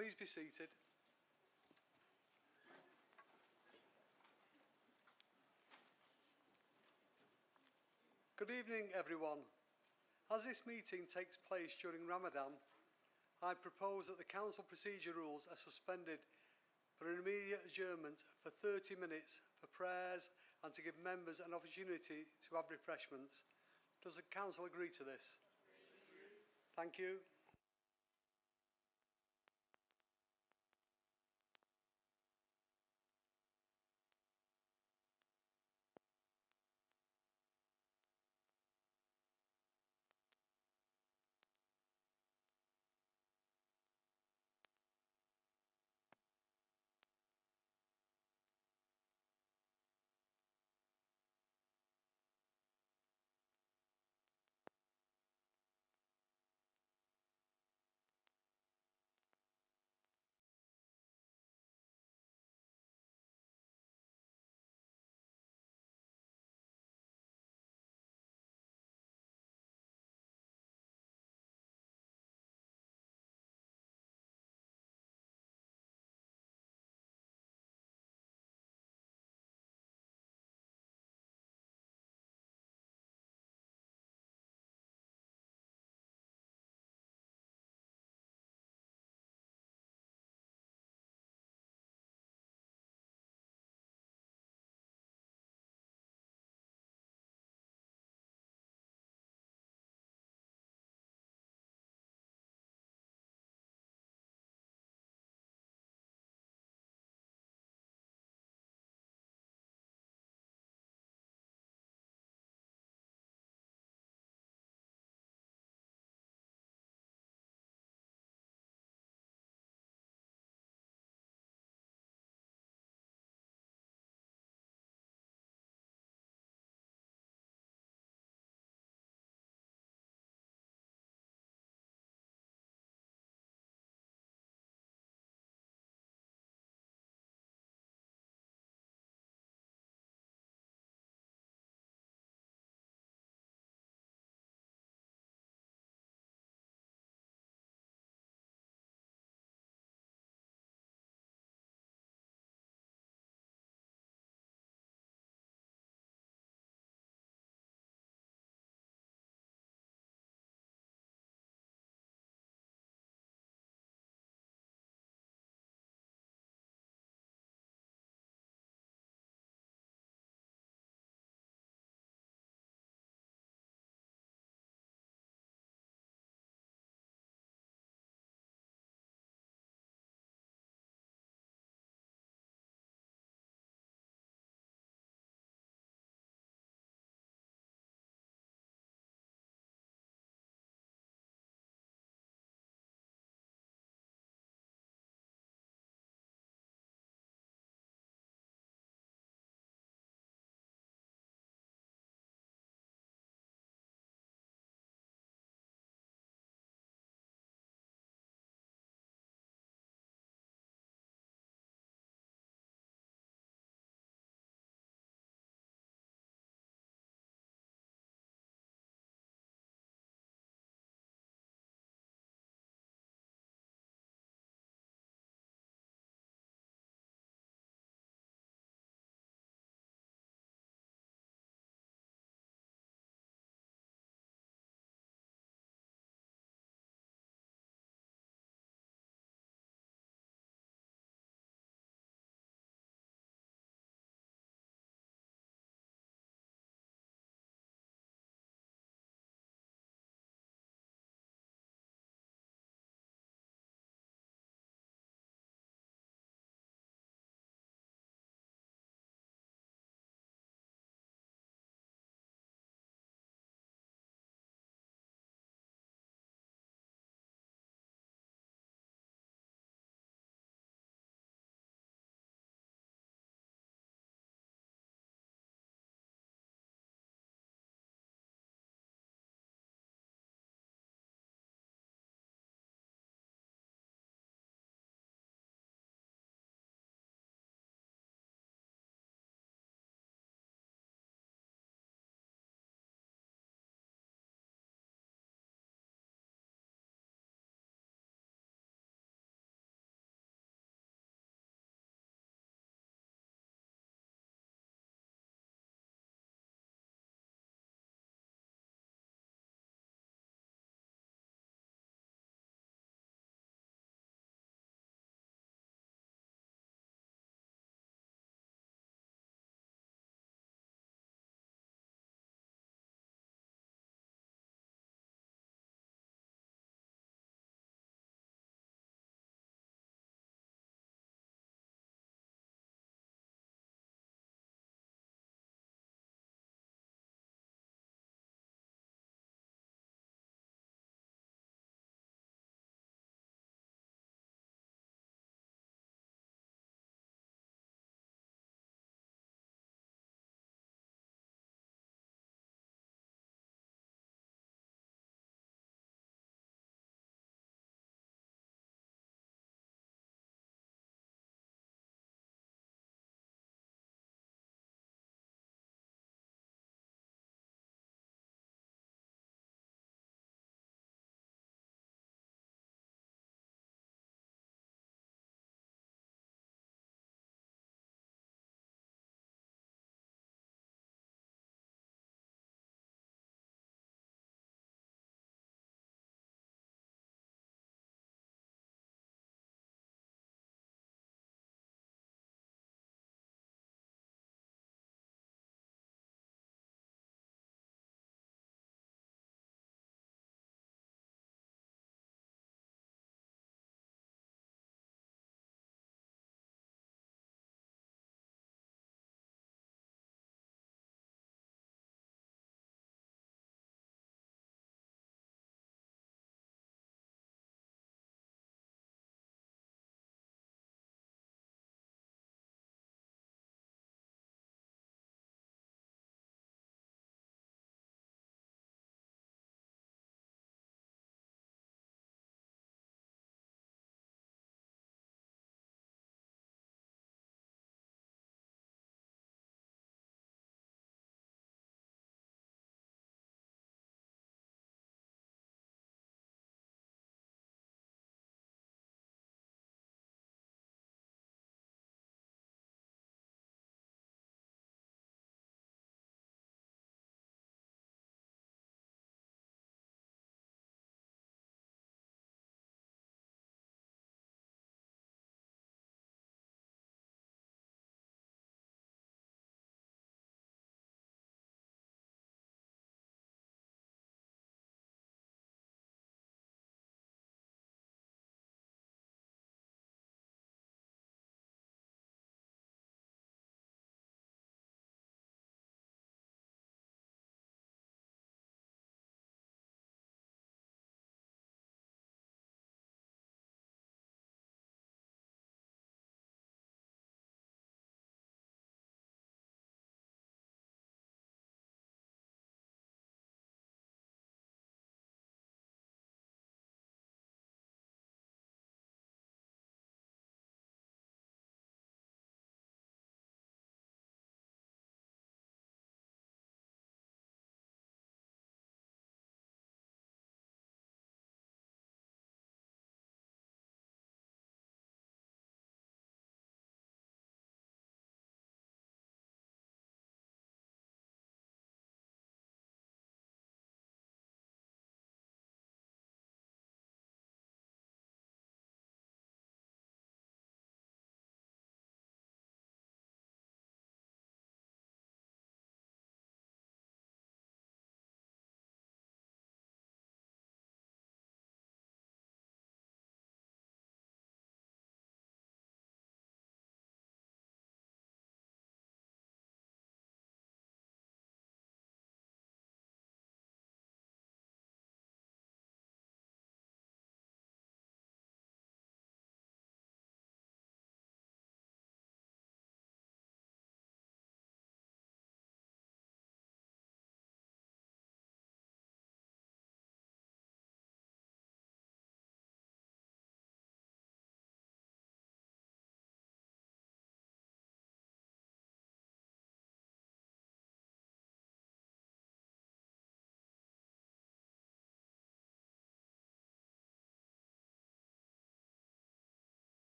Please be seated. Good evening, everyone. As this meeting takes place during Ramadan, I propose that the Council procedure rules are suspended for an immediate adjournment for 30 minutes for prayers and to give members an opportunity to have refreshments. Does the Council agree to this? Thank you.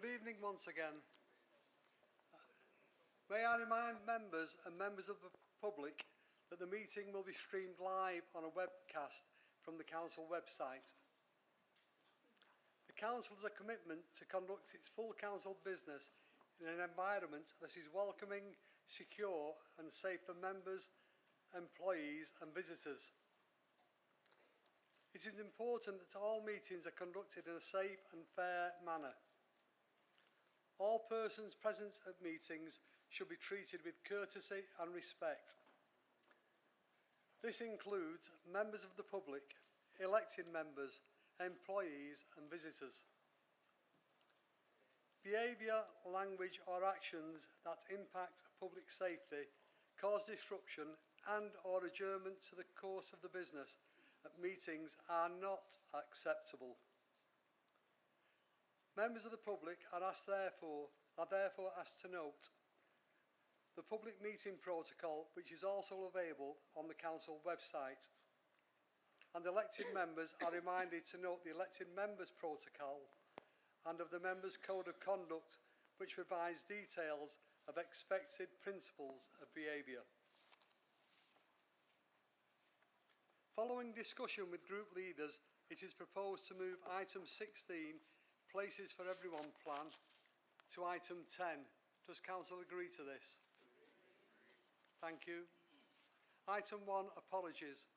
Good evening once again. May I remind members and members of the public that the meeting will be streamed live on a webcast from the council website. The council has a commitment to conduct its full council business in an environment that is welcoming, secure and safe for members, employees and visitors. It is important that all meetings are conducted in a safe and fair manner. All persons present at meetings should be treated with courtesy and respect. This includes members of the public, elected members, employees and visitors. Behaviour, language or actions that impact public safety, cause disruption and or adjournment to the course of the business at meetings are not acceptable. Members of the public are therefore asked to note the public meeting protocol, which is also available on the council website, and elected members are reminded to note the elected members protocol and of the members code of conduct, which provides details of expected principles of behaviour. Following discussion with group leaders, it is proposed to move item 16, Places for Everyone plan, to item 10. Does council agree to this? Thank you. Item 1, apologies.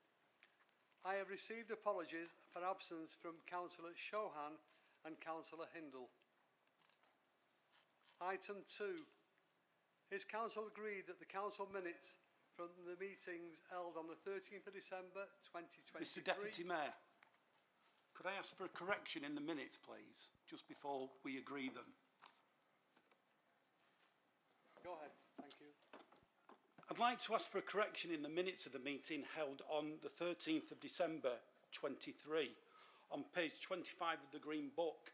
I have received apologies for absence from Councillor Chauhan and Councillor Hindle. Item 2. Is council agreed that the council minutes from the meetings held on the 13th of December 2023... Mr Deputy Mayor, could I ask for a correction in the minutes, please, just before we agree them? Go ahead, thank you. I'd like to ask for a correction in the minutes of the meeting held on the 13th of December 23 on page 25 of the Green Book.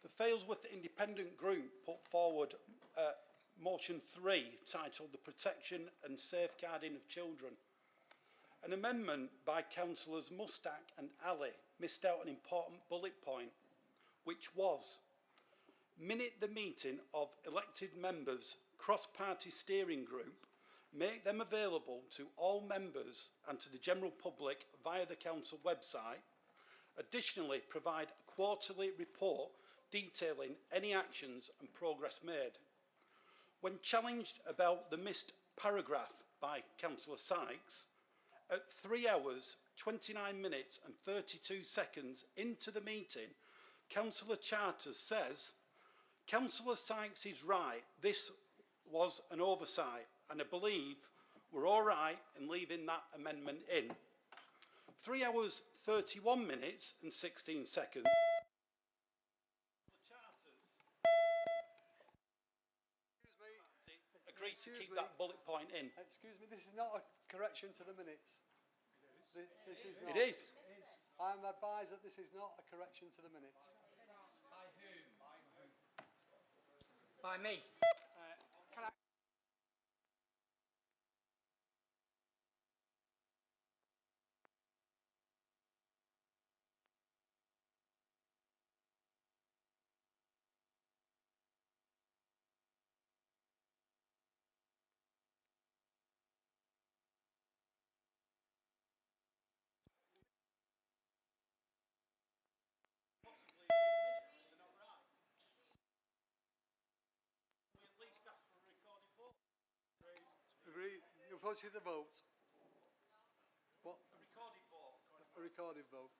The Failsworth Independent Group put forward motion 3 titled The Protection and Safeguarding of Children. An amendment by Councillors Mustak and Ali missed out an important bullet point, which was minute the meeting of elected members cross-party steering group, make them available to all members and to the general public via the council website. Additionally, provide a quarterly report detailing any actions and progress made. When challenged about the missed paragraph by Councillor Sykes, at 3 hours, 29 minutes and 32 seconds into the meeting, Councillor Charters says, Councillor Sykes is right, this was an oversight, and I believe we're all right in leaving that amendment in. 3 hours, 31 minutes and 16 seconds. Agreed to keep that bullet point in. Excuse me, this is not a correction to the minutes. This is not. It is. I am advised that this is not a correction to the minutes. By whom? By me. Can I? Agree. You'll proceed the vote. What? A recorded vote. A recorded vote.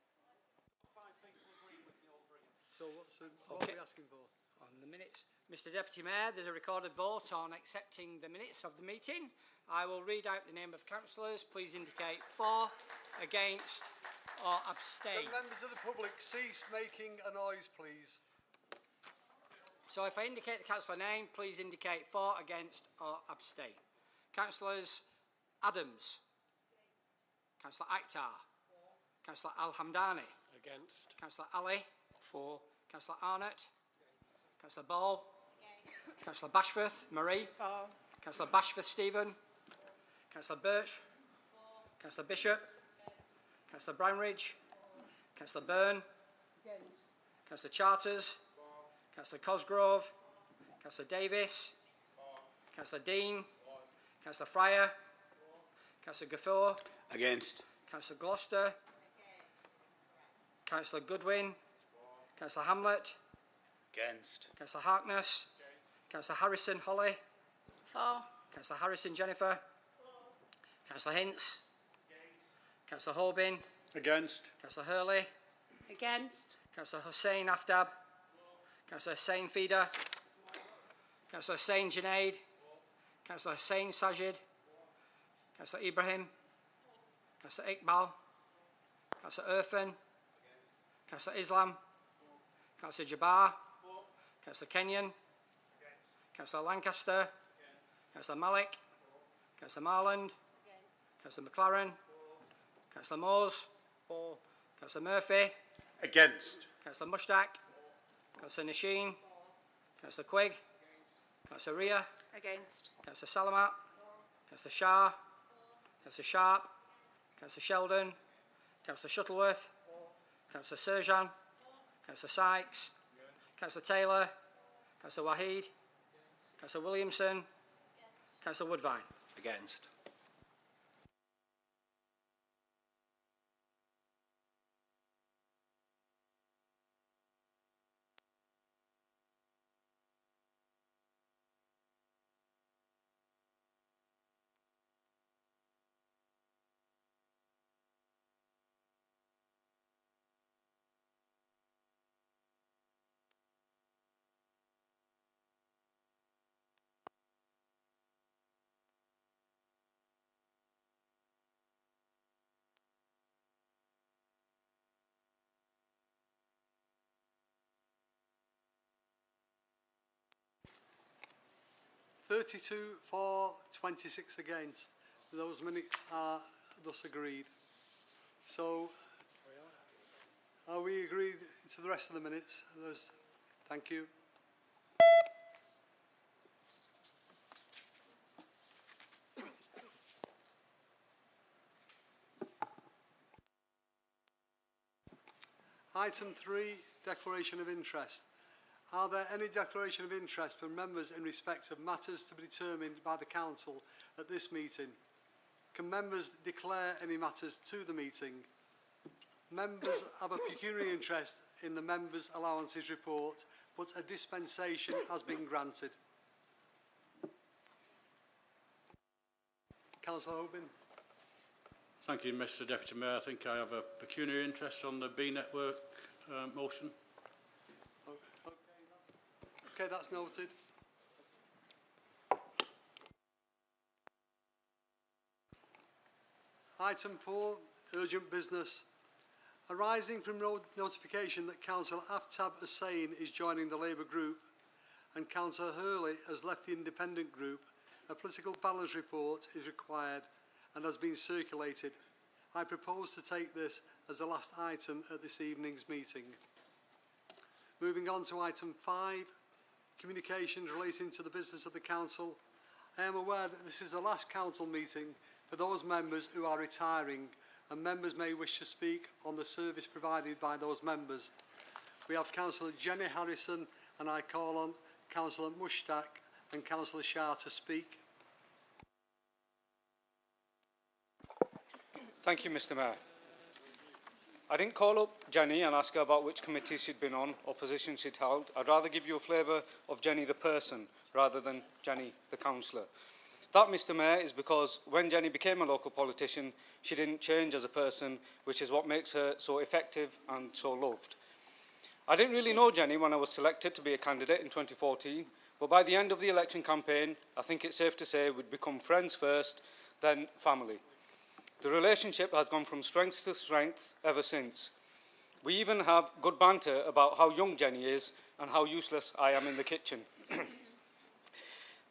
5 people agree with me, all agree. So what are we asking for? On the minutes. Mr Deputy Mayor, there's a recorded vote on accepting the minutes of the meeting. I will read out the name of councillors. Please indicate for, against or abstain. Can members of the public cease making a noise, please? So if I indicate the councillor name, please indicate for, against or abstain. Councillors Adams. Councillor Akhtar. Councillor Al-Hamdani. Against. Councillor Ali. For. Councillor Arnott. Councillor Ball. Councillor Bashforth Marie. For. Councillor Bashforth Stephen. Councillor Birch. Councillor Bishop. Councillor Brownridge. Councillor Byrne. Councillor Charters. Councillor Cosgrove. Councillor Davis. Councillor Dean. Councillor Fryer. Councillor Gafford. Against. Councillor Gloucester. Councillor Goodwin. Councillor Hamlet. Against. Councillor Harkness. Councillor Harrison Holly. For. Councillor Harrison Jennifer. Councillor Hints. Councillor Horbin. Against. Councillor Hurley. Against. Councillor Hussain Aftab. Councillor Hussain Feeder. Councillor Hussain Junaid. Councillor Hussain Sajid. Councillor Ibrahim. Councillor Iqbal. Councillor Irfan. Councillor Islam. Councillor Jabbar. Councillor Kenyon. Councillor Lancaster. Councillor Malik. Councillor Marland. Councillor McLaren. Councillor Moores. Councillor Murphy. Against. Councillor Mushtaq. Councillor Nasheen. Councillor Quigg. Councillor Ria. Against. Councillor Salamat. Councillor Shah. Councillor Sharp. Councillor Sheldon. Councillor Shuttleworth. Councillor Serjan. Councillor Sykes. Councillor Taylor. Councillor Wahid. Councillor Williamson. Councillor Woodvine. Against. (32 for, 26 against). Those minutes are thus agreed. So, are we agreed to the rest of the minutes? Thank you. Item 3, declaration of interest. Are there any declaration of interest from members in respect of matters to be determined by the Council at this meeting? Can members declare any matters to the meeting? Members have a pecuniary interest in the members' allowances report, but a dispensation has been granted. Councillor Hoban. Thank you, Mr Deputy Mayor. I think I have a pecuniary interest on the B Network motion. Okay, that's noted. Item 4, urgent business. Arising from notification that Councillor Aftab Hussain is joining the Labour group and Councillor Hurley has left the Independent group, a political balance report is required and has been circulated. I propose to take this as the last item at this evening's meeting. Moving on to item 5, communications relating to the business of the Council. I am aware that this is the last Council meeting for those members who are retiring, and members may wish to speak on the service provided by those members. We have Councillor Jenny Harrison, and I call on Councillor Mushtaq and Councillor Shah to speak. Thank you, Mr Mayor. I didn't call up Jenny and ask her about which committees she'd been on or positions she'd held. I'd rather give you a flavour of Jenny the person rather than Jenny the councillor. That, Mr Mayor, is because when Jenny became a local politician, she didn't change as a person, which is what makes her so effective and so loved. I didn't really know Jenny when I was selected to be a candidate in 2014, but by the end of the election campaign, I think it's safe to say we'd become friends first, then family. The relationship has gone from strength to strength ever since. We even have good banter about how young Jenny is and how useless I am in the kitchen.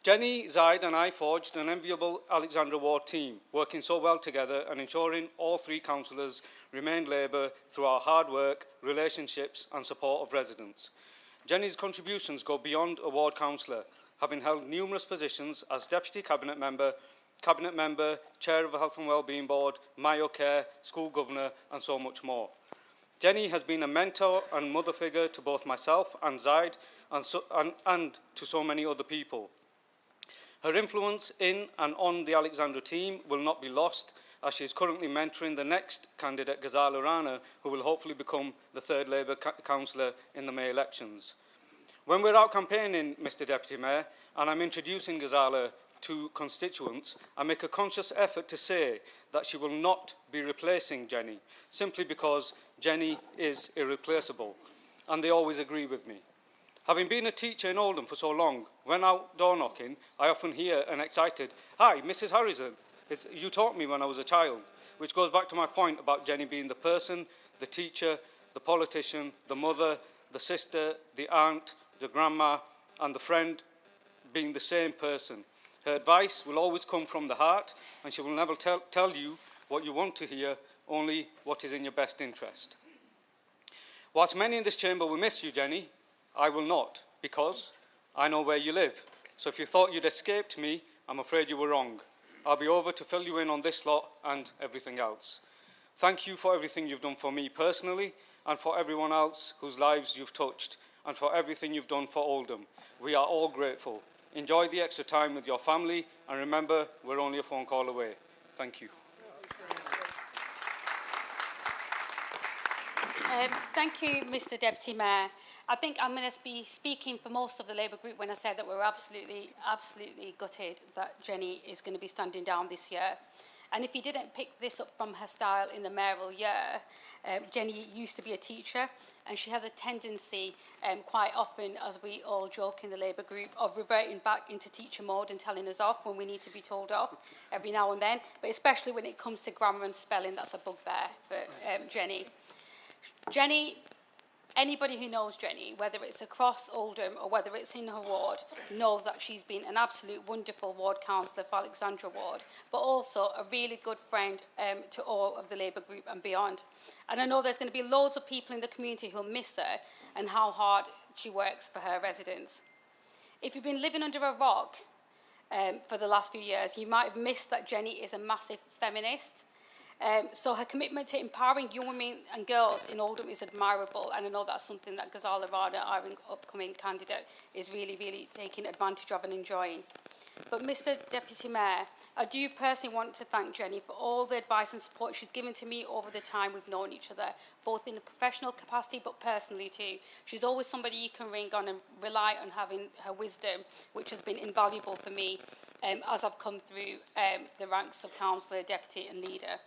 Jenny, Zaid and I forged an enviable Alexandra Ward team, working so well together and ensuring all three councillors remained Labour through our hard work, relationships and support of residents. Jenny's contributions go beyond a ward councillor, having held numerous positions as Deputy Cabinet Member, Chair of the Health and Wellbeing Board, Mayo Care, School Governor and so much more. Jenny has been a mentor and mother figure to both myself and Zaid and to so many other people. Her influence in and on the Alexandra team will not be lost, as she is currently mentoring the next candidate, Ghazala Rana, who will hopefully become the third Labour councillor in the May elections. When we're out campaigning, Mr Deputy Mayor, and I'm introducing Ghazala to constituents, I make a conscious effort to say that she will not be replacing Jenny, simply because Jenny is irreplaceable, and they always agree with me. Having been a teacher in Oldham for so long, when out door knocking, I often hear an excited, "Hi, Mrs Harrison, you taught me when I was a child," which goes back to my point about Jenny being the person, the teacher, the politician, the mother, the sister, the aunt, the grandma, and the friend being the same person. Her advice will always come from the heart, and she will never tell you what you want to hear, only what is in your best interest. Whilst many in this chamber will miss you, Jenny, I will not, because I know where you live. So if you thought you'd escaped me, I'm afraid you were wrong. I'll be over to fill you in on this lot and everything else. Thank you for everything you've done for me personally, and for everyone else whose lives you've touched, and for everything you've done for Oldham. We are all grateful. Enjoy the extra time with your family, and remember, we're only a phone call away. Thank you. Thank you, Mr Deputy Mayor. I think I'm going to be speaking for most of the Labour group when I say that we're absolutely gutted that Jenny is going to be standing down this year. And if you didn't pick this up from her style in the mayoral year, Jenny used to be a teacher, and she has a tendency, quite often, as we all joke in the Labour group, of reverting back into teacher mode and telling us off when we need to be told off every now and then, but especially when it comes to grammar and spelling, that's a bugbear for Jenny. Anybody who knows Jenny, whether it's across Oldham or whether it's in her ward, knows that she's been an absolute wonderful ward councillor for Alexandra Ward, but also a really good friend to all of the Labour group and beyond. And I know there's going to be loads of people in the community who'll miss her and how hard she works for her residents. If you've been living under a rock for the last few years, you might have missed that Jenny is a massive feminist. So her commitment to empowering young women and girls in Oldham is admirable, and I know that's something that Ghazala Rana, our upcoming candidate, is really taking advantage of and enjoying. But Mr Deputy Mayor, I do personally want to thank Jenny for all the advice and support she's given to me over the time we've known each other, both in a professional capacity but personally too. She's always somebody you can ring on and rely on having her wisdom, which has been invaluable for me as I've come through the ranks of councillor, deputy and leader.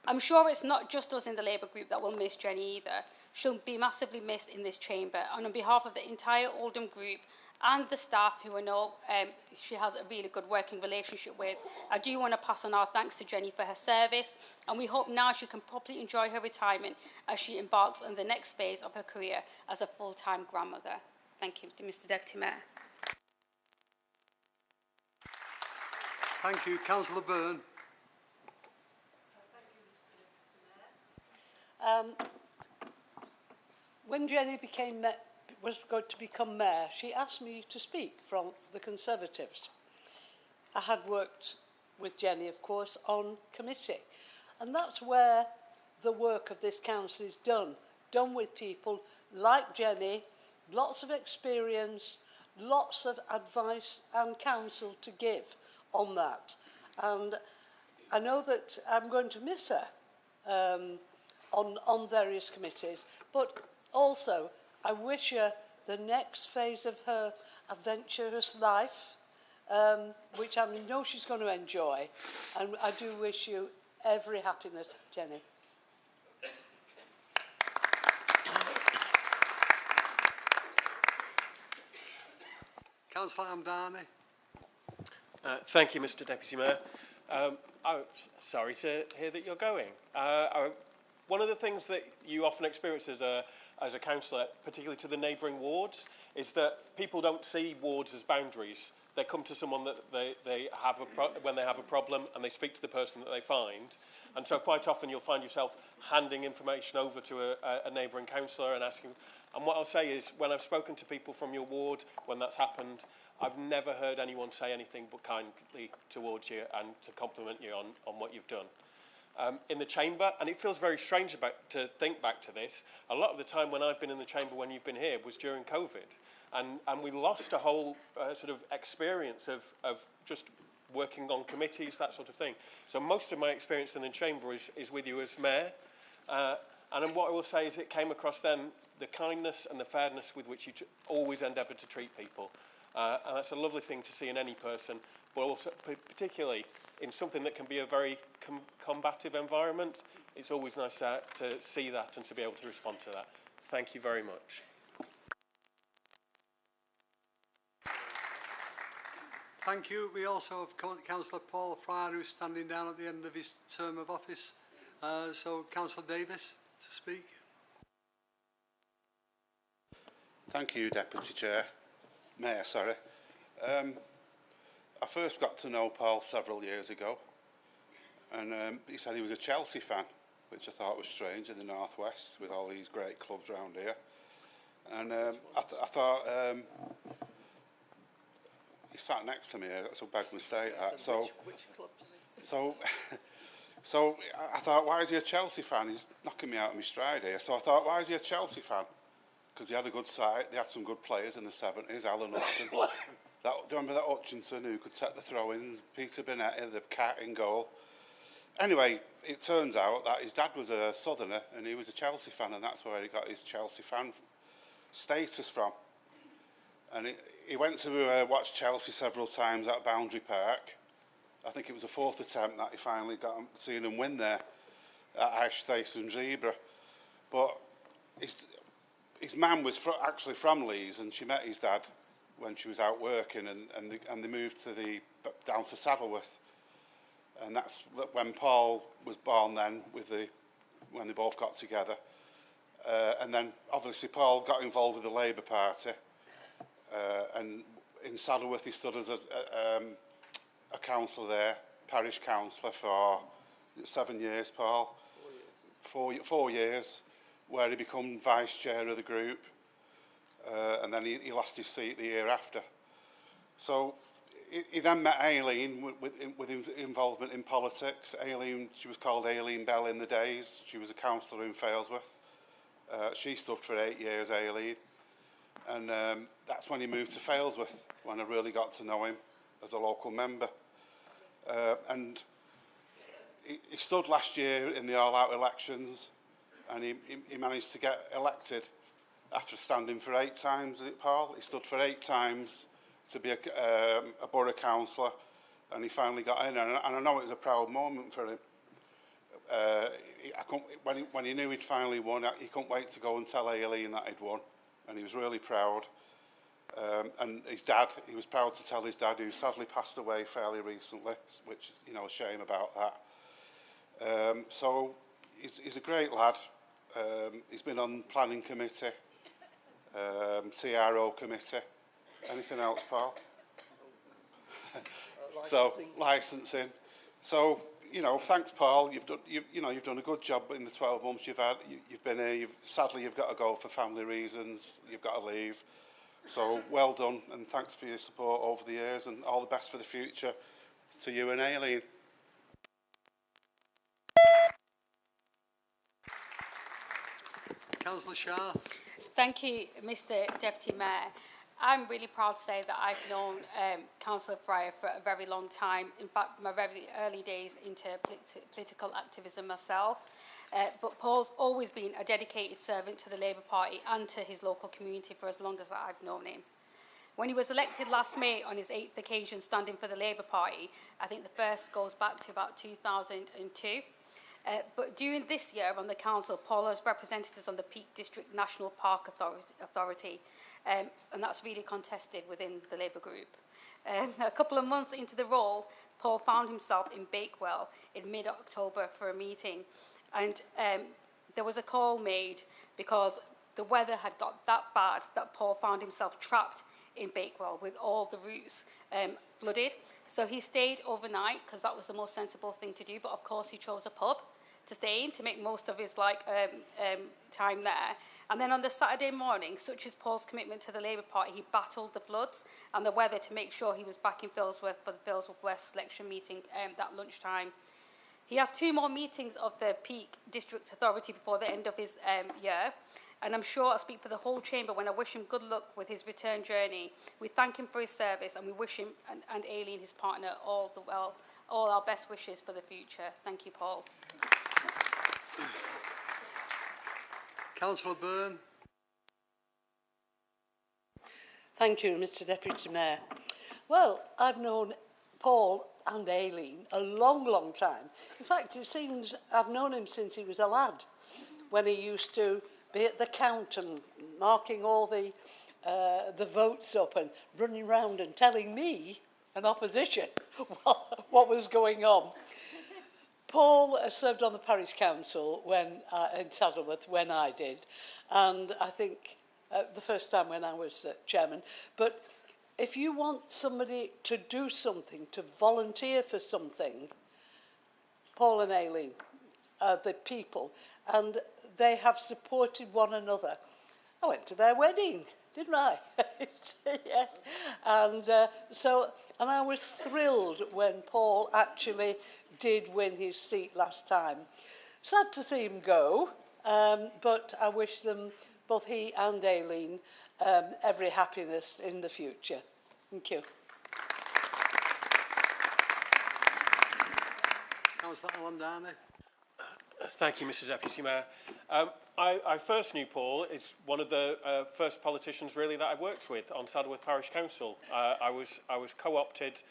I'm sure it's not just us in the Labour group that will miss Jenny either. She'll be massively missed in this chamber, and on behalf of the entire Oldham group and the staff who I know she has a really good working relationship with, I do want to pass on our thanks to Jenny for her service, and we hope now she can properly enjoy her retirement as she embarks on the next phase of her career as a full-time grandmother. Thank you, Mr Deputy Mayor. Thank you. Councillor Byrne. When Jenny was going to become mayor, she asked me to speak from the Conservatives. I had worked with Jenny, of course, on committee. And that's where the work of this council is done with people like Jenny, lots of experience, lots of advice and counsel to give on that. And I know that I'm going to miss her on various committees, but also I wish her the next phase of her adventurous life, which I know she's going to enjoy, and I do wish you every happiness, Jenny. Councillor Amdani. Thank you, Mr Deputy Mayor. I'm sorry to hear that you're going. One of the things that you often experience as a councillor, particularly to the neighbouring wards, is that people don't see wards as boundaries. They come to someone that they have when they have a problem, and they speak to the person that they find. And so quite often you'll find yourself handing information over to a neighbouring councillor and asking. And what I'll say is, when I've spoken to people from your ward, when that's happened, I've never heard anyone say anything but kindly towards you and to compliment you on what you've done. in the chamber, and it feels very strange to think back to this. A lot of the time when I've been in the chamber when you've been here was during COVID, and we lost a whole sort of experience of just working on committees, that sort of thing. So most of my experience in the chamber is with you as mayor, and then what I will say is it came across then the kindness and the fairness with which you always endeavoured to treat people. And that's a lovely thing to see in any person, but also particularly in something that can be a very combative environment. It's always nice to see that and to be able to respond to that. Thank you very much. Thank you. We also have Councillor Paul Fryer, who's standing down at the end of his term of office. So Councillor Davis to speak. Thank you, Deputy Chair. Mayor, sorry. I first got to know Paul several years ago, and he said he was a Chelsea fan, which I thought was strange in the North West with all these great clubs around here. And I thought he sat next to me. That's a bad mistake. So which clubs? So I thought, why is he a Chelsea fan? He's knocking me out of my stride here. So I thought, why is he a Chelsea fan? Because he had a good side. They had some good players in the 70s. Alan Hudson. Do you remember that Hutchinson who could take the throw-ins? Peter Bonetti, the cat in goal. Anyway, it turns out that his dad was a Southerner and he was a Chelsea fan, and that's where he got his Chelsea fan status from. And he went to watch Chelsea several times at Boundary Park. I think it was the 4th attempt that he finally got seen them win there at Ash Station Zebra. But his mum was actually from Leeds, and she met his dad when she was out working, and they moved down to Saddleworth. And that's when Paul was born then, when they both got together. And then obviously Paul got involved with the Labour Party, and in Saddleworth he stood as a councillor there, parish councillor for 7 years, Paul. 4 years, where he became vice chair of the group, and then he lost his seat the year after. So he then met Aileen with his involvement in politics. Aileen, she was called Aileen Bell in the days. She was a councillor in Failsworth. She stood for 8 years, Aileen. And that's when he moved to Failsworth, when I really got to know him as a local member. And he stood last year in the all-out elections, and he managed to get elected after standing for 8 times, is it, Paul? He stood for 8 times to be a borough councillor, and he finally got in, and I know it was a proud moment for him. When he knew he'd finally won, he couldn't wait to go and tell Aileen that he'd won, and he was really proud. And his dad, he was proud to tell his dad, who sadly passed away fairly recently, which is, you know, a shame about that. So he's a great lad. He's been on planning committee, TRO committee. Anything else, Paul? Licensing. So, you know, thanks, Paul. You've done a good job in the 12 months you've been here. Sadly, you've got to go for family reasons. You've got to leave. So well done, and thanks for your support over the years, and all the best for the future to you and Aileen. Councillor Shah. Thank you, Mr Deputy Mayor. I'm really proud to say that I've known Councillor Fryer for a very long time. In fact, my very early days into political activism myself. But Paul's always been a dedicated servant to the Labour Party and to his local community for as long as I've known him. When he was elected last May on his 8th occasion standing for the Labour Party, I think the first goes back to about 2002. But during this year on the council, Paul has represented us on the Peak District National Park Authority, and that's really contested within the Labour group. A couple of months into the role, Paul found himself in Bakewell in mid-October for a meeting, and there was a call made because the weather had got that bad that Paul found himself trapped in Bakewell with all the routes flooded. So he stayed overnight because that was the most sensible thing to do, but of course he chose a pub to stay in to make most of his time there. And then on the Saturday morning, such as Paul's commitment to the Labour Party, he battled the floods and the weather to make sure he was back in Failsworth for the Failsworth West selection meeting that lunchtime. He has 2 more meetings of the Peak District Authority before the end of his year. And I'm sure I speak for the whole chamber when I wish him good luck with his return journey. We thank him for his service and we wish him and Aileen, his partner, all our best wishes for the future. Thank you, Paul. Councillor Byrne. Thank you, Mr Deputy Mayor. Well, I've known Paul and Aileen a long, long time. In fact, it seems I've known him since he was a lad, when he used to be at the count and marking all the votes up and running around and telling me, an opposition, what was going on. Paul served on the parish council in Saddleworth when I did, and I think the first time when I was chairman. But if you want somebody to do something, to volunteer for something, Paul and Aileen are the people, and they have supported one another. I went to their wedding, didn't I? Yes. And and I was thrilled when Paul actually did win his seat last time. Sad to see him go, but I wish them, both he and Aileen, every happiness in the future. Thank you. Councillor Alan Darnay. Thank you, Mr Deputy Mayor. I first knew Paul as one of the first politicians really that I worked with on Saddleworth Parish Council. I was co-opted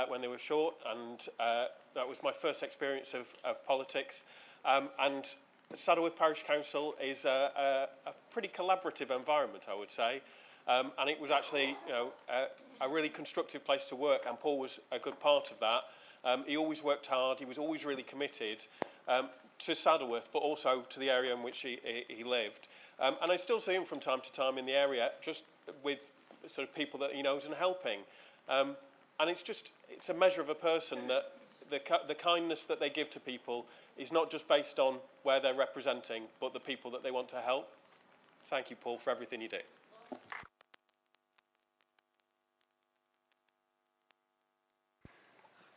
when they were short, and that was my first experience of politics. And Saddleworth Parish Council is a pretty collaborative environment, I would say. And it was actually a really constructive place to work, and Paul was a good part of that. He always worked hard, he was always really committed to Saddleworth, but also to the area in which he lived. And I still see him from time to time in the area, just with sort of people that he knows and helping. And it's a measure of a person that the kindness that they give to people is not just based on where they're representing, but the people that they want to help. Thank you, Paul, for everything you do.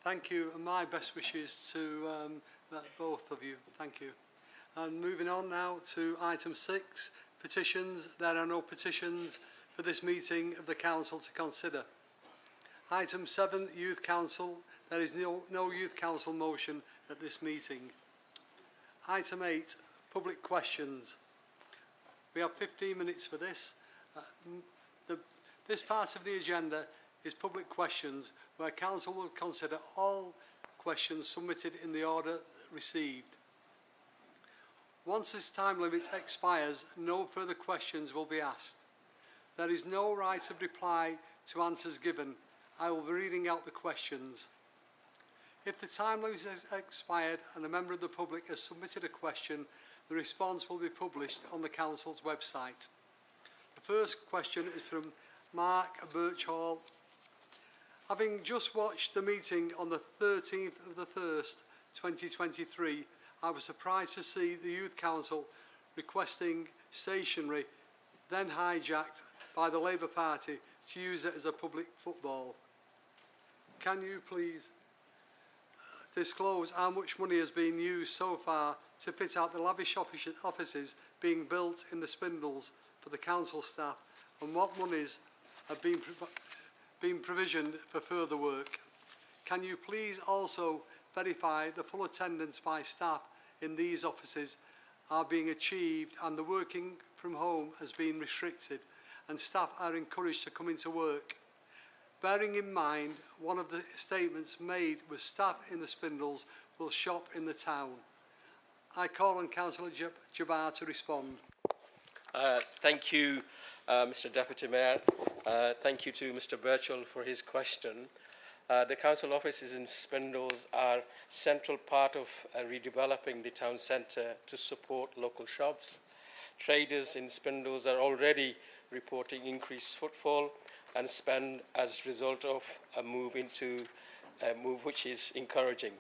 Thank you, and my best wishes to both of you. Thank you. And moving on now to item 6, petitions. There are no petitions for this meeting of the Council to consider. Item 7, Youth Council. There is no Youth Council motion at this meeting. Item 8, Public Questions. We have 15 minutes for this. This part of the agenda is public questions, where Council will consider all questions submitted in the order received. Once this time limit expires, no further questions will be asked. There is no right of reply to answers given. I will be reading out the questions. If the time limit has expired and a member of the public has submitted a question, the response will be published on the Council's website. The first question is from Mark Birchall. Having just watched the meeting on the 13th of the 1st, 2023, I was surprised to see the Youth Council requesting stationery, then hijacked by the Labour Party to use it as a public football. Can you please disclose how much money has been used so far to fit out the lavish offices being built in the Spindles for the council staff, and what monies have been provisioned for further work? Can you please also verify the full attendance by staff in these offices are being achieved and the working from home has been restricted and staff are encouraged to come into work? Bearing in mind, one of the statements made was staff in the Spindles will shop in the town. I call on Councillor Jabbar to respond. Thank you, Mr Deputy Mayor. Thank you to Mr Birchall for his question. The council offices in Spindles are a central part of redeveloping the town centre to support local shops. Traders in Spindles are already reporting increased footfall and spend as a result of a move which is encouraging.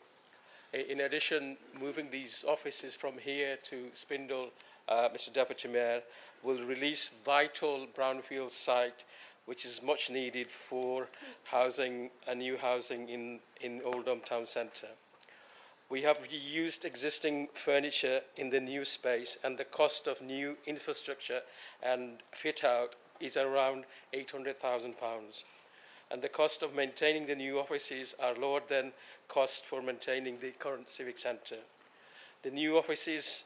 In addition, moving these offices from here to Spindle, Mr Deputy Mayor, will release vital brownfield site which is much needed for housing, new housing in Oldham town centre. We have reused existing furniture in the new space, and the cost of new infrastructure and fit out is around £800,000. And the cost of maintaining the new offices are lower than cost for maintaining the current civic centre. The new offices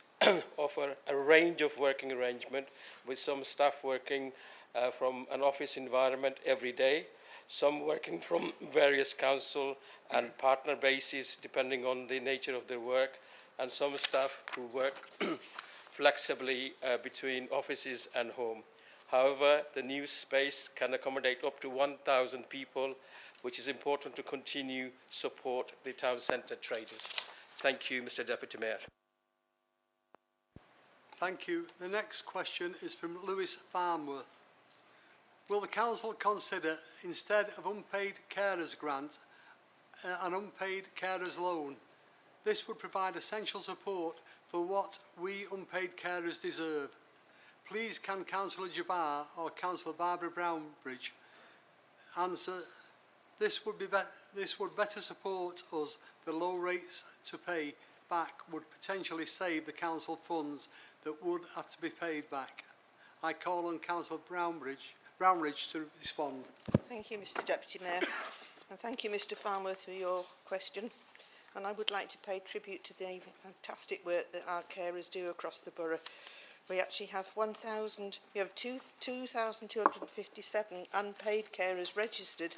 offer a range of working arrangement, with some staff working from an office environment every day, some working from various council and partner bases depending on the nature of their work, and some staff who work flexibly between offices and home. However, the new space can accommodate up to 1,000 people, which is important to continue support the town centre traders. Thank you, Mr Deputy Mayor. Thank you. The next question is from Lewis Farnworth. Will the council consider, instead of unpaid carers grant, an unpaid carers loan? This would provide essential support for what we unpaid carers deserve. Please can Councillor Jabbar or Councillor Barbara Brownbridge answer? This would better support us. The low rates to pay back would potentially save the council funds that would have to be paid back. I call on Councillor Brownridge to respond. Thank you, Mr Deputy Mayor, and thank you, Mr Farnworth, for your question. And I would like to pay tribute to the fantastic work that our carers do across the borough. We actually have 2,257 unpaid carers registered,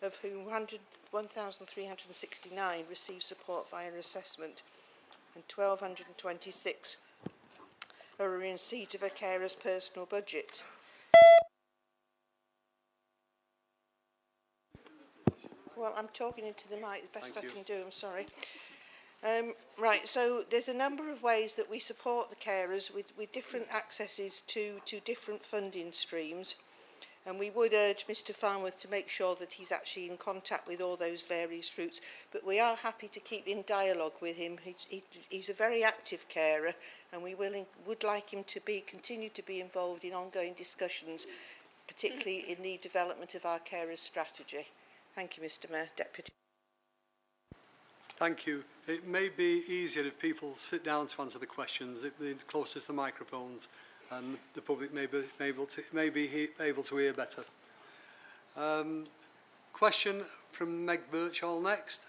of whom 1,369 receive support via assessment, and 1,226 are in receipt of a carer's personal budget. Well, I'm talking into the mic, the best I can do, I'm sorry. Right, so there's a number of ways that we support the carers with different accesses to different funding streams. And we would urge Mr Farnworth to make sure that he's actually in contact with all those various routes. But we are happy to keep in dialogue with him. He's a very active carer, and we would like him to continue to be involved in ongoing discussions, particularly in the development of our carers strategy. Thank you, Mr Mayor. Deputy. Thank you. It may be easier if people sit down to answer the questions, closest to the microphones, and the public may be able to hear better. Question from Meg Birchall next.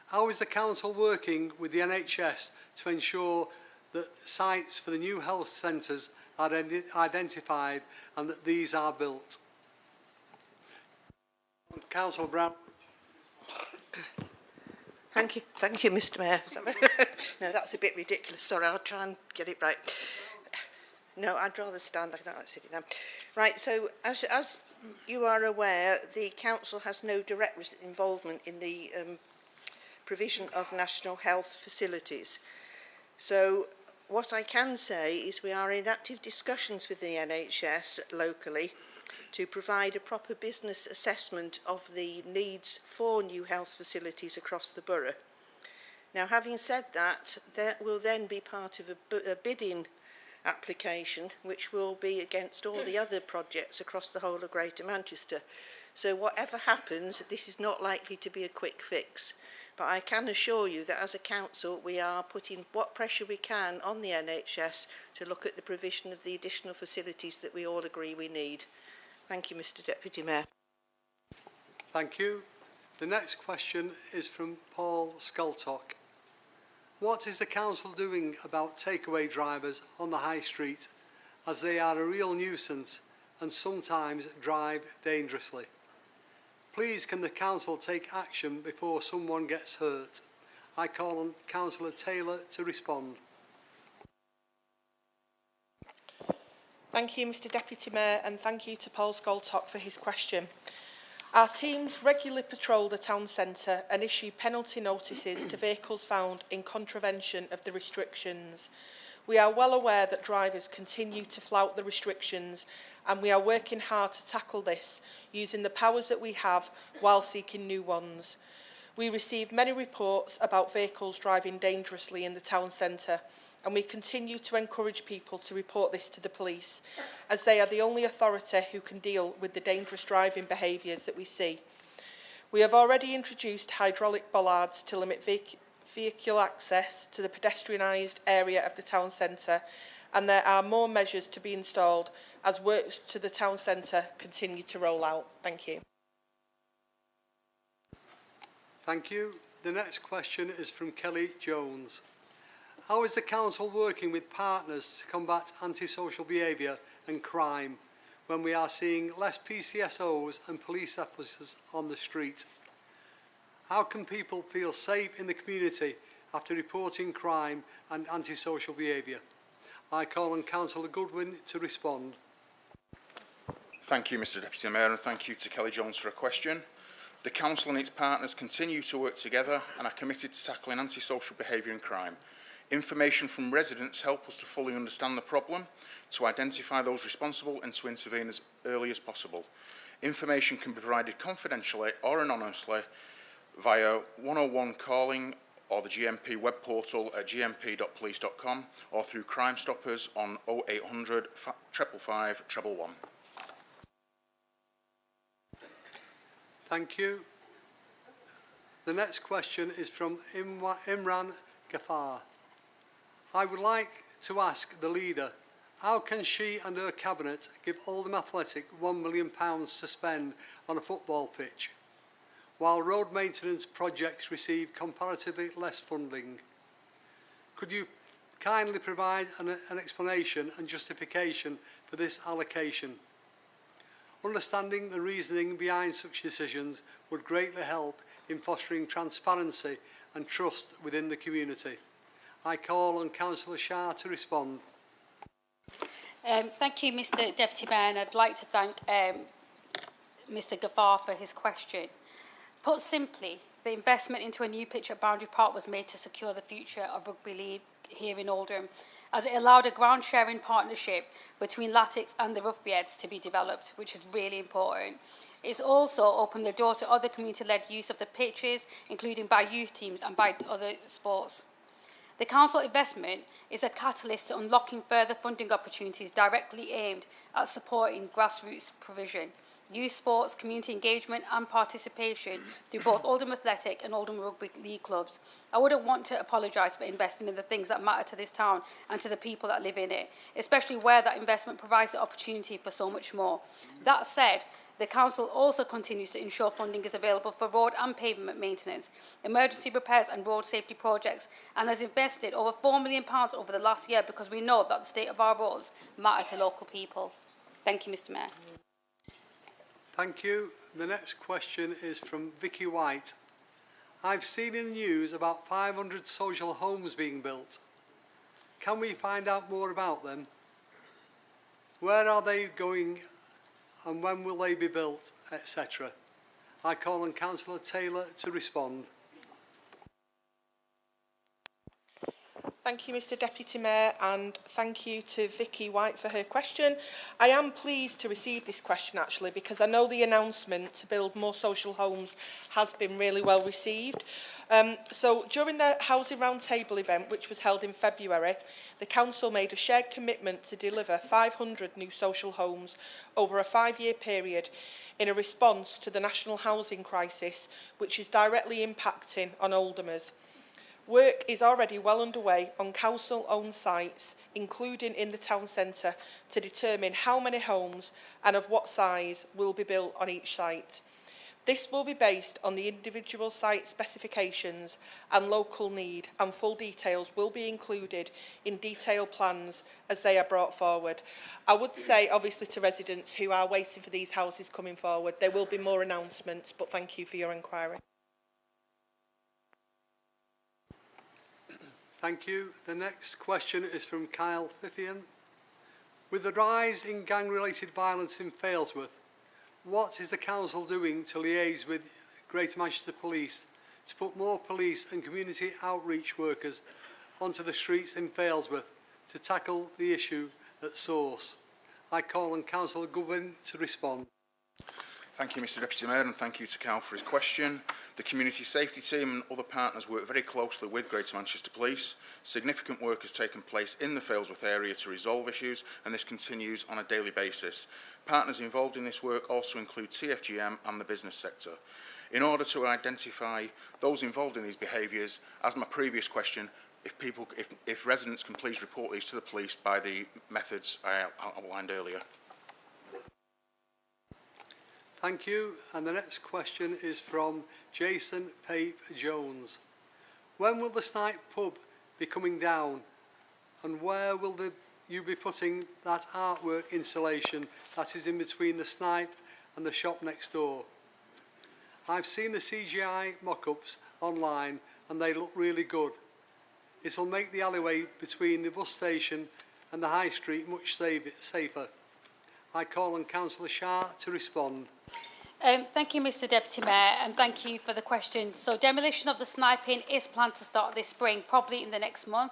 How is the council working with the NHS to ensure that sites for the new health centres are identified and that these are built? Councillor Brown. Thank you, Mr Mayor. No, that's a bit ridiculous. Sorry, I'll try and get it right. No, I'd rather stand. I don't like sitting down. Right, so as you are aware, the council has no direct involvement in the provision of national health facilities. So what I can say is we are in active discussions with the NHS locally to provide a proper business assessment of the needs for new health facilities across the borough. Now, having said that, that will then be part of a bidding application, which will be against all the other projects across the whole of Greater Manchester. So whatever happens, this is not likely to be a quick fix. But I can assure you that as a council, we are putting what pressure we can on the NHS to look at the provision of the additional facilities that we all agree we need. Thank you, Mr Deputy Mayor. Thank you. The next question is from Paul Skeltock. What is the council doing about takeaway drivers on the high street, as they are a real nuisance and sometimes drive dangerously? Please can the council take action before someone gets hurt? I call on Councillor Taylor to respond. Thank you, Mr Deputy Mayor, and thank you to Paul Skeltock for his question. Our teams regularly patrol the town centre and issue penalty notices to vehicles found in contravention of the restrictions. We are well aware that drivers continue to flout the restrictions, and we are working hard to tackle this using the powers that we have while seeking new ones. We receive many reports about vehicles driving dangerously in the town centre, and we continue to encourage people to report this to the police, as they are the only authority who can deal with the dangerous driving behaviours that we see. We have already introduced hydraulic bollards to limit vehicle access to the pedestrianised area of the town centre, and there are more measures to be installed as works to the town centre continue to roll out. Thank you. Thank you. The next question is from Kelly Jones. How is the council working with partners to combat antisocial behaviour and crime when we are seeing less PCSOs and police officers on the street? How can people feel safe in the community after reporting crime and antisocial behaviour? I call on Councillor Goodwin to respond. Thank you, Mr Deputy Mayor, and thank you to Kelly Jones for a question. The Council and its partners continue to work together and are committed to tackling antisocial behaviour and crime. Information from residents help us to fully understand the problem, to identify those responsible and to intervene as early as possible. Information can be provided confidentially or anonymously via 101 calling or the GMP web portal at gmp.police.com or through Crime Stoppers on 0800 555 111. Thank you. The next question is from Imran Ghaffar. I would like to ask the leader, how can she and her cabinet give Oldham Athletic £1 million to spend on a football pitch, while road maintenance projects receive comparatively less funding? Could you kindly provide an explanation and justification for this allocation? Understanding the reasoning behind such decisions would greatly help in fostering transparency and trust within the community. I call on Councillor Shah to respond. Thank you, Mr Deputy Mayor, and I'd like to thank Mr Ghaffar for his question. Put simply, the investment into a new pitch at Boundary Park was made to secure the future of rugby league here in Oldham, as it allowed a ground sharing partnership between Latics and the Roughbeds to be developed, which is really important. It's also opened the door to other community-led use of the pitches, including by youth teams and by other sports. The council investment is a catalyst to unlocking further funding opportunities directly aimed at supporting grassroots provision, youth sports, community engagement and participation through both Oldham Athletic and Oldham Rugby League clubs. I wouldn't want to apologise for investing in the things that matter to this town and to the people that live in it, especially where that investment provides the opportunity for so much more. That said, the Council also continues to ensure funding is available for road and pavement maintenance, emergency repairs and road safety projects, and has invested over £4 million over the last year because we know that the state of our roads matter to local people. Thank you, Mr Mayor. Thank you. The next question is from Vicky White. I've seen in the news about 500 social homes being built. Can we find out more about them? Where are they going and when will they be built, etc.? I call on Councillor Taylor to respond. Thank you, Mr Deputy Mayor, and thank you to Vicky White for her question. I am pleased to receive this question, actually, because I know the announcement to build more social homes has been really well received. So during the Housing Roundtable event, which was held in February, the Council made a shared commitment to deliver 500 new social homes over a 5-year period in a response to the national housing crisis, which is directly impacting on Oldhamers. Work is already well underway on council-owned sites, including in the town centre, to determine how many homes and of what size will be built on each site. This will be based on the individual site specifications and local need, and full details will be included in detailed plans as they are brought forward. I would say, obviously, to residents who are waiting for these houses coming forward, there will be more announcements, but thank you for your inquiry. Thank you. The next question is from Kyle Fithian. With the rise in gang-related violence in Failsworth, what is the Council doing to liaise with Greater Manchester Police to put more police and community outreach workers onto the streets in Failsworth to tackle the issue at source? I call on Councillor Goodwin to respond. Thank you, Mr Deputy Mayor, and thank you to Cal for his question. The Community Safety Team and other partners work very closely with Greater Manchester Police. Significant work has taken place in the Failsworth area to resolve issues, and this continues on a daily basis. Partners involved in this work also include TFGM and the business sector. In order to identify those involved in these behaviours, as my previous question, if residents can please report these to the police by the methods I outlined earlier. Thank you. And the next question is from Jason Pape Jones. When will the Snipe pub be coming down? And where will you be putting that artwork installation that is in between the Snipe and the shop next door? I've seen the CGI mock-ups online and they look really good. It'll make the alleyway between the bus station and the high street much safer. I call on Councillor Shah to respond. Thank you, Mr Deputy Mayor, and thank you for the question. So demolition of the sniping is planned to start this spring, probably in the next month,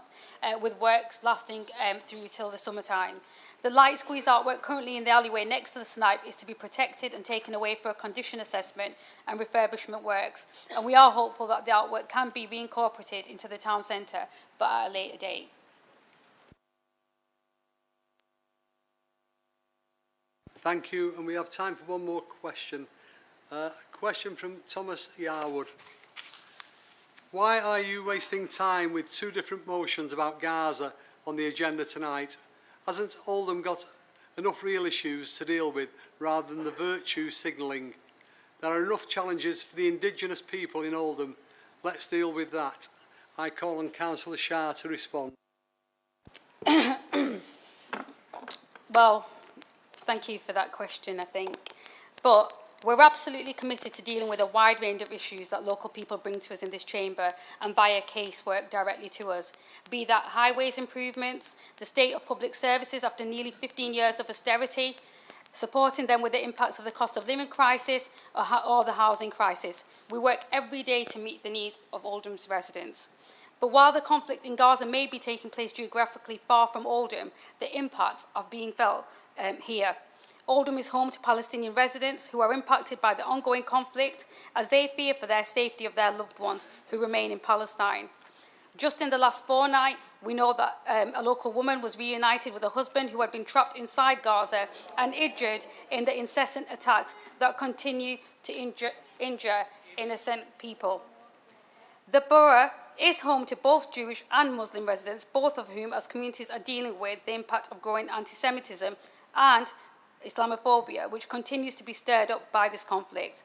with works lasting through till the summertime. The light squeeze artwork currently in the alleyway next to the Snipe is to be protected and taken away for a condition assessment and refurbishment works. And we are hopeful that the artwork can be reincorporated into the town centre, but at a later date. Thank you, and we have time for one more question. A question from Thomas Yarwood. Why are you wasting time with two different motions about Gaza on the agenda tonight? Hasn't Oldham got enough real issues to deal with rather than the virtue signalling? There are enough challenges for the indigenous people in Oldham. Let's deal with that. I call on Councillor Shah to respond. Well, thank you for that question, I think. But we're absolutely committed to dealing with a wide range of issues that local people bring to us in this chamber and via casework directly to us. Be that highways improvements, the state of public services after nearly 15 years of austerity, supporting them with the impacts of the cost of living crisis or the housing crisis. We work every day to meet the needs of Oldham's residents. But while the conflict in Gaza may be taking place geographically far from Oldham, the impacts are being felt here. Oldham is home to Palestinian residents who are impacted by the ongoing conflict as they fear for their safety of their loved ones who remain in Palestine. Just in the last fortnight, we know that a local woman was reunited with a husband who had been trapped inside Gaza and injured in the incessant attacks that continue to injure innocent people. The borough is home to both Jewish and Muslim residents, both of whom as communities are dealing with the impact of growing anti-Semitism and Islamophobia, which continues to be stirred up by this conflict.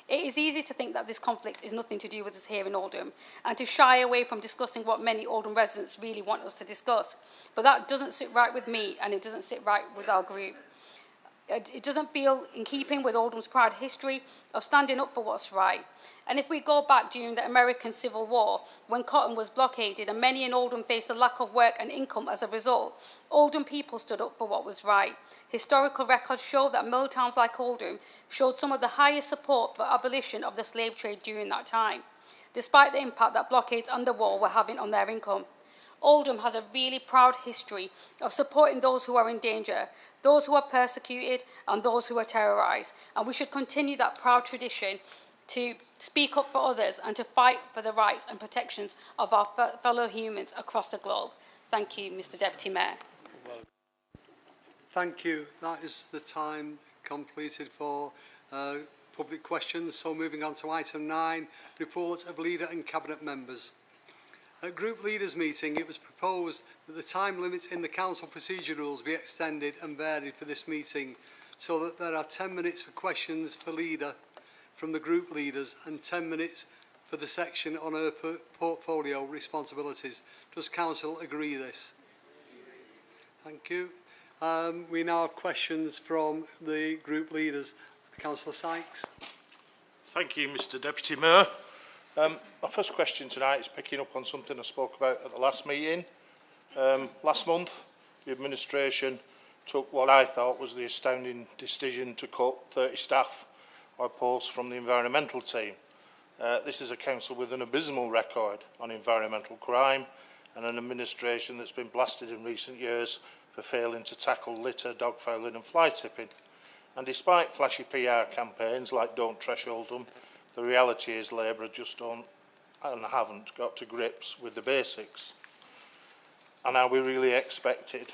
It is easy to think that this conflict is nothing to do with us here in Oldham and to shy away from discussing what many Oldham residents really want us to discuss. But that doesn't sit right with me and it doesn't sit right with our group. It doesn't feel in keeping with Oldham's proud history of standing up for what's right. And if we go back during the American Civil War, when cotton was blockaded and many in Oldham faced a lack of work and income as a result, Oldham people stood up for what was right. Historical records show that mill towns like Oldham showed some of the highest support for abolition of the slave trade during that time, despite the impact that blockades and the war were having on their income. Oldham has a really proud history of supporting those who are in danger, those who are persecuted and those who are terrorised. And we should continue that proud tradition to speak up for others and to fight for the rights and protections of our fellow humans across the globe. Thank you, Mr Deputy Mayor. Thank you. That is the time completed for public questions. So moving on to item 9, reports of leader and cabinet members. At Group Leaders meeting, it was proposed that the time limits in the Council procedure rules be extended and varied for this meeting so that there are 10 minutes for questions for leader from the group leaders and 10 minutes for the section on her portfolio responsibilities. Does Council agree this? Thank you. We now have questions from the group leaders. Councillor Sykes. Thank you, Mr Deputy Mayor. My first question tonight is picking up on something I spoke about at the last meeting. Last month, the administration took what I thought was the astounding decision to cut 30 staff or posts from the environmental team. This is a council with an abysmal record on environmental crime and an administration that's been blasted in recent years for failing to tackle litter, dogfouling and fly tipping. And despite flashy PR campaigns like Don't Trash Oldham, the reality is Labour just don't and haven't got to grips with the basics. And are we really expected?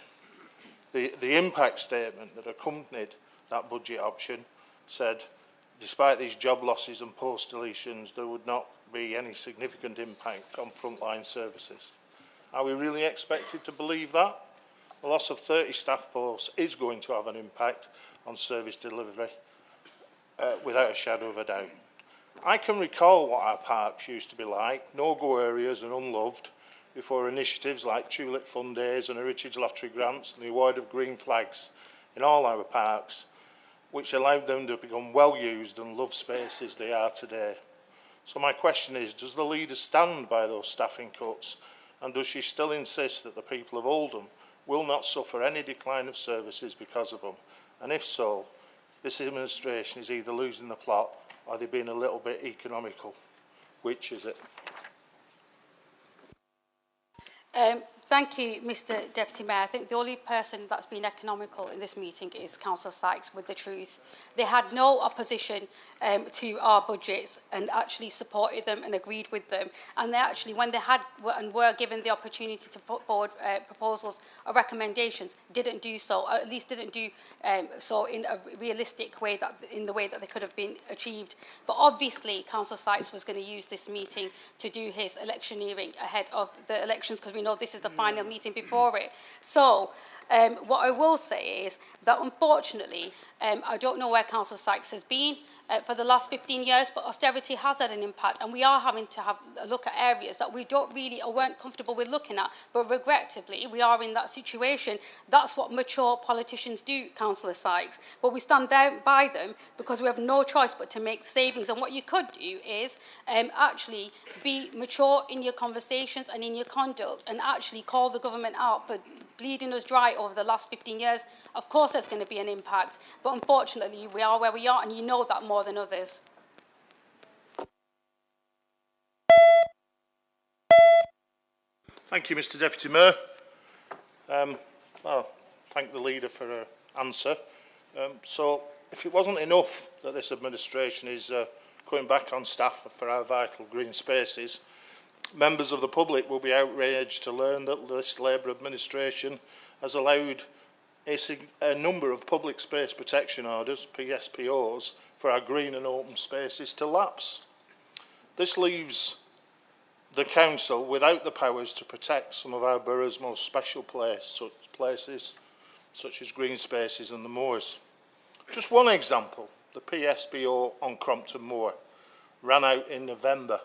The impact statement that accompanied that budget option said, despite these job losses and post deletions, there would not be any significant impact on frontline services. Are we really expected to believe that? The loss of 30 staff posts is going to have an impact on service delivery, without a shadow of a doubt. I can recall what our parks used to be like, no-go areas and unloved, before initiatives like Tulip Fund Days and Heritage Lottery grants and the award of green flags in all our parks, which allowed them to become well-used and loved spaces they are today. So my question is, does the leader stand by those staffing cuts, and does she still insist that the people of Oldham will not suffer any decline of services because of them? And if so, this administration is either losing the plot or they're being a little bit economical. Which is it? Thank you, Mr Deputy Mayor. I think the only person that's been economical in this meeting is Councillor Sykes with the truth. They had no opposition to our budgets and actually supported them and agreed with them. And they actually, when they had and were given the opportunity to put forward proposals or recommendations, didn't do so, or at least didn't do so in a realistic way, in the way that they could have been achieved. But obviously, Councillor Sykes was going to use this meeting to do his electioneering ahead of the elections, because we know this is the final meeting before it. So what I will say is that unfortunately, I don't know where Councillor Sykes has been for the last 15 years, but austerity has had an impact, and we are having to have a look at areas that we don't really or weren't comfortable with looking at, but regrettably we are in that situation. That's what mature politicians do, Councillor Sykes, but we stand down by them because we have no choice but to make savings. And what you could do is actually be mature in your conversations and in your conduct, and actually call the government out for bleeding us dry over the last 15 years. Of course there's going to be an impact, but unfortunately we are where we are, and you know that more than others. Thank you, Mr Deputy Mayor. Well, thank the leader for her answer. So, if it wasn't enough that this administration is cutting back on staff for our vital green spaces, members of the public will be outraged to learn that this Labour administration has allowed a number of public space protection orders, PSPOs, for our green and open spaces to lapse. This leaves the council without the powers to protect some of our borough's most special places, such as green spaces and the moors. Just one example, the PSPO on Crompton Moor ran out in November,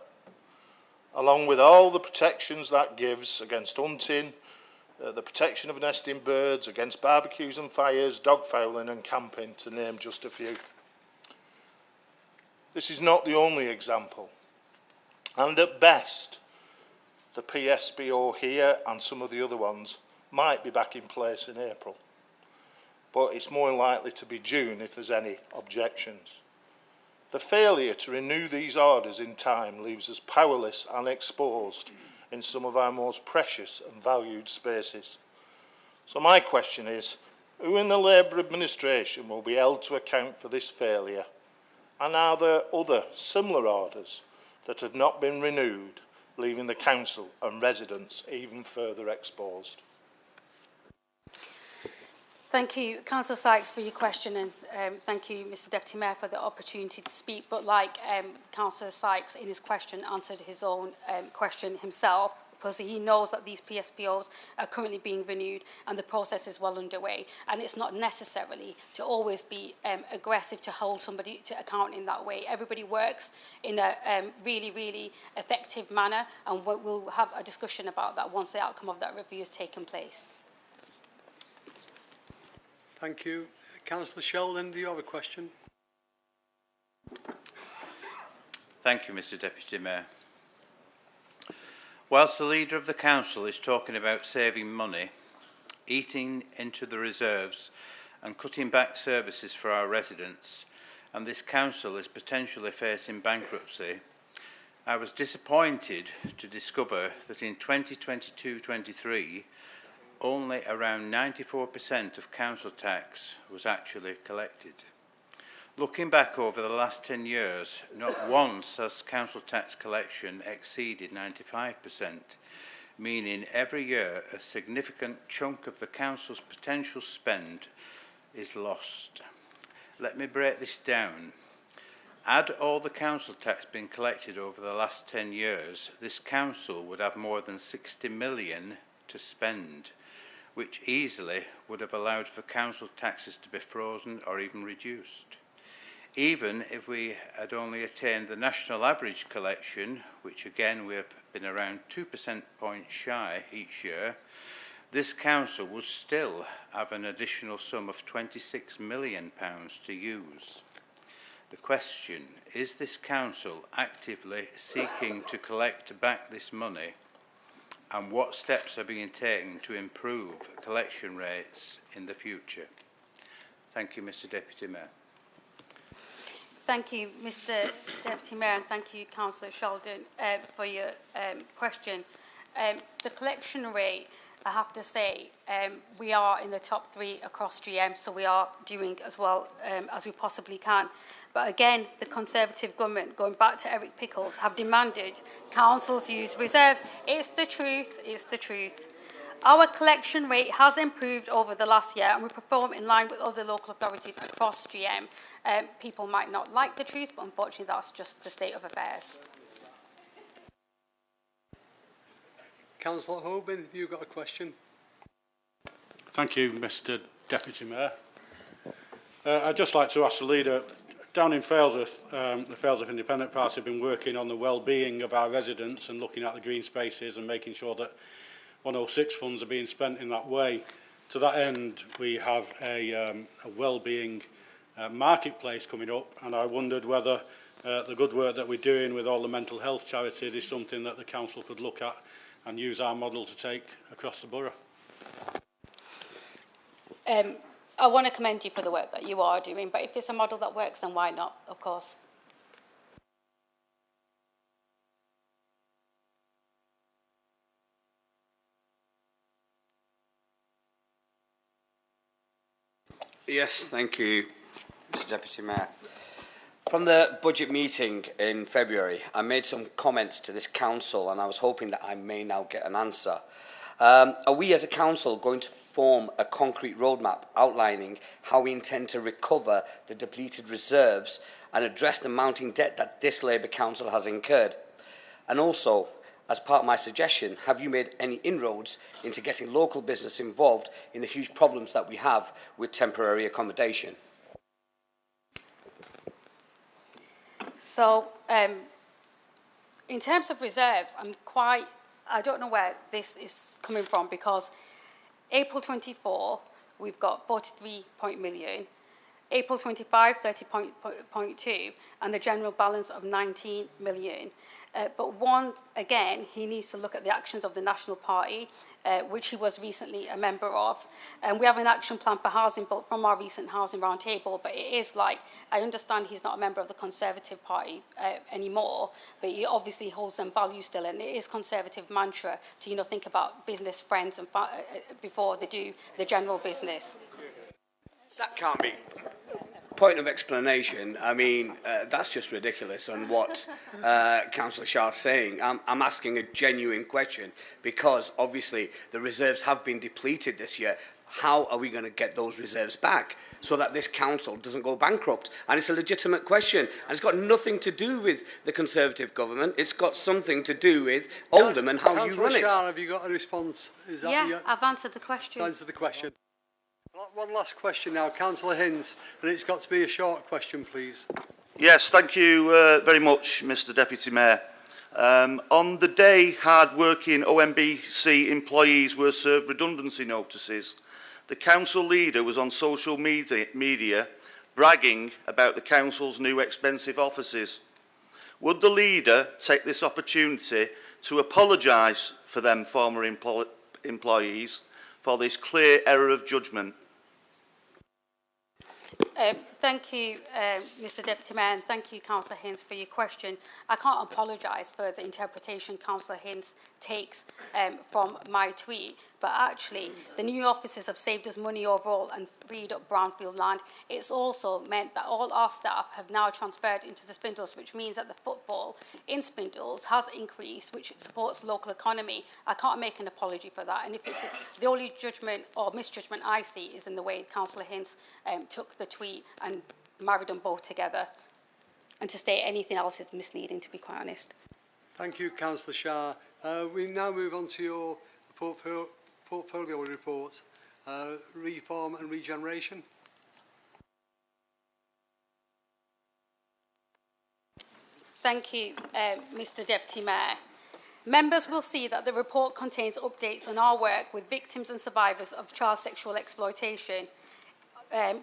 along with all the protections that gives against hunting, the protection of nesting birds, against barbecues and fires, dog fouling and camping, to name just a few. This is not the only example, and at best, the PSPO here and some of the other ones might be back in place in April, but it's more likely to be June if there's any objections. The failure to renew these orders in time leaves us powerless and exposed in some of our most precious and valued spaces. So my question is, who in the Labour administration will be held to account for this failure? And are there other similar orders that have not been renewed, leaving the council and residents even further exposed? Thank you, Councillor Sykes, for your question, and thank you, Mr Deputy Mayor, for the opportunity to speak. But like Councillor Sykes in his question answered his own question himself, because he knows that these PSPOs are currently being renewed and the process is well underway. And it's not necessarily to always be aggressive to hold somebody to account in that way. Everybody works in a really, really effective manner, and we'll have a discussion about that once the outcome of that review has taken place. Thank you. Councillor Sheldon, do you have a question? Thank you, Mr Deputy Mayor. Whilst the Leader of the Council is talking about saving money, eating into the reserves and cutting back services for our residents, and this Council is potentially facing bankruptcy, I was disappointed to discover that in 2022-23, only around 94% of council tax was actually collected. Looking back over the last 10 years, not once has council tax collection exceeded 95%, meaning every year a significant chunk of the council's potential spend is lost. Let me break this down. Add all the council tax being collected over the last 10 years, this council would have more than 60 million to spend, which easily would have allowed for council taxes to be frozen or even reduced. Even if we had only attained the national average collection, which again we have been around 2% points shy each year, this council would still have an additional sum of £26 million to use. The question, is this council actively seeking to collect back this money, and what steps are being taken to improve collection rates in the future? Thank you, Mr. Deputy Mayor. Thank you, Mr. Deputy Mayor, and thank you, Councillor Sheldon, for your question. The collection rate, I have to say, we are in the top 3 across GM, so we are doing as well as we possibly can. But again, the Conservative government, going back to Eric Pickles, have demanded councils use reserves. It's the truth, it's the truth. Our collection rate has improved over the last year, and we perform in line with other local authorities across GM. People might not like the truth, but unfortunately that's just the state of affairs. Councillor Hoban, have you got a question? Thank you, Mr. Deputy Mayor. I'd just like to ask the leader, down in Failsworth, the Failsworth Independent Party have been working on the well-being of our residents and looking at the green spaces and making sure that 106 funds are being spent in that way. To that end, we have a well-being marketplace coming up, and I wondered whether the good work that we're doing with all the mental health charities is something that the council could look at and use our model to take across the borough. I want to commend you for the work that you are doing, but if it's a model that works, then why not, of course. Yes, thank you, Mr. Deputy Mayor. From the budget meeting in February, I made some comments to this council, and I was hoping that I may now get an answer. Are we as a council going to form a concrete roadmap outlining how we intend to recover the depleted reserves and address the mounting debt that this Labour Council has incurred? And also, as part of my suggestion, have you made any inroads into getting local business involved in the huge problems that we have with temporary accommodation? So, in terms of reserves, I don't know where this is coming from, because April 24, we've got 43 million, April 25, 30.2, and the general balance of 19 million. But again, he needs to look at the actions of the National Party, which he was recently a member of. And we have an action plan for housing built from our recent housing roundtable, but it is like, I understand he's not a member of the Conservative Party anymore, but he obviously holds them values still, and it is Conservative mantra to, think about business friends and before they do the general business. That can't be. Point of explanation, I mean, that's just ridiculous on what Councillor Shah's saying. I'm asking a genuine question, because obviously the reserves have been depleted this year. How are we going to get those reserves back so that this council doesn't go bankrupt? And it's a legitimate question, and it's got nothing to do with the Conservative government. It's got something to do with Oldham and how you run it. Councillor Shah, have you got a response? I've answered the question. Answered the question. One last question now, Councillor Hinds, and it's got to be a short question, please. Yes, thank you very much, Mr. Deputy Mayor. On the day hard-working OMBC employees were served redundancy notices, the council leader was on social media bragging about the council's new expensive offices. Would the leader take this opportunity to apologise for them former Thank you, Mr Deputy Mayor, and thank you, Councillor Hinds, for your question. I can't apologise for the interpretation Councillor Hinds takes from my tweet, but actually the new offices have saved us money overall and freed up brownfield land. It's also meant that all our staff have now transferred into the Spindles, which means that the footfall in Spindles has increased, which supports local economy. I can't make an apology for that, and if it's the only judgment or misjudgment I see is in the way Councillor Hinds took the tweet and married them both together. And to state anything else is misleading, to be quite honest. Thank you, Councillor Shah. We now move on to your portfolio report, reform and regeneration. Thank you, Mr Deputy Mayor. Members will see that the report contains updates on our work with victims and survivors of child sexual exploitation,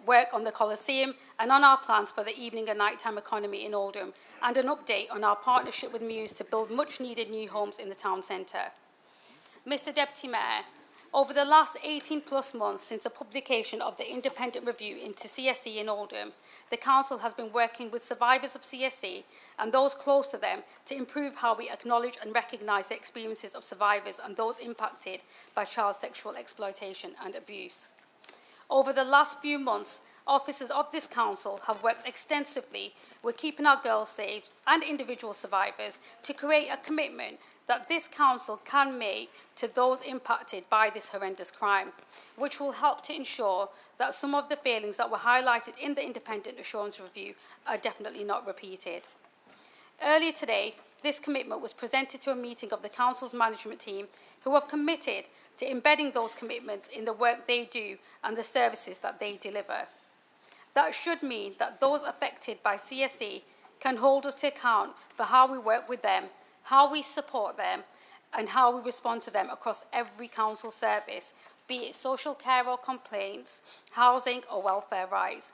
work on the Coliseum and on our plans for the evening and nighttime economy in Oldham, and an update on our partnership with Muse to build much needed new homes in the town centre. Mr Deputy Mayor, over the last 18 plus months since the publication of the independent review into CSE in Oldham, the Council has been working with survivors of CSE and those close to them to improve how we acknowledge and recognise the experiences of survivors and those impacted by child sexual exploitation and abuse. Over the last few months, officers of this council have worked extensively with Keeping Our Girls Safe and individual survivors to create a commitment that this council can make to those impacted by this horrendous crime, which will help to ensure that some of the failings that were highlighted in the independent assurance review are definitely not repeated. Earlier today, this commitment was presented to a meeting of the council's management team, who have committed to embedding those commitments in the work they do and the services that they deliver. That should mean that those affected by CSE can hold us to account for how we work with them, how we support them, and how we respond to them across every council service, be it social care or complaints, housing or welfare rights.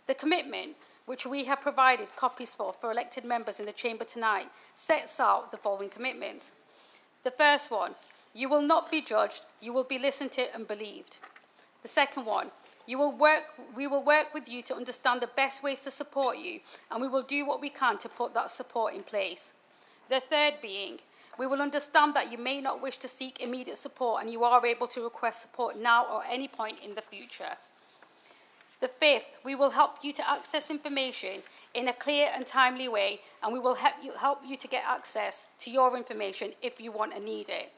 The commitment, which we have provided copies for elected members in the chamber tonight, sets out the following commitments. The first one, you will not be judged, you will be listened to and believed. The second one, we will work with you to understand the best ways to support you, and we will do what we can to put that support in place. The third being, we will understand that you may not wish to seek immediate support and you are able to request support now or any point in the future. The fifth, we will help you to access information in a clear and timely way, and we will help you to get access to your information if you want and need it.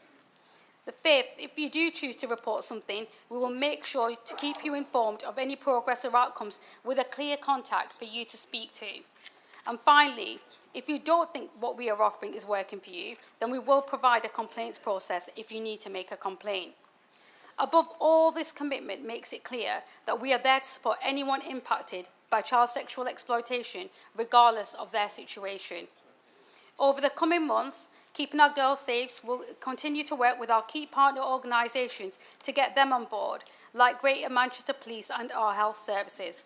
The fifth, if you do choose to report something, we will make sure to keep you informed of any progress or outcomes with a clear contact for you to speak to. And finally, if you don't think what we are offering is working for you, then we will provide a complaints process if you need to make a complaint. Above all, this commitment makes it clear that we are there to support anyone impacted by child sexual exploitation, regardless of their situation. Over the coming months, Keeping Our Girls Safe will continue to work with our key partner organisations to get them on board, like Greater Manchester Police and our health services,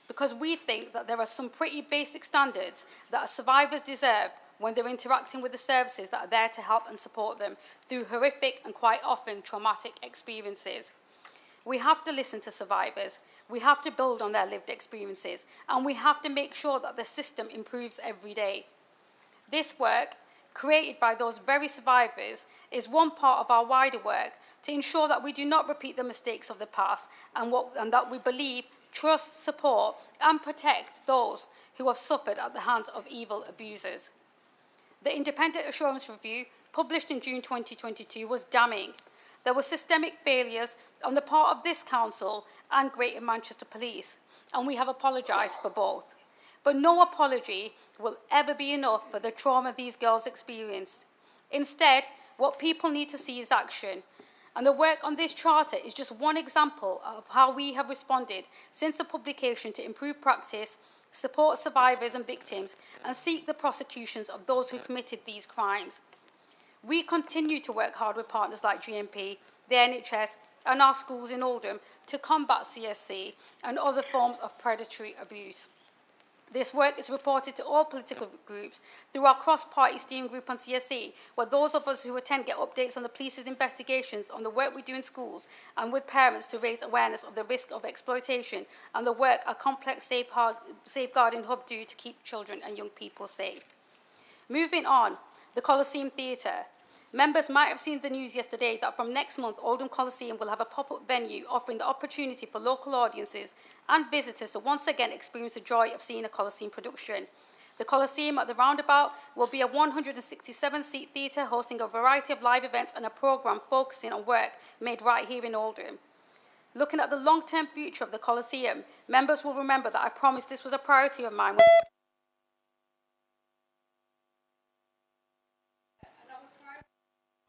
because we think that there are some pretty basic standards that our survivors deserve when they're interacting with the services that are there to help and support them through horrific and quite often traumatic experiences. We have to listen to survivors, we have to build on their lived experiences, and we have to make sure that the system improves every day. This work, created by those very survivors, is one part of our wider work to ensure that we do not repeat the mistakes of the past and that we believe, trust, support and protect those who have suffered at the hands of evil abusers. The Independent Assurance Review, published in June 2022, was damning. There were systemic failures on the part of this council and Greater Manchester Police, and we have apologised for both. But no apology will ever be enough for the trauma these girls experienced. Instead, what people need to see is action. And the work on this charter is just one example of how we have responded since the publication to improve practice, support survivors and victims, and seek the prosecutions of those who committed these crimes. We continue to work hard with partners like GMP, the NHS, and our schools in Oldham to combat CSC and other forms of predatory abuse. This work is reported to all political groups through our cross-party steering group on CSE, where those of us who attend get updates on the police's investigations on the work we do in schools and with parents to raise awareness of the risk of exploitation and the work a complex safeguarding hub do to keep children and young people safe. Moving on, the Coliseum Theatre. Members might have seen the news yesterday that from next month, Oldham Coliseum will have a pop-up venue offering the opportunity for local audiences and visitors to once again experience the joy of seeing a Coliseum production. The Coliseum at the Roundabout will be a 167-seat theatre hosting a variety of live events and a programme focusing on work made right here in Oldham. Looking at the long-term future of the Coliseum, members will remember that I promised this was a priority of mine.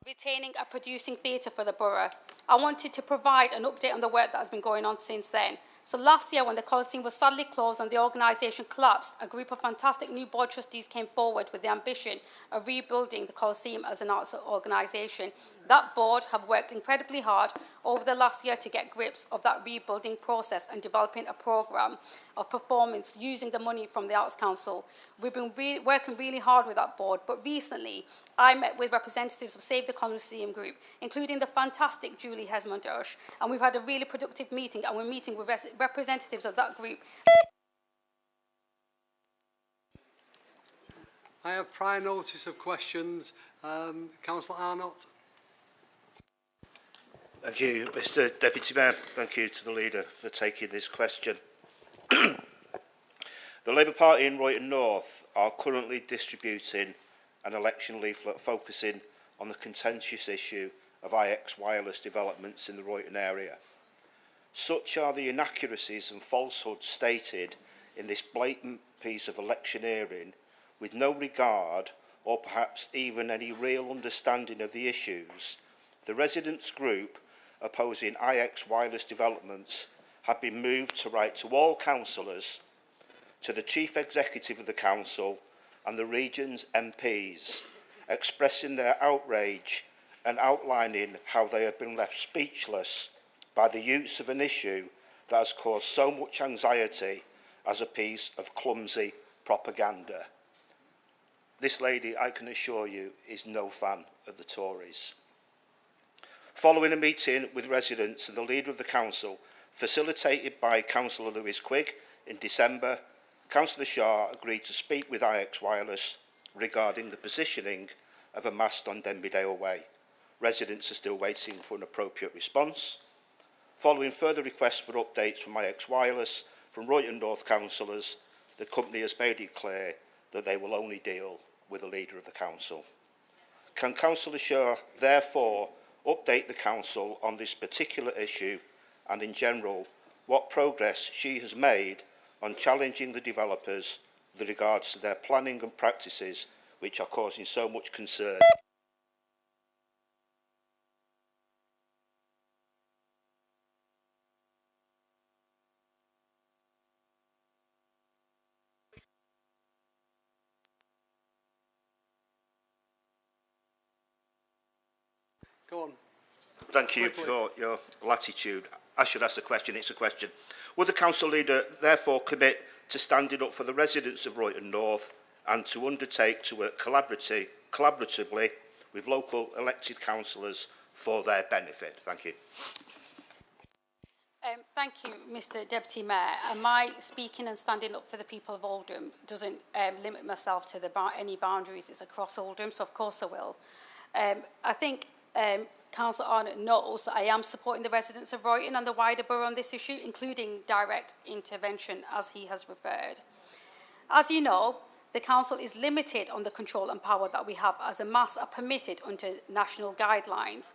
Retaining a producing theatre for the borough. I wanted to provide an update on the work that has been going on since then. So last year, when the Coliseum was sadly closed and the organisation collapsed, a group of fantastic new board trustees came forward with the ambition of rebuilding the Coliseum as an arts organisation. That board have worked incredibly hard over the last year to get grips of that rebuilding process and developing a programme of performance using the money from the Arts Council. We've been working really hard with that board, but recently I met with representatives of Save the Coliseum Group, including the fantastic Julie Hesmondosh, and we've had a really productive meeting, and we're meeting with representatives of that group. I have prior notice of questions. Councillor Arnott. Thank you, Mr Deputy Mayor. Thank you to the Leader for taking this question. The Labour Party in Royton North are currently distributing an election leaflet focusing on the contentious issue of IX wireless developments in the Royton area. Such are the inaccuracies and falsehoods stated in this blatant piece of electioneering, with no regard or perhaps even any real understanding of the issues. The residents' group opposing IX wireless developments have been moved to write to all councillors, to the Chief Executive of the Council and the region's MPs, expressing their outrage and outlining how they have been left speechless by the use of an issue that has caused so much anxiety as a piece of clumsy propaganda. This lady, I can assure you, is no fan of the Tories. Following a meeting with residents and the Leader of the Council, facilitated by Councillor Lewis Quigg in December, Councillor Shaw agreed to speak with IX Wireless regarding the positioning of a mast on Denbydale Way. Residents are still waiting for an appropriate response. Following further requests for updates from IX Wireless from Royton North councillors, the company has made it clear that they will only deal with the Leader of the Council. Can Councillor Shaw therefore update the Council on this particular issue and in general what progress she has made on challenging the developers with regards to their planning and practices which are causing so much concern? Go on. Thank you for your latitude. I should ask the question, it's a question. Would the Council Leader therefore commit to standing up for the residents of Royton North and to undertake to work collaboratively with local elected councillors for their benefit? Thank you. Thank you, Mr Deputy Mayor. My speaking and standing up for the people of Oldham doesn't limit myself to any boundaries. It's across Oldham, so of course I will. I think Councillor Arnott knows that I am supporting the residents of Royton and the wider borough on this issue, including direct intervention, as he has referred. As you know, the Council is limited on the control and power that we have, as the masts are permitted under national guidelines.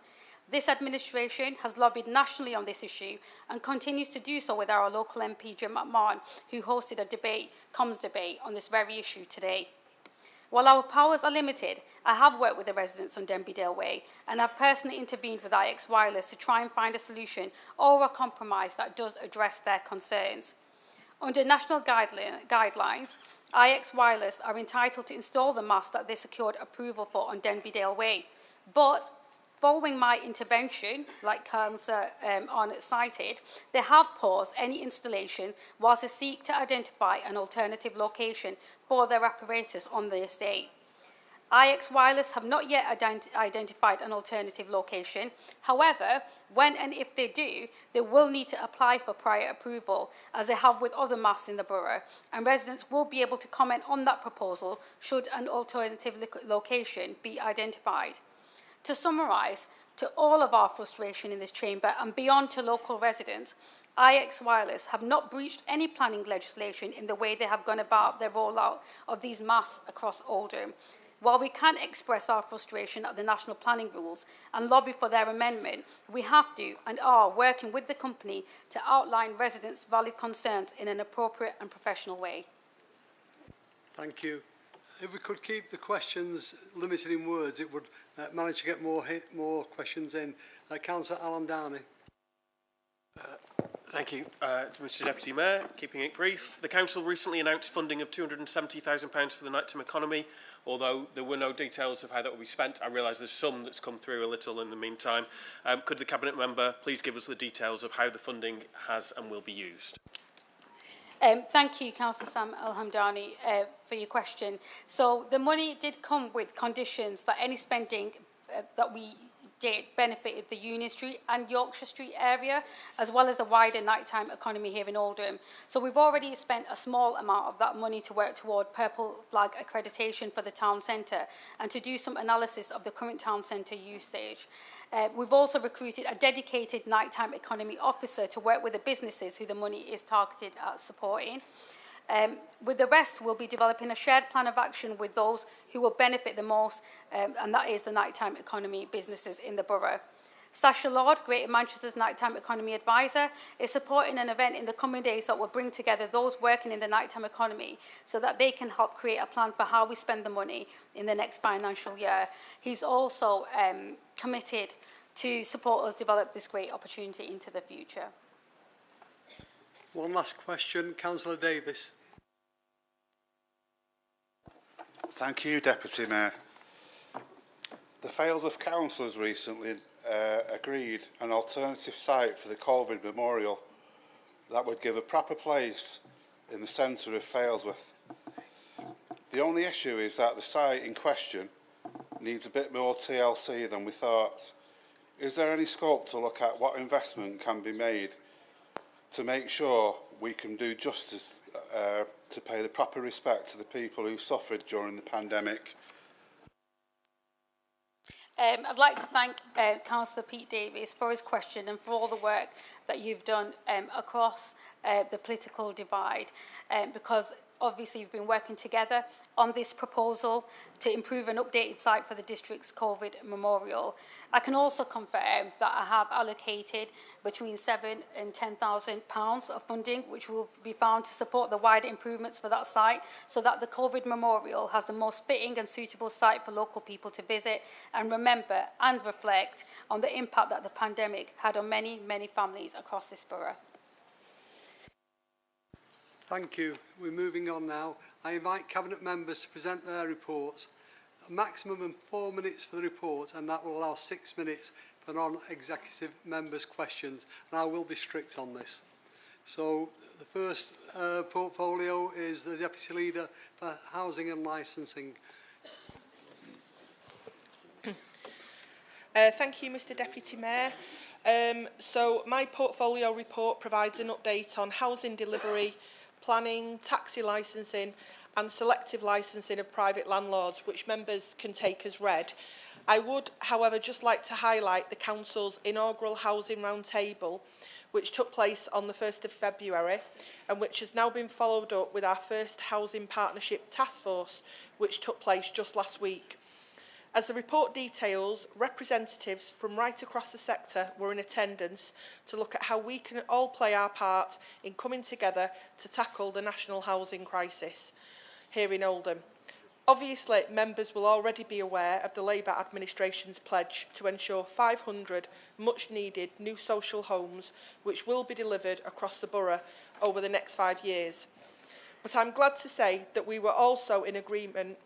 This administration has lobbied nationally on this issue and continues to do so with our local MP, Jim McMahon, who hosted a comms debate on this very issue today. While our powers are limited, I have worked with the residents on Denbydale Way and have personally intervened with IX Wireless to try and find a solution or a compromise that does address their concerns. Under national guidelines, IX Wireless are entitled to install the mast that they secured approval for on Denbydale Way, but Following my intervention, like Councillor Arnott cited, they have paused any installation whilst they seek to identify an alternative location for their apparatus on the estate. IX Wireless have not yet identified an alternative location. However, when and if they do, they will need to apply for prior approval, as they have with other masts in the borough, and residents will be able to comment on that proposal should an alternative location be identified. To summarise, to all of our frustration in this chamber and beyond to local residents, IX Wireless have not breached any planning legislation in the way they have gone about their rollout of these masts across Oldham. While we can express our frustration at the national planning rules and lobby for their amendment, we have to and are working with the company to outline residents' valid concerns in an appropriate and professional way. Thank you. If we could keep the questions limited in words, it would manage to get more questions in. Councillor Alan Downey. Thank you to Mr Deputy Mayor. Keeping it brief, the Council recently announced funding of £270,000 for the nighttime economy. Although there were no details of how that will be spent, I realise there's some that's come through a little in the meantime. Could the Cabinet Member please give us the details of how the funding has and will be used? Thank you, Councillor Sam Al-Hamdani, for your question. So the money did come with conditions that any spending that we did benefited the Union Street and Yorkshire Street area, as well as the wider nighttime economy here in Oldham. So we've already spent a small amount of that money to work toward Purple Flag accreditation for the town centre and to do some analysis of the current town centre usage. We've also recruited a dedicated nighttime economy officer to work with the businesses who the money is targeted at supporting. With the rest, we'll be developing a shared plan of action with those who will benefit the most, and that is the nighttime economy businesses in the borough. Sasha Lord, Greater Manchester's nighttime economy advisor, is supporting an event in the coming days that will bring together those working in the nighttime economy so that they can help create a plan for how we spend the money in the next financial year. He's also committed to support us develop this great opportunity into the future. One last question, Councillor Davis. Thank you, Deputy Mayor. The Failsworth councillors recently agreed an alternative site for the COVID memorial that would give a proper place in the centre of Failsworth. The only issue is that the site in question needs a bit more TLC than we thought. Is there any scope to look at what investment can be made to make sure we can do justice to pay the proper respect to the people who suffered during the pandemic? I'd like to thank Councillor Pete Davies for his question and for all the work that you've done across the political divide, because obviously you've been working together on this proposal to improve an updated site for the district's COVID memorial. I can also confirm that I have allocated between £7,000 and £10,000 of funding, which will be found to support the wider improvements for that site, so that the COVID memorial has the most fitting and suitable site for local people to visit and remember and reflect on the impact that the pandemic had on many, many families across this borough. Thank you. We're moving on now. I invite Cabinet members to present their reports. A maximum of 4 minutes for the report, and that will allow 6 minutes for non-executive members' questions. And I will be strict on this. So the first portfolio is the Deputy Leader for Housing and Licensing. Thank you, Mr Deputy Mayor. So my portfolio report provides an update on housing delivery, planning, taxi licensing and selective licensing of private landlords, which members can take as read. I would, however, just like to highlight the Council's inaugural Housing Roundtable, which took place on the 1st of February and which has now been followed up with our first Housing Partnership Task Force, which took place just last week. As the report details, representatives from right across the sector were in attendance to look at how we can all play our part in coming together to tackle the national housing crisis here in Oldham. Obviously, members will already be aware of the Labour administration's pledge to ensure 500 much-needed new social homes which will be delivered across the borough over the next 5 years. But I'm glad to say that we were also in agreement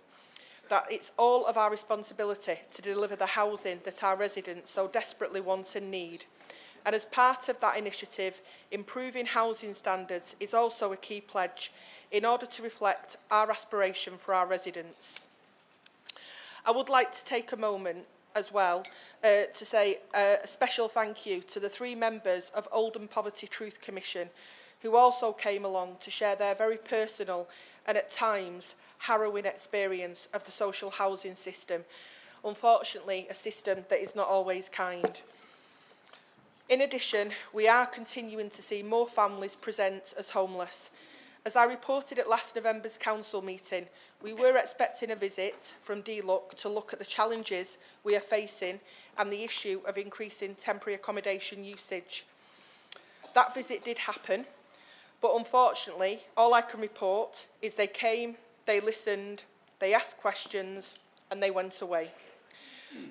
that it's all of our responsibility to deliver the housing that our residents so desperately want and need. And as part of that initiative, improving housing standards is also a key pledge in order to reflect our aspiration for our residents. I would like to take a moment as well to say a special thank you to the 3 members of Oldham Poverty Truth Commission who also came along to share their very personal and at times harrowing experience of the social housing system. Unfortunately, a system that is not always kind. In addition, we are continuing to see more families present as homeless. As I reported at last November's council meeting, we were expecting a visit from DLUC to look at the challenges we are facing and the issue of increasing temporary accommodation usage. That visit did happen, but unfortunately, all I can report is they came, they listened, they asked questions, and they went away.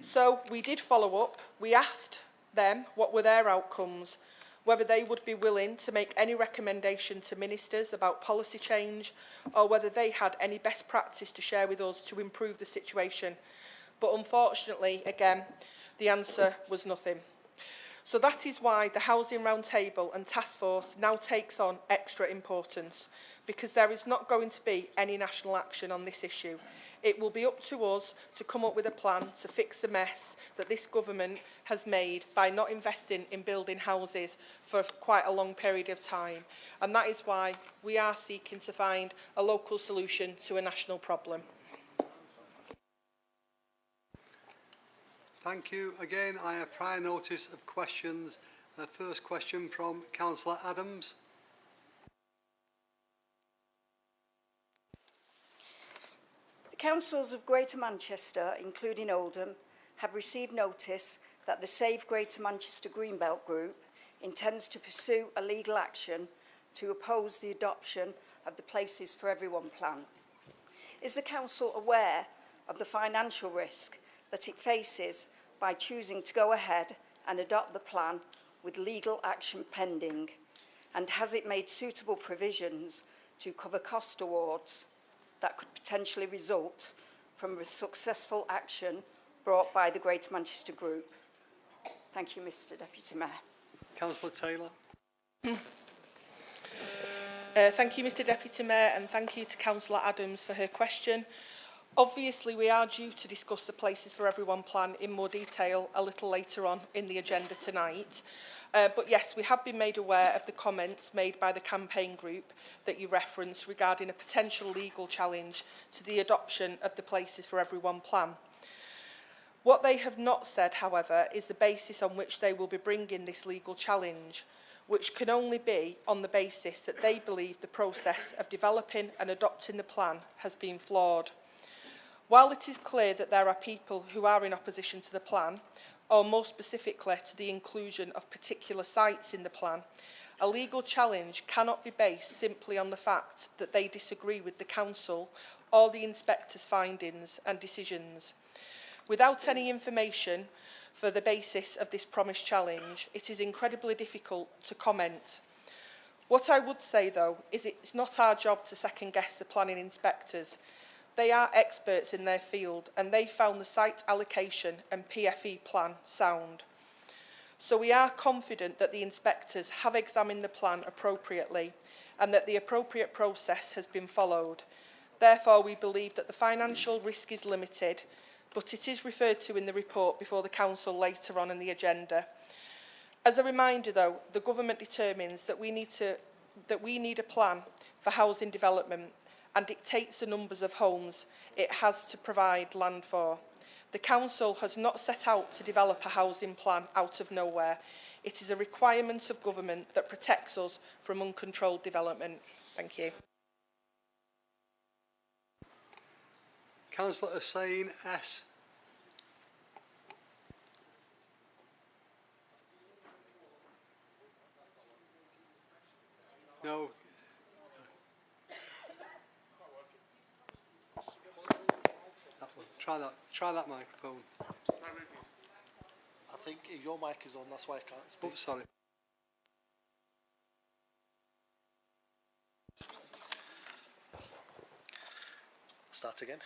So we did follow up. We asked them what were their outcomes, whether they would be willing to make any recommendation to ministers about policy change, or whether they had any best practice to share with us to improve the situation. But unfortunately, again, the answer was nothing. So that is why the Housing Roundtable and Task Force now takes on extra importance, because there is not going to be any national action on this issue. It will be up to us to come up with a plan to fix the mess that this government has made by not investing in building houses for quite a long period of time. And that is why we are seeking to find a local solution to a national problem. Thank you. Again, I have prior notice of questions. The first question from Councillor Adams. The councils of Greater Manchester, including Oldham, have received notice that the Save Greater Manchester Greenbelt Group intends to pursue a legal action to oppose the adoption of the Places for Everyone plan. Is the council aware of the financial risk that it faces by choosing to go ahead and adopt the plan with legal action pending? And has it made suitable provisions to cover cost awards that could potentially result from a successful action brought by the Greater Manchester Group? Thank you, Mr Deputy Mayor. Councillor Taylor. Thank you, Mr Deputy Mayor, and thank you to Councillor Adams for her question. Obviously, we are due to discuss the Places for Everyone plan in more detail a little later on in the agenda tonight. But yes, we have been made aware of the comments made by the campaign group that you referenced regarding a potential legal challenge to the adoption of the Places for Everyone plan. What they have not said, however, is the basis on which they will be bringing this legal challenge, which can only be on the basis that they believe the process of developing and adopting the plan has been flawed. While it is clear that there are people who are in opposition to the plan, or more specifically to the inclusion of particular sites in the plan, a legal challenge cannot be based simply on the fact that they disagree with the council or the inspector's findings and decisions. Without any information for the basis of this promised challenge, it is incredibly difficult to comment. What I would say, though, is it's not our job to second-guess the planning inspectors. They are experts in their field, and they found the site allocation and PFE plan sound. So we are confident that the inspectors have examined the plan appropriately and that the appropriate process has been followed. Therefore, we believe that the financial risk is limited, but it is referred to in the report before the council later on in the agenda. As a reminder, though, the government determines that we need a plan for housing development and dictates the numbers of homes it has to provide land for. The council has not set out to develop a housing plan out of nowhere. It is a requirement of government that protects us from uncontrolled development. Thank you. Councillor Hussain S. No. Try that microphone. I think your mic is on, that's why I can't speak. Oh, sorry. Start again.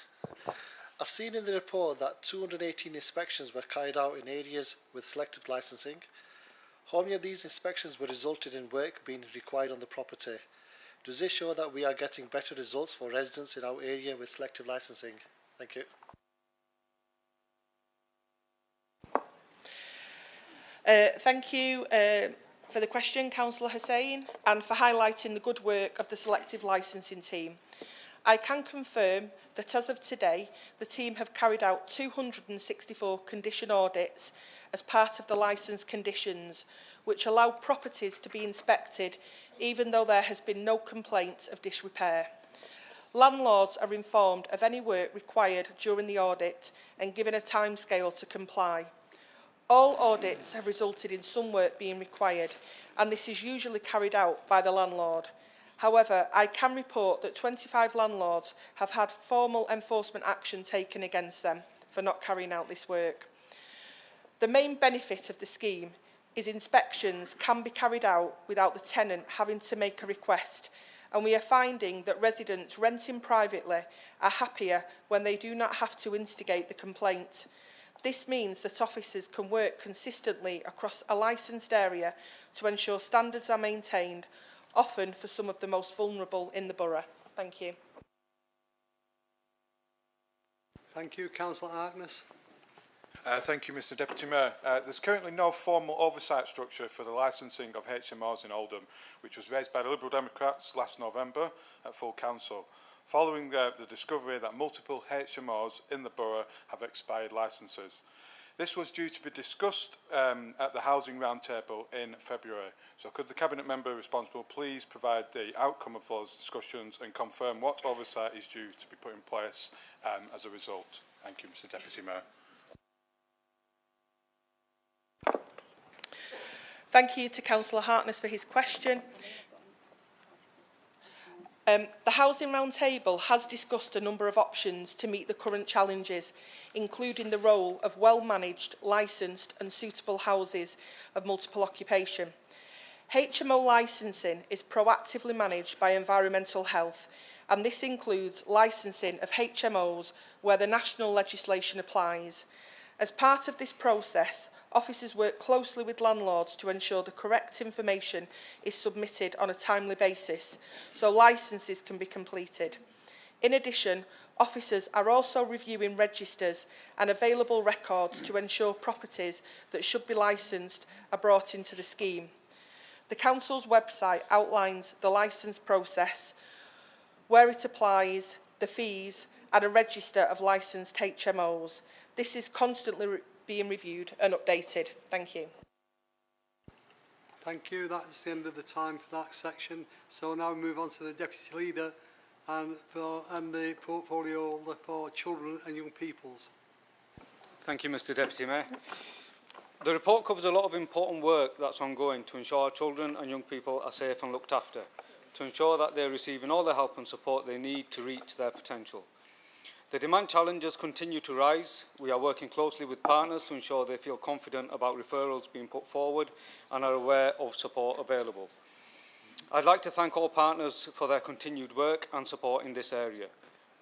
I've seen in the report that 218 inspections were carried out in areas with selective licensing. How many of these inspections were resulted in work being required on the property? Does this show that we are getting better results for residents in our area with selective licensing? Thank you. Thank you for the question, Councillor Hussain, and for highlighting the good work of the selective licensing team. I can confirm that as of today, the team have carried out 264 condition audits as part of the licence conditions, which allow properties to be inspected even though there has been no complaint of disrepair. Landlords are informed of any work required during the audit and given a timescale to comply. All audits have resulted in some work being required, and this is usually carried out by the landlord. However, I can report that 25 landlords have had formal enforcement action taken against them for not carrying out this work. The main benefit of the scheme is inspections can be carried out without the tenant having to make a request, and we are finding that residents renting privately are happier when they do not have to instigate the complaint. This means that officers can work consistently across a licensed area to ensure standards are maintained, often for some of the most vulnerable in the borough. Thank you. Thank you. Councillor Harkness. Thank you, Mr Deputy Mayor. There's currently no formal oversight structure for the licensing of HMOs in Oldham, which was raised by the Liberal Democrats last November at full council, following the discovery that multiple HMOs in the borough have expired licences. This was due to be discussed at the Housing Roundtable in February. So could the Cabinet Member responsible please provide the outcome of those discussions and confirm what oversight is due to be put in place as a result? Thank you, Mr Deputy Mayor. Thank you to Councillor Harkness for his question. The Housing Roundtable has discussed a number of options to meet the current challenges, including the role of well-managed, licensed and suitable houses of multiple occupation. HMO licensing is proactively managed by Environmental Health, and this includes licensing of HMOs where the national legislation applies. As part of this process, officers work closely with landlords to ensure the correct information is submitted on a timely basis, so licences can be completed. In addition, officers are also reviewing registers and available records to ensure properties that should be licensed are brought into the scheme. The Council's website outlines the licence process, where it applies, the fees, and a register of licensed HMOs. This is constantly being reviewed and updated. Thank you. Thank you. That's the end of the time for that section. So now we move on to the Deputy Leader and the portfolio for children and young peoples. Thank you, Mr Deputy Mayor. The report covers a lot of important work that's ongoing to ensure our children and young people are safe and looked after, to ensure that they're receiving all the help and support they need to reach their potential. The demand challenges continue to rise. We are working closely with partners to ensure they feel confident about referrals being put forward and are aware of support available. I'd like to thank all partners for their continued work and support in this area.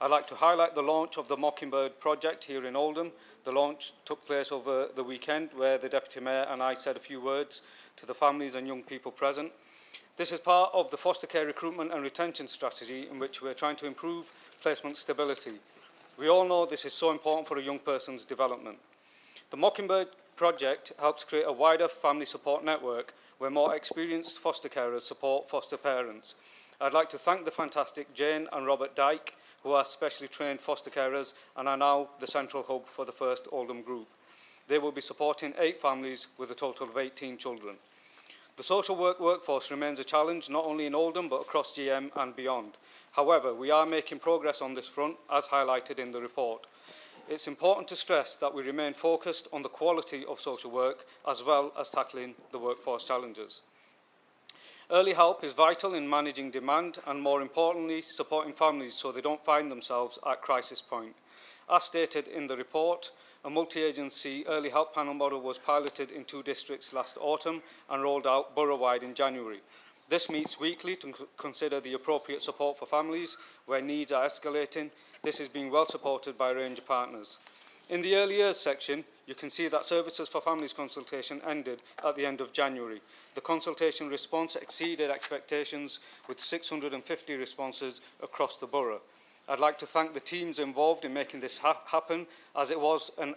I'd like to highlight the launch of the Mockingbird project here in Oldham. The launch took place over the weekend, where the Deputy Mayor and I said a few words to the families and young people present. This is part of the foster care recruitment and retention strategy, in which we're trying to improve placement stability. We all know this is so important for a young person's development. The Mockingbird project helps create a wider family support network where more experienced foster carers support foster parents. I'd like to thank the fantastic Jane and Robert Dyke, who are specially trained foster carers and are now the central hub for the first Oldham group. They will be supporting 8 families with a total of 18 children. The social work workforce remains a challenge not only in Oldham but across GM and beyond. However, we are making progress on this front, as highlighted in the report. It's important to stress that we remain focused on the quality of social work as well as tackling the workforce challenges. Early help is vital in managing demand and, more importantly, supporting families so they don't find themselves at crisis point. As stated in the report, a multi-agency early help panel model was piloted in 2 districts last autumn and rolled out borough-wide in January. This meets weekly to consider the appropriate support for families where needs are escalating. this is being well supported by a range of partners. In the early years section, you can see that Services for Families consultation ended at the end of January. The consultation response exceeded expectations with 650 responses across the borough. I'd like to thank the teams involved in making this happen, as it was a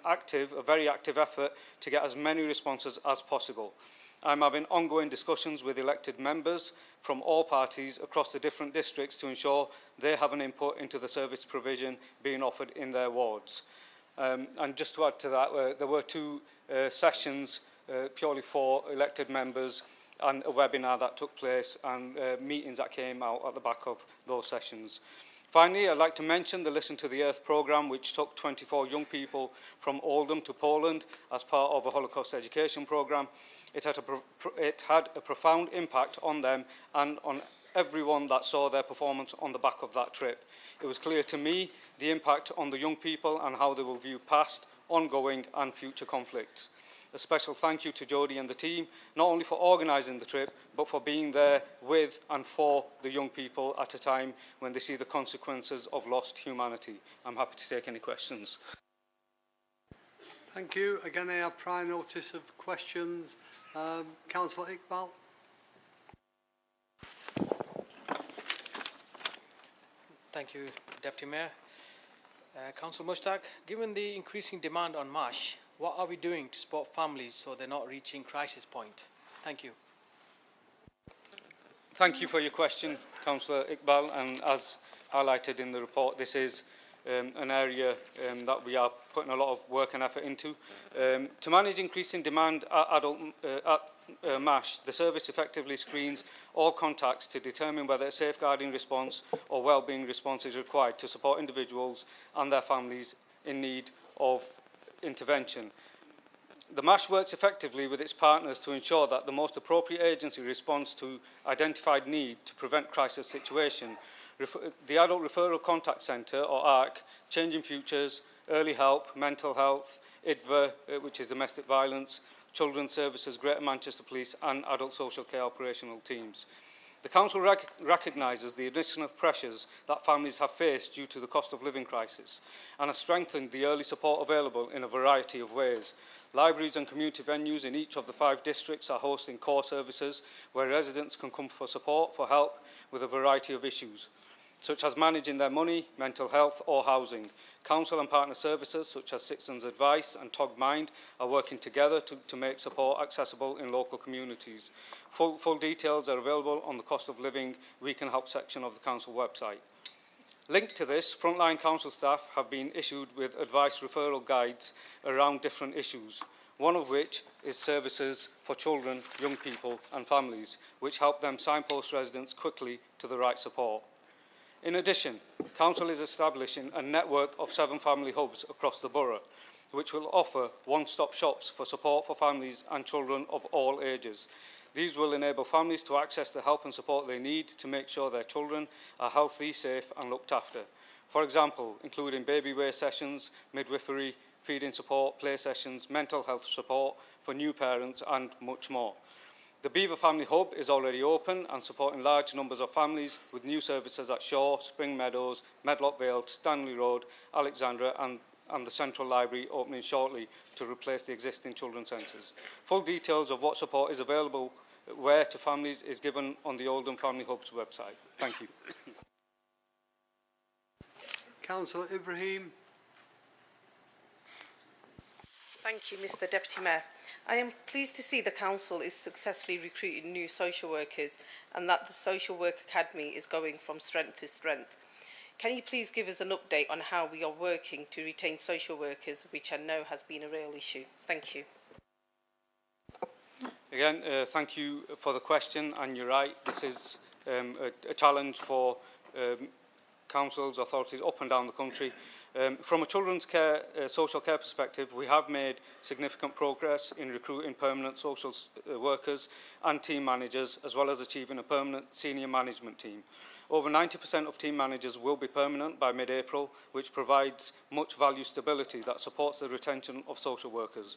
very active effort to get as many responses as possible. I'm having ongoing discussions with elected members from all parties across the different districts to ensure they have an input into the service provision being offered in their wards. And just to add to that, there were two sessions purely for elected members and a webinar that took place and meetings that came out at the back of those sessions. Finally, I'd like to mention the Listen to the Earth programme, which took 24 young people from Oldham to Poland as part of a Holocaust education programme. It had a profound impact on them and on everyone that saw their performance on the back of that trip. It was clear to me the impact on the young people and how they will view past, ongoing and future conflicts. A special thank you to Jodie and the team, not only for organising the trip, but for being there with and for the young people at a time when they see the consequences of lost humanity. I'm happy to take any questions. Thank you. Again, I have prior notice of questions. Councillor Iqbal. Thank you, Deputy Mayor. Councillor Mushtaq, given the increasing demand on MASH, what are we doing to support families so they're not reaching crisis point? Thank you. Thank you for your question, Councillor Iqbal, and as highlighted in the report, this is an area that we are putting a lot of work and effort into. To manage increasing demand at MASH, the service effectively screens all contacts to determine whether a safeguarding response or wellbeing response is required to support individuals and their families in need of intervention. The MASH works effectively with its partners to ensure that the most appropriate agency responds to identified need to prevent crisis situation. The Adult Referral Contact Centre, or ARC, Changing Futures, Early Help, Mental Health, IDVA, which is Domestic Violence, Children's Services, Greater Manchester Police and Adult Social Care operational teams. The Council recognises the additional pressures that families have faced due to the cost of living crisis and has strengthened the early support available in a variety of ways. Libraries and community venues in each of the 5 districts are hosting core services where residents can come for support, for help with a variety of issues, such as managing their money, mental health or housing. Council and partner services such as Citizens Advice and Tog Mind are working together to make support accessible in local communities. Full details are available on the Cost of Living We Can Help section of the Council website. Linked to this, frontline council staff have been issued with advice referral guides around different issues, one of which is services for children, young people and families, which help them signpost residents quickly to the right support. In addition, Council is establishing a network of 7 family hubs across the borough, which will offer one-stop shops for support for families and children of all ages. These will enable families to access the help and support they need to make sure their children are healthy, safe and looked after. For example, including baby wear sessions, midwifery, feeding support, play sessions, mental health support for new parents and much more. The Beaver Family Hub is already open and supporting large numbers of families with new services at Shaw, Spring Meadows, Medlock Vale, Stanley Road, Alexandra and the Central Library opening shortly to replace the existing children's centres. Full details of what support is available where to families is given on the Oldham Family Hub's website. Thank you. Councillor Ibrahim. Thank you, Mr Deputy Mayor. I am pleased to see the Council is successfully recruiting new social workers and that the Social Work Academy is going from strength to strength. Can you please give us an update on how we are working to retain social workers, which I know has been a real issue? Thank you. Again, thank you for the question, and you're right, this is a challenge for councils, authorities up and down the country. From a children's care, social care perspective, we have made significant progress in recruiting permanent social workers and team managers, as well as achieving a permanent senior management team. Over 90% of team managers will be permanent by mid-April, which provides much value stability that supports the retention of social workers.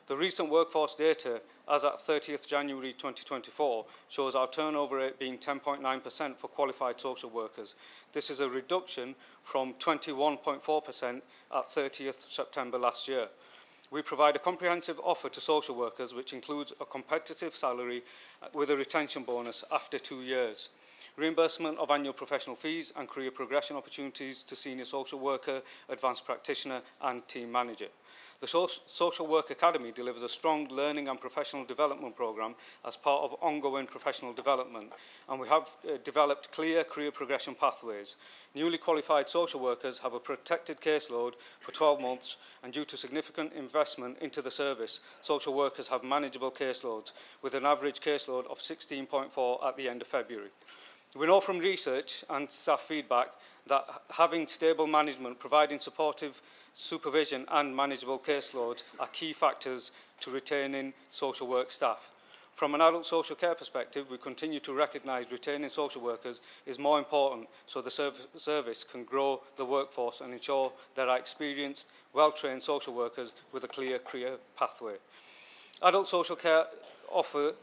The recent workforce data, as at 30th January 2024, shows our turnover rate being 10.9% for qualified social workers. This is a reduction from 21.4% at 30th September last year. We provide a comprehensive offer to social workers, which includes a competitive salary with a retention bonus after 2 years, reimbursement of annual professional fees and career progression opportunities to senior social worker, advanced practitioner and team manager. The Social Work Academy delivers a strong learning and professional development programme as part of ongoing professional development, and we have developed clear career progression pathways. Newly qualified social workers have a protected caseload for 12 months, and due to significant investment into the service, social workers have manageable caseloads, with an average caseload of 16.4 at the end of February. We know from research and staff feedback that having stable management, providing supportive supervision and manageable caseloads are key factors to retaining social work staff. From an adult social care perspective, we continue to recognise retaining social workers is more important so the service can grow the workforce and ensure there are experienced, well-trained social workers with a clear career pathway. Adult social care offer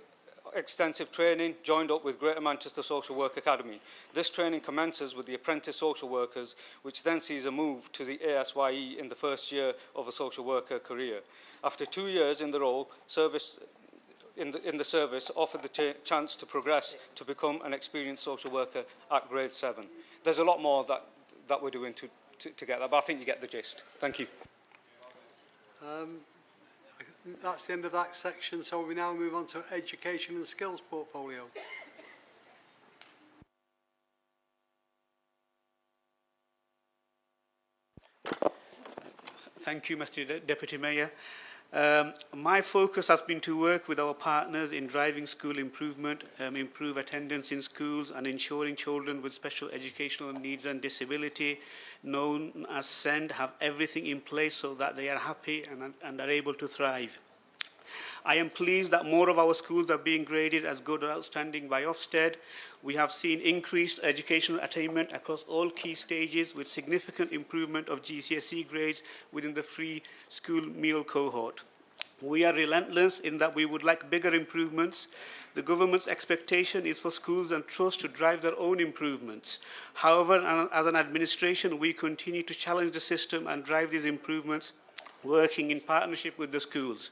extensive training joined up with Greater Manchester Social Work Academy. This training commences with the apprentice social workers, which then sees a move to the ASYE in the first year of a social worker career. After 2 years in the role, in the service offer the chance to progress to become an experienced social worker at grade 7. There's a lot more that we're doing to get that, but I think you get the gist. Thank you. That's the end of that section, so we now move on to education and skills portfolio. Thank you, Mr. Deputy Mayor. My focus has been to work with our partners in driving school improvement, improve attendance in schools and ensuring children with special educational needs and disability, known as SEND, have everything in place so that they are happy and are able to thrive. I am pleased that more of our schools are being graded as good or outstanding by Ofsted. We have seen increased educational attainment across all key stages with significant improvement of GCSE grades within the free school meal cohort. We are relentless in that we would like bigger improvements. The government's expectation is for schools and trusts to drive their own improvements. However, as an administration, we continue to challenge the system and drive these improvements, working in partnership with the schools.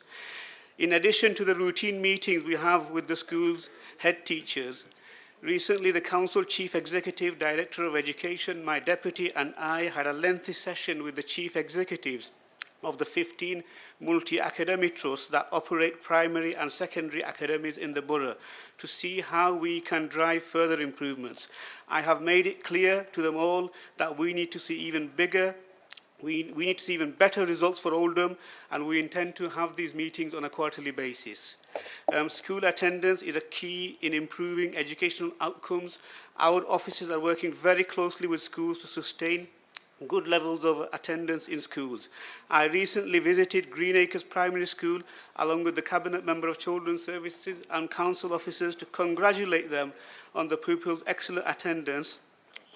In addition to the routine meetings we have with the school's head teachers, recently the Council Chief Executive, Director of Education, my deputy and I had a lengthy session with the Chief Executives of the 15 multi-academic trusts that operate primary and secondary academies in the borough to see how we can drive further improvements. I have made it clear to them all that we need to see even bigger We need to see even better results for Oldham, and we intend to have these meetings on a quarterly basis. School attendance is a key in improving educational outcomes. Our offices are working very closely with schools to sustain good levels of attendance in schools. I recently visited Greenacres Primary School along with the Cabinet Member of Children's Services and Council officers to congratulate them on the pupils' excellent attendance.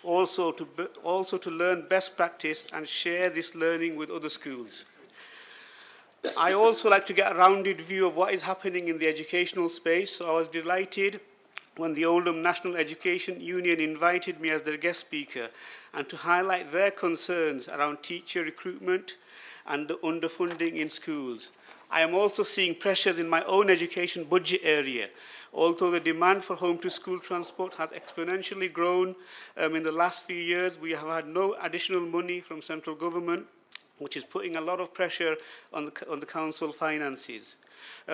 Also to learn best practice and share this learning with other schools. I also like to get a rounded view of what is happening in the educational space, so I was delighted when the Oldham National Education Union invited me as their guest speaker and to highlight their concerns around teacher recruitment and the underfunding in schools. I am also seeing pressures in my own education budget area. Although the demand for home-to-school transport has exponentially grown in the last few years, we have had no additional money from central government, which is putting a lot of pressure on the council finances.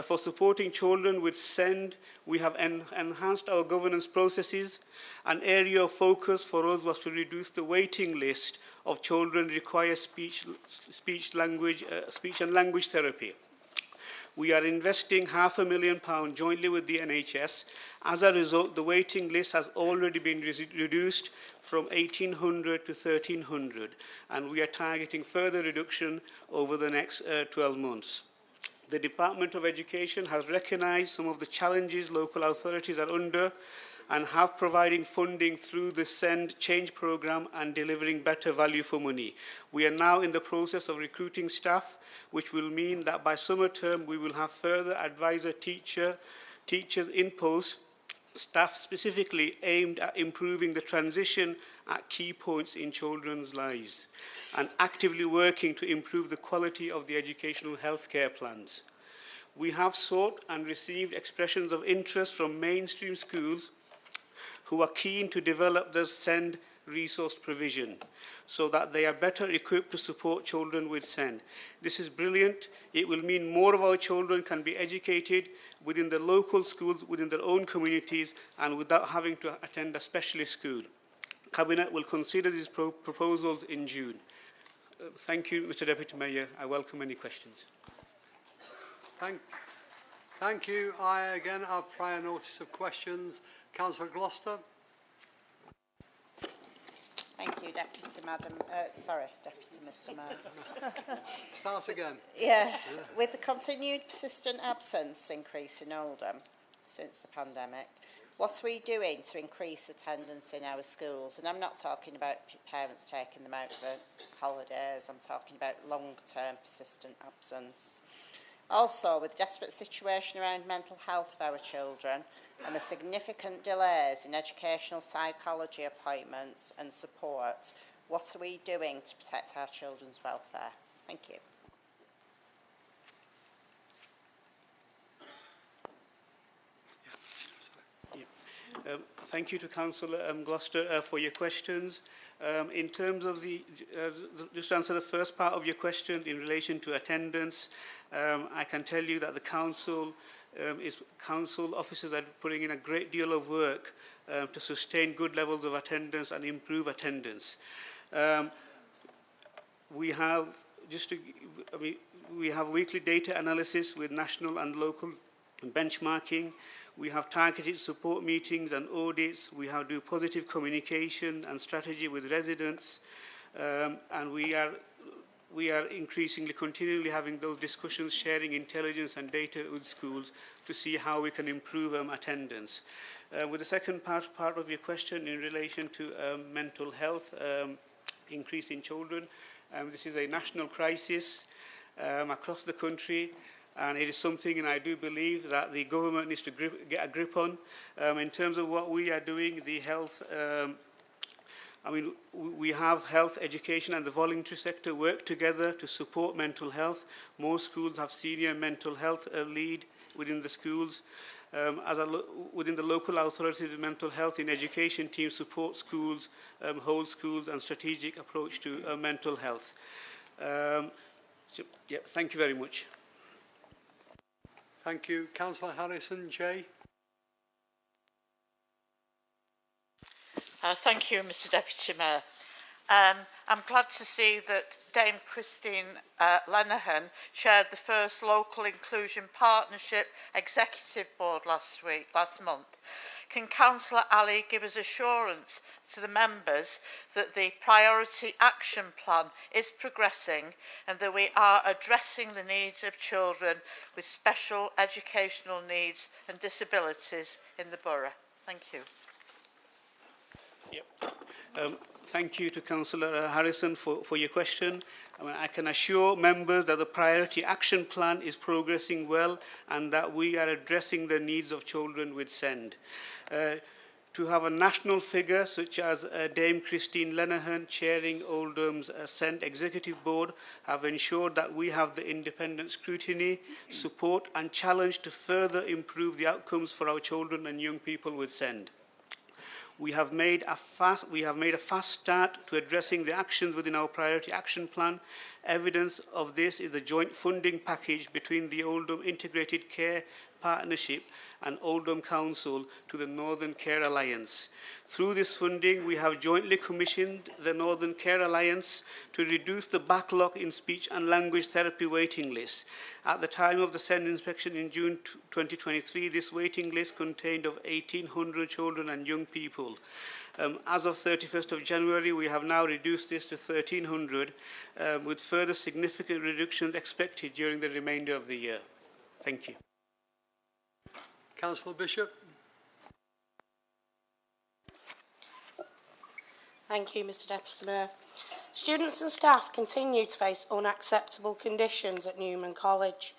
For supporting children with SEND, we have enhanced our governance processes. An area of focus for us was to reduce the waiting list of children who require speech and language therapy. We are investing £500,000 jointly with the NHS. As a result, the waiting list has already been reduced from 1,800 to 1,300, and we are targeting further reduction over the next 12 months. The Department of Education has recognised some of the challenges local authorities are under, and have providing funding through the Send Change programme and delivering better value for money. We are now in the process of recruiting staff, which will mean that by summer term we will have further advisor teachers in post, staff specifically aimed at improving the transition at key points in children's lives and actively working to improve the quality of the educational healthcare plans. We have sought and received expressions of interest from mainstream schools who are keen to develop the SEND resource provision so that they are better equipped to support children with SEND. This is brilliant. It will mean more of our children can be educated within the local schools, within their own communities, and without having to attend a specialist school. Cabinet will consider these proposals in June. Thank you, Mr. Deputy Mayor. I welcome any questions. Thank you. I again have prior notice of questions. Councillor Gloucester. Thank you, Deputy Madam. Deputy Mr. Mayor. Start again. Yeah. With the continued persistent absence increase in Oldham since the pandemic, what are we doing to increase attendance in our schools? And I'm not talking about parents taking them out for holidays. I'm talking about long-term persistent absence. Also, with the desperate situation around mental health of our children and the significant delays in educational psychology appointments and support, what are we doing to protect our children's welfare? Thank you. Thank you to Councillor Gloucester for your questions. In terms of just to answer the first part of your question in relation to attendance, I can tell you that the council officers are putting in a great deal of work to sustain good levels of attendance and improve attendance. We have weekly data analysis with national and local benchmarking. We have targeted support meetings and audits. We do positive communication and strategy with residents, and we are increasingly, continually having those discussions, sharing intelligence and data with schools to see how we can improve attendance. With the second part of your question in relation to mental health, increase in children, this is a national crisis across the country. And it is something, and I do believe, that the government needs to get a grip on. In terms of what we are doing, the health, we have health education and the voluntary sector work together to support mental health. Most schools have senior mental health lead within the schools. Within the local authorities, the mental health in education teams support schools, whole schools, and strategic approach to mental health. Thank you very much. Thank you. Councillor Harrison, Jay. Thank you, Mr. Deputy Mayor. I'm glad to see that Dame Christine Lenihan chaired the first Local Inclusion Partnership Executive Board last month. Can Councillor Ali give us assurance to the members that the Priority Action Plan is progressing and that we are addressing the needs of children with special educational needs and disabilities in the borough? Thank you. Thank you to Councillor Harrison for your question. I can assure members that the Priority Action Plan is progressing well and that we are addressing the needs of children with SEND. To have a national figure such as Dame Christine Lenihan chairing Oldham's SEND Executive Board have ensured that we have the independent scrutiny, support and challenge to further improve the outcomes for our children and young people with SEND. We have made a fast start to addressing the actions within our Priority Action Plan. Evidence of this is the joint funding package between the Oldham Integrated Care Partnership and Oldham Council to the Northern Care Alliance. Through this funding, we have jointly commissioned the Northern Care Alliance to reduce the backlog in speech and language therapy waiting list. At the time of the SEND inspection in June 2023, this waiting list contained of 1,800 children and young people. As of 31st of January, we have now reduced this to 1,300, with further significant reductions expected during the remainder of the year. Thank you. Councillor Bishop. Thank you, Mr Deputy Mayor. Students and staff continue to face unacceptable conditions at Newman College.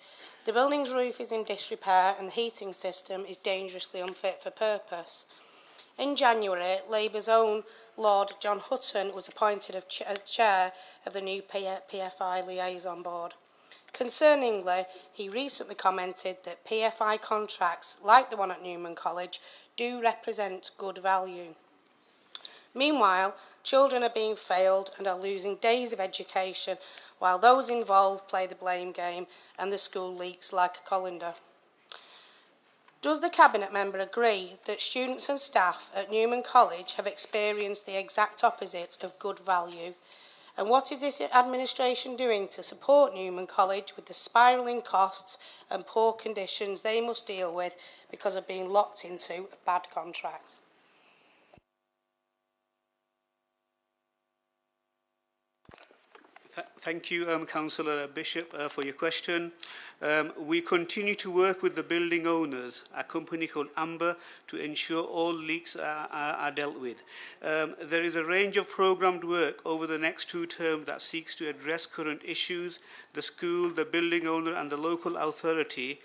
The building's roof is in disrepair and the heating system is dangerously unfit for purpose. In January, Labour's own Lord John Hutton was appointed as chair of the new PFI liaison board. Concerningly, he recently commented that PFI contracts, like the one at Newman College, do represent good value. Meanwhile, children are being failed and are losing days of education, while those involved play the blame game and the school leaks like a colander. Does the Cabinet member agree that students and staff at Newman College have experienced the exact opposite of good value? And what is this administration doing to support Newman College with the spiralling costs and poor conditions they must deal with because of being locked into a bad contract? Thank you, Councillor Bishop, for your question. We continue to work with the building owners, a company called Amber, to ensure all leaks are dealt with. There is a range of programmed work over the next 2 terms that seeks to address current issues. The school, the building owner and the local authority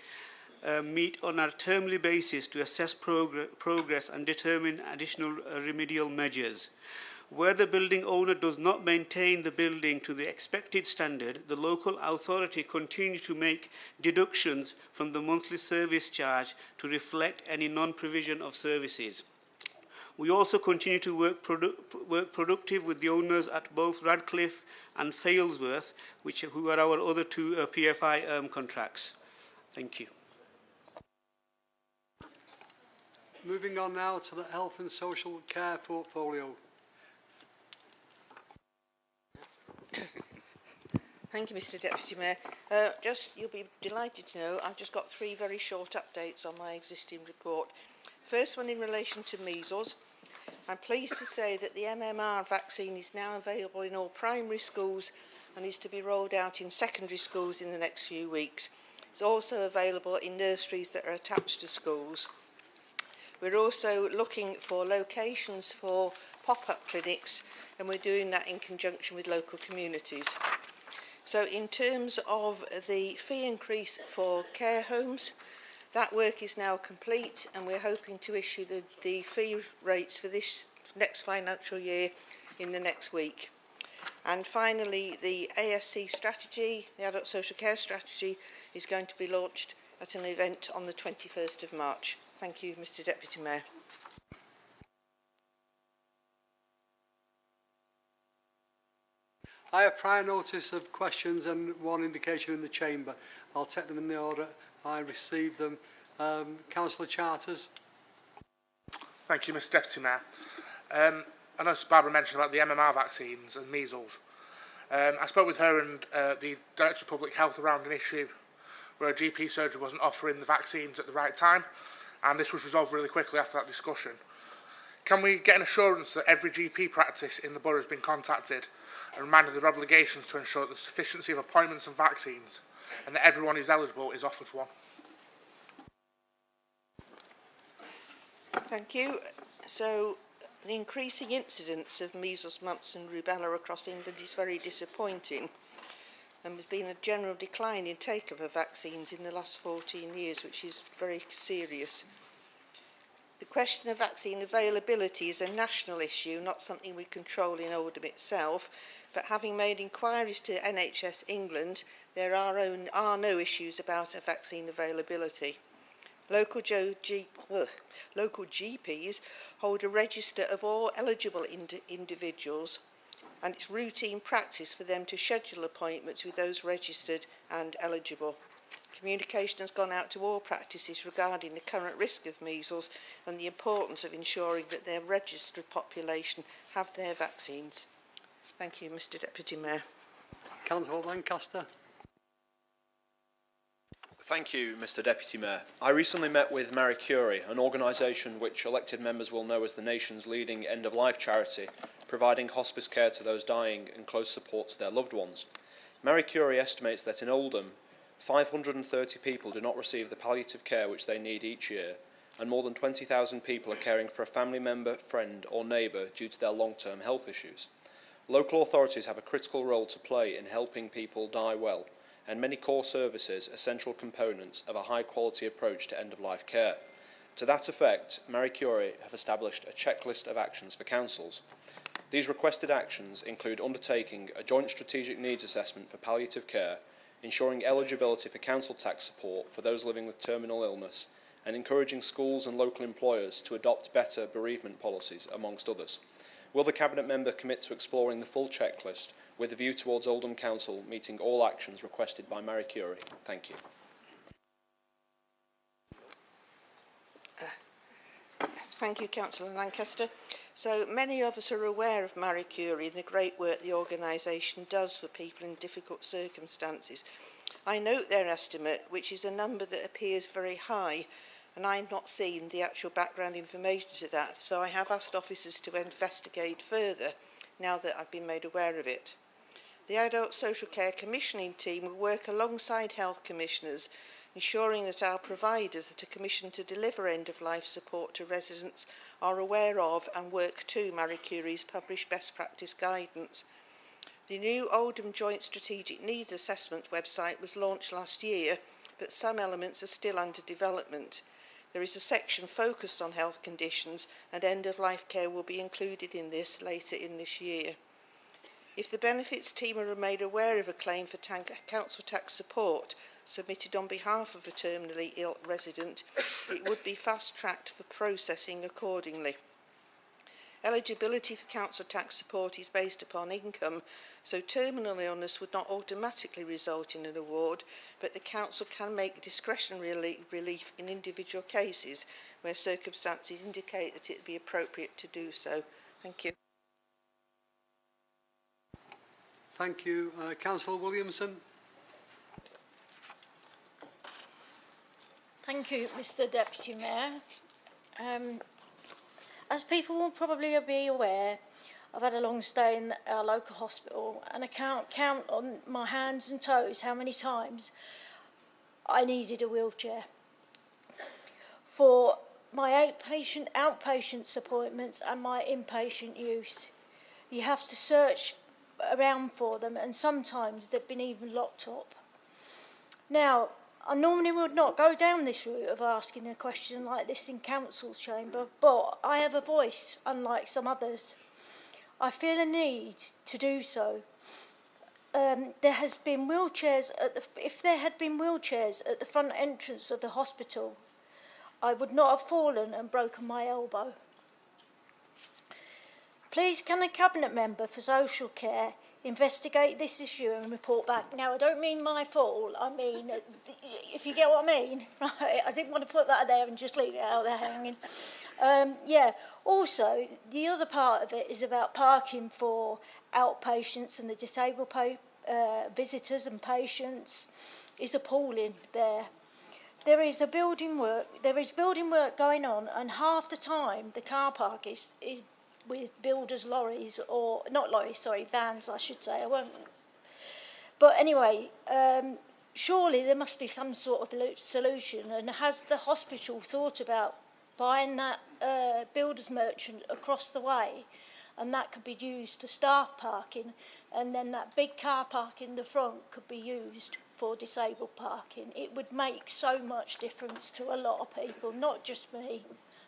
meet on a termly basis to assess progress and determine additional remedial measures. Where the building owner does not maintain the building to the expected standard, the local authority continues to make deductions from the monthly service charge to reflect any non-provision of services. We also continue to work productive with the owners at both Radcliffe and Failsworth, who are our other 2 PFI contracts. Thank you. Moving on now to the health and social care portfolio. Thank you, Mr Deputy Mayor. You'll be delighted to know I've just got 3 very short updates on my existing report. First one in relation to measles. I'm pleased to say that the MMR vaccine is now available in all primary schools and is to be rolled out in secondary schools in the next few weeks. It's also available in nurseries that are attached to schools. We're also looking for locations for pop-up clinics, and we're doing that in conjunction with local communities. So in terms of the fee increase for care homes, that work is now complete and we're hoping to issue the fee rates for this next financial year in the next week. And finally, the ASC strategy, the Adult Social Care Strategy, is going to be launched at an event on the 21st of March. Thank you, Mr Deputy Mayor. I have prior notice of questions and 1 indication in the chamber. I'll take them in the order I received them. Councillor Charters. Thank you, Mr Deputy Mayor. I know Barbara mentioned about the MMR vaccines and measles. I spoke with her and the Director of Public Health around an issue where a GP surgery wasn't offering the vaccines at the right time, and this was resolved really quickly after that discussion. Can we get an assurance that every GP practice in the borough has been contacted and reminded of their obligations to ensure the sufficiency of appointments and vaccines, and that everyone who's eligible is offered one? Thank you. So, the increasing incidence of measles, mumps and rubella across England is very disappointing, and there's been a general decline in take-up of vaccines in the last 14 years, which is very serious. The question of vaccine availability is a national issue, not something we control in Oldham itself, but having made inquiries to NHS England, there are no issues about vaccine availability. Local GPs hold a register of all eligible individuals, and it's routine practice for them to schedule appointments with those registered and eligible. Communication has gone out to all practices regarding the current risk of measles and the importance of ensuring that their registered population have their vaccines. Thank you, Mr Deputy Mayor. Councillor Lancaster. Thank you, Mr Deputy Mayor. I recently met with Marie Curie, an organisation which elected members will know as the nation's leading end-of-life charity, providing hospice care to those dying and close support to their loved ones. Marie Curie estimates that in Oldham, 530 people do not receive the palliative care which they need each year, and more than 20,000 people are caring for a family member, friend or neighbour due to their long-term health issues. Local authorities have a critical role to play in helping people die well, and many core services are central components of a high-quality approach to end-of-life care. To that effect, Marie Curie have established a checklist of actions for councils. These requested actions include undertaking a joint strategic needs assessment for palliative care, ensuring eligibility for council tax support for those living with terminal illness, and encouraging schools and local employers to adopt better bereavement policies, amongst others. Will the Cabinet Member commit to exploring the full checklist with a view towards Oldham Council meeting all actions requested by Marie Curie? Thank you. Thank you, Councillor Lancaster. So many of us are aware of Marie Curie and the great work the organisation does for people in difficult circumstances. I note their estimate, which is a number that appears very high, and I've not seen the actual background information to that, so I have asked officers to investigate further now that I've been made aware of it. The Adult Social Care Commissioning team will work alongside health commissioners, ensuring that our providers that are commissioned to deliver end-of-life support to residents are aware of and work to Marie Curie's published best practice guidance. The new Oldham Joint Strategic Needs Assessment website was launched last year, but some elements are still under development. There is a section focused on health conditions, and end-of-life care will be included in this later in this year. If the benefits team are made aware of a claim for council tax support submitted on behalf of a terminally ill resident, it would be fast-tracked for processing accordingly. Eligibility for council tax support is based upon income, so terminal illness would not automatically result in an award, but the council can make discretionary relief in individual cases where circumstances indicate that it would be appropriate to do so. Thank you. Thank you. Councillor Williamson. Thank you, Mr Deputy Mayor. As people will probably be aware, I've had a long stay in our local hospital, and I can't count on my hands and toes how many times I needed a wheelchair. For my outpatient appointments and my inpatient use, you have to search around for them, and sometimes they've been even locked up. Now, I normally would not go down this route of asking a question like this in council's chamber, but I have a voice, unlike some others. I feel a need to do so. There has been wheelchairs if there had been wheelchairs at the front entrance of the hospital, I would not have fallen and broken my elbow. Please, can the Cabinet Member for Social Care investigate this issue and report back? Now, I don't mean my fault, I mean, if you get what I mean, right? I didn't want to put that there and just leave it out there hanging. Yeah, also, the other part of it is about parking for outpatients and the disabled visitors and patients is appalling there. There is building work going on, and half the time the car park is with builders' lorries, or not lorries, sorry, vans, I should say. I won't. But anyway, surely there must be some sort of solution. And has the hospital thought about buying that builders' merchant across the way, and that could be used for staff parking, and then that big car park in the front could be used for disabled parking? It would make so much difference to a lot of people, not just me,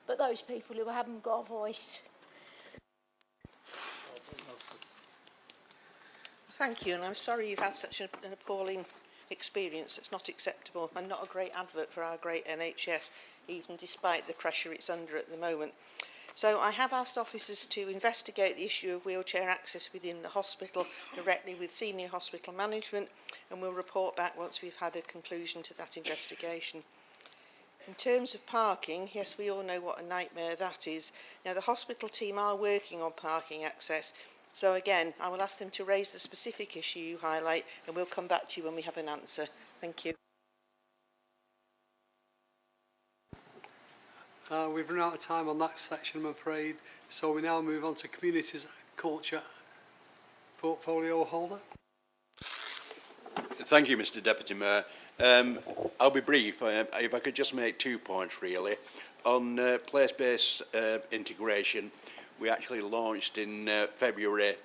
but those people who haven't got a voice. Thank you, and I'm sorry you've had such an appalling experience. It's not acceptable and not a great advert for our great NHS, even despite the pressure it's under at the moment. So I have asked officers to investigate the issue of wheelchair access within the hospital directly with senior hospital management, and we'll report back once we've had a conclusion to that investigation. In terms of parking, yes, we all know what a nightmare that is. Now, the hospital team are working on parking access, so again, I will ask them to raise the specific issue you highlight, and we'll come back to you when we have an answer. Thank you. We've run out of time on that section, I'm afraid, so we now move on to Communities Culture Portfolio Holder. Thank you, Mr Deputy Mayor. I'll be brief. If I could just make 2 points, really. On place-based integration, we actually launched in February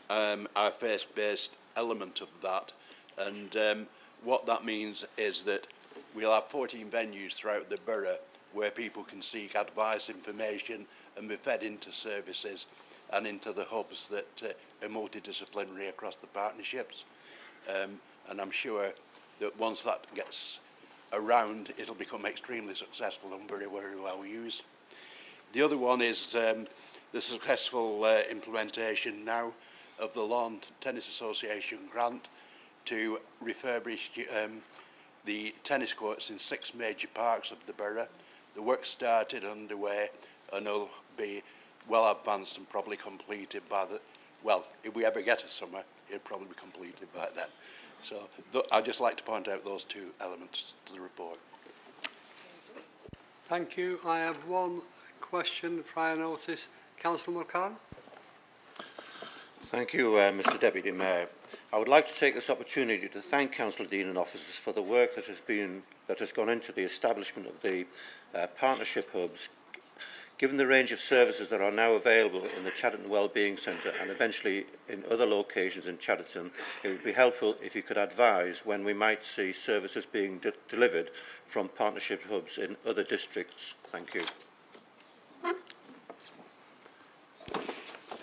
our face-based element of that, and what that means is that we'll have 14 venues throughout the borough where people can seek advice, information and be fed into services and into the hubs that are multidisciplinary across the partnerships. And I'm sure that once that gets around, it'll become extremely successful and very, very well used. The other one is the successful implementation now of the Lawn Tennis Association grant to refurbish the tennis courts in 6 major parks of the borough. The work started underway and will be well advanced and probably completed by the, well, if we ever get a summer, it'll probably be completed by then. So I'd just like to point out those 2 elements to the report. Thank you. I have one question, prior notice. Councillor McCann. Thank you, Mr Deputy Mayor. I would like to take this opportunity to thank Councillor Dean and officers for the work that has gone into the establishment of the partnership hubs. Given the range of services that are now available in the Chadderton Wellbeing Centre and eventually in other locations in Chadderton, it would be helpful if you could advise when we might see services being delivered from partnership hubs in other districts. Thank you.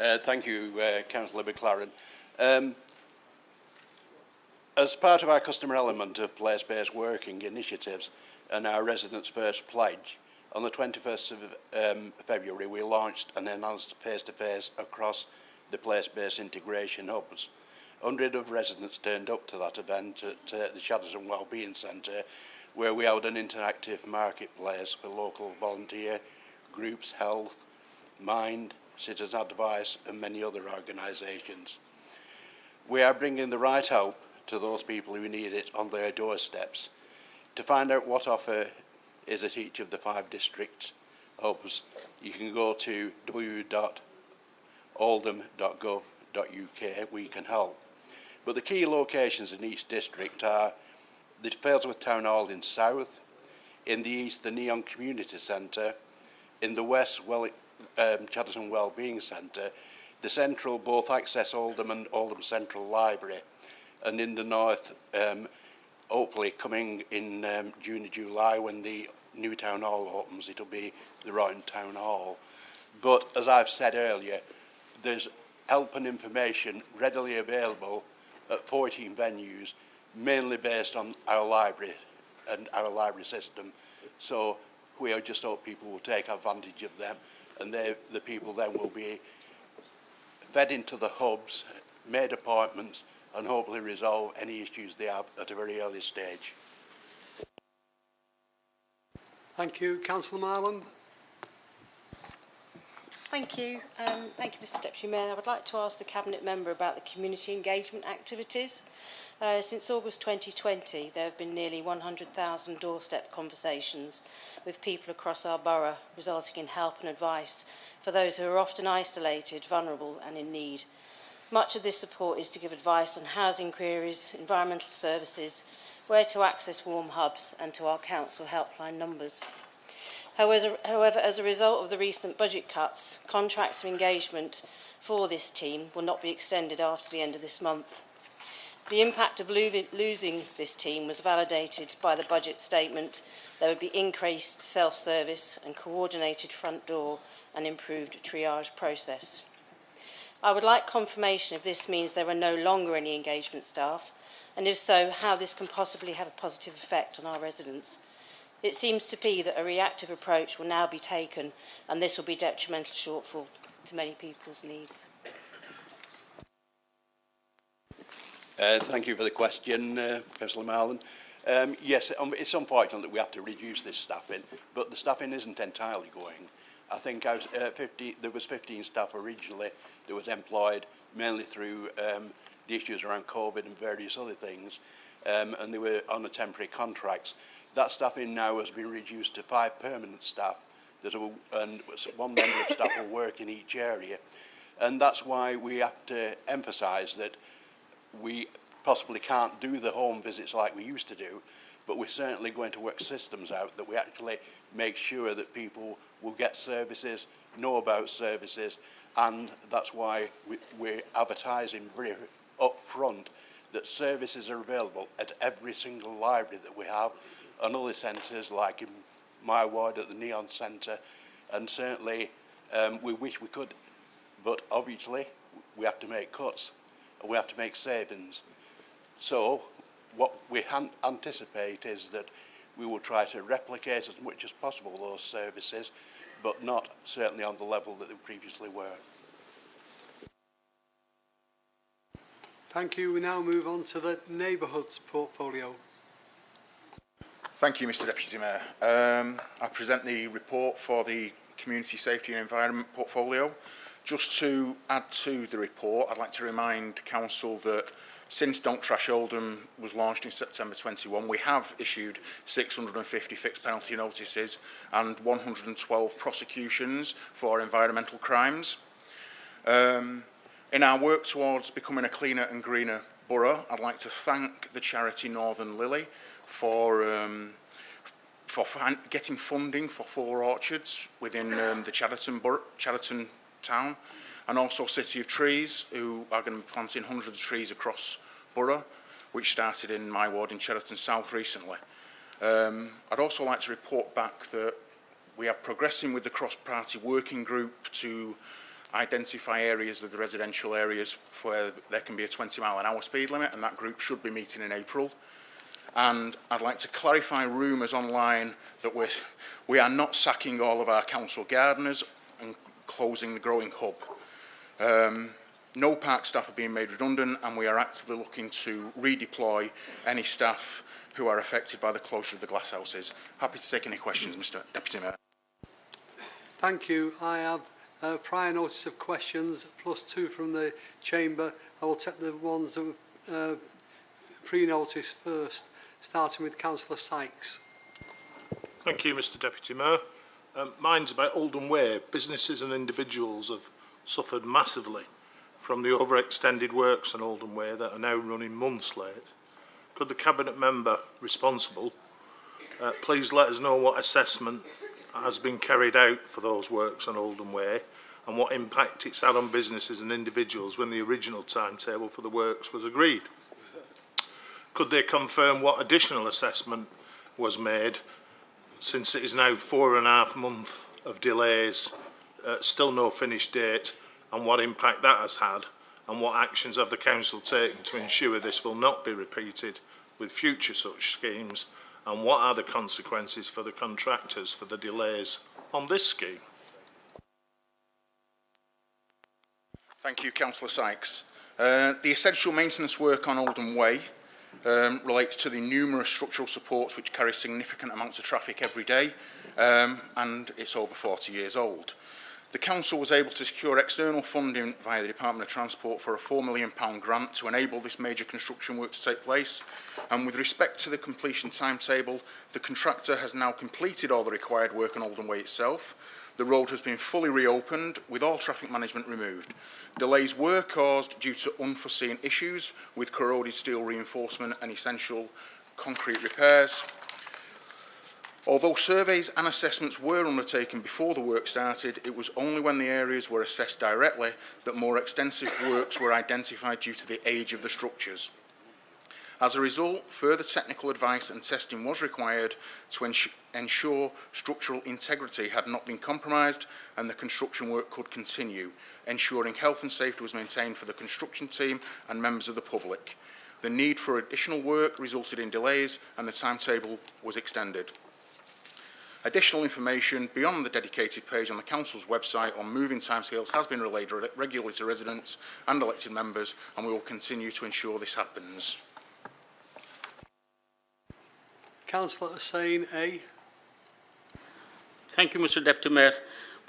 Thank you, Councillor McLaren. As part of our customer element of place-based working initiatives and our Residents First pledge, on the 21st of February we launched an enhanced face-to-face across the place-based integration hubs. 100 of residents turned up to that event at the Chadderton Wellbeing Centre, where we held an interactive marketplace for local volunteer groups, health, mind, citizen advice and many other organisations. We are bringing the right help to those people who need it on their doorsteps. To find out what offer is at each of the 5 district hubs, you can go to www.oldham.gov.uk. We can help. But the key locations in each district are the Failsworth Town Hall in South, in the east the Neon Community Centre, in the west Chadderton Wellbeing Centre, the central both Access Oldham and Oldham Central Library, and in the north hopefully coming in June or July when the new town hall opens, it'll be the Royton Town Hall. But as I've said earlier, there's help and information readily available at 14 venues, mainly based on our library and our library system. So we just hope people will take advantage of them, and the people then will be fed into the hubs, made appointments, and hopefully resolve any issues they have at a very early stage. Thank you. Councillor Marlam. Thank you. Thank you, Mr Deputy Mayor. I would like to ask the Cabinet Member about the community engagement activities. Since August 2020, there have been nearly 100,000 doorstep conversations with people across our borough, resulting in help and advice for those who are often isolated, vulnerable and in need. Much of this support is to give advice on housing queries, environmental services, where to access warm hubs and to our council helpline numbers. However, as a result of the recent budget cuts, contracts of engagement for this team will not be extended after the end of this month. The impact of losing this team was validated by the budget statement. There would be increased self-service and coordinated front door and improved triage process. I would like confirmation if this means there are no longer any engagement staff, and if so, how this can possibly have a positive effect on our residents. It seems to be that a reactive approach will now be taken, and this will be detrimental shortfall to many people's needs. Thank you for the question, Councillor Marland. Yes, it's unfortunate that we have to reduce this staffing, but the staffing isn't entirely going. I think there was 15 staff originally that was employed mainly through the issues around COVID and various other things, and they were on a temporary contracts. That staffing now has been reduced to 5 permanent staff, and 1 member of staff will work in each area. And that's why we have to emphasise that we possibly can't do the home visits like we used to do, but we're certainly going to work systems out that we actually make sure that people will get services, know about services, and that's why we're advertising very up front that services are available at every single library that we have, and other centres like in my ward at the Neon Centre, and certainly we wish we could, but obviously we have to make cuts and we have to make savings. So what we anticipate is that we will try to replicate as much as possible those services, but not certainly on the level that they previously were. Thank you. We now move on to the neighbourhoods portfolio. Thank you, Mr Deputy Mayor. I present the report for the Community Safety and Environment portfolio. Just to add to the report, I'd like to remind Council that since Don't Trash Oldham was launched in September 21, we have issued 650 fixed penalty notices and 112 prosecutions for environmental crimes. In our work towards becoming a cleaner and greener borough, I'd like to thank the charity Northern Lily for getting funding for 4 orchards within the Chadderton town, and also City of Trees, who are going to be planting hundreds of trees across borough, which started in my ward in Chadderton South recently. I'd also like to report back that we are progressing with the cross-party working group to identify areas of the residential areas where there can be a 20-mile-an-hour speed limit, and that group should be meeting in April. And I'd like to clarify rumours online that we are not sacking all of our council gardeners and closing the growing hub. No park staff are being made redundant, and we are actively looking to redeploy any staff who are affected by the closure of the glasshouses. Happy to take any questions, Mr Deputy Mayor. Thank you. I have prior notice of questions plus 2 from the Chamber. I will take the ones that were pre-noticed first, starting with Councillor Sykes. Thank you, Mr Deputy Mayor. Mine's about Oldham Way. Businesses and individuals have suffered massively from the overextended works on Oldham Way that are now running months late. Could the Cabinet member responsible please let us know what assessment has been carried out for those works on Oldham Way and what impact it's had on businesses and individuals when the original timetable for the works was agreed? Could they confirm what additional assessment was made, since it is now 4.5 months of delays, still no finished date, and what impact that has had, and what actions have the Council taken to ensure this will not be repeated with future such schemes, and what are the consequences for the contractors for the delays on this scheme? Thank you, Councillor Sykes. The essential maintenance work on Oldham Way relates to the numerous structural supports which carry significant amounts of traffic every day, and it's over 40 years old. The Council was able to secure external funding via the Department of Transport for a £4 million grant to enable this major construction work to take place, and with respect to the completion timetable, the contractor has now completed all the required work on Oldham Way itself. The road has been fully reopened with all traffic management removed. Delays were caused due to unforeseen issues with corroded steel reinforcement and essential concrete repairs. Although surveys and assessments were undertaken before the work started, it was only when the areas were assessed directly that more extensive works were identified due to the age of the structures. As a result, further technical advice and testing was required to ensure structural integrity had not been compromised and the construction work could continue, ensuring health and safety was maintained for the construction team and members of the public. The need for additional work resulted in delays and the timetable was extended. Additional information beyond the dedicated page on the Council's website on moving timescales has been relayed regularly to residents and elected members, and we will continue to ensure this happens. Councillor Hussain A. Thank you, Mr Deputy Mayor.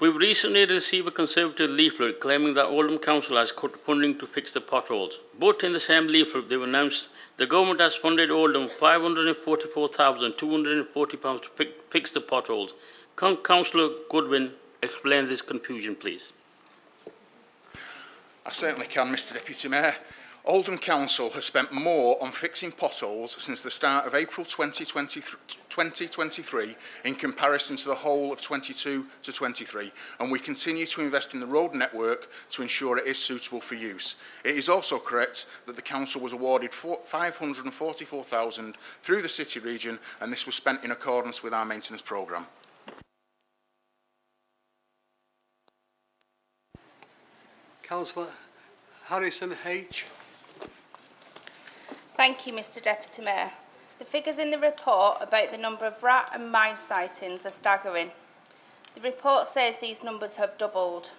We've recently received a Conservative leaflet claiming that Oldham Council has cut funding to fix the potholes. But in the same leaflet, they've announced the government has funded Oldham £544,240 to fix the potholes. Can Councillor Goodwin explain this confusion, please? I certainly can, Mr Deputy Mayor. Oldham Council has spent more on fixing potholes since the start of April 2023 in comparison to the whole of 22 to 23, and we continue to invest in the road network to ensure it is suitable for use. It is also correct that the Council was awarded £544,000 through the City region, and this was spent in accordance with our maintenance programme. Councillor Harrison H. Thank you, Mr Deputy Mayor. The figures in the report about the number of rat and mice sightings are staggering. The report says these numbers have doubled.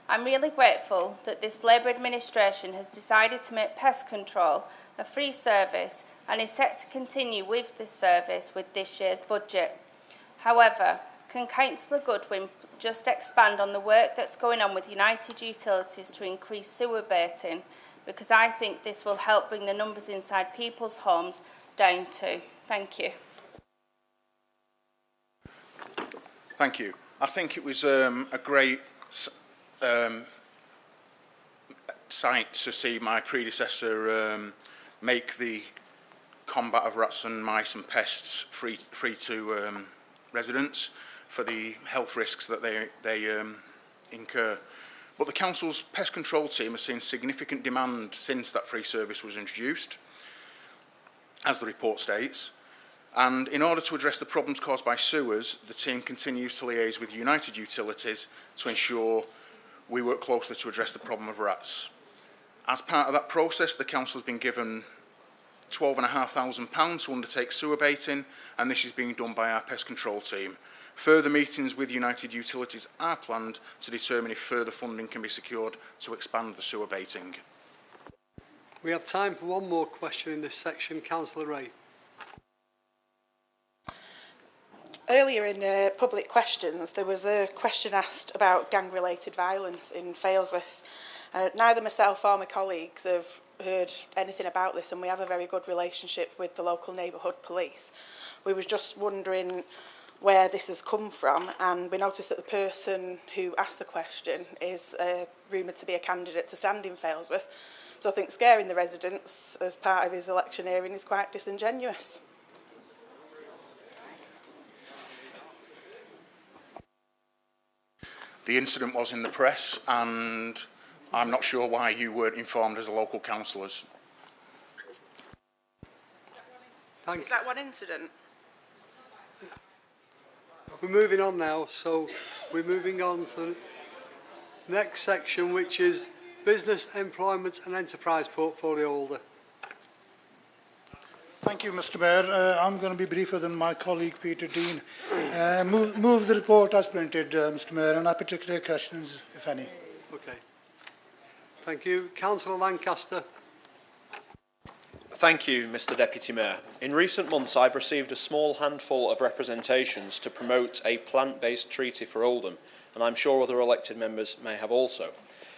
I'm really grateful that this Labour administration has decided to make pest control a free service and is set to continue with this service with this year's budget. However, can Councillor Goodwin just expand on the work that's going on with United Utilities to increase sewer baiting? Because I think this will help bring the numbers inside people's homes down too. Thank you. Thank you. I think it was a great sight to see my predecessor make the combat of rats and mice and pests free to residents for the health risks that they incur. But the Council's pest control team has seen significant demand since that free service was introduced, as the report states. And in order to address the problems caused by sewers, the team continues to liaise with United Utilities to ensure we work closely to address the problem of rats. As part of that process, the Council has been given £12,500 to undertake sewer baiting, and this is being done by our pest control team. Further meetings with United Utilities are planned to determine if further funding can be secured to expand the sewer baiting. We have time for one more question in this section. Councillor Ray. Earlier in public questions, there was a question asked about gang-related violence in Failsworth. Neither myself or my colleagues have heard anything about this, and we have a very good relationship with the local neighbourhood police. We were just wondering where this has come from, and we noticed that the person who asked the question is rumoured to be a candidate to stand in Failsworth. So I think scaring the residents as part of his electioneering is quite disingenuous. The incident was in the press, and I'm not sure why you weren't informed as a local councillors. Is that one incident? We're moving on now, so we're moving on to the next section, which is Business, Employment and Enterprise Portfolio Holder. Thank you, Mr Mayor. I'm going to be briefer than my colleague Peter Dean. Move the report as printed, Mr Mayor, and I particular questions, if any. Okay. Thank you. Councillor Lancaster. Thank you, Mr Deputy Mayor. In recent months, I've received a small handful of representations to promote a plant-based treaty for Oldham, and I'm sure other elected members may have also.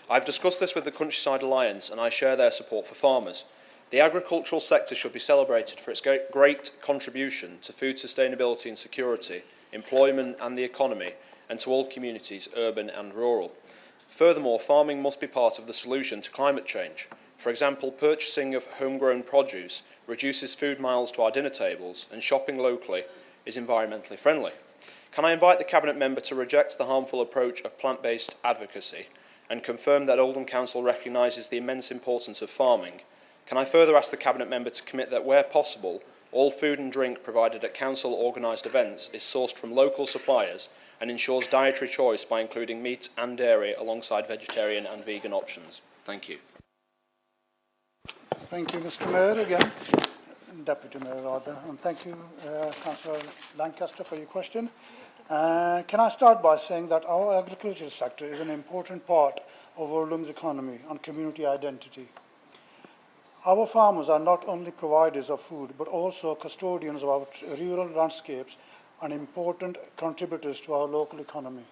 I've discussed this with the Countryside Alliance, and I share their support for farmers. The agricultural sector should be celebrated for its great contribution to food sustainability and security, employment and the economy, and to all communities, urban and rural. Furthermore, farming must be part of the solution to climate change. For example, purchasing of homegrown produce reduces food miles to our dinner tables, and shopping locally is environmentally friendly. Can I invite the Cabinet Member to reject the harmful approach of plant-based advocacy and confirm that Oldham Council recognises the immense importance of farming? Can I further ask the Cabinet Member to commit that, where possible, all food and drink provided at Council-organised events is sourced from local suppliers and ensures dietary choice by including meat and dairy alongside vegetarian and vegan options? Thank you. Thank you, Mr Mayor, again, Deputy Mayor rather, and thank you, Councillor Lancaster, for your question. Can I start by saying that our agricultural sector is an important part of Oldham's economy and community identity. Our farmers are not only providers of food, but also custodians of our rural landscapes and important contributors to our local economy.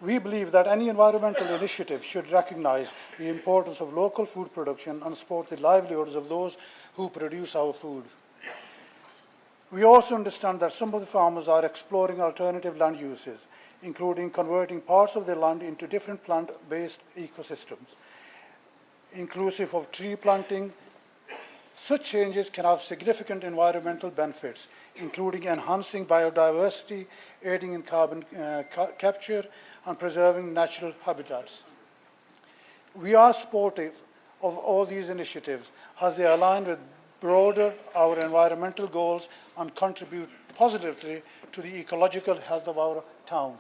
We believe that any environmental initiative should recognise the importance of local food production and support the livelihoods of those who produce our food. We also understand that some of the farmers are exploring alternative land uses, including converting parts of their land into different plant-based ecosystems. inclusive of tree planting. Such changes can have significant environmental benefits, including enhancing biodiversity, aiding in carbon capture, and preserving natural habitats. We are supportive of all these initiatives as they align with broader our environmental goals and contribute positively to the ecological health of our town.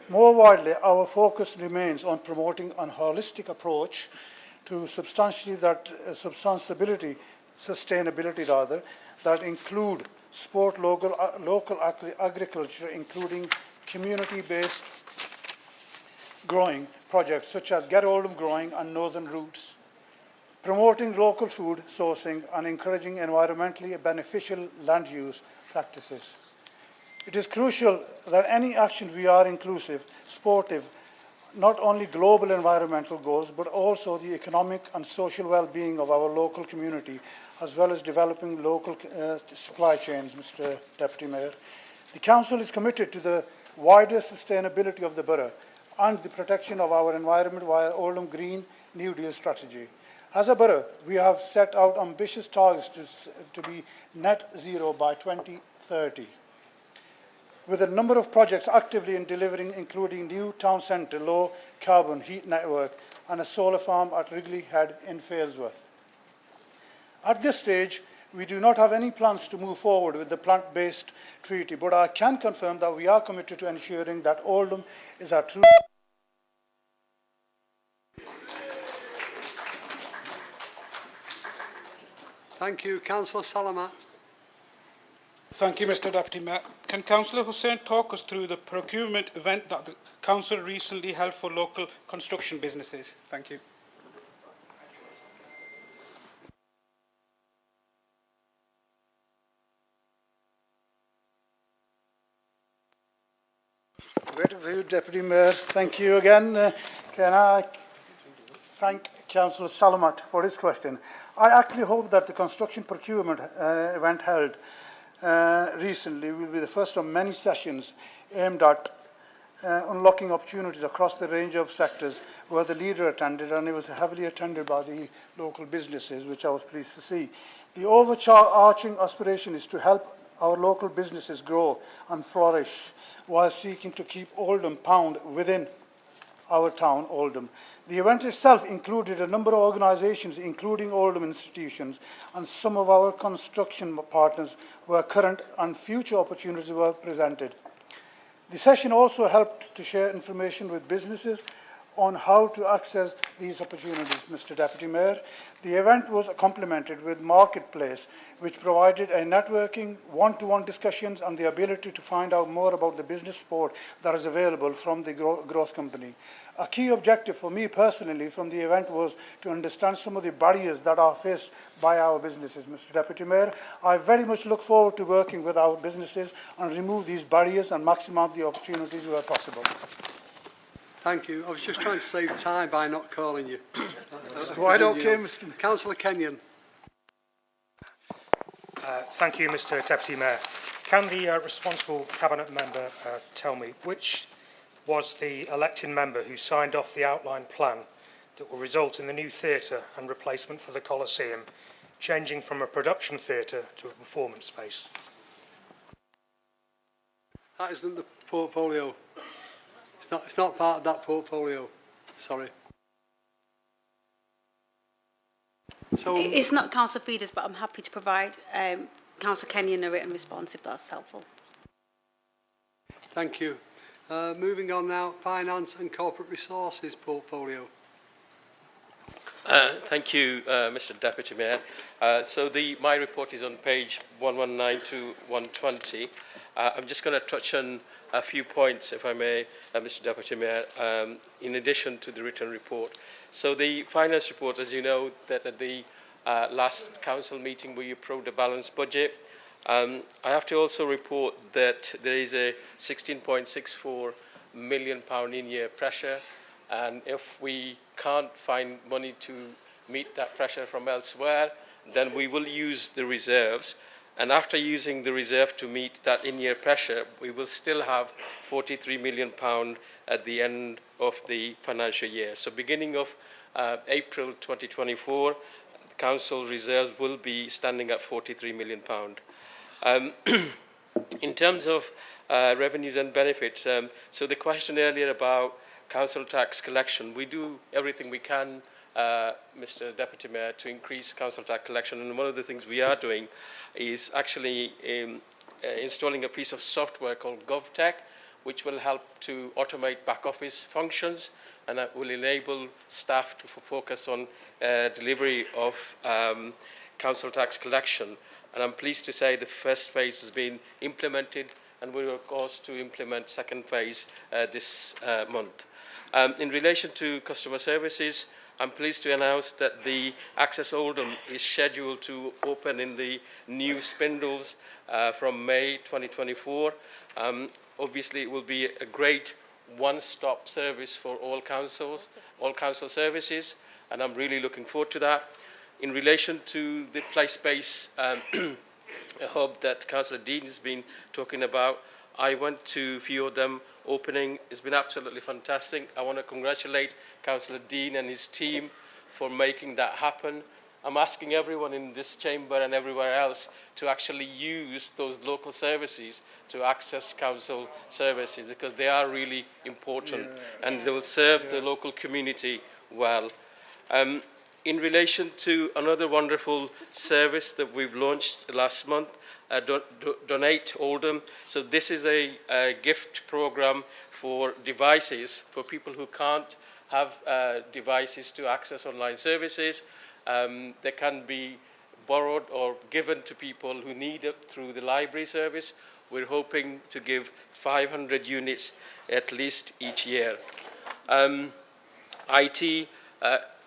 More widely, our focus remains on promoting a holistic approach to sustainability that include support local agriculture, including community-based growing projects such as Get Oldham Growing and Northern Roots, promoting local food sourcing and encouraging environmentally beneficial land use practices. It is crucial that any action we are inclusive, supportive, not only global environmental goals, but also the economic and social well-being of our local community, as well as developing local supply chains, Mr. Deputy Mayor. The Council is committed to the wider sustainability of the borough and the protection of our environment via Oldham Green New Deal strategy. As a borough, we have set out ambitious targets to be net zero by 2030. With a number of projects actively in delivering, including new town centre low carbon heat network and a solar farm at Wrigley Head in Failsworth. At this stage, we do not have any plans to move forward with the plant-based treaty, but I can confirm that we are committed to ensuring that Oldham is a true. Thank you. Councillor Salamat. Thank you, Mr. Deputy Mayor. Can Councillor Hussain talk us through the procurement event that the Council recently held for local construction businesses? Thank you. Great of you, Deputy Mayor. Thank you again. Can I thank Councillor Salamat for his question? I actually hope that the construction procurement event held recently will be the first of many sessions aimed at unlocking opportunities across the range of sectors where the leader attended, and it was heavily attended by the local businesses, which I was pleased to see. The overarching aspiration is to help our local businesses grow and flourish while seeking to keep Oldham Pound within our town, Oldham. The event itself included a number of organisations, including Oldham institutions, and some of our construction partners where current and future opportunities were presented. The session also helped to share information with businesses on how to access these opportunities, Mr. Deputy Mayor. The event was complemented with Marketplace, which provided a networking, one-to-one discussions and the ability to find out more about the business support that is available from the growth company. A key objective for me personally from the event was to understand some of the barriers that are faced by our businesses, Mr. Deputy Mayor. I very much look forward to working with our businesses and remove these barriers and maximize the opportunities where possible. Thank you. I was just trying to save time by not calling you. Quite okay, Mr. Councillor Kenyon. Thank you, Mr. Deputy Mayor. Can the responsible Cabinet member tell me which was the elected member who signed off the outline plan that will result in the new theatre and replacement for the Coliseum, changing from a production theatre to a performance space? That isn't the portfolio. It's not part of that portfolio. Sorry. So it's not Councillor Peters, but I'm happy to provide Councillor Kenyon a written response if that's helpful. Thank you. Moving on now, Finance and Corporate Resources portfolio. Thank you, Mr. Deputy Mayor. My report is on page 119 to 120. I'm just going to touch on a few points, if I may, Mr. Deputy Mayor, in addition to the written report. So the finance report, as you know, that at the last council meeting we approved a balanced budget. I have to also report that there is a £16.64 million in-year pressure, and if we can't find money to meet that pressure from elsewhere, then we will use the reserves. And after using the reserve to meet that in-year pressure, we will still have £43 million at the end of the financial year. So beginning of April 2024, the Council's reserves will be standing at £43 million. In terms of revenues and benefits, so the question earlier about council tax collection, we do everything we can, Mr. Deputy Mayor, to increase council tax collection. And one of the things we are doing is actually installing a piece of software called GovTech, which will help to automate back office functions, and that will enable staff to focus on delivery of council tax collection. And I'm pleased to say the first phase has been implemented, and we're of course to implement second phase this month. In relation to customer services, I'm pleased to announce that the Access Oldham is scheduled to open in the new Spindles from May 2024. Obviously, it will be a great one-stop service for all council services, and I'm really looking forward to that. In relation to the place-based hub that Councillor Dean has been talking about, I went to a few of them opening. It's been absolutely fantastic. I want to congratulate Councillor Dean and his team for making that happen. I'm asking everyone in this chamber and everywhere else to actually use those local services to access council services, because they are really important and they will serve the local community well. In relation to another wonderful service that we've launched last month, Donate Oldham. So this is a gift program for devices for people who can't have devices to access online services. They can be borrowed or given to people who need it through the library service. We're hoping to give 500 units at least each year. IT,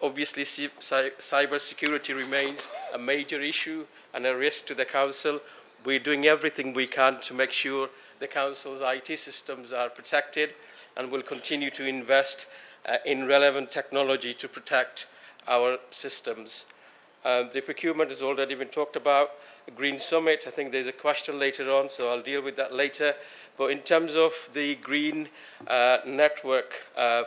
obviously cyber security remains a major issue and a risk to the council. We're doing everything we can to make sure the council's IT systems are protected, and will continue to invest in relevant technology to protect our systems. The procurement has already been talked about. The Green Summit, I think there's a question later on, so I'll deal with that later. But in terms of the Green Network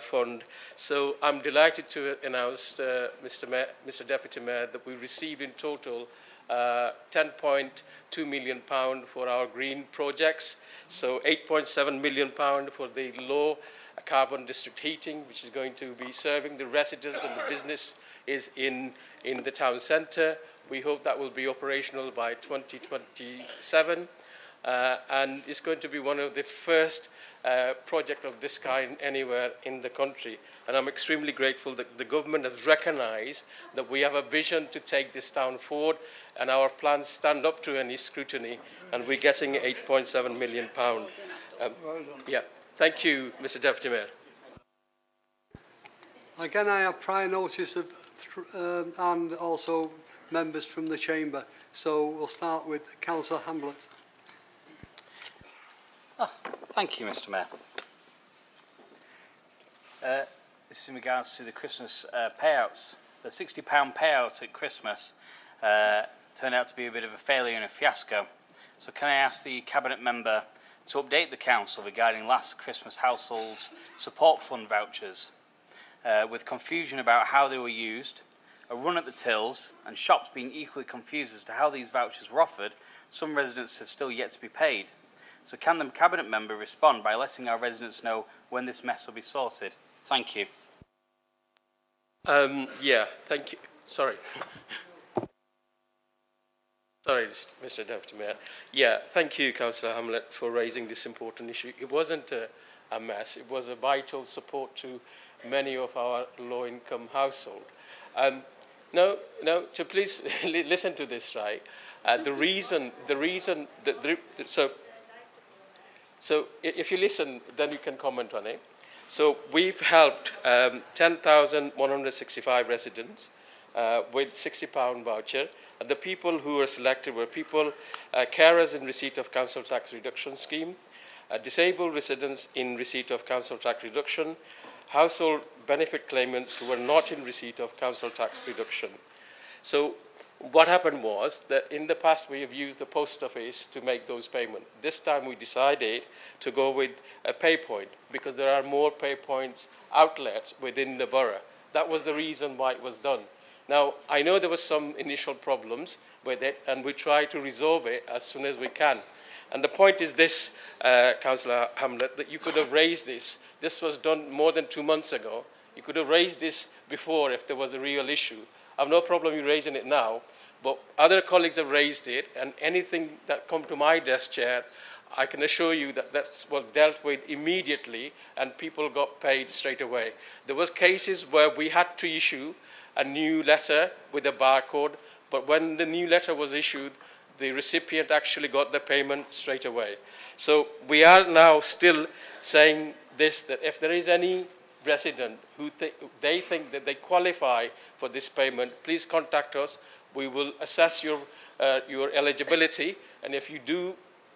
Fund, so I'm delighted to announce, Mr. Deputy Mayor, that we received in total £10.2 million for our green projects. So £8.7 million for the low carbon district heating, which is going to be serving the residents and the business is in the town centre. We hope that will be operational by 2027. And it's going to be one of the first project of this kind anywhere in the country. And I'm extremely grateful that the government has recognised that we have a vision to take this town forward, and our plans stand up to any scrutiny, and we're getting £8.7 million. Yeah. Thank you, Mr. Deputy Mayor. Again, I have prior notice of and also members from the chamber. So we'll start with Councillor Hamblett. Thank you, Mr. Mayor. This is in regards to the Christmas payouts. The £60 payout at Christmas turned out to be a bit of a failure and a fiasco. So can I ask the Cabinet member to update the Council regarding last Christmas households support fund vouchers, with confusion about how they were used, a run at the tills, and shops being equally confused as to how these vouchers were offered. Some residents have still yet to be paid. So can the Cabinet member respond by letting our residents know when this mess will be sorted? Thank you. Yeah, thank you. Sorry. Sorry, Mr. Deputy Mayor. Yeah, thank you, Councillor Hamlet, for raising this important issue. It wasn't a mess. It was a vital support to many of our low-income households. No, so please listen to this, right? So if you listen, then you can comment on it. So we've helped 10,165 residents with £60 voucher. And the people who were selected were people, carers in receipt of council tax reduction scheme, disabled residents in receipt of council tax reduction, household benefit claimants who were not in receipt of council tax reduction. So what happened was that in the past we have used the post office to make those payments. This time we decided to go with a pay point because there are more pay points outlets within the borough. That was the reason why it was done. Now, I know there were some initial problems with it, and we try to resolve it as soon as we can. And the point is this, Councillor Hamlet, that you could have raised this. This was done more than 2 months ago. You could have raised this before if there was a real issue. I have no problem you raising it now, but other colleagues have raised it, and anything that come to my desk, Chair, I can assure you that that was dealt with immediately, and people got paid straight away. There was cases where we had to issue a new letter with a barcode, but when the new letter was issued, the recipient actually got the payment straight away. So we are now still saying this, that if there is any resident who they think that they qualify for this payment, please contact us. We will assess your eligibility, and if you do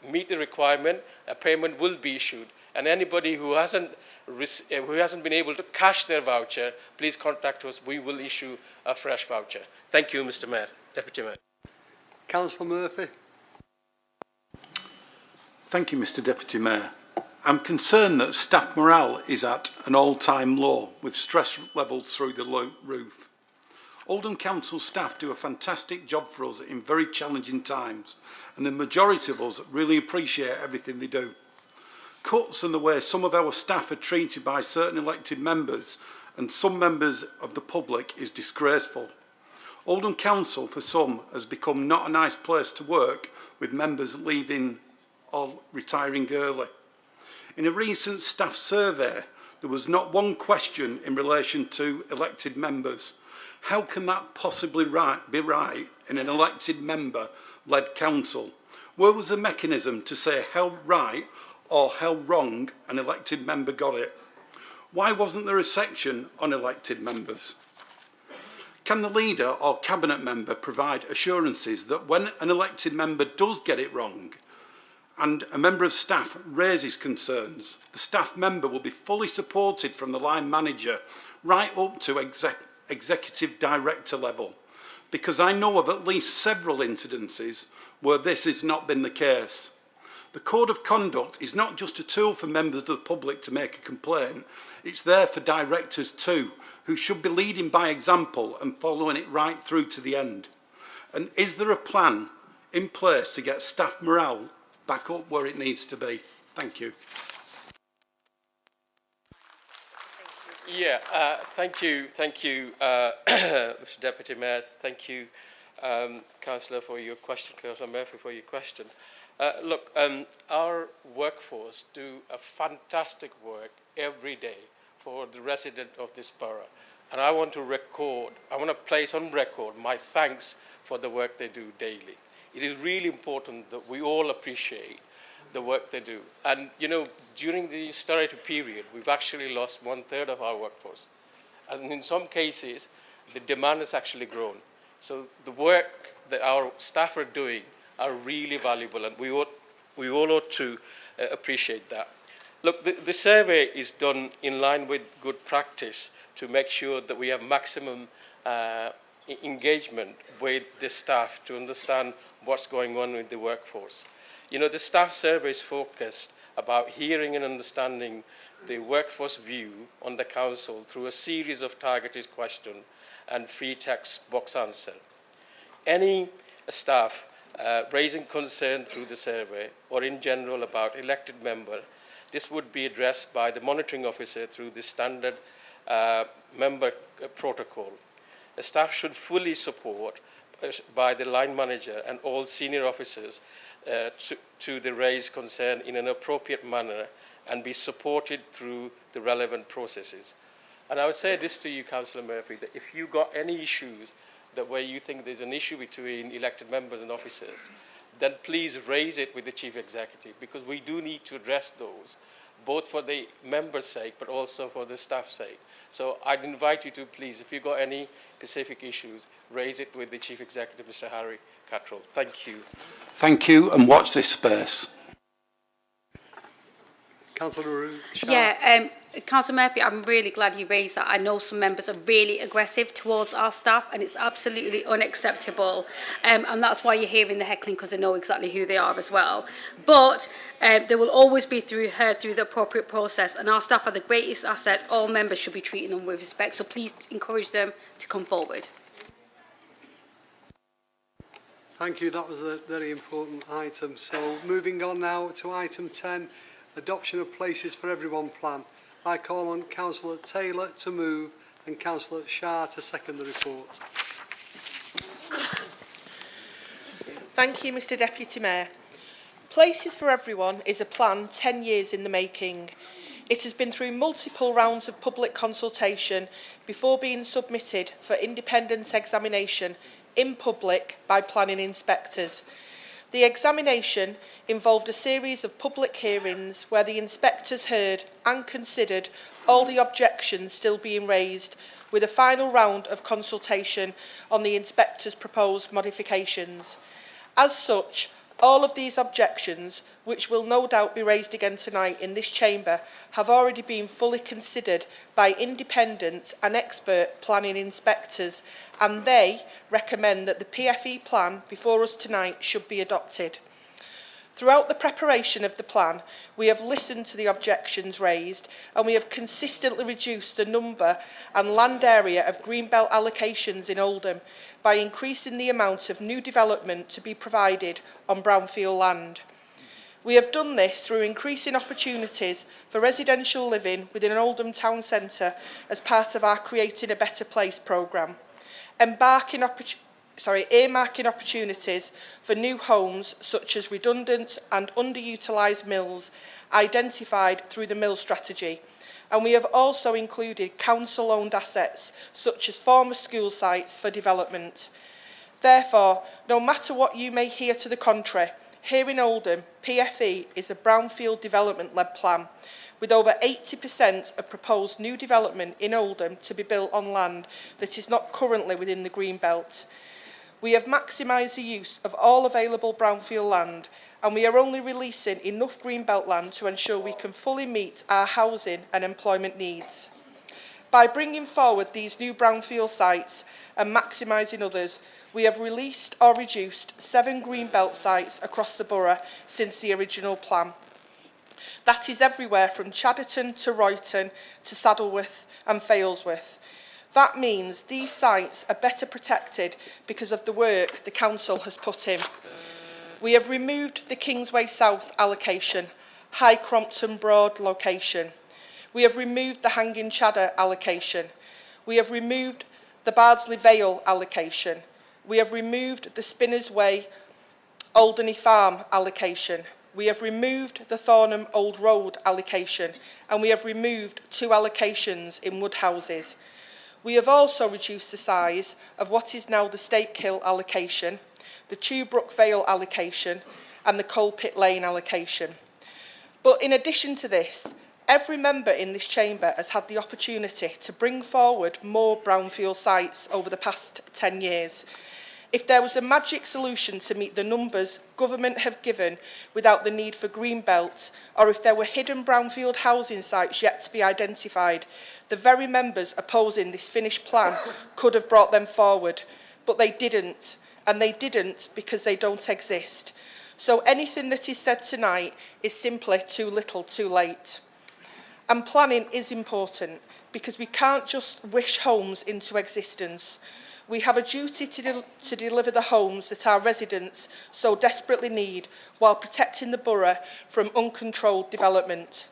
meet the requirement, a payment will be issued. And anybody who hasn't been able to cash their voucher, please contact us. We will issue a fresh voucher. Thank you, Mr. Mayor, Deputy Mayor. Councillor Murphy. Thank you, Mr. Deputy Mayor. I'm concerned that staff morale is at an all-time low, with stress levels through the roof. Oldham Council staff do a fantastic job for us in very challenging times, and the majority of us really appreciate everything they do. Cuts and the way some of our staff are treated by certain elected members and some members of the public is disgraceful. Oldham Council, for some, has become not a nice place to work, with members leaving or retiring early. In a recent staff survey, there was not one question in relation to elected members. How can that possibly be right in an elected member-led council? Where was the mechanism to say how right or how wrong an elected member got it? Why wasn't there a section on elected members? Can the leader or cabinet member provide assurances that when an elected member does get it wrong and a member of staff raises concerns, the staff member will be fully supported from the line manager right up to executive director level? Because I know of at least several incidences where this has not been the case. The Code of Conduct is not just a tool for members of the public to make a complaint, it's there for directors too, who should be leading by example and following it right through to the end. And is there a plan in place to get staff morale back up where it needs to be? Thank you. Yeah, thank you, Mr. Deputy Mayor. Thank you, Councillor, for your question, Councillor Murphy, for your question. Look, our workforce do a fantastic work every day for the resident of this borough. And I want to place on record my thanks for the work they do daily. It is really important that we all appreciate the work they do. And, you know, during the austerity period, we've actually lost 1/3 of our workforce. And in some cases, the demand has actually grown. So the work that our staff are doing are really valuable, and we all ought to appreciate that. Look, the survey is done in line with good practice to make sure that we have maximum engagement with the staff to understand what's going on with the workforce. You know, the staff survey is focused about hearing and understanding the workforce view on the council through a series of targeted questions and free text box answer. Any staff raising concern through the survey or in general about elected member, this would be addressed by the monitoring officer through the standard member protocol. The staff should fully support by the line manager and all senior officers to the raised concern in an appropriate manner and be supported through the relevant processes. And I would say this to you, Councillor Murphy, that if you got any issues that where you think there's an issue between elected members and officers, then please raise it with the Chief Executive, because we do need to address those, both for the members' sake, but also for the staff's sake. So I'd invite you to please, if you've got any specific issues, raise it with the Chief Executive, Mr. Harry Cattrall. Thank you. Thank you, and watch this space. Councillor Shah. Yeah, Councillor Murphy, I'm really glad you raised that. I know some members are really aggressive towards our staff, and it's absolutely unacceptable. And that's why you're hearing the heckling, because they know exactly who they are as well. But they will always be heard through the appropriate process, and our staff are the greatest asset. All members should be treating them with respect, so please encourage them to come forward. Thank you. That was a very important item. So moving on now to item 10, adoption of Places for Everyone plan. I call on Councillor Taylor to move and Councillor Shah to second the report. Thank you, Mr Deputy Mayor. Places for Everyone is a plan 10 years in the making. It has been through multiple rounds of public consultation before being submitted for independent examination in public by planning inspectors. The examination involved a series of public hearings where the inspectors heard and considered all the objections still being raised, with a final round of consultation on the inspectors' proposed modifications. As such, all of these objections, which will no doubt be raised again tonight in this chamber, have already been fully considered by independent and expert planning inspectors, and they recommend that the PFE plan before us tonight should be adopted. Throughout the preparation of the plan, we have listened to the objections raised, and we have consistently reduced the number and land area of greenbelt allocations in Oldham by increasing the amount of new development to be provided on brownfield land. We have done this through increasing opportunities for residential living within an Oldham town centre as part of our Creating a Better Place programme, earmarking opportunities for new homes such as redundant and underutilised mills identified through the mill strategy, and we have also included council-owned assets such as former school sites for development. Therefore, no matter what you may hear to the contrary, here in Oldham, PFE is a brownfield development-led plan, with over 80% of proposed new development in Oldham to be built on land that is not currently within the green belt. We have maximised the use of all available brownfield land, and we are only releasing enough greenbelt land to ensure we can fully meet our housing and employment needs. By bringing forward these new brownfield sites and maximising others, we have released or reduced 7 greenbelt sites across the borough since the original plan. That is everywhere from Chadderton to Royton to Saddleworth and Failsworth. That means these sites are better protected because of the work the council has put in. We have removed the Kingsway South allocation, High Crompton Broad location. We have removed the Hanging Chadder allocation. We have removed the Bardsley Vale allocation. We have removed the Spinners Way Alderney Farm allocation. We have removed the Thornham Old Road allocation, and we have removed 2 allocations in Woodhouses. We have also reduced the size of what is now the Stakehill allocation, the Tewbrook Vale allocation, and the Coal Pit Lane allocation. But in addition to this, every member in this chamber has had the opportunity to bring forward more brownfield sites over the past 10 years. If there was a magic solution to meet the numbers government have given without the need for greenbelt, or if there were hidden brownfield housing sites yet to be identified, the very members opposing this finished plan could have brought them forward, but they didn't, and they didn't because they don't exist. So anything that is said tonight is simply too little too late. And planning is important because we can't just wish homes into existence. We have a duty to deliver the homes that our residents so desperately need while protecting the borough from uncontrolled development.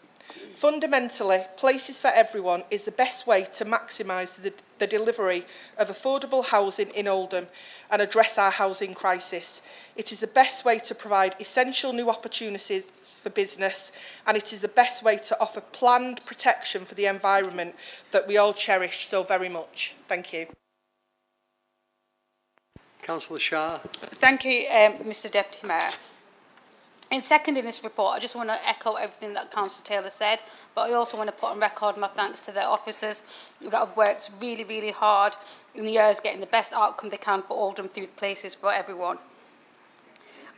Fundamentally, Places for Everyone is the best way to maximise the delivery of affordable housing in Oldham and address our housing crisis. It is the best way to provide essential new opportunities for business, and it is the best way to offer planned protection for the environment that we all cherish so very much. Thank you. Councillor Shah. Thank you, Mr Deputy Mayor. In seconding this report, I just want to echo everything that Councillor Taylor said, but I also want to put on record my thanks to their officers that have worked really, really hard in the years getting the best outcome they can for Oldham through the Places for Everyone.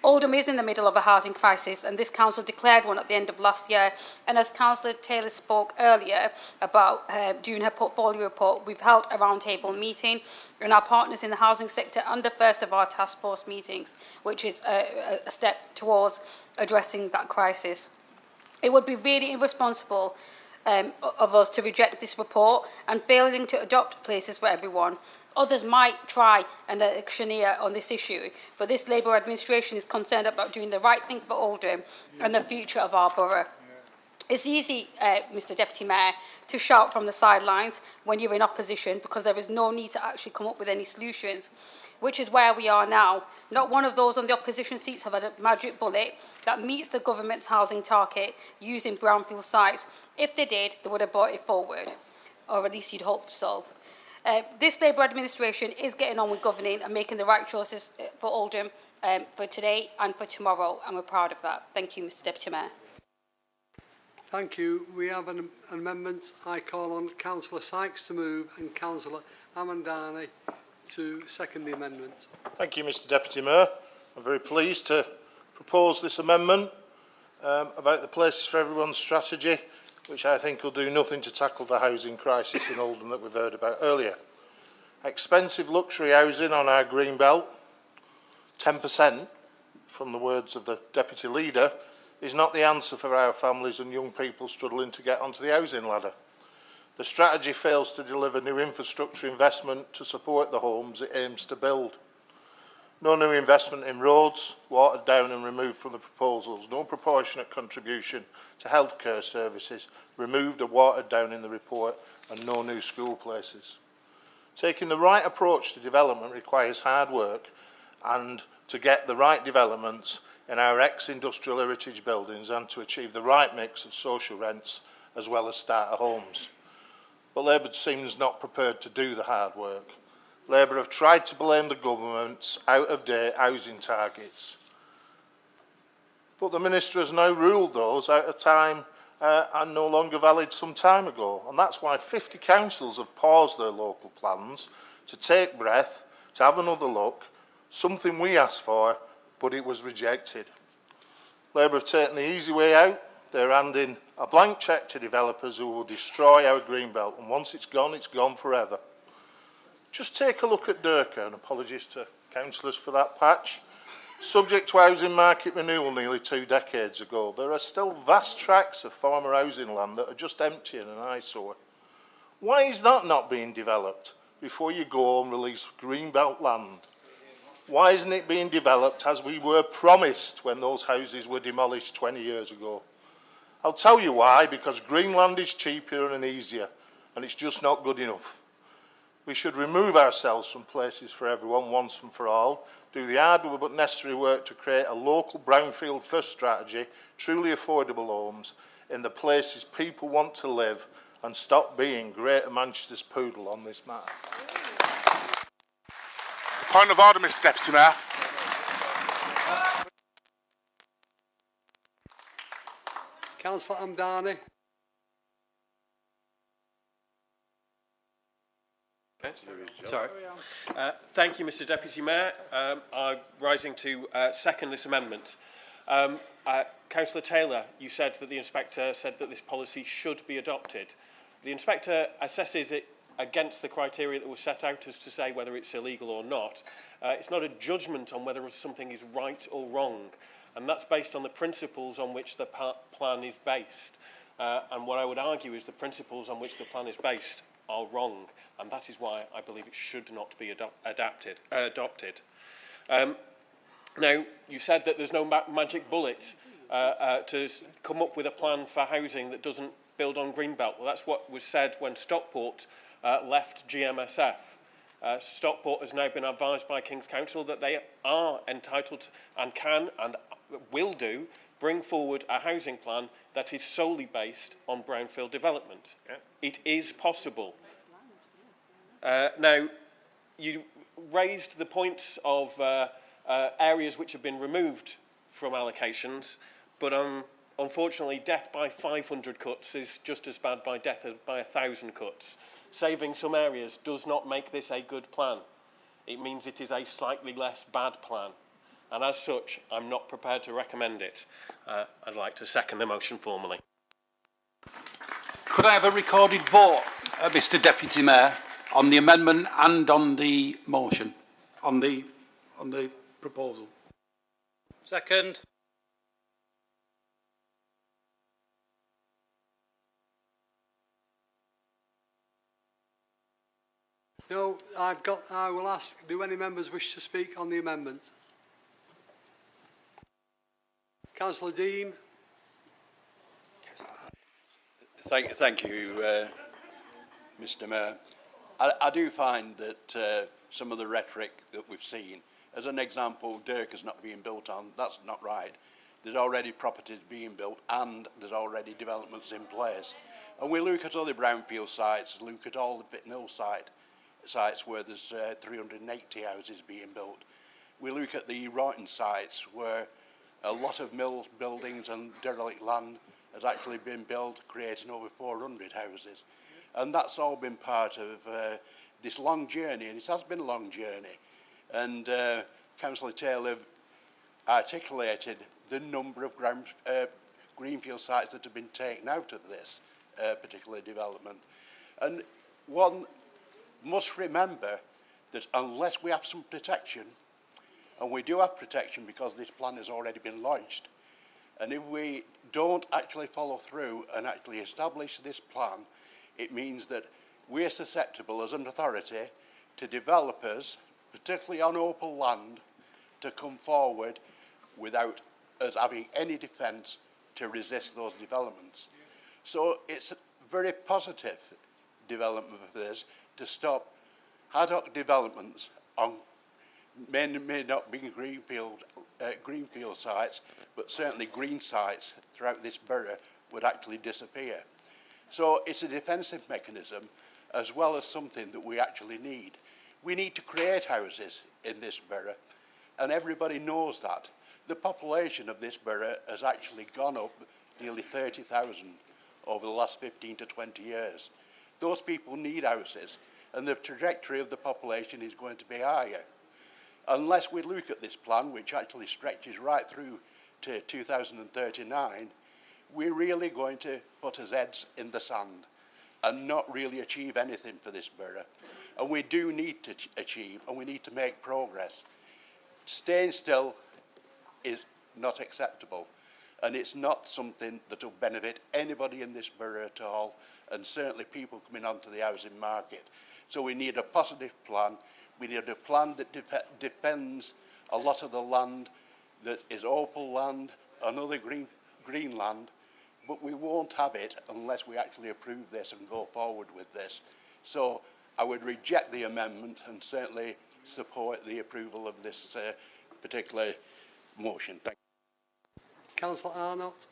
Oldham is in the middle of a housing crisis, and this council declared one at the end of last year. And as Councillor Taylor spoke earlier about during her portfolio report, we've held a roundtable meeting and our partners in the housing sector and the first of our task force meetings, which is a step towards addressing that crisis. It would be really irresponsible of us to reject this report and failing to adopt places for everyone. Others might try an electioneer on this issue, but this Labour administration is concerned about doing the right thing for Oldham and the future of our borough. It's easy, Mr Deputy Mayor, to shout from the sidelines when you're in opposition because there is no need to actually come up with any solutions, which is where we are now. Not one of those on the opposition seats have had a magic bullet that meets the government's housing target using brownfield sites. If they did, they would have brought it forward, or at least you'd hope so. This Labour administration is getting on with governing and making the right choices for Oldham for today and for tomorrow, and we're proud of that. Thank you, Mr Deputy Mayor. Thank you. We have an amendment. I call on Councillor Sykes to move and Councillor Amandani to second the amendment. Thank you, Mr Deputy Mayor. I'm very pleased to propose this amendment about the Places for Everyone strategy, which I think will do nothing to tackle the housing crisis in Oldham that we've heard about earlier. Expensive luxury housing on our green belt, 10%, from the words of the Deputy Leader, is not the answer for our families and young people struggling to get onto the housing ladder. The strategy fails to deliver new infrastructure investment to support the homes it aims to build. No new investment in roads, watered down and removed from the proposals. No proportionate contribution to healthcare services, removed or watered down in the report, and no new school places. Taking the right approach to development requires hard work, and to get the right developments in our ex-industrial heritage buildings and to achieve the right mix of social rents as well as starter homes. But Labour seems not prepared to do the hard work. Labour have tried to blame the government's out-of-date housing targets. But the Minister has now ruled those out of time and no longer valid some time ago. And that's why 50 councils have paused their local plans to take breath, to have another look, something we asked for, but it was rejected. Labour have taken the easy way out. They're handing a blank cheque to developers who will destroy our greenbelt, and once it's gone forever. Just take a look at Durka, and apologies to councillors for that patch. Subject to housing market renewal nearly 2 decades ago, there are still vast tracts of former housing land that are just empty and an eyesore. Why is that not being developed before you go and release greenbelt land? Why isn't it being developed as we were promised when those houses were demolished 20 years ago? I'll tell you why, because green land is cheaper and easier, and it's just not good enough. We should remove ourselves from Places for Everyone once and for all, do the hard but necessary work to create a local brownfield first strategy, truly affordable homes, in the places people want to live, and stop being Greater Manchester's poodle on this matter. Point of order, Mr Deputy Mayor. Councillor Amdani. Sorry. Thank you, Mr Deputy Mayor. I'm rising to second this amendment. Councillor Taylor, you said that the Inspector said that this policy should be adopted. The Inspector assesses it against the criteria that was set out as to say whether it's illegal or not. It's not a judgment on whether something is right or wrong, and that's based on the principles on which the plan is based. And what I would argue is the principles on which the plan is based are wrong, and that is why I believe it should not be adopted. Now, you said that there's no magic bullet to come up with a plan for housing that doesn't build on Greenbelt. Well, that's what was said when Stockport left GMSF. Stockport has now been advised by King's Council that they are entitled and can and will bring forward a housing plan that is solely based on brownfield development. Yeah. It is possible. Now, you raised the points of areas which have been removed from allocations, but unfortunately death by 500 cuts is just as bad by death by 1,000 cuts. Saving some areas does not make this a good plan. It means it is a slightly less bad plan. and as such, I'm not prepared to recommend it. I'd like to second the motion formally. Could I have a recorded vote, Mr Deputy Mayor, on the amendment and on the motion, on the proposal? Second. No, I will ask, do any members wish to speak on the amendment? Councillor Dean. Thank you, Mr Mayor. I do find that some of the rhetoric that we've seen, as an example, Dirk is not being built on. That's not right. There's already properties being built and there's already developments in place. And we look at other brownfield sites, look at all the Pitnell sites where there's 380 houses being built. We look at the Royton sites where a lot of mills, buildings and derelict land has actually been built, creating over 400 houses. And that's all been part of this long journey, and it has been a long journey. And Councillor Taylor articulated the number of greenfield sites that have been taken out of this particular development. And one must remember that unless we have some protection, and we do have protection because this plan has already been launched, and if we don't actually follow through and actually establish this plan, it means that we're susceptible as an authority to developers, particularly on open land, to come forward without us having any defence to resist those developments. So it's a very positive development for this to stop ad hoc developments on may not be greenfield sites, but certainly green sites throughout this borough would actually disappear. So it's a defensive mechanism as well as something that we actually need. We need to create houses in this borough, and everybody knows that. The population of this borough has actually gone up nearly 30,000 over the last 15 to 20 years. Those people need houses, and the trajectory of the population is going to be higher. Unless we look at this plan, which actually stretches right through to 2039, we're really going to put our heads in the sand and not really achieve anything for this borough. And we do need to achieve, and we need to make progress. Staying still is not acceptable, and it's not something that will benefit anybody in this borough at all, and certainly people coming onto the housing market. So we need a positive plan. We need a plan that defends a lot of the land that is open land and other green land, but we won't have it unless we actually approve this and go forward with this. So I would reject the amendment and certainly support the approval of this particular motion. Thank you. Councillor Arnott.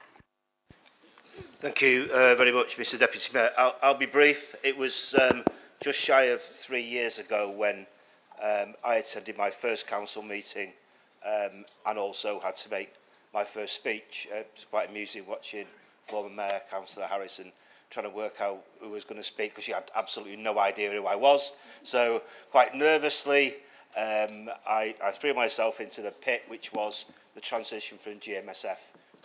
Thank you very much, Mr Deputy Mayor. I'll be brief. It was just shy of 3 years ago when I attended my first council meeting and also had to make my first speech. It was quite amusing watching former Mayor, Councillor Harrison, trying to work out who was going to speak because she had absolutely no idea who I was. So quite nervously, I threw myself into the pit, which was the transition from GMSF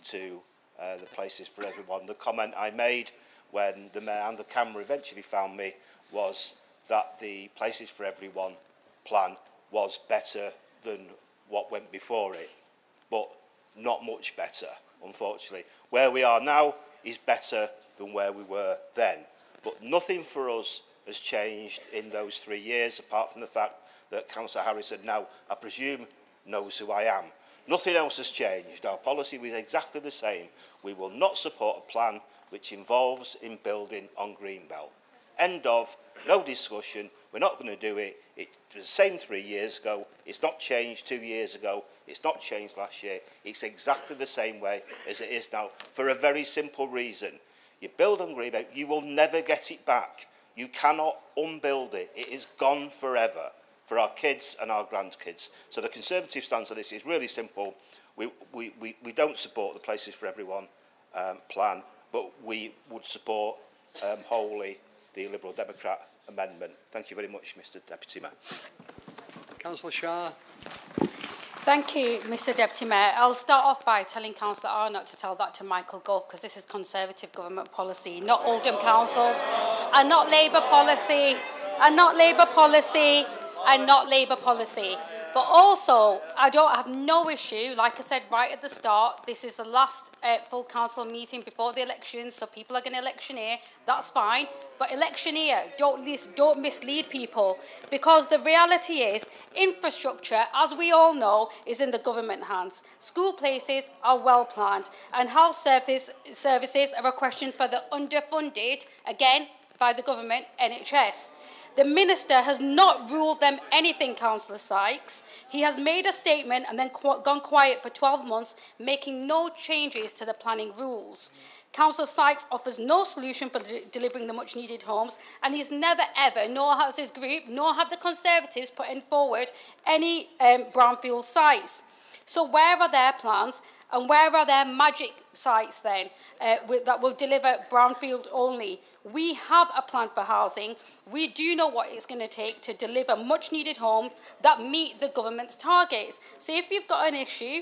to the Places for Everyone. The comment I made when the Mayor and the camera eventually found me was that the Places for Everyone plan was better than what went before it, but not much better, unfortunately. Where we are now is better than where we were then, but nothing for us has changed in those 3 years, apart from the fact that Councillor Harrison now, I presume, knows who I am. Nothing else has changed. Our policy was exactly the same. We will not support a plan which involves in building on Greenbelt. End of, no discussion. We're not going to do it. It was the same 3 years ago. It's not changed 2 years ago. It's not changed last year. It's exactly the same way as it is now, for a very simple reason. You build on Greenbelt, you will never get it back. You cannot unbuild it. It is gone forever for our kids and our grandkids. So the Conservative stance on this is really simple. We don't support the Places for Everyone plan, but we would support wholly the Liberal Democrat amendment. Thank you very much, Mr Deputy Mayor. Councillor Shah. Thank you, Mr Deputy Mayor. I'll start off by telling Councillor Arnott to tell that to Michael Gove, because this is Conservative government policy, not Oldham councils, and not Labour policy, and not Labour policy, and not Labour policy. But also, I have no issue, like I said right at the start, this is the last full council meeting before the elections, so people are going to electioneer, that's fine. But electioneer, don't mislead people, because the reality is, infrastructure, as we all know, is in the government hands. School places are well planned, and health services are a question for the underfunded, again, by the government, NHS. The Minister has not ruled them anything, Councillor Sykes. He has made a statement and then gone quiet for 12 months, making no changes to the planning rules. Councillor Sykes offers no solution for delivering the much-needed homes, and he's never ever, nor has his group, nor have the Conservatives put in forward any brownfield sites. So where are their plans, and where are their magic sites then that will deliver brownfield only? We have a plan for housing. We do know what it's going to take to deliver much-needed homes that meet the government's targets. So if you've got an issue,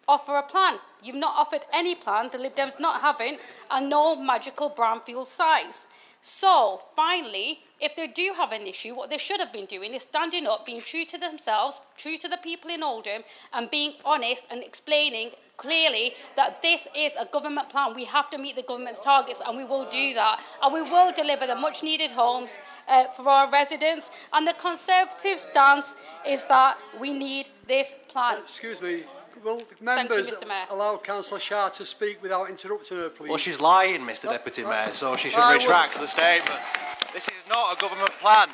offer a plan. You've not offered any plan, the Lib Dems not having, and no magical brownfield sites. So, finally, if they do have an issue, what they should have been doing is standing up, being true to themselves, true to the people in Oldham, and being honest and explaining clearly that this is a government plan. We have to meet the government's targets, and we will do that. And we will deliver the much-needed homes for our residents. And the Conservative stance is that we need this plan. Excuse me. Will members allow Councillor Shah to speak without interrupting her, please? Well, she's lying, Mr Deputy Mayor, so she should retract the statement. This is not a government plan.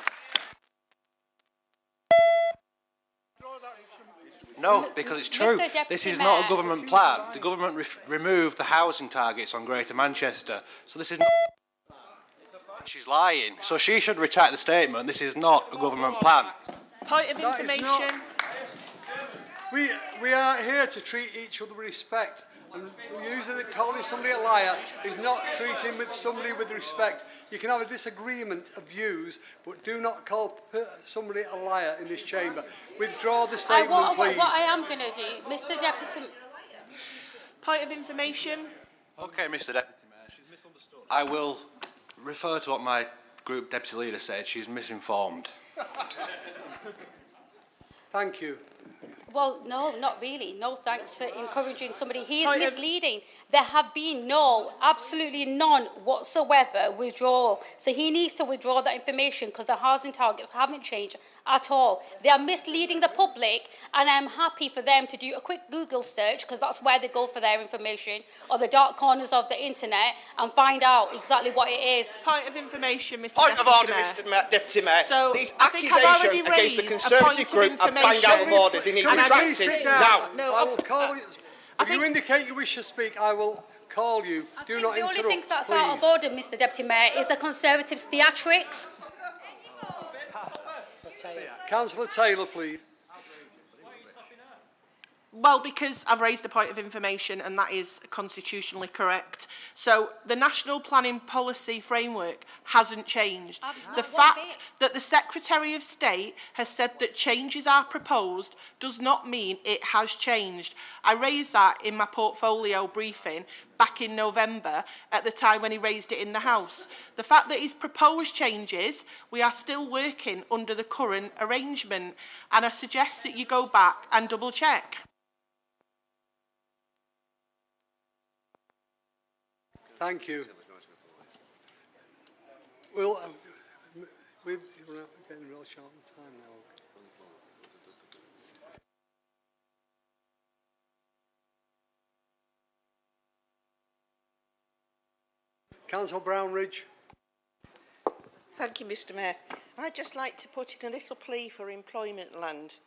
No, because it's true. This is not a government plan. The government removed the housing targets on Greater Manchester. So this is not... She's lying. So she should retract the statement. This is not a government plan. Point of information. We are here to treat each other with respect, and usually calling somebody a liar is not treating somebody with respect. You can have a disagreement of views, but do not call somebody a liar in this chamber. Withdraw the statement, please. What I am going to do, Mr Deputy... Point of information. Okay, Mr Deputy Mayor, she's misunderstood. I will refer to what my group deputy leader said. She's misinformed. Thank you. Well, no, not really. No thanks for encouraging somebody. He is misleading. There have been absolutely none whatsoever withdrawal. So he needs to withdraw that information because the housing targets haven't changed at all. They are misleading the public, and I'm happy for them to do a quick Google search, because that's where they go for their information, or the dark corners of the internet, and find out exactly what it is. Point of information, Mr Point of order, Mr Deputy Mayor. So these accusations against the Conservative group are bang out of order. They need retracted now. No, I will call you. If you indicate you wish to speak, I will call you. Do not interrupt, the only thing that's please. out of order, Mr Deputy Mayor, is the Conservatives' theatrics. Councillor Taylor, please. Well, because I've raised a point of information, and that is constitutionally correct. So the National Planning Policy Framework hasn't changed. The fact that the Secretary of State has said that changes are proposed does not mean it has changed. I raised that in my portfolio briefing back in November, at the time when he raised it in the House. The fact that he's proposed changes, we are still working under the current arrangement, and I suggest that you go back and double check. Thank you. We're getting real short on time now. Councillor Brownridge. Thank you, Mr Mayor. I'd just like to put in a little plea for employment land.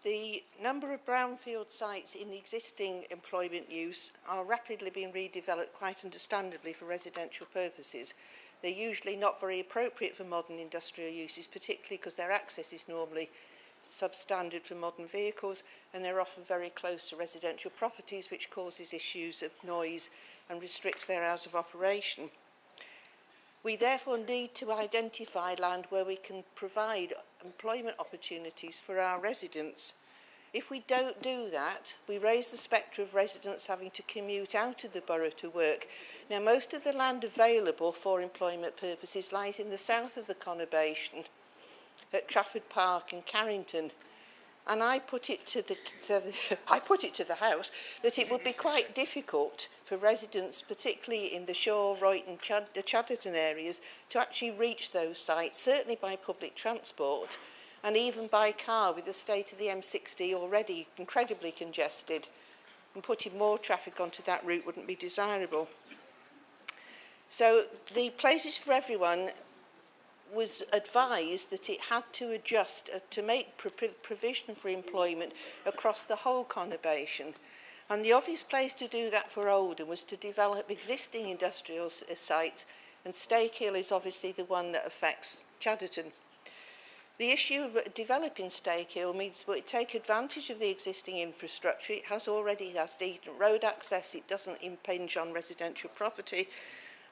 The number of brownfield sites in the existing employment use are rapidly being redeveloped, quite understandably, for residential purposes. They're usually not very appropriate for modern industrial uses, particularly because their access is normally substandard for modern vehicles, and they're often very close to residential properties, which causes issues of noise and restricts their hours of operation. We therefore need to identify land where we can provide employment opportunities for our residents. If we don't do that, we raise the spectre of residents having to commute out of the borough to work. Now, most of the land available for employment purposes lies in the south of the conurbation, at Trafford Park and Carrington. And I put it to the House that it would be quite difficult for residents, particularly in the Shaw, Royton, the Chadderton areas, to actually reach those sites, certainly by public transport, and even by car, with the state of the M60 already incredibly congested, and putting more traffic onto that route wouldn't be desirable. So the Places for Everyone was advised that it had to adjust to make provision for employment across the whole conurbation. And the obvious place to do that for Oldham was to develop existing industrial sites, and Stakehill is obviously the one that affects Chadderton. The issue of developing Stakehill means that it take advantage of the existing infrastructure. It has decent road access, it doesn't impinge on residential property,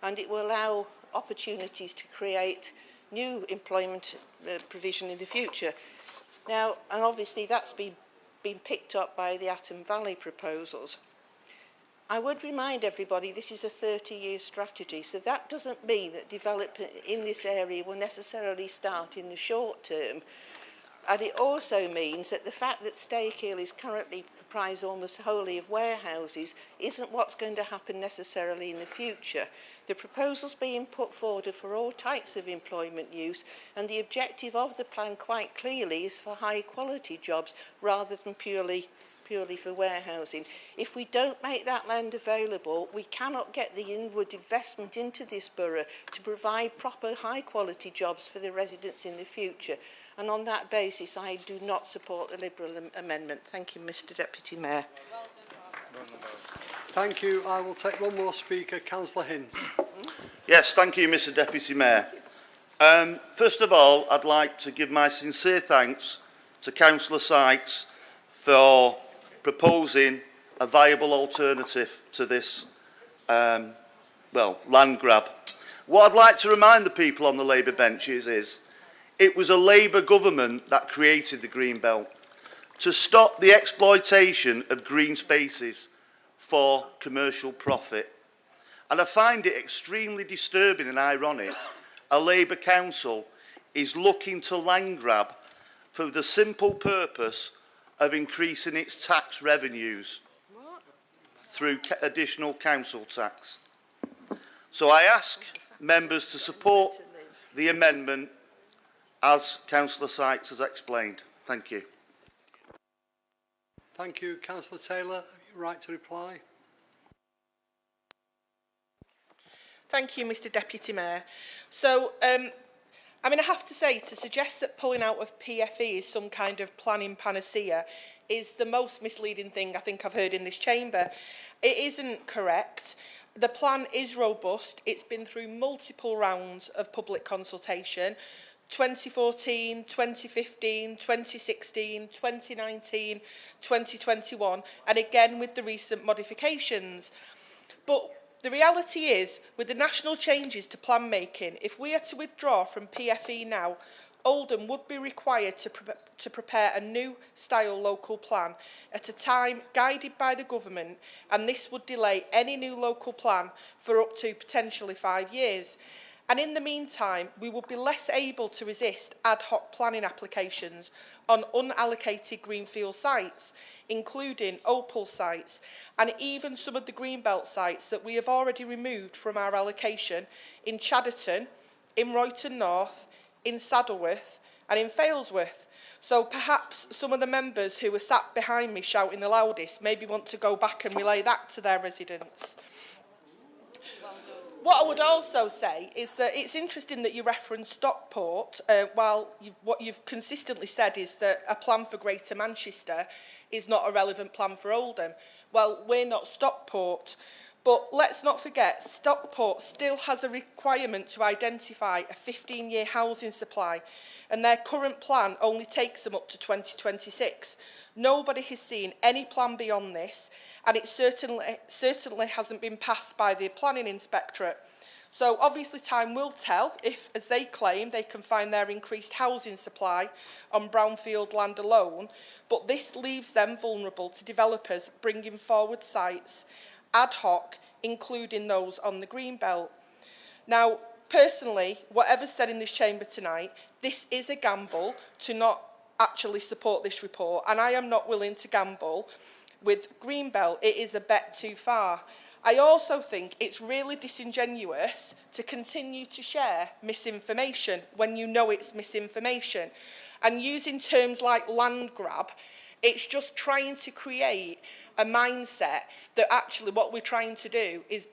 and it will allow opportunities to create new employment provision in the future. Now, and obviously that's been picked up by the Atom Valley proposals. I would remind everybody this is a 30-year strategy, so that doesn't mean that development in this area will necessarily start in the short term. And it also means that the fact that Stakehill is currently comprised almost wholly of warehouses isn't what's going to happen necessarily in the future. The proposals being put forward are for all types of employment use, and the objective of the plan quite clearly is for high quality jobs rather than purely for warehousing. If we don't make that land available, we cannot get the inward investment into this borough to provide proper high quality jobs for the residents in the future. And on that basis, I do not support the Liberal amendment. Thank you, Mr Deputy Mayor. Thank you. I will take one more speaker, Councillor Hinds. Yes, thank you, Mr Deputy Mayor. First of all, I'd like to give my sincere thanks to Councillor Sykes for proposing a viable alternative to this, land grab. What I'd like to remind the people on the Labour benches is it was a Labour government that created the Green Belt to stop the exploitation of green spaces for commercial profit. And I find it extremely disturbing and ironic a Labour council is looking to land grab for the simple purpose of increasing its tax revenues through additional council tax. So I ask members to support the amendment as Councillor Sykes has explained. Thank you. Thank you. Councillor Taylor, have you right to reply? Thank you, Mr Deputy Mayor. So, I have to say, to suggest that pulling out of PFE is some kind of planning panacea is the most misleading thing I think I've heard in this chamber. It isn't correct. The plan is robust. It's been through multiple rounds of public consultation. 2014, 2015, 2016, 2019, 2021, and again with the recent modifications. But the reality is, with the national changes to plan making, if we are to withdraw from PFE now, Oldham would be required to prepare a new style local plan at a time guided by the government, and this would delay any new local plan for up to potentially 5 years. And in the meantime, we would be less able to resist ad hoc planning applications on unallocated greenfield sites, including Opal sites, and even some of the Greenbelt sites that we have already removed from our allocation in Chadderton, in Royton North, in Saddleworth and in Failsworth. So perhaps some of the members who were sat behind me shouting the loudest maybe want to go back and relay that to their residents. What I would also say is that it's interesting that you reference Stockport, while what you've consistently said is that a plan for Greater Manchester is not a relevant plan for Oldham. Well, we're not Stockport, but let's not forget Stockport still has a requirement to identify a 15-year housing supply, and their current plan only takes them up to 2026. Nobody has seen any plan beyond this, and it certainly hasn't been passed by the planning inspectorate. So obviously time will tell if, as they claim, they can find their increased housing supply on brownfield land alone, but this leaves them vulnerable to developers bringing forward sites ad hoc, including those on the Greenbelt. Now, personally, whatever's said in this chamber tonight, this is a gamble to not actually support this report, and I am not willing to gamble with Greenbelt. It is a bet too far. I also think it's really disingenuous to continue to share misinformation when you know it's misinformation. And using terms like land grab, it's just trying to create a mindset that actually what we're trying to do is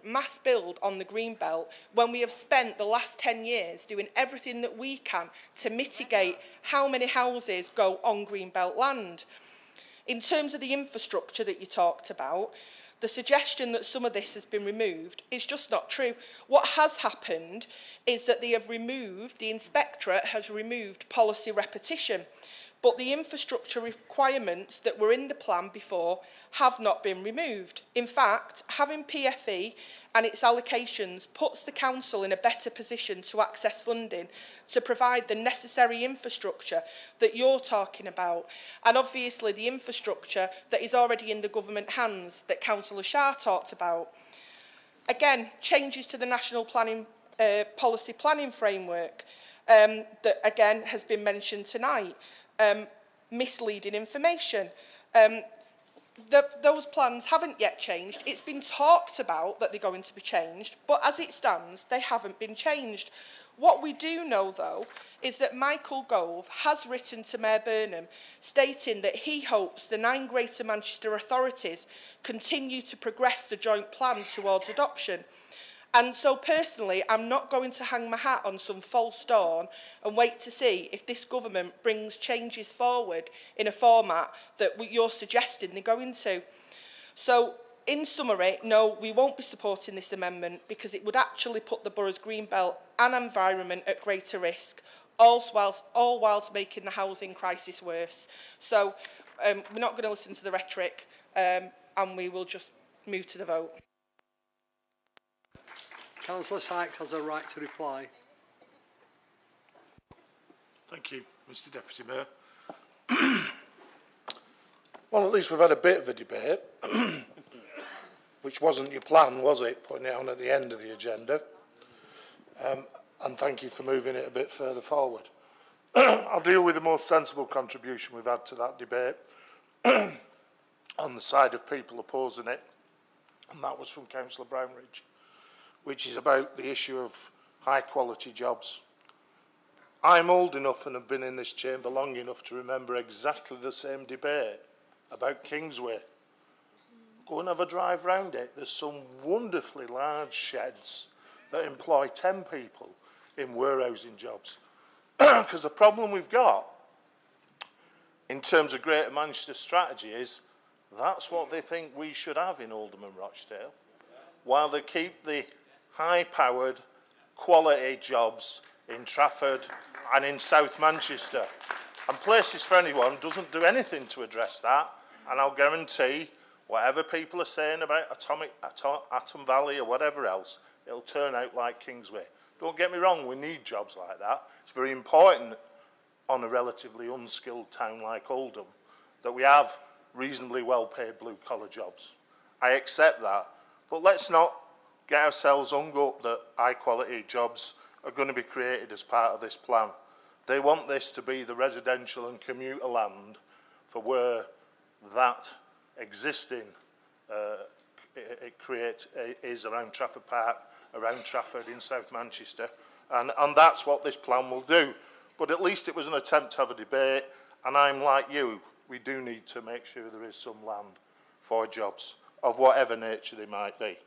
mass build on the Greenbelt when we have spent the last 10 years doing everything that we can to mitigate how many houses go on Greenbelt land. In terms of the infrastructure that you talked about, the suggestion that some of this has been removed is just not true. What has happened is that the inspectorate has removed policy repetition, but the infrastructure requirements that were in the plan before have not been removed. In fact, having PFE and its allocations puts the council in a better position to access funding to provide the necessary infrastructure that you're talking about. And obviously the infrastructure that is already in the government hands that Councillor Shah talked about. Again, changes to the National Policy Planning Framework that again has been mentioned tonight. Misleading information. Those plans haven't yet changed. It's been talked about that they're going to be changed, but as it stands, they haven't been changed. What we do know, though, is that Michael Gove has written to Mayor Burnham stating that he hopes the 9 Greater Manchester authorities continue to progress the joint plan towards adoption. And so personally, I'm not going to hang my hat on some false dawn and wait to see if this government brings changes forward in a format that you're suggesting they're going to. So, in summary, no, we won't be supporting this amendment because it would actually put the borough's Greenbelt and environment at greater risk, all whilst making the housing crisis worse. So, we're not going to listen to the rhetoric and we will just move to the vote. Councillor Sykes has a right to reply. Thank you, Mr Deputy Mayor. Well, at least we've had a bit of a debate, which wasn't your plan, was it, putting it on at the end of the agenda? And thank you for moving it a bit further forward. I'll deal with the most sensible contribution we've had to that debate on the side of people opposing it, and that was from Councillor Brownridge, which is about the issue of high-quality jobs. I'm old enough and have been in this chamber long enough to remember exactly the same debate about Kingsway. Go and have a drive round it. There's some wonderfully large sheds that employ 10 people in warehousing jobs. Because the problem we've got in terms of Greater Manchester strategy is that's what they think we should have in Oldham and Rochdale, while they keep the high-powered, quality jobs in Trafford and in South Manchester. And Places for Anyone doesn't do anything to address that, and I'll guarantee whatever people are saying about Atom Valley or whatever else, it'll turn out like Kingsway. Don't get me wrong, we need jobs like that. It's very important on a relatively unskilled town like Oldham that we have reasonably well-paid blue-collar jobs. I accept that, but let's not get ourselves hung up that high-quality jobs are going to be created as part of this plan. They want this to be the residential and commuter land for where that existing is around Trafford Park, around Trafford in South Manchester, and that's what this plan will do. But at least it was an attempt to have a debate, and I'm like you, we do need to make sure there is some land for jobs of whatever nature they might be.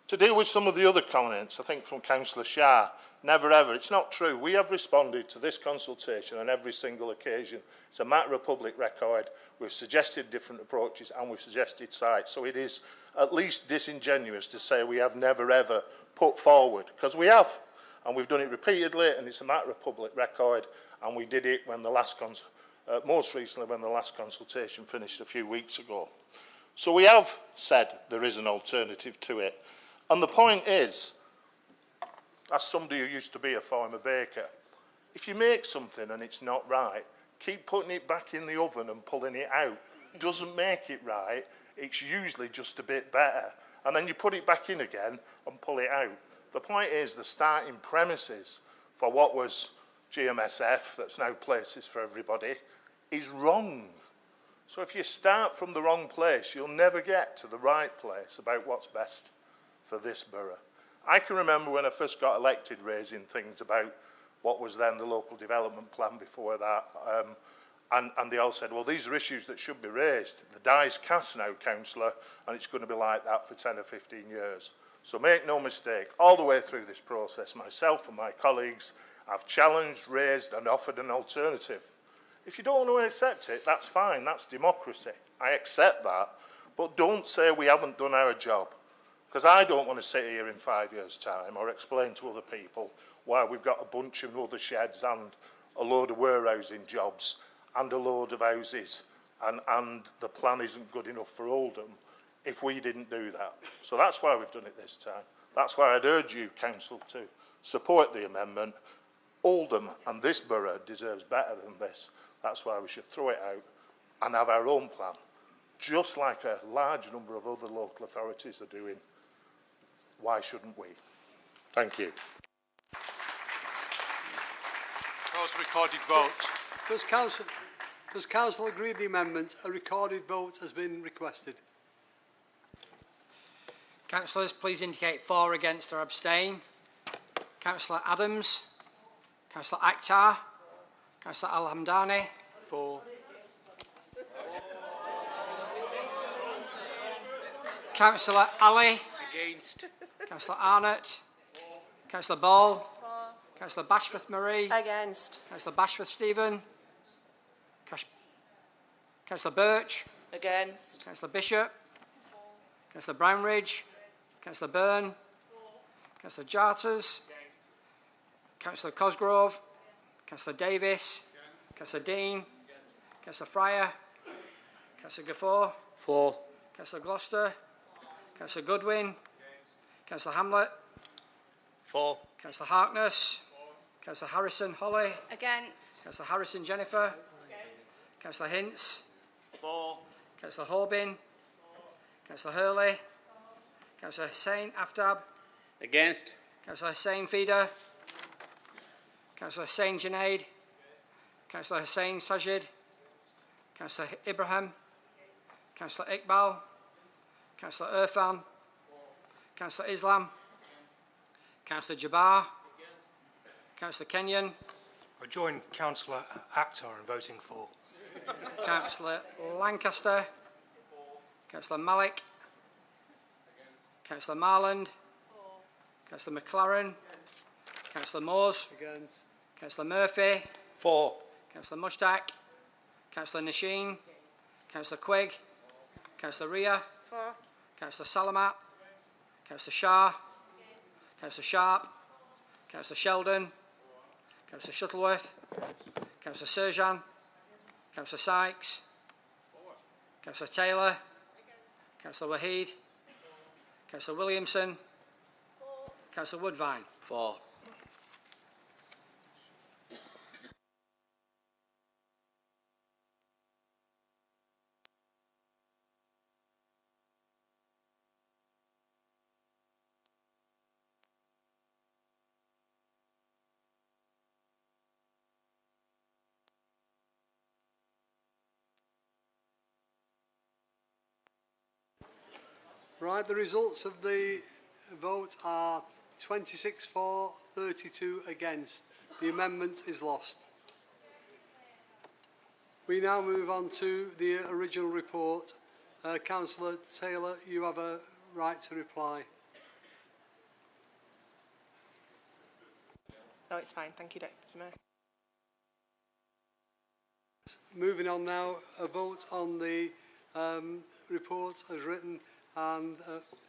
To deal with some of the other comments, I think from Councillor Shah, never ever, it's not true. We have responded to this consultation on every single occasion. It's a matter of public record. We've suggested different approaches and we've suggested sites. So it is at least disingenuous to say we have never ever put forward, because we have. And we've done it repeatedly, and it's a matter of public record, and we did it when the last most recently when the last consultation finished a few weeks ago. So we have said there is an alternative to it. And the point is, That's somebody who used to be a former baker. If you make something and it's not right, keep putting it back in the oven and pulling it out. Doesn't make it right, it's usually just a bit better. And then you put it back in again and pull it out. The point is the starting premises for what was GMSF, that's now Places for Everybody, is wrong. So if you start from the wrong place, you'll never get to the right place about what's best for this borough. I can remember when I first got elected raising things about what was then the local development plan before that, and they all said, well, these are issues that should be raised. The die's cast now, councillor, and it's going to be like that for 10 or 15 years. So make no mistake, all the way through this process, myself and my colleagues have challenged, raised and offered an alternative. If you don't want to accept it, that's fine, that's democracy. I accept that, but don't say we haven't done our job. Because I don't want to sit here in 5 years' time or explain to other people why we've got a bunch of other sheds and a load of warehousing jobs and a load of houses and the plan isn't good enough for Oldham if we didn't do that. So that's why we've done it this time. That's why I'd urge you, council, to support the amendment. Oldham and this borough deserves better than this. That's why we should throw it out and have our own plan, just like a large number of other local authorities are doing. Why shouldn't we? Thank you. Proposed recorded vote. Does council agree with the amendment? A recorded vote has been requested. Councillors, please indicate for, against or abstain. Councillor Adams. Councillor Akhtar. Councillor Al-Hamdani. For. Councillor Ali. Against. Councillor Arnott. Councillor Ball. Councillor Bashforth Marie. Against. Councillor Bashforth Stephen. Councillor Birch. Against. Councillor Bishop. Councillor Brownridge. Councillor Byrne. Councillor Jarters. Councillor Cosgrove. Councillor Davis. Councillor Dean. Councillor Fryer. Councillor Gaffor. For. Councillor Gloucester. Councillor Goodwin. Councillor Hamlet. For. Councillor Harkness. Councillor Harrison Holly. Against. Councillor Harrison Jennifer. Councillor Hintz. For. Councillor Horbin. Councillor Hurley. Councillor Hussain Aftab. Against. Councillor Hussain Feeder. Councillor Hussain Junaid. Councillor Hussain Sajid. Councillor Ibrahim. Councillor Iqbal. Councillor Irfan. Councillor Islam. Councillor Jabbar. Councillor Kenyon. I join Councillor Akhtar in voting for. Councillor Lancaster. Councillor Malik. Councillor Marland. Councillor McLaren. Councillor Moores. Against. Councillor Murphy. For. Councillor Mushtaq. Councillor Nasheen. Councillor Quigg. Councillor Ria. For. Councillor Salamat. Councillor Shah. Councillor Sharp. Councillor Sheldon. Councillor Shuttleworth. Councillor Serjan. Councillor Sykes. Councillor Taylor. Councillor Wahid. Councillor Williamson. Councillor Woodvine. For. Right, the results of the vote are 26 for, 32 against. The amendment is lost. We now move on to the original report. Councillor Taylor, you have a right to reply. No, it's fine. Thank you, Deputy Mayor. Moving on now, a vote on the report as written, and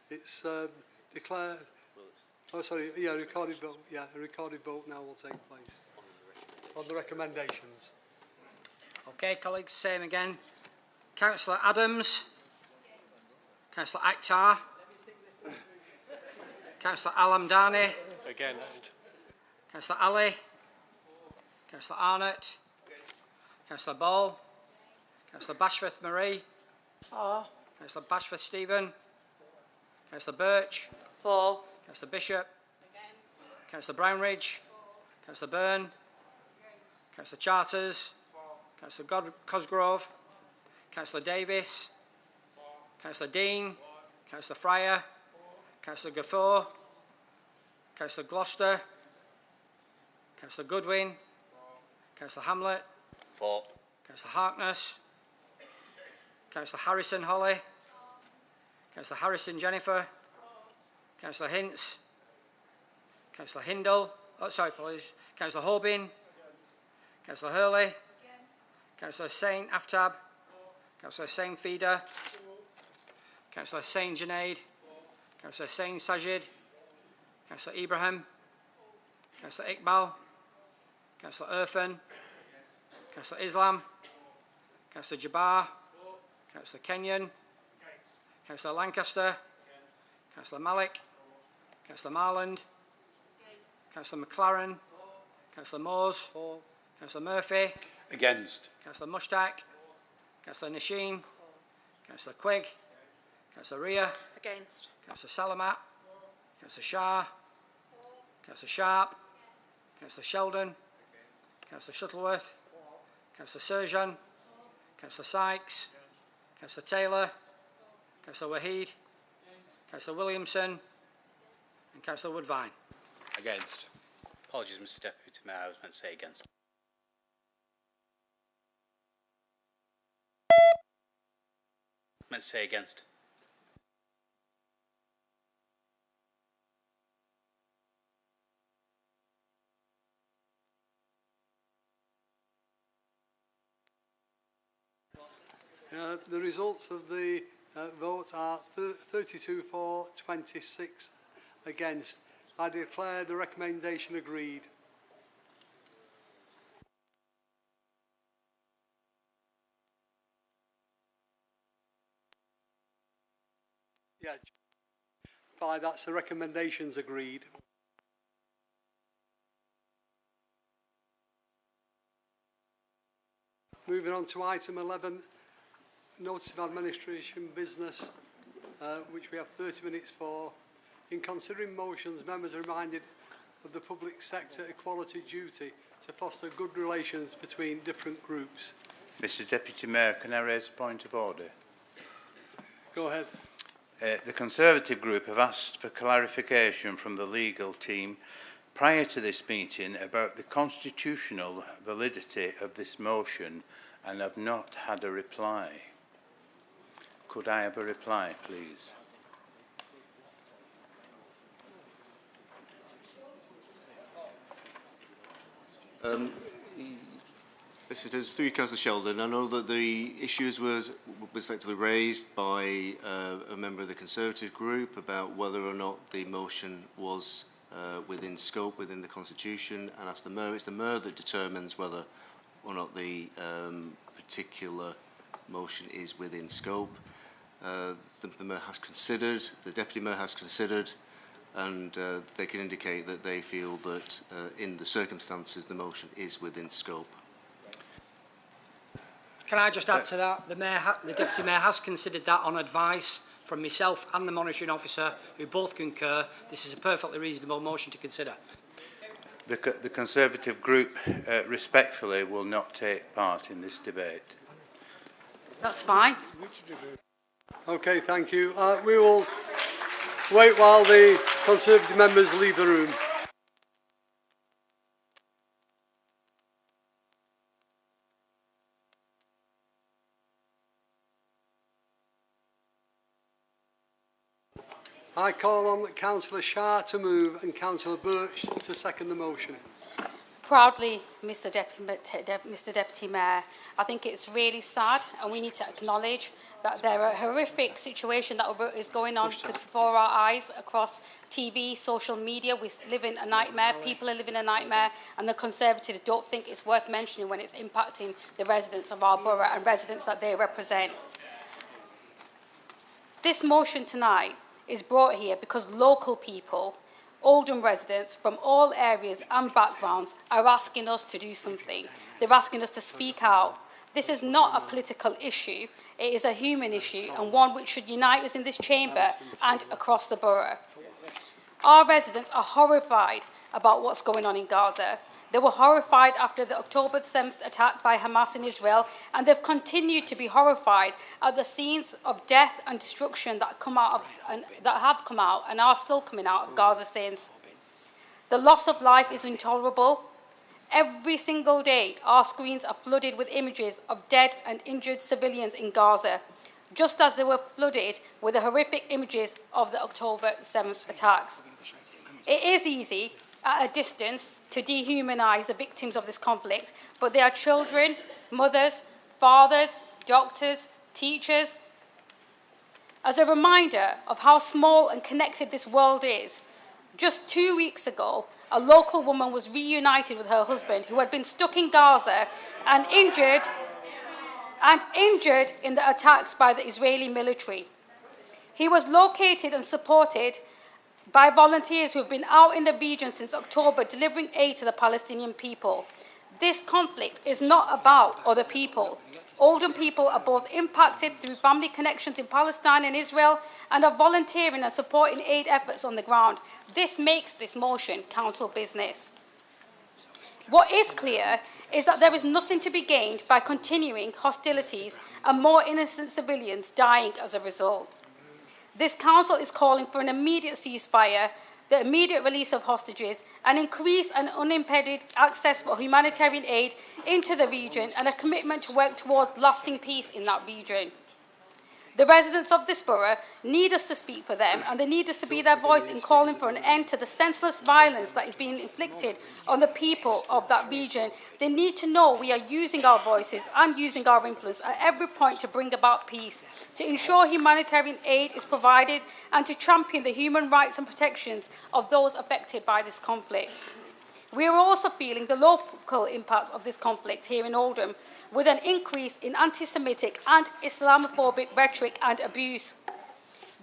it's declared. Oh, sorry. Yeah, recorded vote. Yeah, a recorded vote now will take place on the recommendations. Okay, colleagues, same again. Councillor Adams. Councillor Akhtar. Councillor Al-Hamdani. Against. Councillor Ali. Councillor Arnott. Councillor Ball. Councillor Bashforth Marie. For. Councillor Bashforth Stephen. Councillor Birch. For. Councillor Bishop. Councillor Brownridge. Councillor Byrne. Councillor Charters. Councillor Cosgrove. Councillor Davis. Councillor Dean. Councillor Fryer. Councillor Gaffor. Councillor Gloucester. Councillor Goodwin. Councillor Hamlet. For. Councillor Harkness. Councillor Harrison Holly. Councillor Harrison Jennifer. Councillor Hintz. Councillor Hindle. Oh, sorry, apologies. Councillor Horbin. Councillor Hurley. Councillor Hussain Aftab. Councillor Hussain Feeder. Councillor Hussain Junaid. Councillor Hussain Sajid. Councillor Ibrahim. Councillor Iqbal. Councillor Irfan. Councillor Islam. Councillor Jabbar. Councillor Kenyon. Councillor Lancaster. Councillor Malik. Councillor Marland. Councillor McLaren. Councillor Moores. Councillor Murphy. Against. Councillor Mushtaq. Councillor Nasheen. Councillor Quigg. Councillor Ria. Against. Councillor Salamat. Councillor Shah. Councillor Sharp. Councillor Sheldon. Councillor Shuttleworth. Councillor Surjan. Councillor Sykes. Councillor Taylor. Councillor Wahid. Councillor Williamson. And Councillor Woodvine. Against. Apologies, Mr Deputy Mayor, I was meant to say against. Meant to say against. The results of the vote are 32 for, 26 against. I declare the recommendation agreed. Yeah, by that's the recommendations agreed. Moving on to item 11, notice of administration business, which we have 30 minutes for. In considering motions, members are reminded of the public sector equality duty to foster good relations between different groups. Mr Deputy Mayor, can I raise a point of order? Go ahead. The Conservative group have asked for clarification from the legal team prior to this meeting about the constitutional validity of this motion and have not had a reply. Could I have a reply, please? Visitors, through Councillor Sheldon, I know that the issues was effectively raised by a member of the Conservative group about whether or not the motion was within scope, within the Constitution, and asked the Mayor. It's the Mayor that determines whether or not the particular motion is within scope. The Mayor has considered, the Deputy Mayor has considered, and they can indicate that they feel that in the circumstances the motion is within scope. Can I just add to that? The Deputy Mayor has considered that on advice from myself and the monitoring officer, who both concur this is a perfectly reasonable motion to consider. The Conservative group respectfully will not take part in this debate. That's fine. Okay, thank you. We will wait while the Conservative members leave the room. I call on Councillor Shah to move and Councillor Birch to second the motion. Proudly, Mr Deputy Mayor, I think it's really sad, and we need to acknowledge that there are horrific situations that is going on before our eyes across TV, social media. We live in a nightmare, people are living a nightmare, and the Conservatives don't think it's worth mentioning when it's impacting the residents of our borough and residents that they represent. This motion tonight is brought here because local people Oldham residents from all areas and backgrounds are asking us to do something. They're asking us to speak out. This is not a political issue. It is a human issue, and one which should unite us in this chamber and across the borough. Our residents are horrified about what's going on in Gaza. They were horrified after the October 7th attack by Hamas in Israel, and they've continued to be horrified at the scenes of death and destruction that have come out and are still coming out of Gaza since. The loss of life is intolerable. Every single day, our screens are flooded with images of dead and injured civilians in Gaza, just as they were flooded with the horrific images of the October 7th attacks. It is easy, at a distance, to dehumanise the victims of this conflict, but they are children, mothers, fathers, doctors, teachers. As a reminder of how small and connected this world is, just 2 weeks ago, a local woman was reunited with her husband, who had been stuck in Gaza and injured in the attacks by the Israeli military. He was located and supported by volunteers who have been out in the region since October, delivering aid to the Palestinian people. This conflict is not about other people. Oldham people are both impacted through family connections in Palestine and Israel and are volunteering and supporting aid efforts on the ground. This makes this motion council business. What is clear is that there is nothing to be gained by continuing hostilities and more innocent civilians dying as a result. This council is calling for an immediate ceasefire, the immediate release of hostages, and increased and unimpeded access for humanitarian aid into the region, and a commitment to work towards lasting peace in that region. The residents of this borough need us to speak for them, and they need us to be their voice in calling for an end to the senseless violence that is being inflicted on the people of that region. They need to know we are using our voices and using our influence at every point to bring about peace, to ensure humanitarian aid is provided, and to champion the human rights and protections of those affected by this conflict. We are also feeling the local impacts of this conflict here in Oldham, with an increase in anti-Semitic and Islamophobic rhetoric and abuse.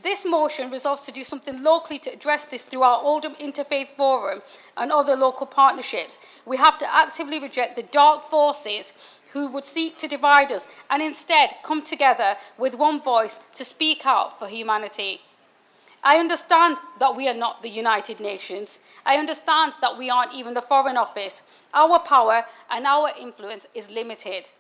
This motion resolves to do something locally to address this through our Oldham Interfaith Forum and other local partnerships. We have to actively reject the dark forces who would seek to divide us and instead come together with one voice to speak out for humanity. I understand that we are not the United Nations. I understand that we aren't even the Foreign Office. Our power and our influence is limited.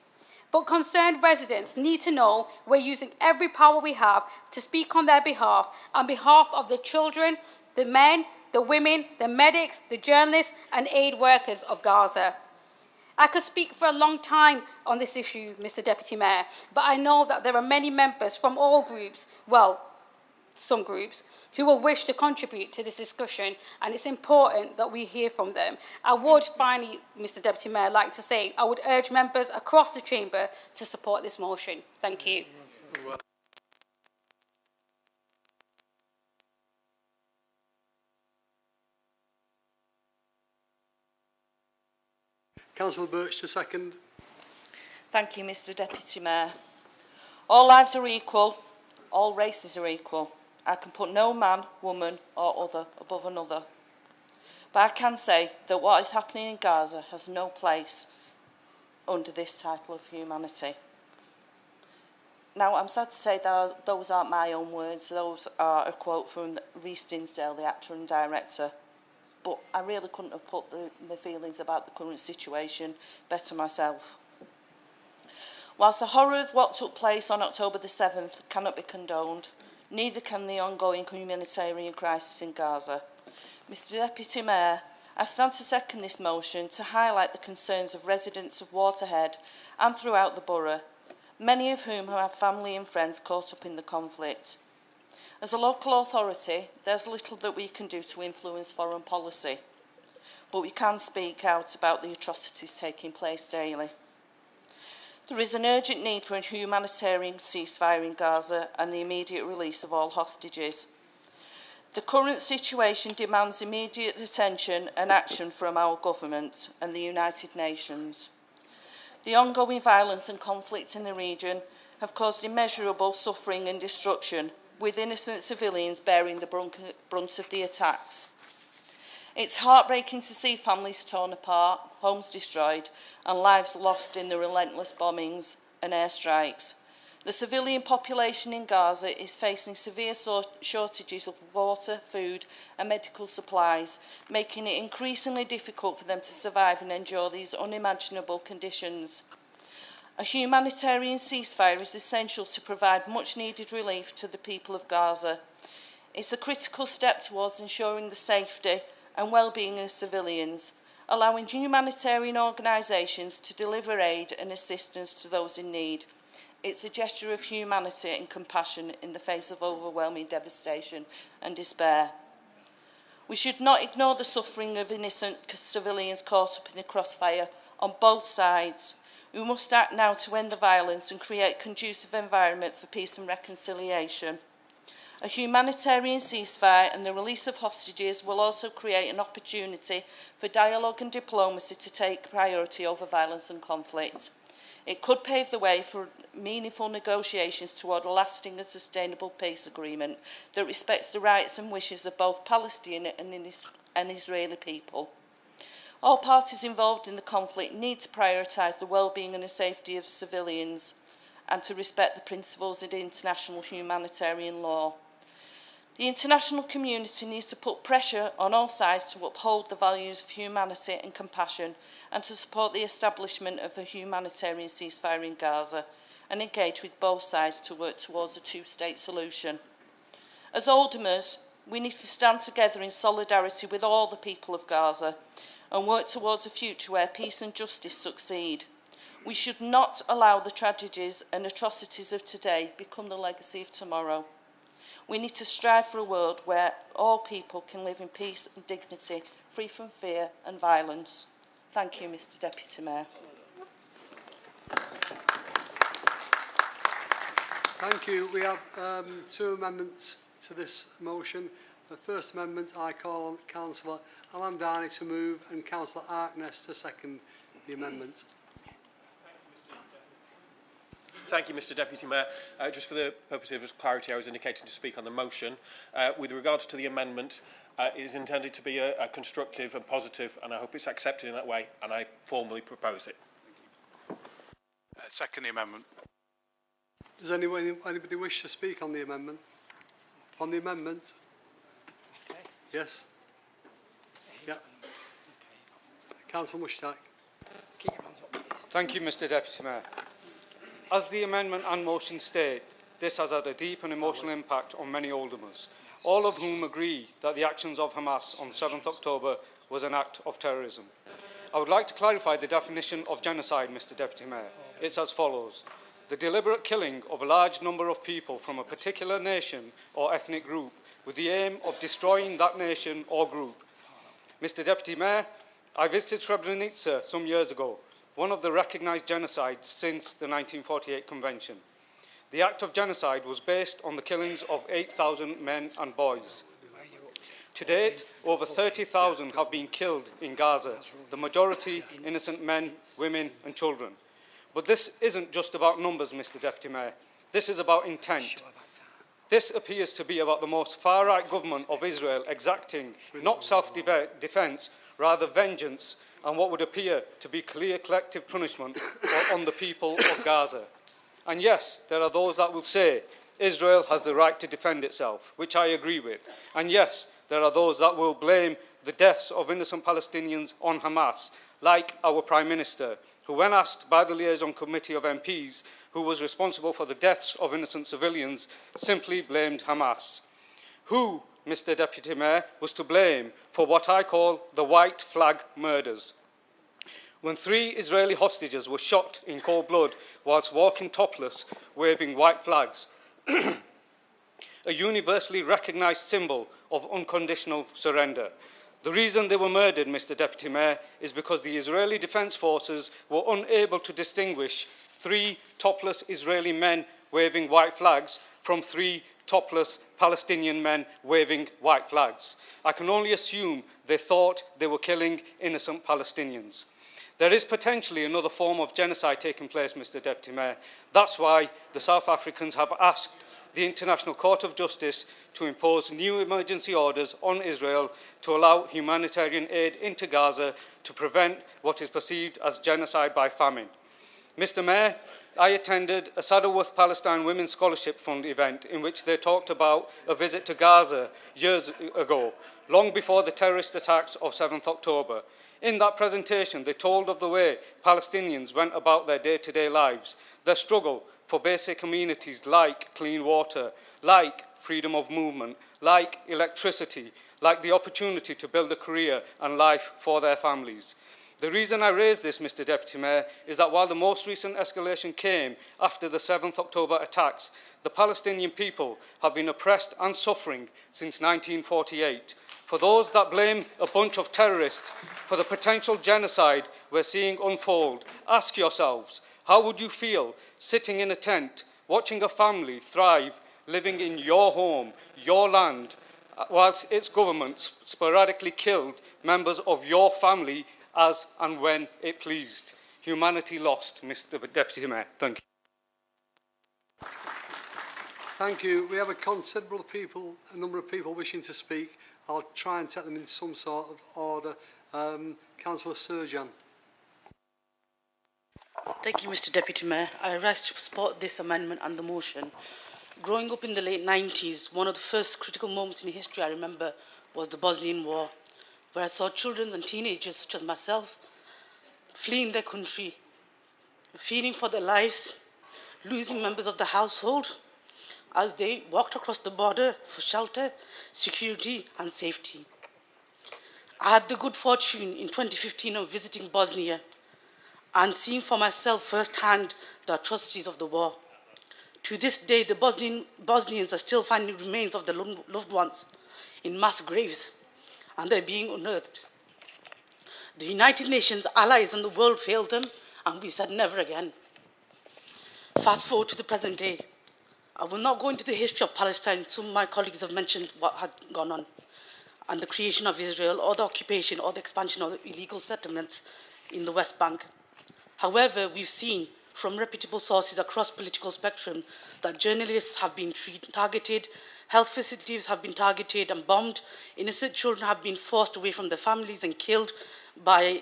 But concerned residents need to know we're using every power we have to speak on their behalf, on behalf of the children, the men, the women, the medics, the journalists and aid workers of Gaza. I could speak for a long time on this issue, Mr. Deputy Mayor, but I know that there are many members from all groups, well, some groups, who will wish to contribute to this discussion, and it's important that we hear from them. I would finally, Mr. Deputy Mayor, like to say I would urge members across the chamber to support this motion. Thank you. Councillor Birch to second. Thank you, Mr. Deputy Mayor. All lives are equal, all races are equal. I can put no man, woman or other above another. But I can say that what is happening in Gaza has no place under this title of humanity. Now, I'm sad to say that those aren't my own words. Those are a quote from Rhys Dinsdale, the actor and director. But I really couldn't have put my feelings about the current situation better myself. Whilst the horror of what took place on October the 7th cannot be condoned, neither can the ongoing humanitarian crisis in Gaza. Mr. Deputy Mayor, I stand to second this motion to highlight the concerns of residents of Waterhead and throughout the borough, many of whom have family and friends caught up in the conflict. As a local authority, there's little that we can do to influence foreign policy, but we can speak out about the atrocities taking place daily. There is an urgent need for a humanitarian ceasefire in Gaza and the immediate release of all hostages. The current situation demands immediate attention and action from our government and the United Nations. The ongoing violence and conflict in the region have caused immeasurable suffering and destruction, with innocent civilians bearing the brunt of the attacks. It's heartbreaking to see families torn apart, homes destroyed, and lives lost in the relentless bombings and airstrikes. The civilian population in Gaza is facing severe shortages of water, food and medical supplies, making it increasingly difficult for them to survive and endure these unimaginable conditions. A humanitarian ceasefire is essential to provide much-needed relief to the people of Gaza. It's a critical step towards ensuring the safety and well-being of civilians, allowing humanitarian organisations to deliver aid and assistance to those in need. It's a gesture of humanity and compassion in the face of overwhelming devastation and despair. We should not ignore the suffering of innocent civilians caught up in the crossfire on both sides. We must act now to end the violence and create a conducive environment for peace and reconciliation. A humanitarian ceasefire and the release of hostages will also create an opportunity for dialogue and diplomacy to take priority over violence and conflict. It could pave the way for meaningful negotiations toward a lasting and sustainable peace agreement that respects the rights and wishes of both Palestinian and Israeli people. All parties involved in the conflict need to prioritise the well-being and the safety of civilians and to respect the principles of international humanitarian law. The international community needs to put pressure on all sides to uphold the values of humanity and compassion and to support the establishment of a humanitarian ceasefire in Gaza and engage with both sides to work towards a two-state solution. As Oldhamers, we need to stand together in solidarity with all the people of Gaza and work towards a future where peace and justice succeed. We should not allow the tragedies and atrocities of today become the legacy of tomorrow. We need to strive for a world where all people can live in peace and dignity, free from fear and violence. Thank you, Mr Deputy Mayor. Thank you. We have two amendments to this motion. The first amendment, I call on Councillor Alamdani to move and Councillor Arkness to second the amendment. Thank you, Mr Deputy Mayor. Just for the purpose of clarity, I was indicating to speak on the motion. With regards to the amendment, it is intended to be a constructive and positive, and I hope it's accepted in that way, and I formally propose it. Second the amendment. Does anybody wish to speak on the amendment? On the amendment? Okay. Yes? Yeah. Councillor Mushtaq. Thank you, Mr Deputy Mayor. As the amendment and motion state, this has had a deep and emotional impact on many Oldhamers, all of whom agree that the actions of Hamas on 7th October was an act of terrorism. I would like to clarify the definition of genocide, Mr Deputy Mayor. It's as follows: the deliberate killing of a large number of people from a particular nation or ethnic group with the aim of destroying that nation or group. Mr Deputy Mayor, I visited Srebrenica some years ago, one of the recognised genocides since the 1948 Convention. The act of genocide was based on the killings of 8,000 men and boys. To date, over 30,000 have been killed in Gaza, the majority innocent men, women and children. But this isn't just about numbers, Mr Deputy Mayor. This is about intent. This appears to be about the most far-right government of Israel exacting not self-defence, rather vengeance, and what would appear to be clear collective punishment on the people of Gaza. And yes, there are those that will say Israel has the right to defend itself, which I agree with. And yes, there are those that will blame the deaths of innocent Palestinians on Hamas, like our Prime Minister, who, when asked by the liaison committee of MPs who was responsible for the deaths of innocent civilians, simply blamed Hamas. Who, Mr Deputy Mayor, was to blame for what I call the white flag murders. When 3 Israeli hostages were shot in cold blood whilst walking topless, waving white flags, a universally recognised symbol of unconditional surrender. The reason they were murdered, Mr Deputy Mayor, is because the Israeli Defence Forces were unable to distinguish 3 topless Israeli men waving white flags from 3 topless Palestinian men waving white flags. I can only assume they thought they were killing innocent Palestinians. There is potentially another form of genocide taking place, Mr Deputy Mayor. That's why the South Africans have asked the International Court of Justice to impose new emergency orders on Israel to allow humanitarian aid into Gaza to prevent what is perceived as genocide by famine. Mr. Mayor, I attended a Saddleworth Palestine Women's Scholarship Fund event in which they talked about a visit to Gaza years ago, long before the terrorist attacks of 7th October. In that presentation, they told of the way Palestinians went about their day-to-day lives, their struggle for basic amenities like clean water, like freedom of movement, like electricity, like the opportunity to build a career and life for their families. The reason I raise this, Mr. Deputy Mayor, is that while the most recent escalation came after the 7th October attacks, the Palestinian people have been oppressed and suffering since 1948. For those that blame a bunch of terrorists for the potential genocide we're seeing unfold, ask yourselves, how would you feel sitting in a tent, watching a family thrive, living in your home, your land, whilst its government sporadically killed members of your family as and when it pleased? Humanity lost, Mr. Deputy Mayor. Thank you. Thank you. We have a number of people wishing to speak. I'll try and take them in some sort of order. Councillor Surjan. Thank you, Mr. Deputy Mayor. I rise to support this amendment and the motion. Growing up in the late 90s, one of the first critical moments in history I remember was the Bosnian War, where I saw children and teenagers such as myself fleeing their country, fearing for their lives, losing members of the household as they walked across the border for shelter, security and safety. I had the good fortune in 2015 of visiting Bosnia and seeing for myself firsthand the atrocities of the war. To this day, the Bosnians are still finding remains of their loved ones in mass graves, and they're being unearthed. The United Nations, allies and the world failed them, and we said never again. Fast forward to the present day. I will not go into the history of Palestine. Some of my colleagues have mentioned what had gone on, and the creation of Israel, or the occupation, or the expansion of the illegal settlements in the West Bank. However, we've seen from reputable sources across political spectrum that journalists have been targeted, health facilities have been targeted and bombed, innocent children have been forced away from their families and killed by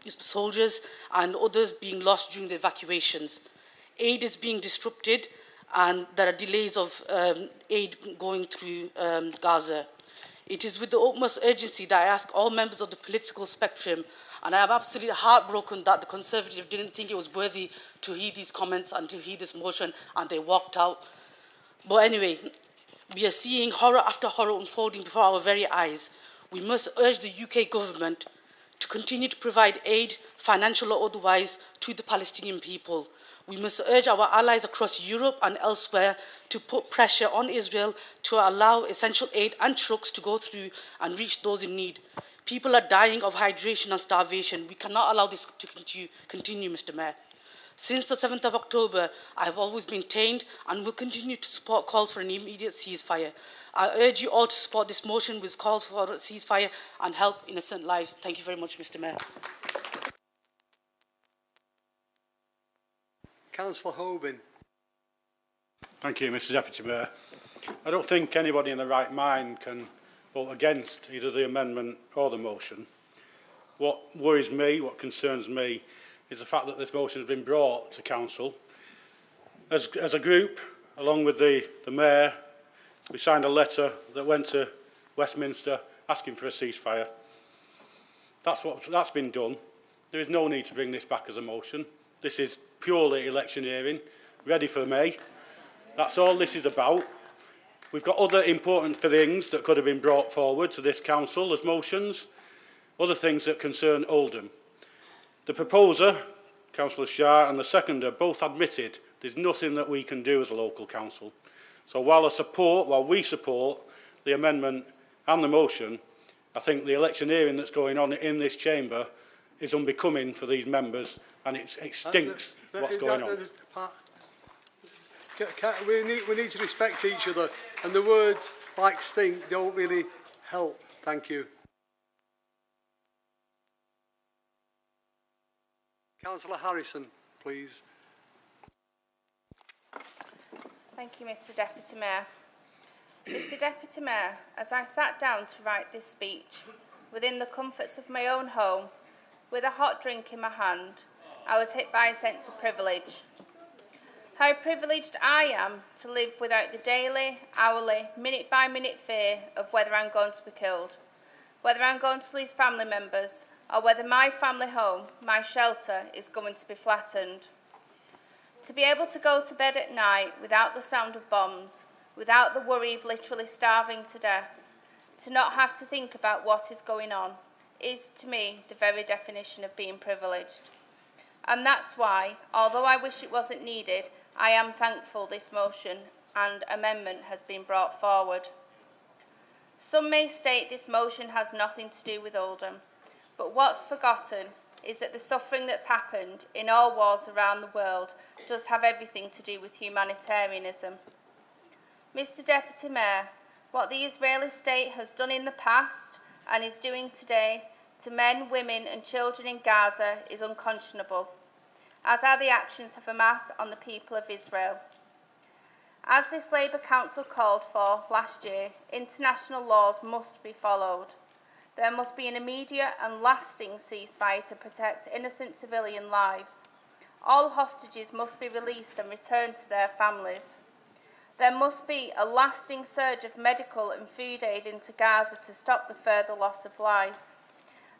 soldiers, and others being lost during the evacuations. Aid is being disrupted, and there are delays of aid going through Gaza. It is with the utmost urgency that I ask all members of the political spectrum, and I am absolutely heartbroken that the Conservatives didn't think it was worthy to heed these comments and to heed this motion, and they walked out. But anyway, we are seeing horror after horror unfolding before our very eyes. We must urge the UK government to continue to provide aid, financial or otherwise, to the Palestinian people. We must urge our allies across Europe and elsewhere to put pressure on Israel to allow essential aid and trucks to go through and reach those in need. People are dying of hydration and starvation. We cannot allow this to continue, Mr. Mayor. Since the 7th of October, I have always maintained and will continue to support calls for an immediate ceasefire. I urge you all to support this motion with calls for a ceasefire and help innocent lives. Thank you very much, Mr. Mayor. Councillor Hoban. Thank you, Mr. Deputy Mayor. I don't think anybody in their right mind can vote against either the amendment or the motion. What worries me, what concerns me, is the fact that this motion has been brought to Council. As a group, along with the Mayor, we signed a letter that went to Westminster asking for a ceasefire. That's been done. There is no need to bring this back as a motion. This is purely electioneering, ready for May. That's all this is about. We've got other important things that could have been brought forward to this council as motions, other things that concern Oldham. The proposer, Councillor Shah, and the seconder both admitted there's nothing that we can do as a local council. So while we support the amendment and the motion, I think the electioneering that's going on in this chamber is unbecoming for these members, and it stinks what's going on. We need to respect each other, and the words like stink don't really help. Thank you. Councillor Harrison, please. Thank you, Mr Deputy Mayor. Mr Deputy Mayor, as I sat down to write this speech, within the comforts of my own home, with a hot drink in my hand, I was hit by a sense of privilege. How privileged I am to live without the daily, hourly, minute-by-minute fear of whether I'm going to be killed, whether I'm going to lose family members, or whether my family home, my shelter, is going to be flattened. To be able to go to bed at night without the sound of bombs, without the worry of literally starving to death, to not have to think about what is going on, is, to me, the very definition of being privileged. And that's why, although I wish it wasn't needed, I am thankful this motion and amendment has been brought forward. Some may state this motion has nothing to do with Oldham, but what's forgotten is that the suffering that's happened in all wars around the world does have everything to do with humanitarianism. Mr Deputy Mayor, what the Israeli state has done in the past and is doing today to men, women and children in Gaza is unconscionable, as are the actions of Hamas on the people of Israel. As this Labour Council called for last year, international laws must be followed. There must be an immediate and lasting ceasefire to protect innocent civilian lives. All hostages must be released and returned to their families. There must be a lasting surge of medical and food aid into Gaza to stop the further loss of life.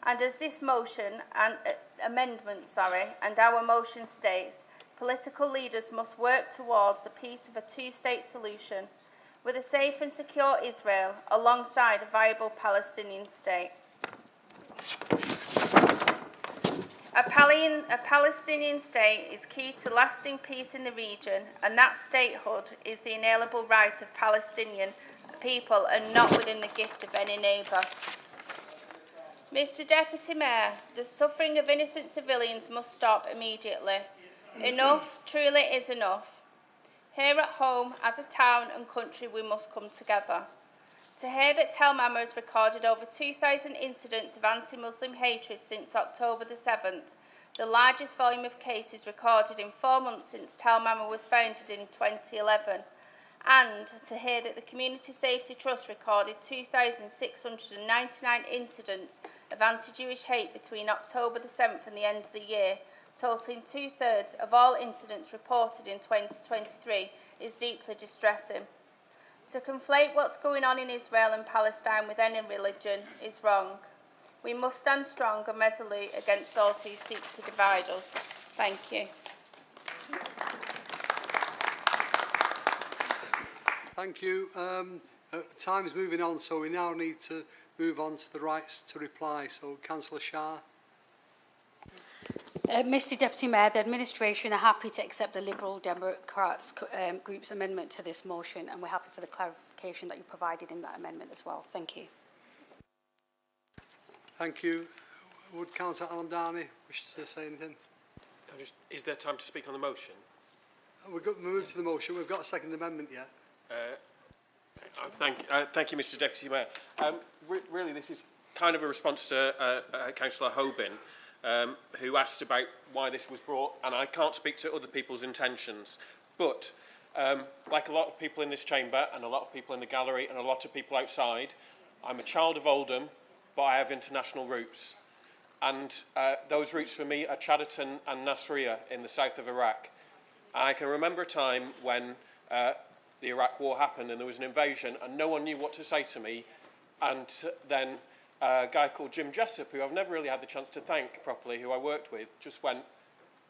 And as this motion and amendment, and our motion states, political leaders must work towards the peace of a two-state solution with a safe and secure Israel alongside a viable Palestinian state. A Palestinian state is key to lasting peace in the region, and that statehood is the inalienable right of Palestinian people and not within the gift of any neighbour. Mr Deputy Mayor, the suffering of innocent civilians must stop immediately. Enough truly is enough. Here at home, as a town and country, we must come together. To hear that Tel Mama has recorded over 2,000 incidents of anti-Muslim hatred since October the 7th, the largest volume of cases recorded in 4 months since Tel Mama was founded in 2011, and to hear that the Community Safety Trust recorded 2,699 incidents of anti-Jewish hate between October the 7th and the end of the year, totaling 2/3 of all incidents reported in 2023, is deeply distressing. To conflate what's going on in Israel and Palestine with any religion is wrong. We must stand strong and resolute against those who seek to divide us. Thank you. Thank you. Time is moving on, so we now need to move on to the rights to reply. So, Councillor Shah. Mr Deputy Mayor, the administration are happy to accept the Liberal Democrats group's amendment to this motion, and we're happy for the clarification that you provided in that amendment as well. Thank you. Thank you. Would Councillor Alandani wish to say anything? Is there time to speak on the motion? We've moved to the motion. We've got a second amendment yet. Thank you, Mr Deputy Mayor. Really, this is kind of a response to Councillor Hoban, who asked about why this was brought, and I can't speak to other people's intentions. But, like a lot of people in this chamber, and a lot of people in the gallery, and a lot of people outside, I'm a child of Oldham, but I have international roots. And those roots for me are Chadderton and Nasiriyah in the south of Iraq. I can remember a time when the Iraq War happened and there was an invasion and no one knew what to say to me. And then a guy called Jim Jessup, who I've never really had the chance to thank properly, who I worked with, just went,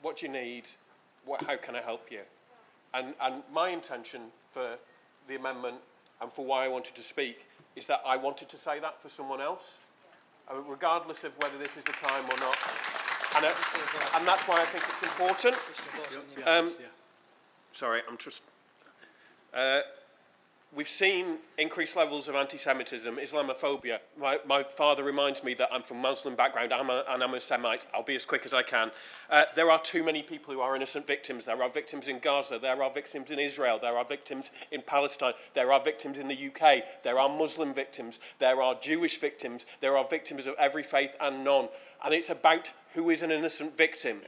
"What do you need? How can I help you?" And my intention for the amendment and for why I wanted to speak is that I wanted to say that for someone else, regardless of whether this is the time or not. And that's why I think it's important. Sorry, I'm just... we've seen increased levels of anti-Semitism, Islamophobia. My father reminds me that I'm from Muslim background and I'm a Semite. I'll be as quick as I can. There are too many people who are innocent victims. There are victims in Gaza. There are victims in Israel. There are victims in Palestine. There are victims in the UK. There are Muslim victims. There are Jewish victims. There are victims of every faith and none. And it's about who is an innocent victim.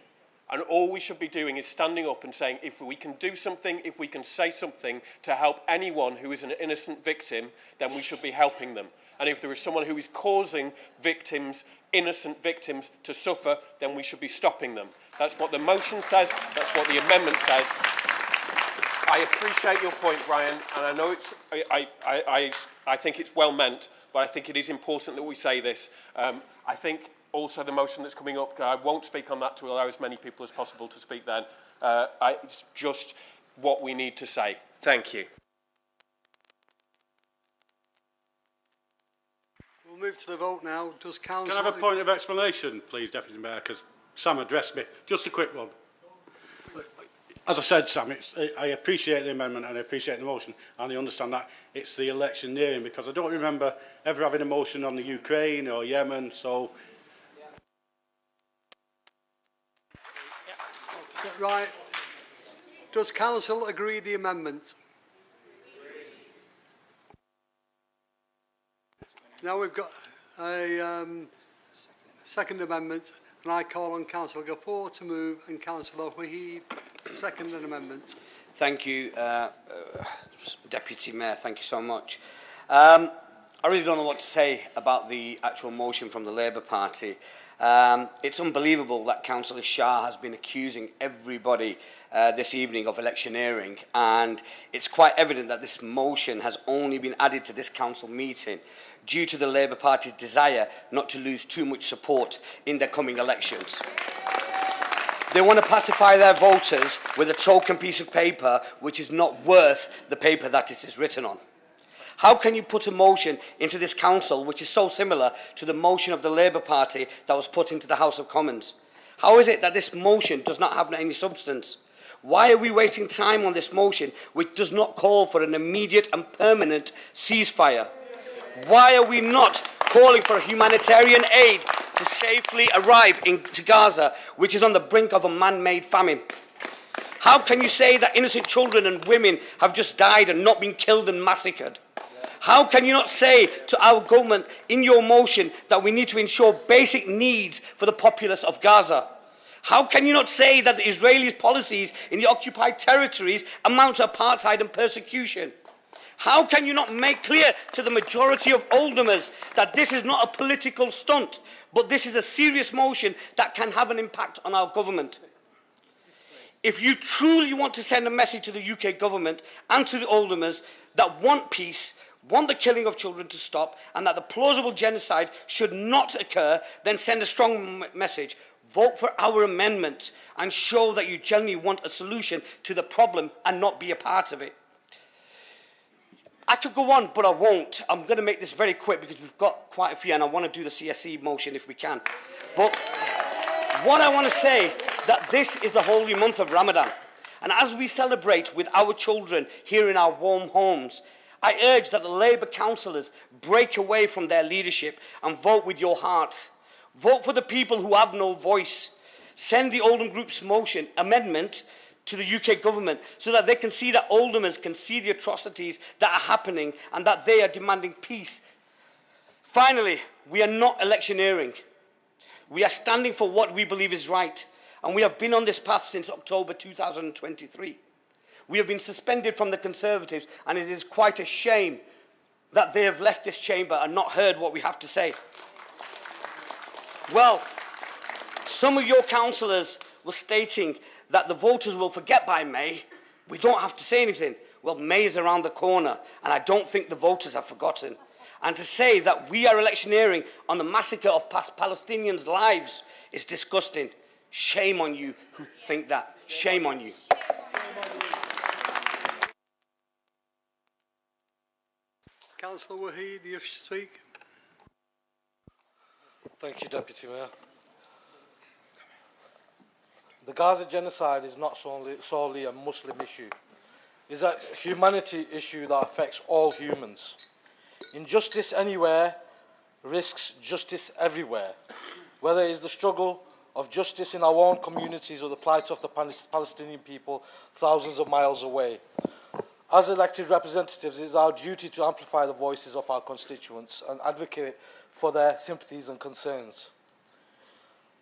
And all we should be doing is standing up and saying, if we can do something, if we can say something to help anyone who is an innocent victim, then we should be helping them. And if there is someone who is causing victims, innocent victims, to suffer, then we should be stopping them. That's what the motion says. That's what the amendment says. I appreciate your point, Brian, and I know it's, I think it's well meant, but I think it is important that we say this. I think also the motion that's coming up, I won't speak on that to allow as many people as possible to speak then. It's just what we need to say. Thank you. We'll move to the vote now. Does Council... Can I have a point of explanation, please, Deputy Mayor, because Sam addressed me. Just a quick one. As I said, Sam, I appreciate the amendment and I appreciate the motion, and I understand that it's the electioneering, because I don't remember ever having a motion on the Ukraine or Yemen, so... Right. Does Council agree the amendment? Now we've got a second amendment, and I call on Councillor Gafour to move and Councillor Wahid to second an amendment. Thank you, Deputy Mayor. Thank you so much. I really don't know what to say about the actual motion from the Labour Party. It's unbelievable that Councillor Shah has been accusing everybody this evening of electioneering, and it's quite evident that this motion has only been added to this council meeting due to the Labour Party's desire not to lose too much support in the coming elections. They want to pacify their voters with a token piece of paper which is not worth the paper that it is written on. How can you put a motion into this council which is so similar to the motion of the Labour Party that was put into the House of Commons? How is it that this motion does not have any substance? Why are we wasting time on this motion which does not call for an immediate and permanent ceasefire? Why are we not calling for humanitarian aid to safely arrive into Gaza, which is on the brink of a man-made famine? How can you say that innocent children and women have just died and not been killed and massacred? How can you not say to our government in your motion that we need to ensure basic needs for the populace of Gaza? How can you not say that the Israelis' policies in the occupied territories amount to apartheid and persecution? How can you not make clear to the majority of Oldhamers that this is not a political stunt, but this is a serious motion that can have an impact on our government? If you truly want to send a message to the UK government and to the Oldhamers that want peace, want the killing of children to stop, and that the plausible genocide should not occur, then send a strong message. Vote for our amendment and show that you genuinely want a solution to the problem and not be a part of it. I could go on, but I won't. I'm going to make this very quick because we've got quite a few, and I want to do the CSE motion if we can. But what I want to say, that this is the holy month of Ramadan. And as we celebrate with our children here in our warm homes, I urge that the Labour councillors break away from their leadership and vote with your hearts. Vote for the people who have no voice. Send the Oldham Group's motion amendment to the UK government so that they can see that Oldhamers can see the atrocities that are happening and that they are demanding peace. Finally, we are not electioneering. We are standing for what we believe is right, and we have been on this path since October 2023. We have been suspended from the Conservatives, and it is quite a shame that they have left this chamber and not heard what we have to say. Well, some of your councillors were stating that the voters will forget by May. We don't have to say anything. Well, May is around the corner, and I don't think the voters have forgotten. And to say that we are electioneering on the massacre of Palestinians' lives is disgusting. Shame on you who think that. Shame on you. Councillor Wahid, you speak. Thank you, Deputy Mayor. The Gaza genocide is not solely a Muslim issue. It's a humanity issue that affects all humans. Injustice anywhere risks justice everywhere, whether it is the struggle of justice in our own communities or the plight of the Palestinian people thousands of miles away. As elected representatives, it is our duty to amplify the voices of our constituents and advocate for their sympathies and concerns.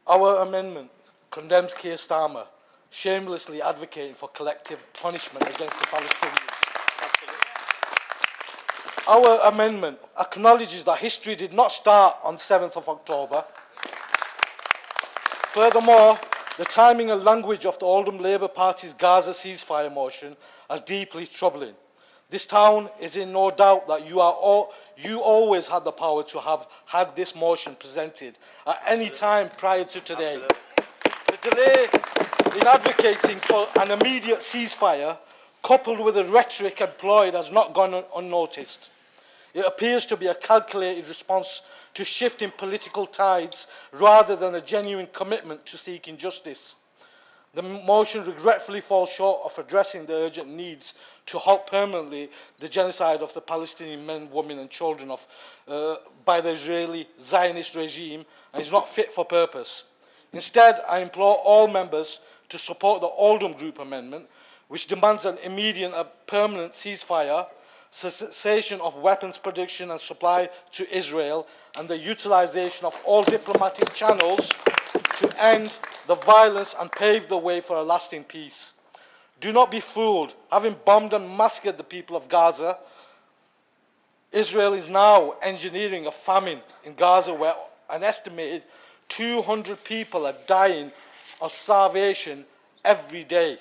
Our amendment condemns Keir Starmer, shamelessly advocating for collective punishment against the Palestinians. Our amendment acknowledges that history did not start on 7th of October. Furthermore, the timing and language of the Oldham Labour Party's Gaza ceasefire motion are deeply troubling. This town is in no doubt that you always had the power to have had this motion presented at any time prior to today. The delay in advocating for an immediate ceasefire, coupled with the rhetoric employed, has not gone unnoticed. It appears to be a calculated response to shifting political tides rather than a genuine commitment to seeking justice. The motion regretfully falls short of addressing the urgent needs to halt permanently the genocide of the Palestinian men, women and children by the Israeli Zionist regime, and is not fit for purpose. Instead, I implore all members to support the Oldham Group amendment, which demands an immediate and permanent ceasefire, cessation of weapons production and supply to Israel, and the utilisation of all diplomatic channels to end the violence and pave the way for a lasting peace. Do not be fooled. Having bombed and massacred the people of Gaza, Israel is now engineering a famine in Gaza where an estimated 200 people are dying of starvation every day.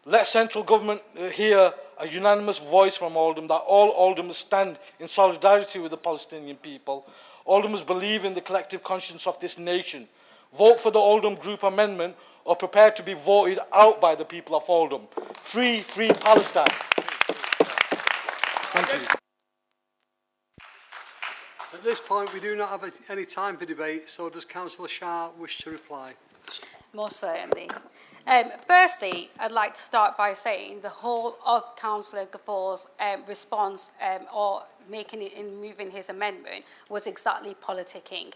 Let central government hear a unanimous voice from Oldham that all Oldhamers stand in solidarity with the Palestinian people. Oldhamers believe in the collective conscience of this nation. Vote for the Oldham Group amendment or prepare to be voted out by the people of Oldham. Free, free Palestine. Thank you. At this point, we do not have any time for debate, so does Councillor Shah wish to reply? Most certainly. Firstly, I'd like to start by saying the whole of Councillor Gaffor's response or making it in moving his amendment was exactly politicking.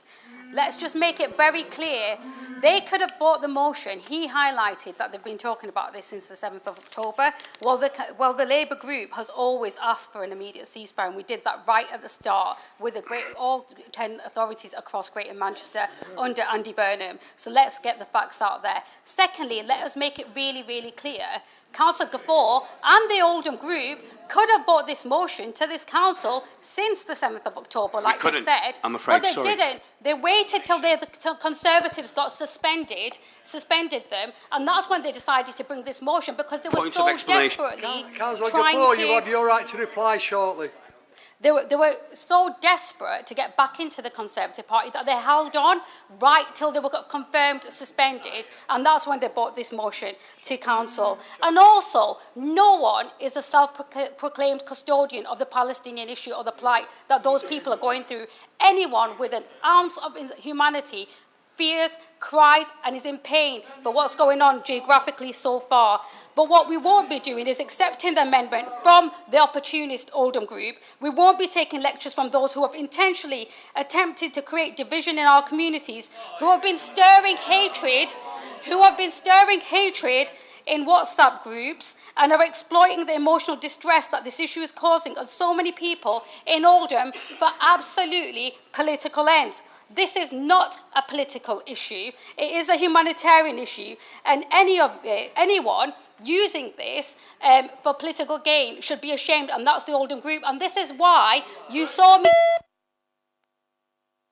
Let's just make it very clear. They could have bought the motion. He highlighted that they've been talking about this since the 7th of October. Well, the Labour group has always asked for an immediate ceasefire, and we did that right at the start with all 10 authorities across Greater Manchester under Andy Burnham. So let's get the facts out there. Secondly, let us make it really, really clear. Councillor Gaffor and the Oldham group could have brought this motion to this council since the 7th of October, like they said. I'm afraid, but they didn't. They waited till the Conservatives got suspended them, and that's when they decided to bring this motion, because they were so desperately Councillor trying Gaffor, to... you have your right to reply shortly. They were so desperate to get back into the Conservative Party that they held on right till they were confirmed suspended, and that's when they brought this motion to council. And also, no one is a self-proclaimed custodian of the Palestinian issue or the plight that those people are going through. Anyone with an ounce of humanity fears, cries and is in pain for what's going on geographically so far. But what we won't be doing is accepting the amendment from the opportunist Oldham group. We won't be taking lectures from those who have intentionally attempted to create division in our communities, who have been stirring hatred, in WhatsApp groups and are exploiting the emotional distress that this issue is causing on so many people in Oldham for absolutely political ends. This is not a political issue. It is a humanitarian issue, and anyone using this for political gain should be ashamed, and that's the Oldham group. And this is why you saw me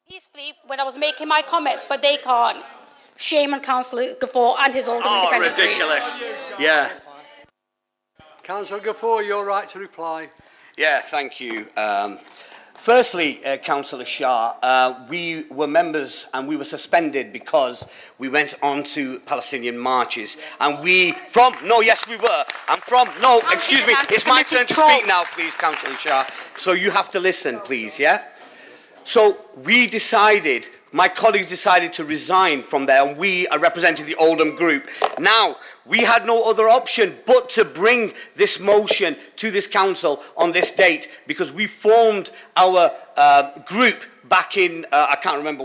peacefully when I was making my comments, but they can't. Shame on Councillor Gaffor and his Oldham Independent ridiculous. Group. Yeah. Councillor Gaffor, you're right to reply. Yeah, thank you. Firstly, Councillor Shah, we were members and we were suspended because we went on to Palestinian marches. And yes, we were. Excuse me, it's my turn to speak now, please, Councillor Shah. So you have to listen, please, yeah? So we decided, my colleagues decided to resign from there, and we are representing the Oldham group. Now, we had no other option but to bring this motion to this council on this date, because we formed our group back in, I can't remember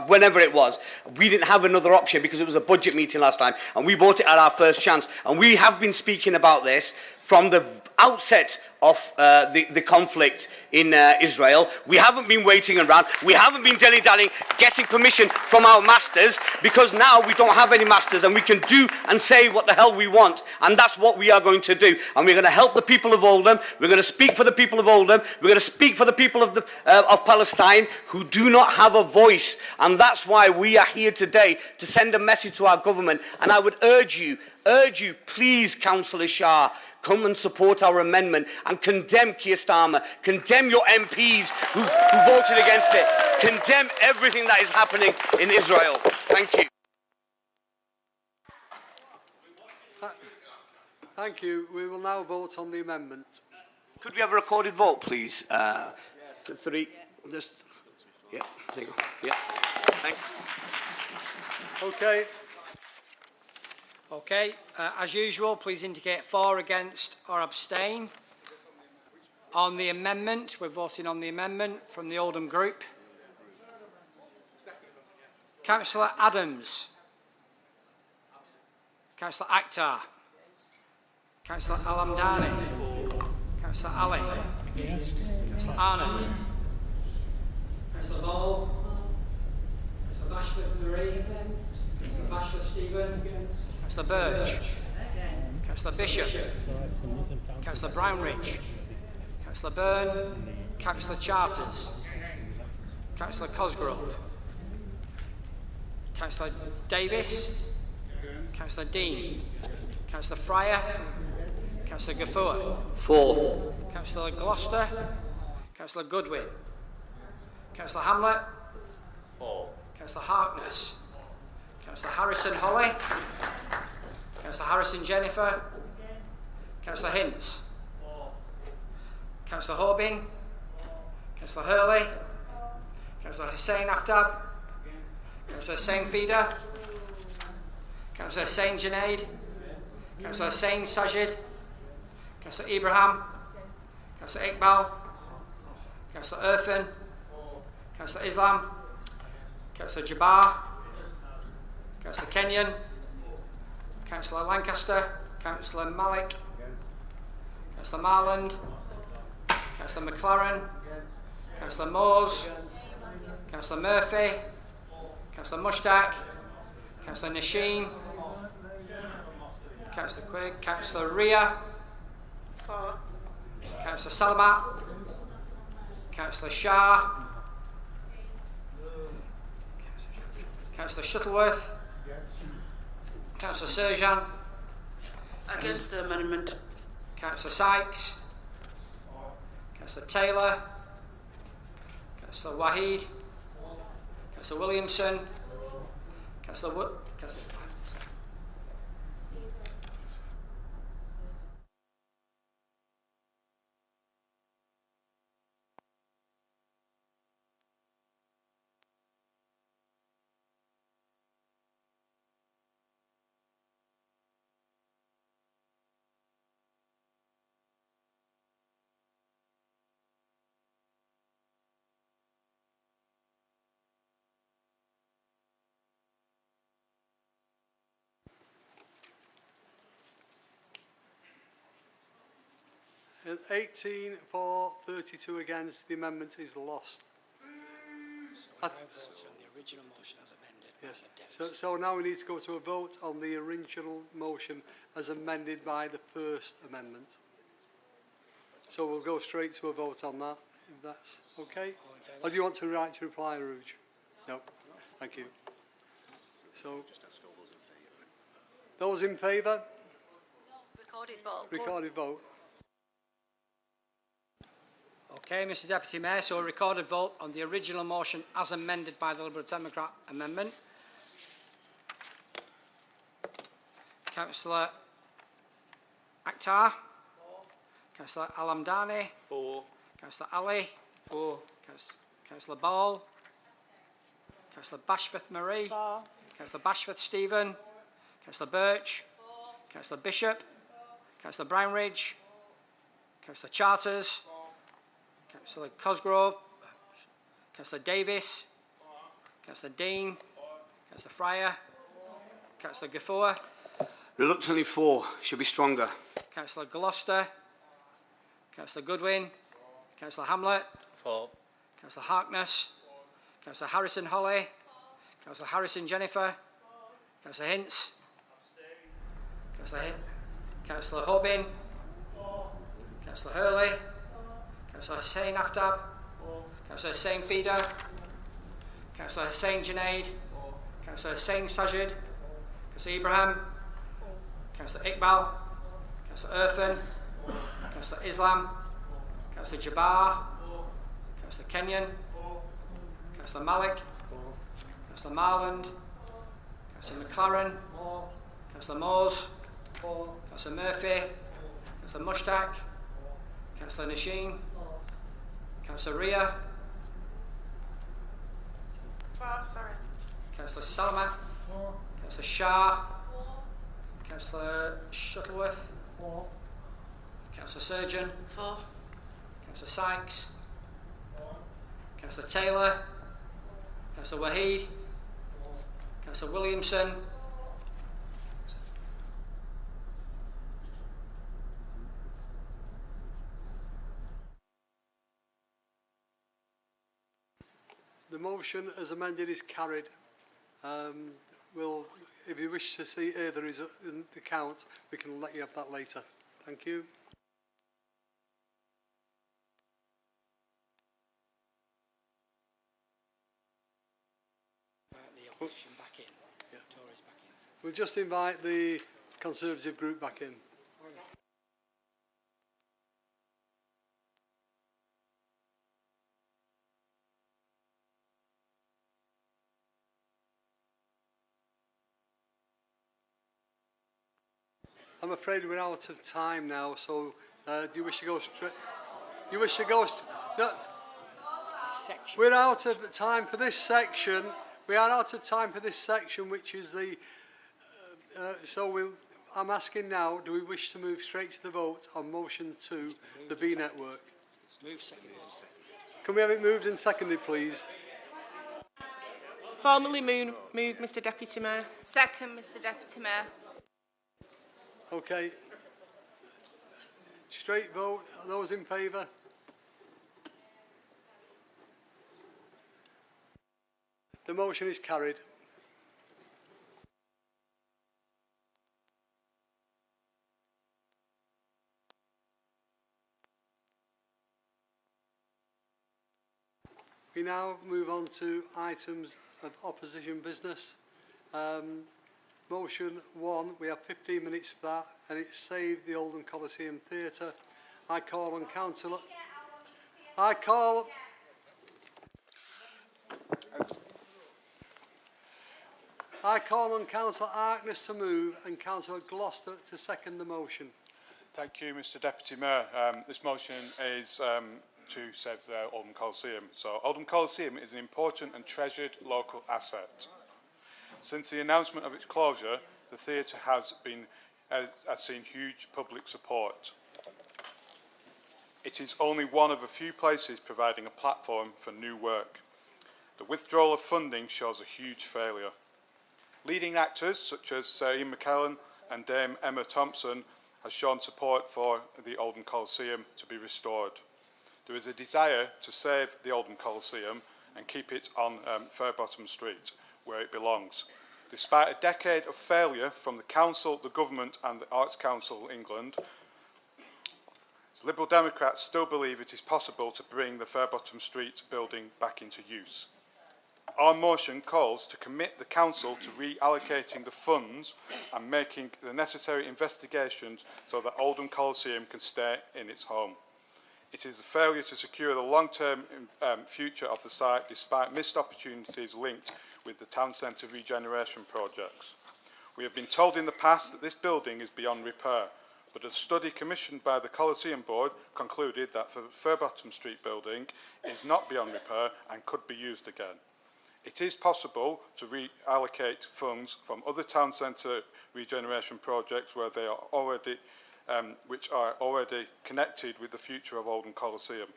whenever it was. We didn't have another option because it was a budget meeting last time, and we bought it at our first chance. And we have been speaking about this from the outset of the conflict in Israel. We haven't been waiting around. We haven't been dilly-dallying, getting permission from our masters, because now we don't have any masters and we can do and say what the hell we want. And that's what we are going to do. And we're going to help the people of Oldham. We're going to speak for the people of Oldham. We're going to speak for the people of Palestine who do not have a voice. And that's why we are here today, to send a message to our government. And I would urge you, please, Councillor Shah, come and support our amendment and condemn Keir Starmer, condemn your MPs who voted against it, condemn everything that is happening in Israel. Thank you. Thank you. We will now vote on the amendment. Could we have a recorded vote, please? 3. Just, yeah, there you go. Yeah. Thank you. Okay. Okay, as usual, please indicate for, against or abstain. On the amendment, we're voting on the amendment from the Oldham Group. Councillor Adams. Councillor Akhtar. Councillor Alamdani. Councillor Ali. Against. Councillor Arnott. Councillor Ball. Councillor Bashford Marie. Councillor Bashford Stephen. Councillor Birch. Councillor Bishop. Councillor Brownridge. Councillor Byrne. Councillor Charters. Councillor Cosgrove. Councillor Davis. Councillor Dean. Councillor Fryer. Councillor Gafour. 4. Councillor Gloucester. Councillor Goodwin. Councillor Hamlet. 4. Councillor Harkness. Councillor Harrison Holly. Councillor Harrison Jennifer. Councillor Hintz. Councillor Horbin. Councillor Hurley. Councillor Hussain Aftab. Councillor Hussain Feeder. Councillor Hussain Junaid. Councillor Hussain Sajid. Councillor Ibrahim. Councillor Iqbal. Councillor Irfan. Councillor Islam. Councillor Jabbar. Councillor Kenyon. Councillor Lancaster. Councillor Malik. Councillor Marland. Councillor McLaren. Councillor Moores. Councillor Murphy. Councillor Mushtaq. Councillor Nasheen. Councillor Quigg. Councillor Ria. 4. Councillor Salamat. Councillor Shah. Councillor Shuttleworth. Councillor Serjan. Against the amendment. Councillor Sykes. Councillor Taylor. Councillor Wahid. Councillor Williamson. Councillor Wood. Councillor 18 for, 32 against. The amendment is lost. on the original motion as amended. Yes. So now we need to go to a vote on the original motion as amended by the first amendment. So we'll go straight to a vote on that, if that's okay. Or do you want to write to reply, Rouge? No. Thank you. So, those in favour? Recorded vote. Recorded vote. Okay, Mr Deputy Mayor, so a recorded vote on the original motion as amended by the Liberal Democrat amendment. Councillor Akhtar. 4. Councillor Alamdani. 4. Councillor Ali. 4. Councillor Ball. Councillor Bashforth Marie. 4. Councillor Bashforth Stephen. Councillor Birch. 4. Councillor Bishop. 4. Councillor Brownridge. Councillor Charters. 4. Councillor Cosgrove. Councillor Davis. 4. Councillor Dean. 4. Councillor Fryer. 4. Councillor Gafour. Reluctantly 4. Should be stronger. Councillor Gloucester. Councillor Goodwin, Councillor Hamlet, For. Councillor Harkness, Councillor Harrison Holly, Councillor Harrison Jennifer, Councillor Hints, Councillor Hobin, Councillor Hurley, Councillor Hussain Aftab, Councillor Hussain Feeder, Councillor Hussain Junaid, Councillor Hussain Sajid, Councillor Ibrahim, Councillor Iqbal, Councillor Irfan, Councillor Islam, Councillor Jabbar, Councillor Kenyon, Councillor Malik, Councillor Marland, Councillor McLaren, Councillor Moores, Councillor Murphy, Councillor Mushtaq, Councillor Nasheen, Councillor Ria, Councillor Salama, Councillor Shah, Councillor Shuttleworth, Councillor Surgeon, Councillor Sykes, Councillor Taylor, Councillor Waheed, Councillor Williamson, The motion as amended is carried. If you wish to see either is in the count, we can let you have that later. Thank you. The opposition back in. Yeah. Tories back in. We'll just invite the Conservative group back in. I'm afraid we're out of time now, so do you wish to go straight? You wish to go? No. We're out of time for this section. We are out of time for this section, which is the. I'm asking now: do we wish to move straight to the vote on motion 2, the B network? Let's move seconded and seconded. Can we have it moved and seconded, please? Formally move, Mr Deputy Mayor. Second, Mr Deputy Mayor. Okay. Straight vote. Are those in favour? The motion is carried. We now move on to items of opposition business. Motion 1, we have 15 minutes for that, and it's Save the Oldham Coliseum Theatre. I call on Councillor... I call on Councillor Harkness to move and Councillor Gloucester to second the motion. Thank you, Mr Deputy Mayor. This motion is to save the Oldham Coliseum. So, Oldham Coliseum is an important and treasured local asset. Since the announcement of its closure, the theatre has seen huge public support. It is only one of a few places providing a platform for new work. The withdrawal of funding shows a huge failure. Leading actors such as Sir Ian McKellen and Dame Emma Thompson have shown support for the Oldham Coliseum to be restored. There is a desire to save the Oldham Coliseum and keep it on Fairbottom Street, where it belongs. Despite a decade of failure from the Council, the Government and the Arts Council England, Liberal Democrats still believe it is possible to bring the Fairbottom Street building back into use. Our motion calls to commit the Council to reallocating the funds and making the necessary investigations so that Oldham Coliseum can stay in its home. It is a failure to secure the long-term future of the site despite missed opportunities linked with the town centre regeneration projects. We have been told in the past that this building is beyond repair, but a study commissioned by the Coliseum Board concluded that the Fairbottom Street building is not beyond repair and could be used again. It is possible to reallocate funds from other town centre regeneration projects where they are already which are already connected with the future of Oldham Coliseum.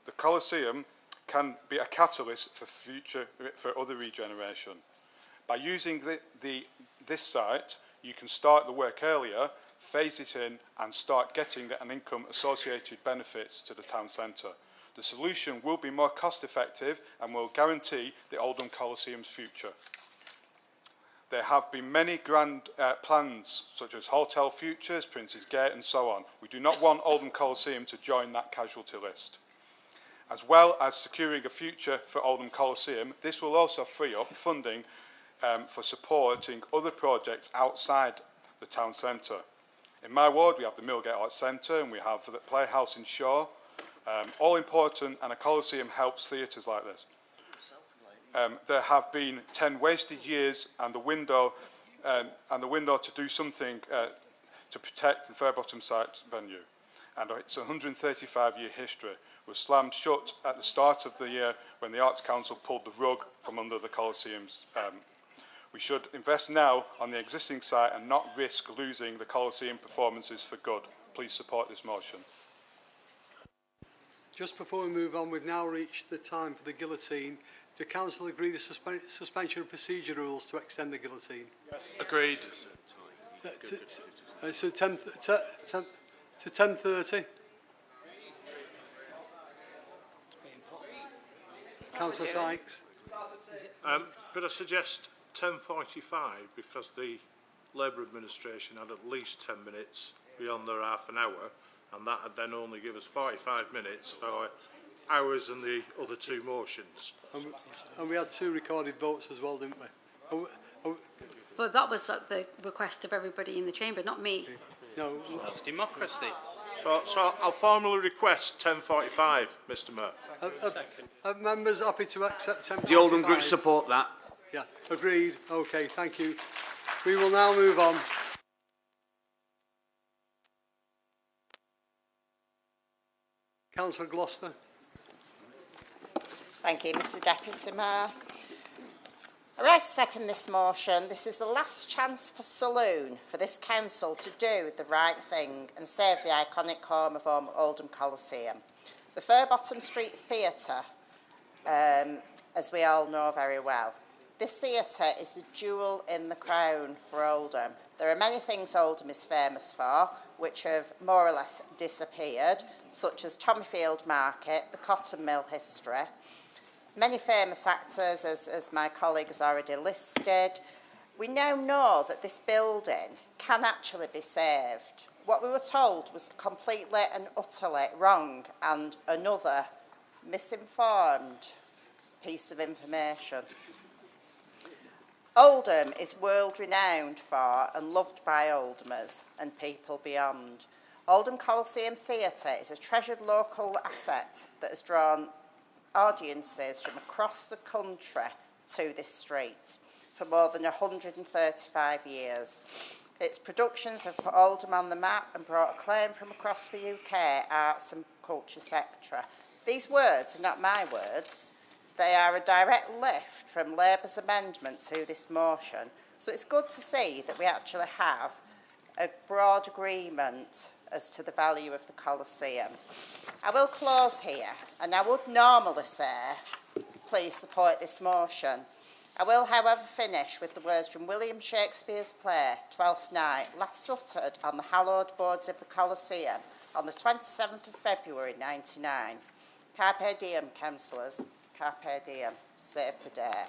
The Coliseum can be a catalyst for other regeneration. By using this site, you can start the work earlier, phase it in and start getting an income associated benefits to the town centre. The solution will be more cost effective and will guarantee the Oldham Coliseum's future. There have been many grand plans, such as Hotel Futures, Prince's Gate and so on. We do not want Oldham Coliseum to join that casualty list. As well as securing a future for Oldham Coliseum, this will also free up funding for supporting other projects outside the town centre. In my ward, we have the Millgate Arts Centre and we have the Playhouse in Shaw. All important, and a Coliseum helps theatres like this. There have been 10 wasted years, and the window to do something to protect the Fairbottom site venue. And its 135-year history was slammed shut at the start of the year when the Arts Council pulled the rug from under the Coliseum's. We should invest now on the existing site and not risk losing the Coliseum performances for good. Please support this motion. Just before we move on, we've now reached the time for the guillotine. Do Council agree the suspension of procedure rules to extend the guillotine? Yes. Agreed. So 10:30. Councillor Sykes. Could I suggest 10:45 because the Labour administration had at least 10 minutes beyond their half an hour, and that would then only give us 45 minutes for ours and the other two motions. And we had 2 recorded votes as well, didn't we? But that was at the request of everybody in the chamber, not me. No. That's democracy. So I'll formally request 10:45, Mr. Mayor. Are members happy to accept 10:45? The Oldham Group support that. Yeah, agreed. Okay, thank you. We will now move on. Councillor Gloucester. Thank you, Mr Deputy Mayor. I rise to second this motion. This is the last chance for Saloon for this council to do the right thing and save the iconic home of Oldham Coliseum. The Fairbottom Street Theatre, as we all know very well. This theatre is the jewel in the crown for Oldham. There are many things Oldham is famous for, which have more or less disappeared, such as Tommyfield Market, the cotton mill history. Many famous actors, as my colleague has already listed. We now know that this building can actually be saved. What we were told was completely and utterly wrong and another misinformed piece of information. Oldham is world-renowned for and loved by Oldhamers and people beyond. Oldham Coliseum Theatre is a treasured local asset that has drawn audiences from across the country to this street for more than 135 years. Its productions have put Oldham on the map and brought acclaim from across the UK arts and culture sector. These words are not my words. They are a direct lift from Labour's amendment to this motion. So it's good to see that we actually have a broad agreement as to the value of the Coliseum. I will close here, and I would normally say, please support this motion. I will, however, finish with the words from William Shakespeare's play, Twelfth Night, last uttered on the hallowed boards of the Coliseum on the 27th of February 99. Carpe diem, councillors. Carpe diem. Save the day.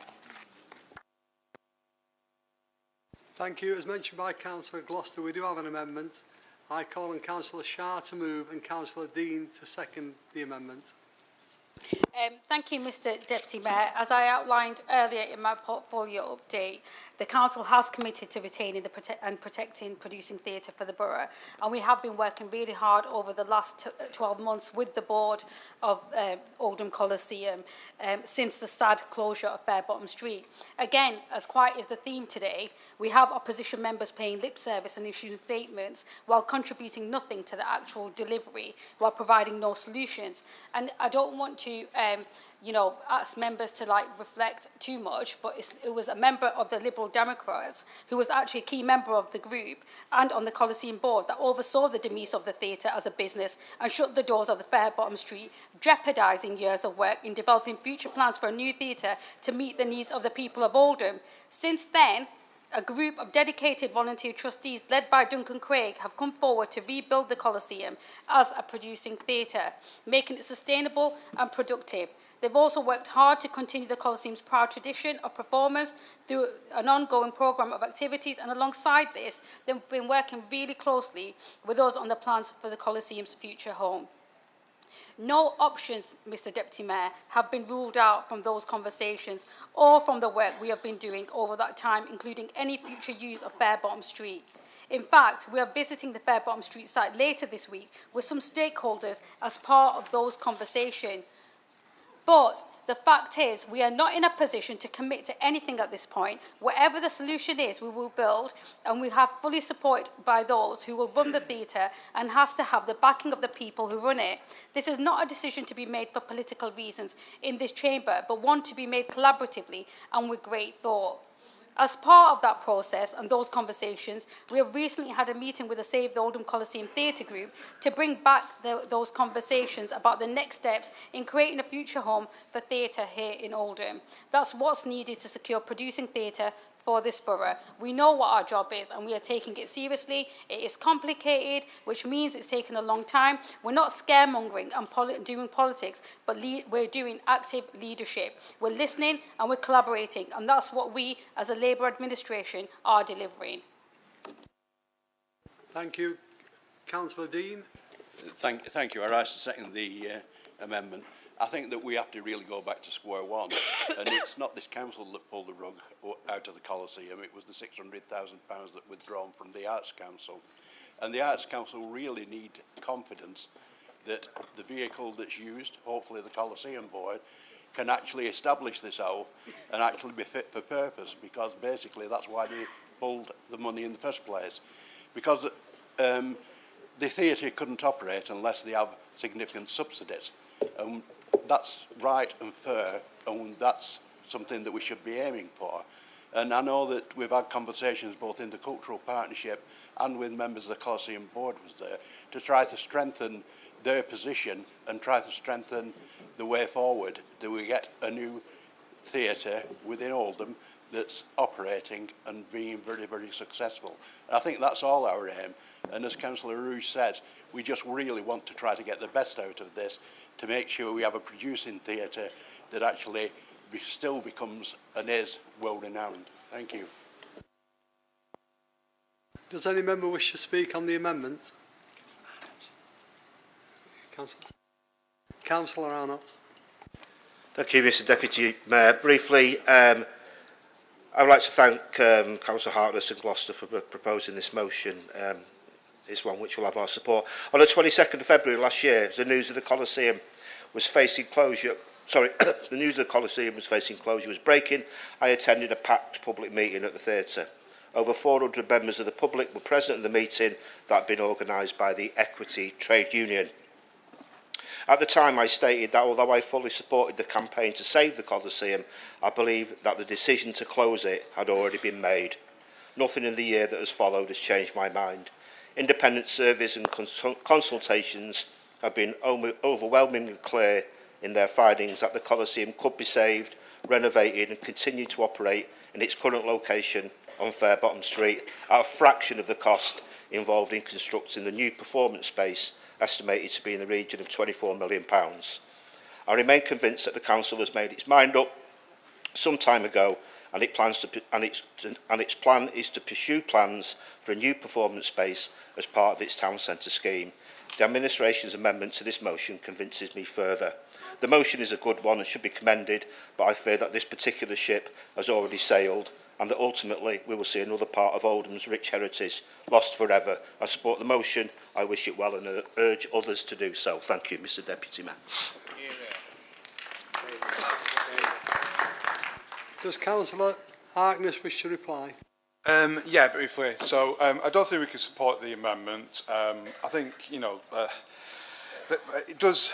Thank you. As mentioned by Councillor Gloucester, we do have an amendment. I call on Councillor Shah to move and Councillor Dean to second the amendment. Thank you, Mr Deputy Mayor. As I outlined earlier in my portfolio update, the Council has committed to retaining and protecting producing theatre for the borough, and we have been working really hard over the last 12 months with the board of Oldham Coliseum since the sad closure of Fairbottom Street. Again, as quiet as the theme today, we have opposition members paying lip service and issuing statements while contributing nothing to the actual delivery, while providing no solutions. And I don't want to you know, ask members to reflect too much, but it was a member of the Liberal Democrats who was actually a key member of the group and on the Coliseum board that oversaw the demise of the theatre as a business and shut the doors of the Fairbottom Street, jeopardising years of work in developing future plans for a new theatre to meet the needs of the people of Oldham. Since then, A group of dedicated volunteer trustees led by Duncan Craig have come forward to rebuild the Coliseum as a producing theatre, making it sustainable and productive. They've also worked hard to continue the Coliseum's proud tradition of performance through an ongoing programme of activities, and alongside this, they've been working really closely with us on the plans for the Coliseum's future home. No options, Mr Deputy Mayor, have been ruled out from those conversations or from the work we have been doing over that time, including any future use of Fairbottom Street. In fact, we are visiting the Fairbottom Street site later this week with some stakeholders as part of those conversations. But the fact is, we are not in a position to commit to anything at this point. Whatever the solution is, we will build, and we have fully support by those who will run the theatre and has to have the backing of the people who run it. This is not a decision to be made for political reasons in this chamber, but one to be made collaboratively and with great thought. As part of that process and those conversations, we have recently had a meeting with the Save the Oldham Coliseum Theatre Group to bring back those conversations about the next steps in creating a future home for theatre here in Oldham. That's what's needed to secure producing theatre for this borough. We know what our job is and we are taking it seriously. It is complicated, which means it's taken a long time. We're not scaremongering and doing politics, but we're doing active leadership. We're listening and we're collaborating, and that's what we as a Labour administration are delivering. Thank you. Councillor Dean. Thank you. I rise to second the amendment. I think that we have to really go back to square one, and it's not this council that pulled the rug out of the Coliseum. It was the £600,000 that withdrawn from the Arts Council, and the Arts Council really need confidence that the vehicle that's used, hopefully the Coliseum Board, can actually establish this oath and actually be fit for purpose, because basically that's why they pulled the money in the first place, because the theatre couldn't operate unless they have significant subsidies. That's right and fair, and that's something that we should be aiming for. And I know that we've had conversations both in the Cultural Partnership and with members of the Coliseum Board was there to try to strengthen their position and try to strengthen the way forward. Do we get a new theatre within Oldham that's operating and being very, very successful? And I think that's all our aim. And as Councillor Rouge says, we just really want to try to get the best out of this to make sure we have a producing theatre that actually still becomes and is world-renowned. Thank you. Does any member wish to speak on the amendment? Councillor Arnott. Thank you, Mr Deputy Mayor. Briefly, I would like to thank Councillor Hartness and Gloucester for proposing this motion. It's one which will have our support. On the 22nd of February last year, the news of the Coliseum was facing closure. The news of the Coliseum was facing closure was breaking. I attended a packed public meeting at the theatre. Over 400 members of the public were present at the meeting that had been organised by the Equity Trade Union. At the time, I stated that although I fully supported the campaign to save the Coliseum, I believe that the decision to close it had already been made. Nothing in the year that has followed has changed my mind. Independent surveys and consultations have been overwhelmingly clear in their findings that the Coliseum could be saved, renovated and continue to operate in its current location on Fairbottom Street at a fraction of the cost involved in constructing the new performance space, estimated to be in the region of £24 million. I remain convinced that the Council has made its mind up some time ago, and its plan is to pursue plans for a new performance space as part of its town centre scheme. The administration's amendment to this motion convinces me further. The motion is a good one and should be commended, but I fear that this particular ship has already sailed and that ultimately we will see another part of Oldham's rich heritage lost forever. I support the motion, I wish it well and urge others to do so. Thank you, Mr Deputy Mayor. Does Councillor Harkness wish to reply? Yeah, briefly. So I don't think we can support the amendment. I think, it does,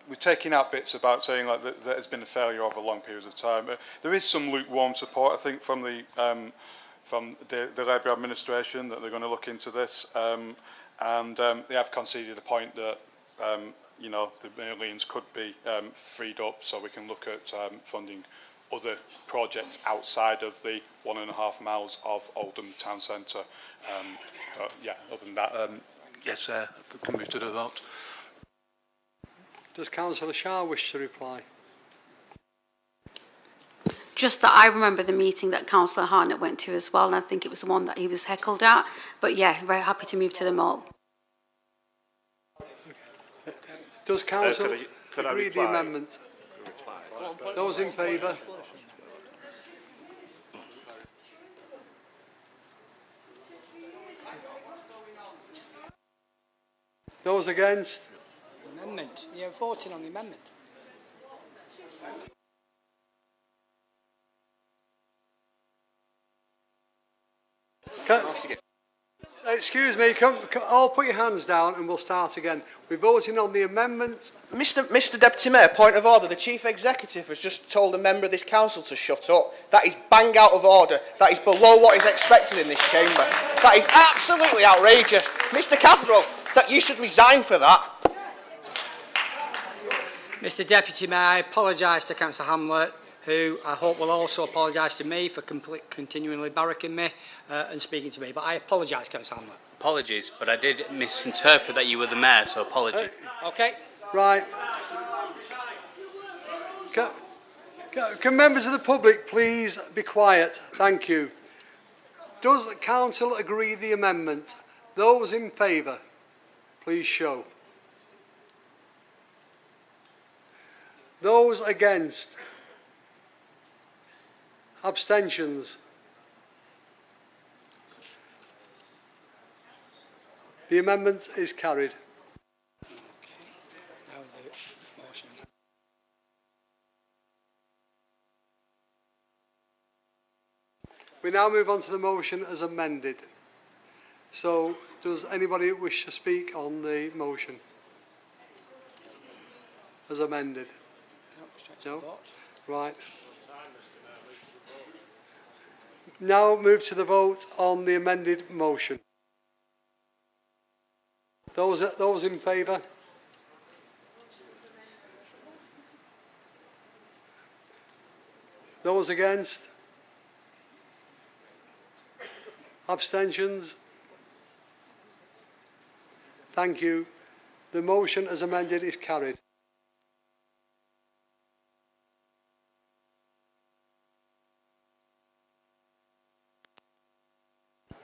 we're taking out bits about saying like that there has been a failure over long periods of time. There is some lukewarm support, I think, from the Labour administration that they're going to look into this, and they have conceded a point that the millions could be freed up, so we can look at funding other projects outside of the 1.5 miles of Oldham town centre. Yeah, other than that, yes, we can move to the vote. Does Councillor Shah wish to reply? Just that I remember the meeting that Councillor Hartnett went to as well, and I think it was the one that he was heckled at. But yeah, very happy to move to the vote. Does Council could I agree reply? the amendment? Those in favour? Those against? Amendment. You're voting on the amendment. Excuse me, all put your hands down and we'll start again. We're voting on the amendment. Mr Deputy Mayor, point of order. The Chief Executive has just told a member of this council to shut up. That is bang out of order. That is below what is expected in this chamber. That is absolutely outrageous. Mr Capital, that you should resign for that. Mr Deputy Mayor, I apologise to Councillor Hamlet, who I hope will also apologise to me for continually barracking me and speaking to me. But I apologise, Councillor Hamlet. Apologies, but I did misinterpret that you were the mayor, so apologies. Okay. Right. Can members of the public please be quiet? Thank you. Does the council agree the amendment? Those in favour, please show. Those against? Abstentions? The amendment is carried. We now move on to the motion as amended. So, does anybody wish to speak on the motion as amended? No? Right. Now move to the vote on the amended motion. Those in favour? Those against? Abstentions? Thank you. The motion as amended is carried.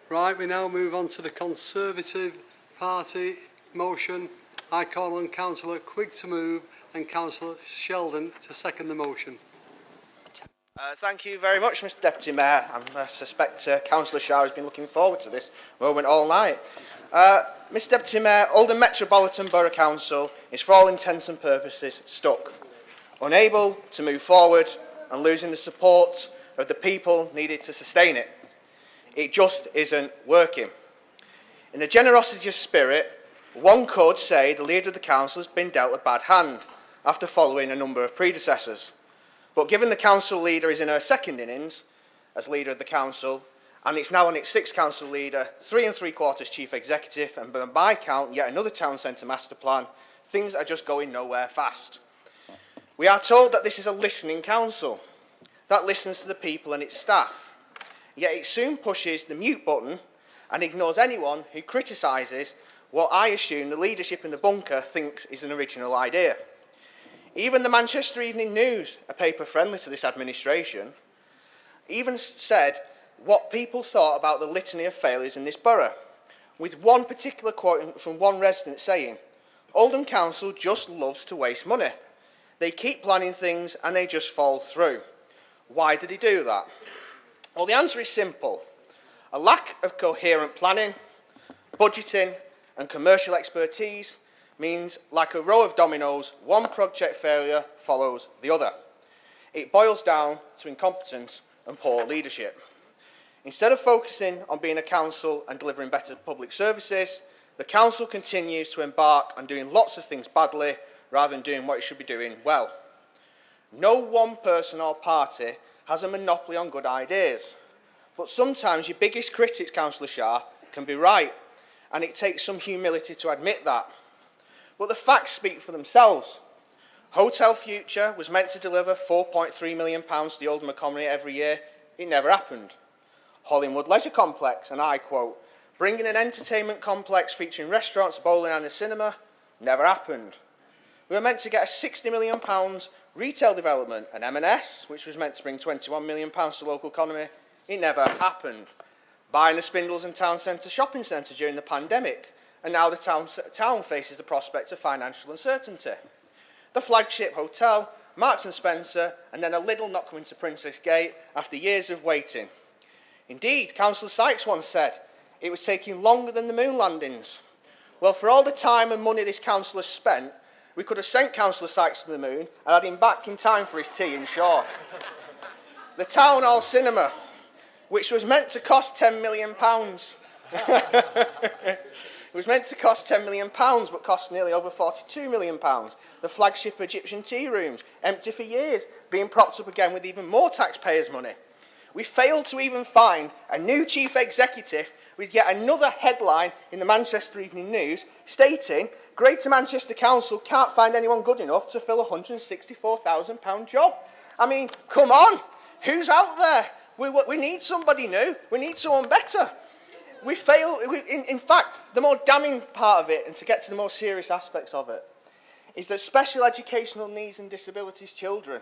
Right, we now move on to the Conservative Party motion. I call on Councillor Quigg to move and Councillor Sheldon to second the motion. Thank you very much, Mr Deputy Mayor. I suspect Councillor Shah has been looking forward to this moment all night. Mr Deputy Mayor, Oldham Metropolitan Borough Council is for all intents and purposes stuck, unable to move forward and losing the support of the people needed to sustain it. It just isn't working. In the generosity spirit, one could say the leader of the council has been dealt a bad hand after following a number of predecessors. But given the council leader is in her second innings as leader of the council, and it's now on its sixth council leader, 3 3/4 chief executive, and by my count, yet another town centre master plan, things are just going nowhere fast. We are told that this is a listening council that listens to the people and its staff. Yet it soon pushes the mute button and ignores anyone who criticises what I assume the leadership in the bunker thinks is an original idea. Even the Manchester Evening News, a paper friendly to this administration, even said what people thought about the litany of failures in this borough, with one particular quote from one resident saying, "Oldham Council just loves to waste money. They keep planning things and they just fall through." Why did he do that? Well, the answer is simple. A lack of coherent planning, budgeting and commercial expertise means, like a row of dominoes, one project failure follows the other. It boils down to incompetence and poor leadership. Instead of focusing on being a council and delivering better public services, the council continues to embark on doing lots of things badly rather than doing what it should be doing well. No one person or party has a monopoly on good ideas. But sometimes your biggest critics, Councillor Shah, can be right, and it takes some humility to admit that. But the facts speak for themselves. Hotel Future was meant to deliver £4.3 million to the Oldham economy every year. It never happened. Hollingwood Leisure Complex, and I quote, bringing an entertainment complex featuring restaurants, bowling and a cinema, never happened. We were meant to get a £60 million retail development, an M&S, which was meant to bring £21 million to the local economy. It never happened. Buying the Spindles and Town Centre shopping centre during the pandemic, and now the town faces the prospect of financial uncertainty. The flagship hotel, Marks and Spencer, and then a Lidl not coming to Princess Gate after years of waiting. Indeed, Councillor Sykes once said it was taking longer than the moon landings. Well, for all the time and money this council has spent, we could have sent Councillor Sykes to the moon and had him back in time for his tea in Shaw. The Town Hall Cinema, which was meant to cost £10 million. It was meant to cost £10 million, but cost nearly over £42 million. The flagship Egyptian tea rooms, empty for years, being propped up again with even more taxpayers' money. We failed to even find a new chief executive with yet another headline in the Manchester Evening News stating Greater Manchester Council can't find anyone good enough to fill a £164,000 job. I mean, come on, who's out there? We need somebody new. We need someone better. We fail. In fact, the more damning part of it, and to get to the more serious aspects of it, is that special educational needs and disabilities children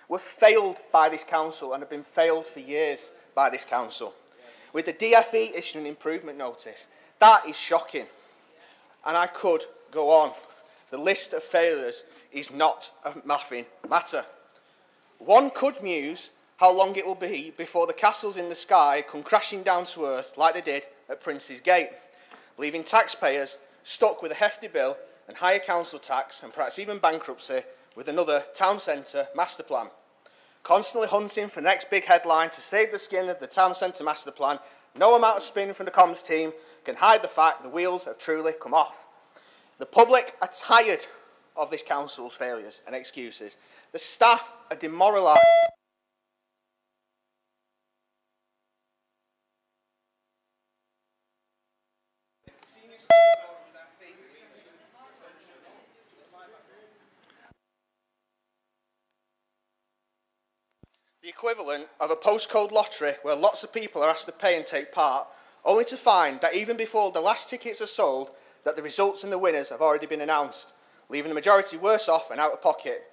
were failed by this council and have been failed for years by this council. With the DFE issuing an improvement notice. That is shocking. And I could go on. The list of failures is not a laughing matter. One could muse how long it will be before the castles in the sky come crashing down to earth like they did at Prince's Gate, leaving taxpayers stuck with a hefty bill and higher council tax and perhaps even bankruptcy with another town centre master plan. Constantly hunting for the next big headline to save the skin of the town centre master plan, no amount of spin from the comms team can hide the fact the wheels have truly come off. The public are tired of this council's failures and excuses. The staff are demoralised. The equivalent of a postcode lottery where lots of people are asked to pay and take part, only to find that even before the last tickets are sold, that the results and the winners have already been announced, leaving the majority worse off and out of pocket.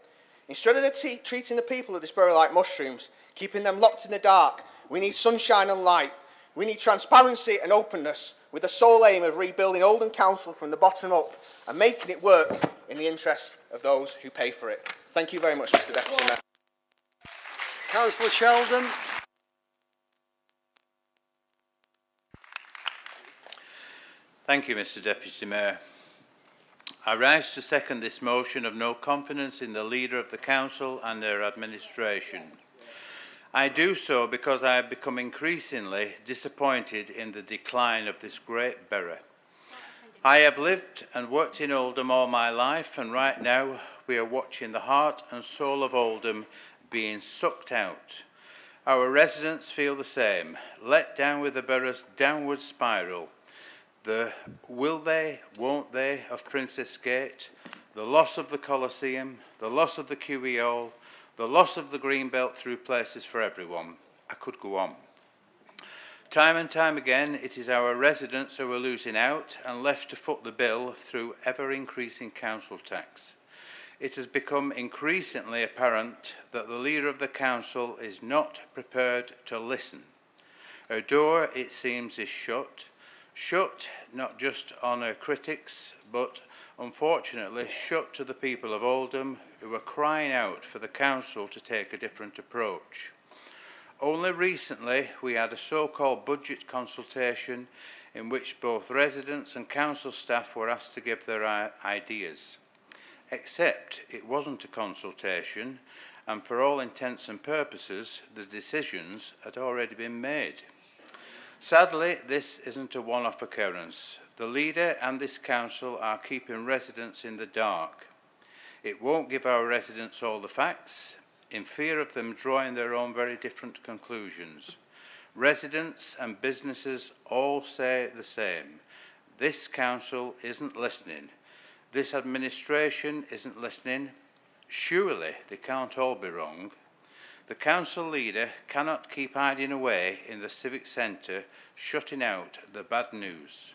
Instead of treating the people of this borough like mushrooms, keeping them locked in the dark, we need sunshine and light. We need transparency and openness, with the sole aim of rebuilding Oldham Council from the bottom up and making it work in the interest of those who pay for it. Thank you very much, Mr. Deputy Mayor. Councillor Sheldon. Thank you, Mr. Deputy Mayor. I rise to second this motion of no confidence in the leader of the council and their administration. I do so because I have become increasingly disappointed in the decline of this great borough. I have lived and worked in Oldham all my life, and right now we are watching the heart and soul of Oldham being sucked out. Our residents feel the same, let down with the borough's downward spiral. The will they, won't they of Princess Gate, the loss of the Colosseum, the loss of the QEO, the loss of the Greenbelt through places for everyone. I could go on. Time and time again, it is our residents who are losing out and left to foot the bill through ever-increasing council tax. It has become increasingly apparent that the leader of the council is not prepared to listen. Her door, it seems, is shut. Shut not just on her critics, but unfortunately shut to the people of Oldham who are crying out for the council to take a different approach. Only recently we had a so-called budget consultation in which both residents and council staff were asked to give their ideas. Except it wasn't a consultation, and for all intents and purposes, the decisions had already been made. Sadly, this isn't a one-off occurrence. The leader and this council are keeping residents in the dark. It won't give our residents all the facts, in fear of them drawing their own very different conclusions. Residents and businesses all say the same. This council isn't listening. This administration isn't listening. Surely they can't all be wrong. The council leader cannot keep hiding away in the civic centre, shutting out the bad news.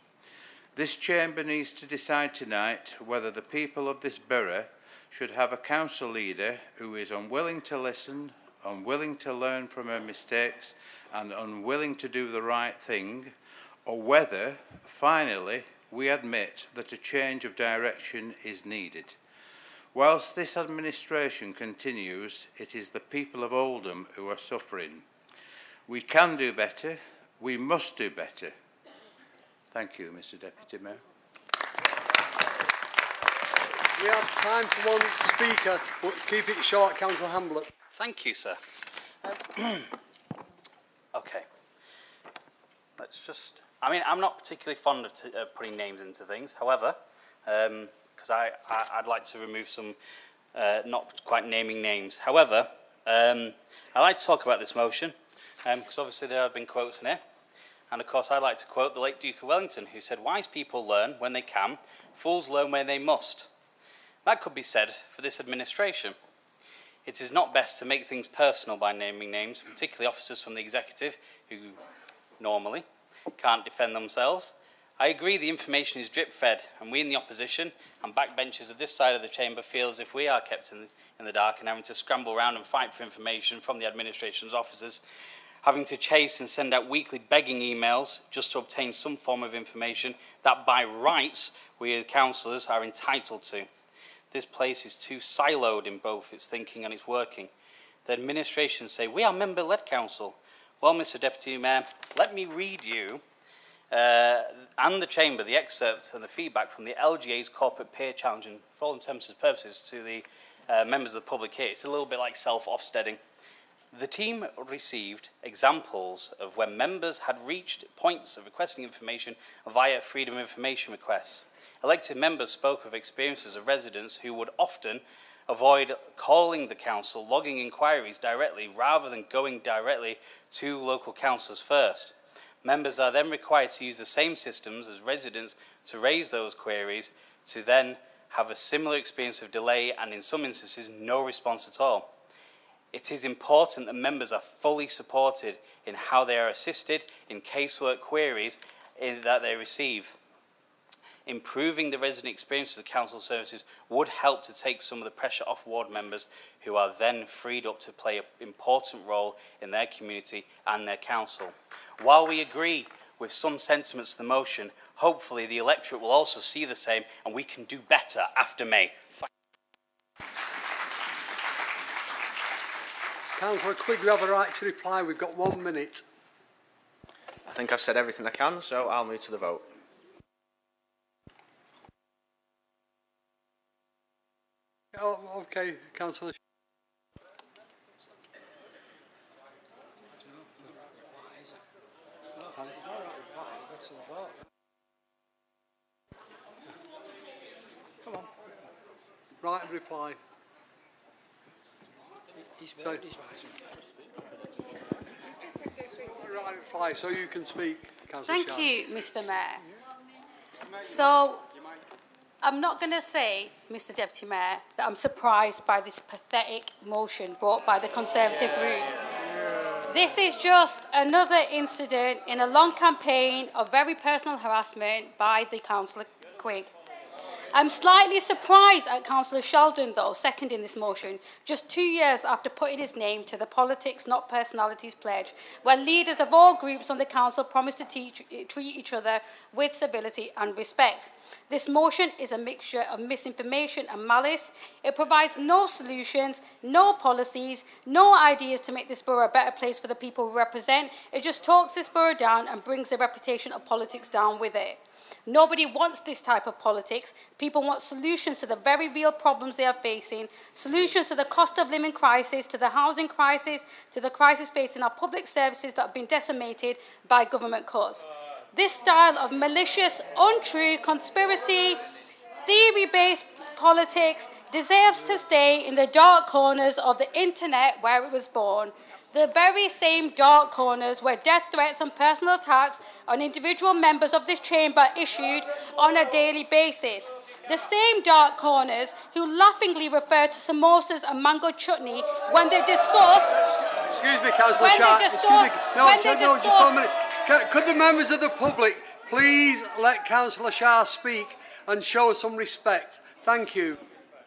This chamber needs to decide tonight whether the people of this borough should have a council leader who is unwilling to listen, unwilling to learn from her mistakes and unwilling to do the right thing, or whether, finally, we admit that a change of direction is needed. Whilst this administration continues, it is the people of Oldham who are suffering. We can do better. We must do better. Thank you, Mr. Deputy Mayor. We have time for one speaker, but keep it short, Councillor Hamblett. Thank you, sir. Okay. Let's just... I mean, I'm not particularly fond of putting names into things. However, because I'd like to remove some not quite naming names. However, I'd like to talk about this motion, because obviously there have been quotes in it. And of course, I'd like to quote the late Duke of Wellington, who said, "Wise people learn when they can, fools learn when they must." That could be said for this administration. It is not best to make things personal by naming names, particularly officers from the executive who normally can't defend themselves. I agree the information is drip-fed, and we in the opposition and backbenchers of this side of the chamber feel as if we are kept in the dark and having to scramble around and fight for information from the administration's officers, having to chase and send out weekly begging emails just to obtain some form of information that by rights we as councillors are entitled to. This place is too siloed in both its thinking and its working. The administration say, "We are member-led council." Well, Mr. Deputy Mayor, let me read you and the Chamber the excerpt and the feedback from the LGA's corporate peer challenge, and for all intents and purposes to the members of the public here, it's a little bit like self-offsteading. The team received examples of when members had reached points of requesting information via freedom of information requests. Elected members spoke of experiences of residents who would often avoid calling the council, logging inquiries directly rather than going directly to local councillors first. Members are then required to use the same systems as residents to raise those queries, to then have a similar experience of delay and in some instances no response at all. It is important that members are fully supported in how they are assisted in casework queries that they receive. Improving the resident experience of the council services would help to take some of the pressure off ward members, who are then freed up to play an important role in their community and their council. While we agree with some sentiments of the motion, hopefully the electorate will also see the same and we can do better after May. Councillor Quigg, you have a right to reply. We've got 1 minute. I think I've said everything I can, so I'll move to the vote. Oh, okay, Councillor. Come on. Right of reply. He's Sorry. Right of reply, so you can speak, Councillor. Thank you, Mr. Mayor. So, I'm not going to say, Mr. Deputy Mayor, that I'm surprised by this pathetic motion brought by the Conservative group. This is just another incident in a long campaign of very personal harassment by the Councillor Quigg. I'm slightly surprised at Councillor Sheldon, though, seconding this motion, just 2 years after putting his name to the Politics Not Personalities pledge, where leaders of all groups on the council promised to treat each other with civility and respect. This motion is a mixture of misinformation and malice. It provides no solutions, no policies, no ideas to make this borough a better place for the people we represent. It just talks this borough down and brings the reputation of politics down with it. Nobody wants this type of politics. People want solutions to the very real problems they are facing, solutions to the cost of living crisis, to the housing crisis, to the crisis facing our public services that have been decimated by government cuts. This style of malicious, untrue, conspiracy, theory-based politics deserves to stay in the dark corners of the internet where it was born. The very same dark corners where death threats and personal attacks on individual members of this chamber are issued on a daily basis. The same dark corners who laughingly refer to samosas and mango chutney when they discuss... Excuse me, Councillor Shah. Excuse me. No, just 1 minute. Could the members of the public please let Councillor Shah speak and show some respect? Thank you.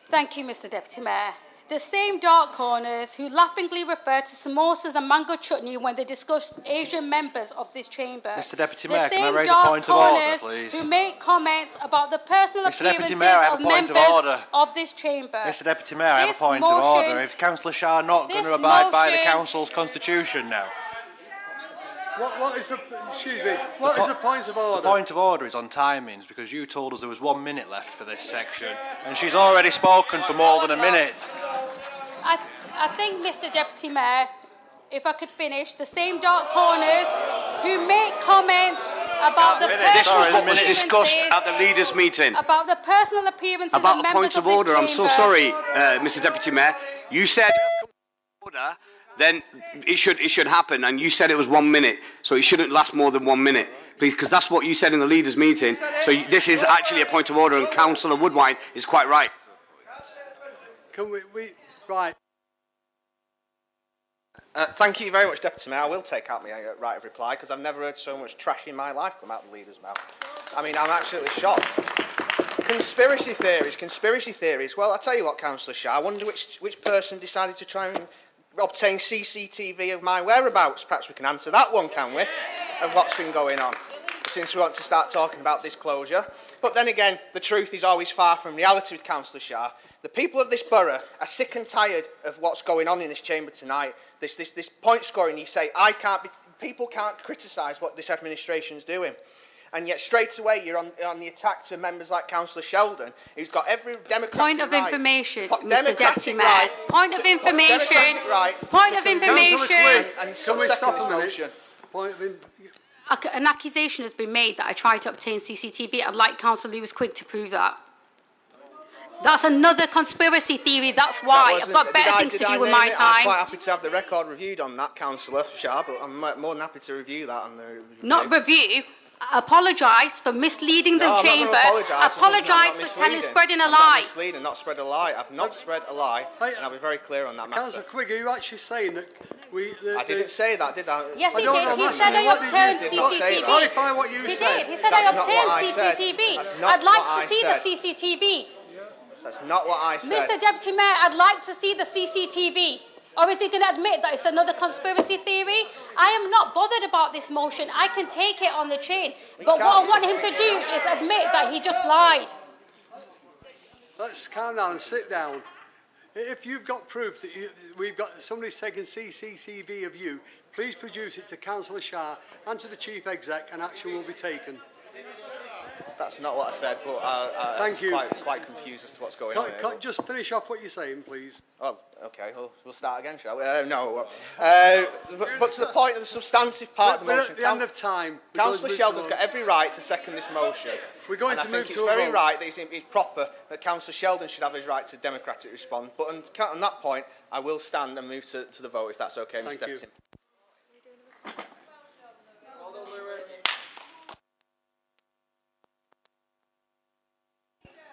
Thank you, Mr Deputy Mayor. The same dark corners who laughingly refer to samosas and mango chutney when they discuss Asian members of this chamber. Mr Deputy The Mayor, can I same raise a dark point of order, corners please? who make comments about the personal Mr Deputy appearances Mayor, I have of a point of members order. of this chamber. Mr Deputy Mayor, I have a This point of motion- order. Is Councillor Shah not going this to abide by the motion- Council's constitution now? What is the... Excuse me. What is the point of order? The point of order is on timings, because you told us there was 1 minute left for this section, and she's already spoken for more than a minute. I think, Mr Deputy Mayor, if I could finish, the same dark corners who make comments about the This was personal what was discussed at the leaders' meeting. about the personal appearances of About a members point of this order. I'm so chamber. sorry, Mr Deputy Mayor. You said order, then it should happen, and you said it was 1 minute, so it shouldn't last more than 1 minute, please, because that's what you said in the leaders' meeting. So this is actually a point of order, and Councillor Woodwine is quite right. Can we right. Thank you very much, Deputy Mayor. I will take out my right of reply, because I've never heard so much trash in my life come out of the leader's mouth. I mean, I'm absolutely shocked. Conspiracy theories. Well, I'll tell you what, Councillor Shah, I wonder which person decided to try and obtain CCTV of my whereabouts. Perhaps we can answer that one, can we, of what's been going on, since we want to start talking about disclosure. But then again, the truth is always far from reality with Councillor Shah. The people of this borough are sick and tired of what's going on in this chamber tonight. This point scoring, you say, people can't criticise what this administration's doing. And yet straight away you're on the attack to members like Councillor Sheldon, who's got every democratic Point of right, information, Mr democratic Deputy Mayor. right Point of information. Point of information. And Can we stop a minute? motion. Point of An accusation has been made that I tried to obtain CCTV. I'd like Councillor Lewis Quigg to prove that. That's another conspiracy theory. That's why. I've got better things to do with my I'm time. quite happy to have the record reviewed on that, Councillor Shah, but I'm more than happy to review that on the review. Not review. Apologise for misleading the chamber. Apologise for spreading a lie. Not spread a lie. I've not spread a lie, and I'll be very clear on that matter. Councillor Quigg, are you actually saying that we... I didn't say that, did I? Yes, he did. He said I obtained CCTV. Clarify what you said. He did. He said I obtained CCTV. I'd like to see the CCTV. That's not what I said. Mr Deputy Mayor, I'd like to see the CCTV. Or is he going to admit that it's another conspiracy theory? I am not bothered about this motion. I can take it on the chin. But what I want him to do is admit that he just lied. Let's calm down and sit down. If you've got proof that we've got somebody's taken CCTV of you, please produce it to Councillor Shah and to the Chief Exec, and action will be taken. That's not what I said, but Thank you. Quite confused as to what's going on here. Just finish off what you're saying, please. Oh, okay, we'll start again, shall we? No. But to the point of the substantive part of the motion, at the end of time. Councillor Sheldon's got every right to second this motion. We're going to move to a vote. I think it's very right that it's proper that Councillor Sheldon should have his right to democratic response. But on that point, I will stand and move to the vote, if that's okay, Mr. Deputy.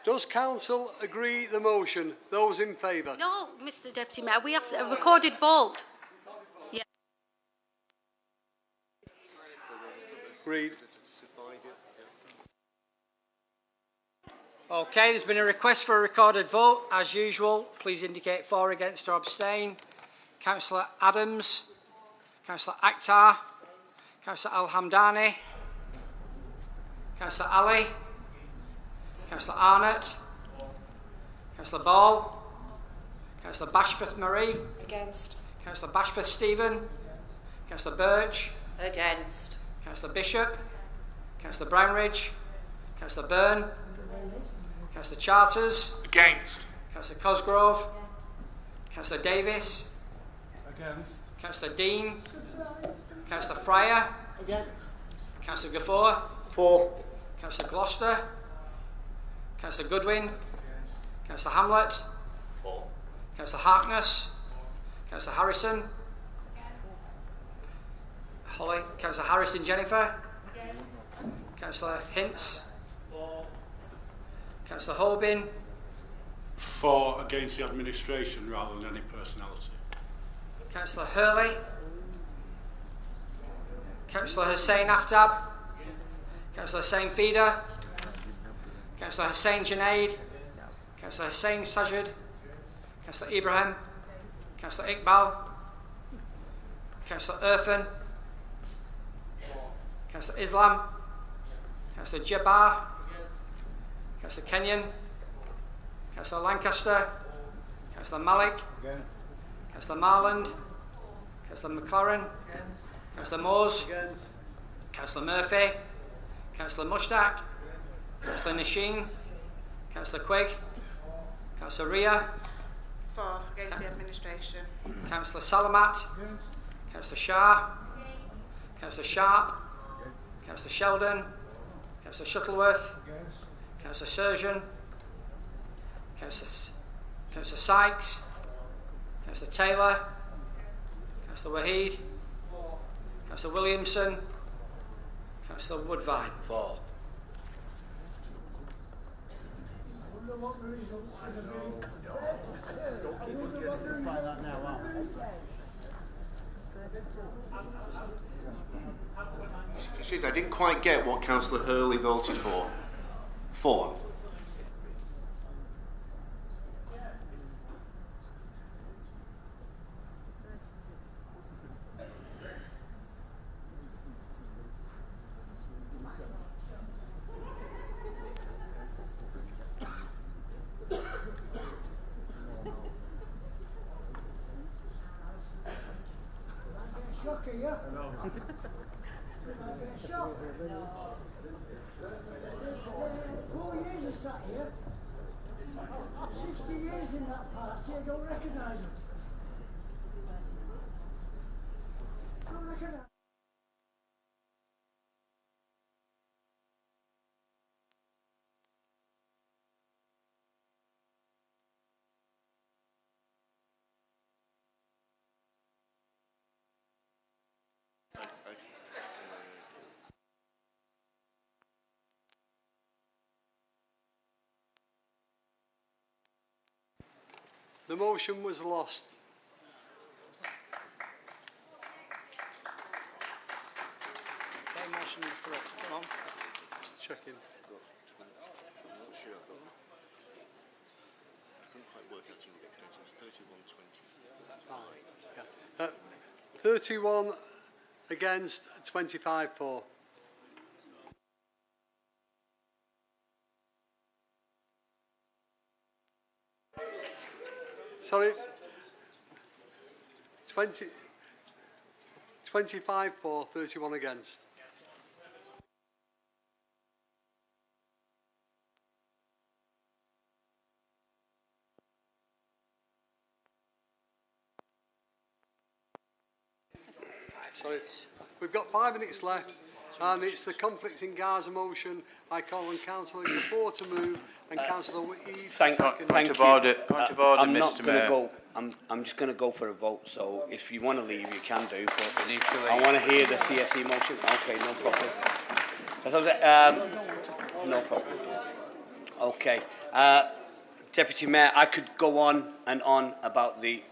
Does Council agree the motion? Those in favour? No, Mr Deputy Mayor, we have a recorded vote. Yeah. Agreed. Okay, there's been a request for a recorded vote. As usual, please indicate for, against or abstain. Councillor Adams, Councillor Akhtar, Councillor Al-Hamdani, Councillor Ali, Councillor Arnott, Councillor Ball, Councillor Bashforth Marie. Against. Councillor Bashforth Stephen, Councillor Birch. Against. Councillor Bishop, Councillor Brownridge, Councillor Byrne, Councillor Charters. Against. Councillor Cosgrove, Councillor Davis. Against. Councillor Dean, Councillor Fryer. Against. Councillor Gafour. For. Councillor Gloucester. Councillor Goodwin. Councillor Hamlet. For. Councillor Harkness. Councillor Harrison. Holly. Councillor Harrison Jennifer. Councillor Hintz. Councillor Holbin. For against the administration rather than any personality. Councillor Hurley. Councillor Hussain Aftab. Councillor Hussain Feeder. Councillor Hussain Junaid. Councillor Hussain Sajid. Councillor Ibrahim. Councillor Iqbal. Councillor Irfan. Councillor Islam. Councillor Jabbar. Councillor Kenyon. Councillor Lancaster. Councillor Malik. Councillor Marland. Councillor McLaren. Councillor Moores. Councillor Murphy. Councillor Mushtaq. Councillor Nasheen. Councillor Quigg. Councillor Ria. For, against the administration. Councillor Salamat. Councillor Shah. Councillor Sharp. Councillor Sheldon. Councillor Shuttleworth. Councillor Surgeon. Councillor Sykes. Councillor Taylor. Councillor Waheed. Councillor Williamson. Councillor Woodvine. For. Excuse me, I didn't quite get what Councillor Hurley voted for. For. The motion was lost. Motion for come on. Just checking. I'm not sure. I couldn't quite work out his extension. It's 31-20. Yeah. 31 against, 25 for. Sorry. 25 for, 31 against. Sorry. We've got 5 minutes left, and it's the conflict in Gaza motion. I call on Councillor Kapoor to move and Councillor Waheed Thank you. Point of order, I'm not Mr. going to Mayor. go. I'm just going to go for a vote. So if you want to leave, you can do. But I want to hear the CSE motion. Okay, no problem. That's what I'm saying. No problem. Okay, Deputy Mayor, I could go on and on about the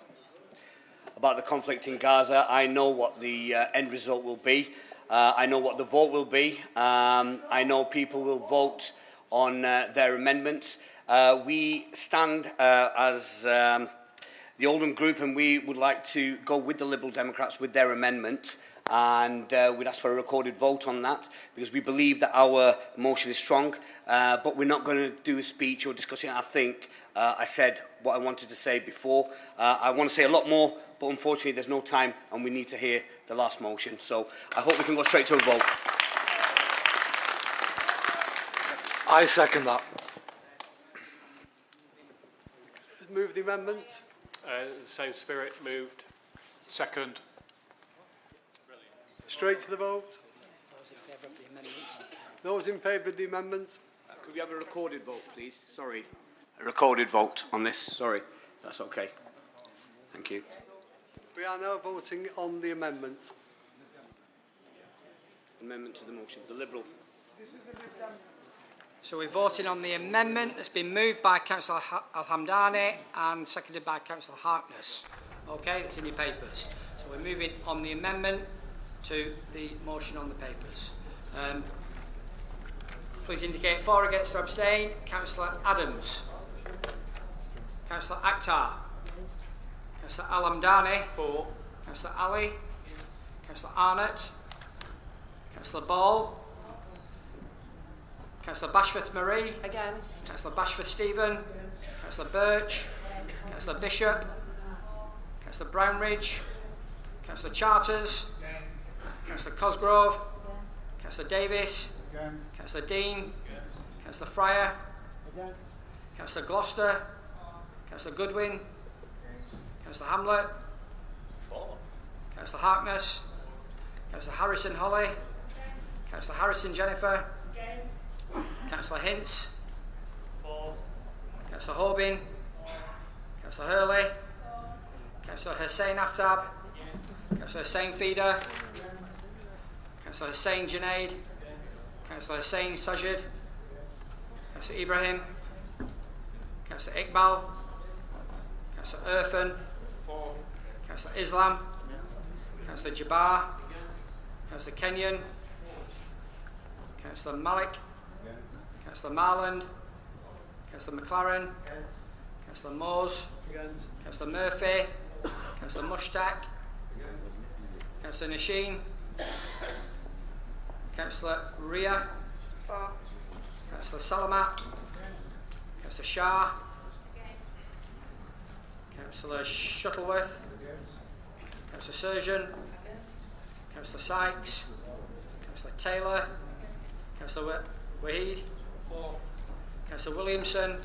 conflict in Gaza. I know what the end result will be. I know what the vote will be. I know people will vote on their amendments. We stand as the Oldham Group, and we would like to go with the Liberal Democrats with their amendment, and we'd ask for a recorded vote on that because we believe that our motion is strong, but we're not going to do a speech or discussion. I think I said what I wanted to say before. I want to say a lot more, but unfortunately there's no time and we need to hear the last motion. So I hope we can go straight to a vote. I second that. Move the amendment. The same spirit, moved. Second. Straight to the vote. Those in favour of the amendment. Those in favour of the amendment. Could we have a recorded vote, please? Sorry. A recorded vote on this. Sorry. That's okay. Thank you. We are now voting on the amendment. Amendment to the motion. The Liberal. So we're voting on the amendment that's been moved by Councillor Al-Hamdani and seconded by Councillor Harkness. Okay, it's in your papers. So we're moving on the amendment to the motion on the papers. Please indicate for, against or abstain. Councillor Adams. Councillor Akhtar. Councillor Al-Hamdani. For. Councillor Ali. Councillor Arnott. Councillor Ball. Councillor Bashforth Marie. Against. Councillor Bashforth Stephen. Councillor Birch. Councillor Bishop. Councillor Brownridge. Councillor Charters. Councillor Cosgrove. Councillor Davis. Councillor Dean. Councillor Fryer. Councillor Gloucester. Councillor Goodwin. Councillor Hamlet. Councillor Harkness. Councillor Harrison Holly. Councillor Harrison Jennifer. Councillor Hintz. Councillor Horbin. Councillor Hurley. Councillor Hussain Aftab. Councillor Hussain Feeder. Councillor Hussain Junaid. Councillor Hussain Sajid. Councillor Ibrahim. Councillor Iqbal. Councillor Irfan. Councillor Islam. Councillor Jabbar. Councillor Kenyon. Councillor Malik. Councillor Marland. Councillor McLaren. Councillor Moores. Councillor Murphy. Councillor Mushtaq. Councillor Nasheen. Councillor Ria. Councillor Salamat. Councillor Shah. Councillor Shuttleworth. Councillor Surgeon. Councillor Sykes. Councillor Taylor. Councillor Waheed. Councillor Williamson.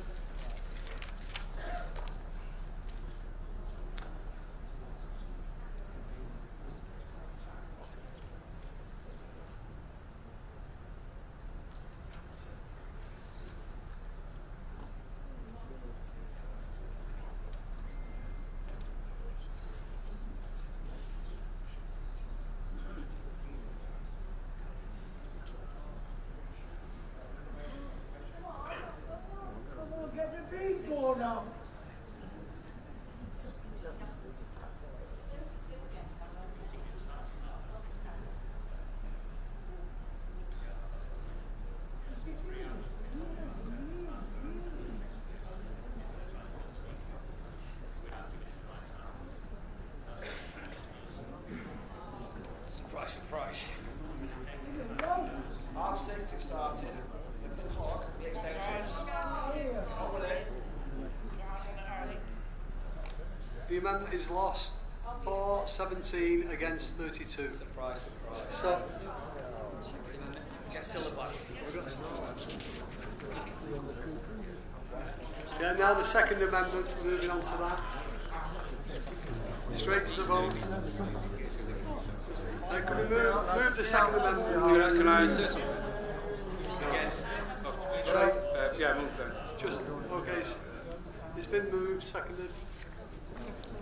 Surprise. Half 6 it started. 7 o'clock, the extensions. The amendment is lost. 4-17 against 32. Surprise. So, Get Silverback. yeah, now the second amendment, moving on to that. Straight to the vote. Can we move the second amendment? Can I say something? Against. Right. Yeah, move then. Just, okay, it's been moved, seconded.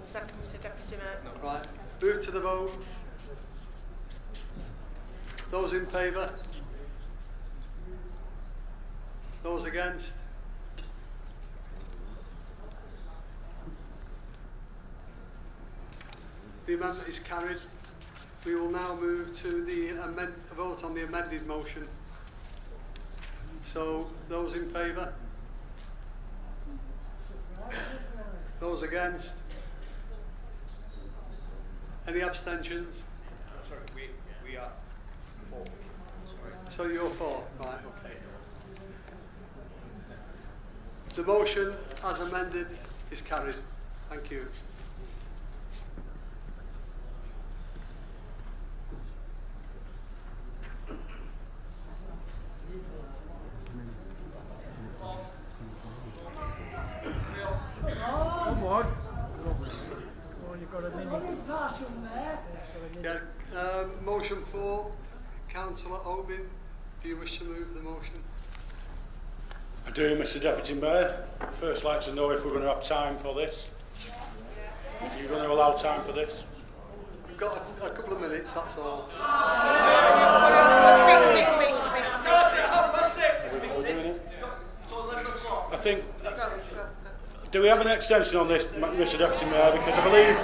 Second, Mr Deputy Mayor. Right, move to the vote. Those in favour? Those against? The amendment is carried. We will now move to the vote on the amended motion. So, those in favour? Those against? Any abstentions? Sorry, we are for. Sorry. So you're for? Right, okay. The motion as amended is carried. Thank you. Come on. You've got a minute. Yeah, motion for Councillor Obin. Do you wish to move the motion? I do, Mr Deputy Mayor. First, like to know if we're going to have time for this. Are you going to allow time for this? We've got a couple of minutes, that's all. Six. Do we have an extension on this, Mr Deputy Mayor? Because I believe...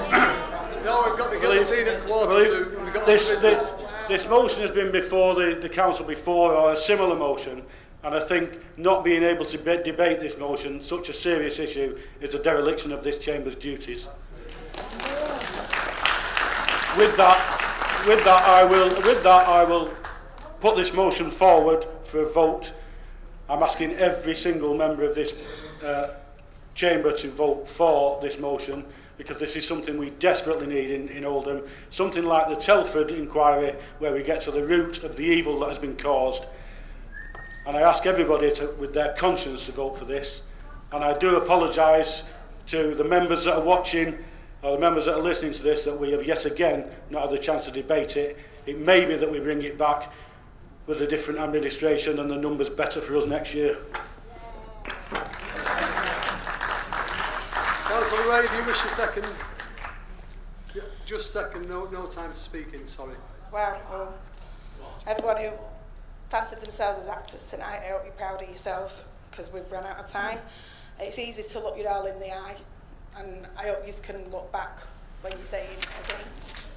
No, we've got the guillotine at quarter to. We've got this motion has been before the council before, or a similar motion, and I think not being able to debate this motion, such a serious issue, is a dereliction of this chamber's duties. With that, I will put this motion forward for a vote. I'm asking every single member of this chamber to vote for this motion, because this is something we desperately need in Oldham. Something like the Telford inquiry, where we get to the root of the evil that has been caused. And I ask everybody with their conscience to vote for this. And I do apologise to the members that are watching, or the members that are listening to this, that we have yet again not had the chance to debate it. It may be that we bring it back with a different administration and the numbers better for us next year. Councillor Ray, do you wish a second? Yeah, just second, no time for speaking, sorry. Well, everyone who fancied themselves as actors tonight, I hope you're proud of yourselves, because we've run out of time. It's easy to look you all in the eye, and I hope you can look back when you're saying against.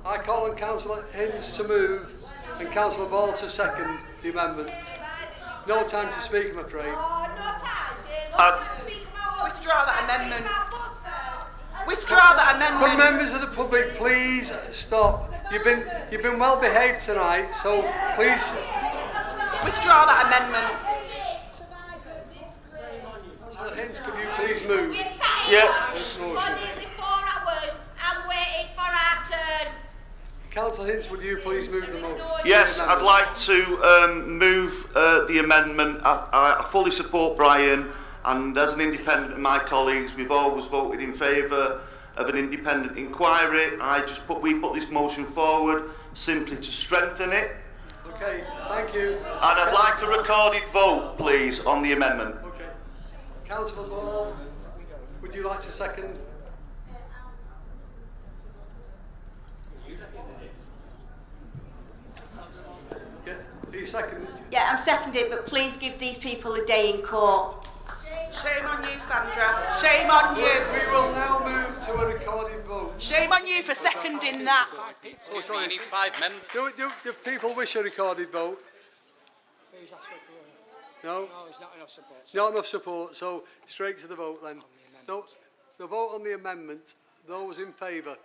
I call on Councillor Hinds to move and Councillor Ball to second the amendment. No time to speak, I'm afraid. Withdraw that amendment. Withdraw that amendment. Could members of the public please stop? You've been well behaved tonight, so please withdraw that amendment. Councillor Hinds, could you please move? Councillor Hinds, would you please move the motion? Yes, I'd like to move the amendment. I fully support Brian, and as an independent of my colleagues, we've always voted in favour of an independent inquiry. We put this motion forward simply to strengthen it. Okay, thank you. And I'd like a recorded vote, please, on the amendment. Okay. Councillor Ball, would you like to second? Second. Yeah, I'm seconding, but please give these people a day in court. Shame on you, Sandra. Shame on you. We will now move to a recorded vote. Shame on you for seconding that. Oh, sorry. You need 5 members. Do people wish a recorded vote? No? No, there's not enough support. Not enough support, so straight to the vote then. No, the vote on the amendment. Those in favour?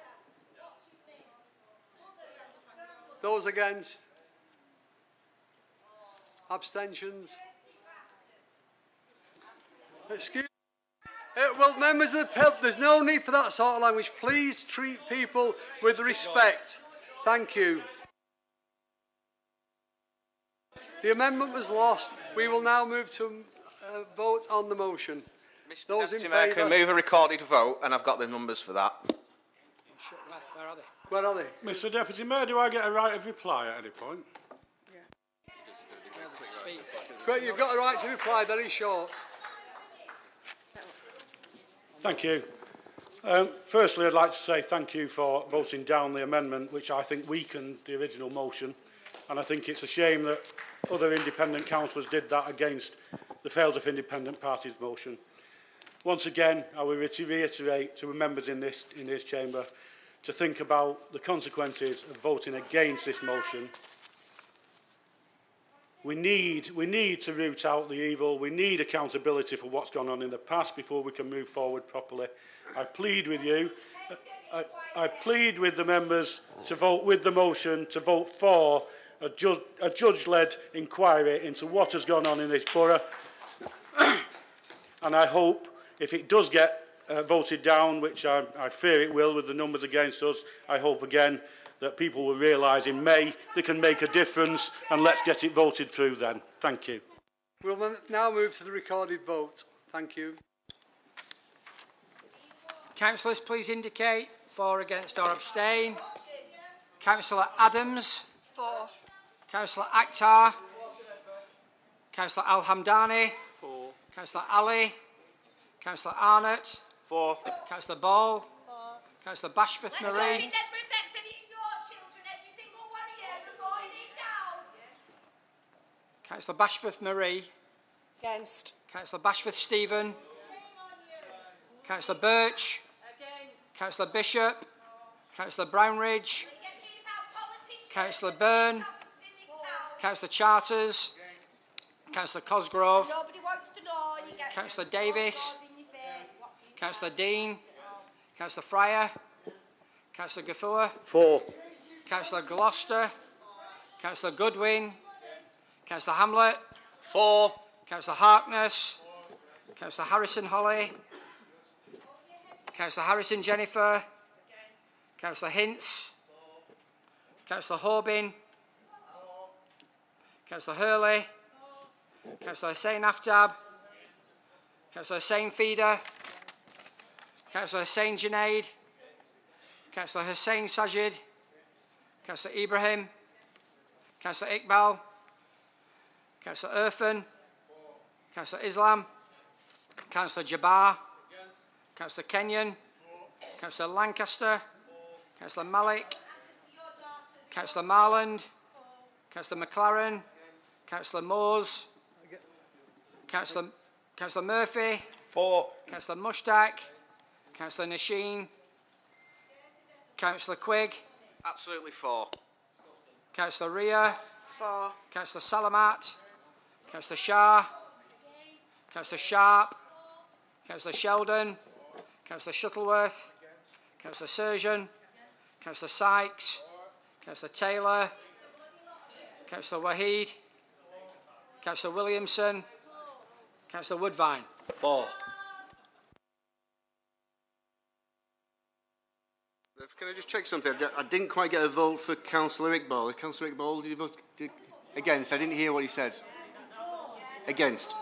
Those against? Abstentions? Excuse me. Well, members of the public, there's no need for that sort of language. Please treat people with respect. Thank you. The amendment was lost. We will now move to vote on the motion. Mr. Those Deputy in Mayor, favour? can we move a recorded vote? And I've got the numbers for that. Where are they? Where are they? Mr Deputy Mayor, do I get a right of reply at any point? Great, you've got a right to reply very short. Thank you. Firstly, I'd like to say thank you for voting down the amendment, which I think weakened the original motion. And I think it's a shame that other independent councillors did that against the failed of independent parties motion. Once again, I will reiterate to members in this chamber to think about the consequences of voting against this motion. We need to root out the evil. We need accountability for what's gone on in the past before we can move forward properly. I plead with you, I plead with the members to vote with the motion, to vote for a judge-led inquiry into what has gone on in this borough. And I hope, if it does get voted down, which I fear it will with the numbers against us, I hope again that people will realise in May they can make a difference, and let's get it voted through then. Thank you. We'll now move to the recorded vote. Thank you. Councillors, please indicate for, against or abstain. Councillor Adams. For. Councillor Akhtar. Councillor Al-Hamdani. For. Councillor Ali. Councillor Arnott. For. Councillor Ball. For. Councillor Bashforth Marie. Councillor Bashforth Marie. Against. Councillor Bashforth Stephen. Councillor Birch. Councillor Bishop. Councillor Brownridge. Councillor Byrne. Councillor Charters. Councillor Cosgrove. Nobody wants to know. You get Councillor Davis. in your face. Councillor Dean. Councillor Fryer. Councillor Gaffua. 4. Councillor Gloucester. Councillor Goodwin. Councillor Hamlet. 4. Councillor Harkness. Councillor Harrison Holly. Councillor Harrison Jennifer. Councillor Hintz. Councillor Horbin. Councillor Hurley. Councillor Hussain Aftab. Councillor Hussain Feeder. Councillor Hussain Junaid. Councillor Hussain Sajid. Councillor Ibrahim. Councillor Iqbal. Councillor Irfan. Councillor Islam. Councillor Jabbar. Councillor Kenyon. Councillor Lancaster. Councillor Malik. Councillor Marland. Councillor McLaren. Councillor Moores. Councillor Murphy. 4. Councillor Mushtaq. Councillor Nasheen. Councillor Quigg. Absolutely 4. Councillor Ria. 4. Councillor Salamat. Councillor Shah. Councillor Sharp. Councillor Sheldon. Councillor Shuttleworth. Councillor Surgeon. Councillor Sykes. Councillor Taylor. Councillor Wahid. Councillor Williamson. Councillor Woodvine. 4. Can I just check something? I didn't quite get a vote for Councillor Iqbal. Councillor Iqbal, did you vote against? I didn't hear what he said. Against.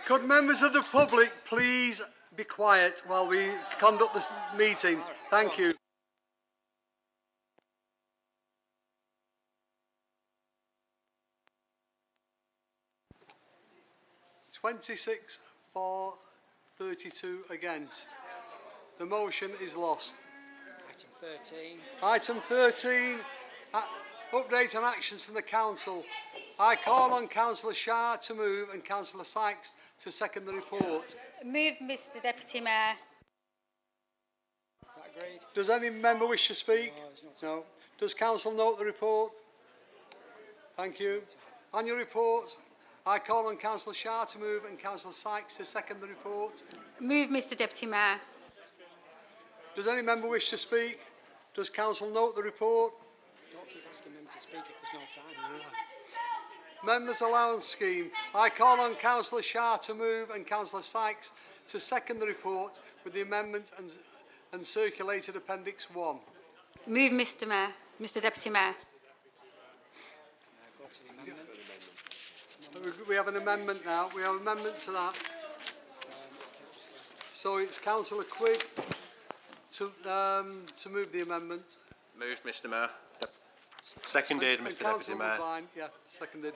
Could members of the public please be quiet while we conduct this meeting? Thank you. (26 for, 32 against). The motion is lost. Item 13. Item 13, update on actions from the Council. I call on Councillor Shah to move and Councillor Sykes to second the report. Move, Mr Deputy Mayor. Agreed. Does any member wish to speak? No. Does Council note the report? Thank you. On your report, I call on Councillor Shah to move and Councillor Sykes to second the report. Move, Mr Deputy Mayor. Does any member wish to speak? Does Council note the report? Don't keep asking members to speak if there's no time. Members' Allowance Scheme. I call on Councillor Shah to move and Councillor Sykes to second the report with the amendment and circulated Appendix 1. Move, Mr Mayor. Mr Deputy Mayor. We have an amendment now. We have an amendment to that. So it's Councillor Quigg to move the amendment. Moved, Mr Mayor. Seconded, Mr Deputy Mayor. Woodvine, yeah, seconded.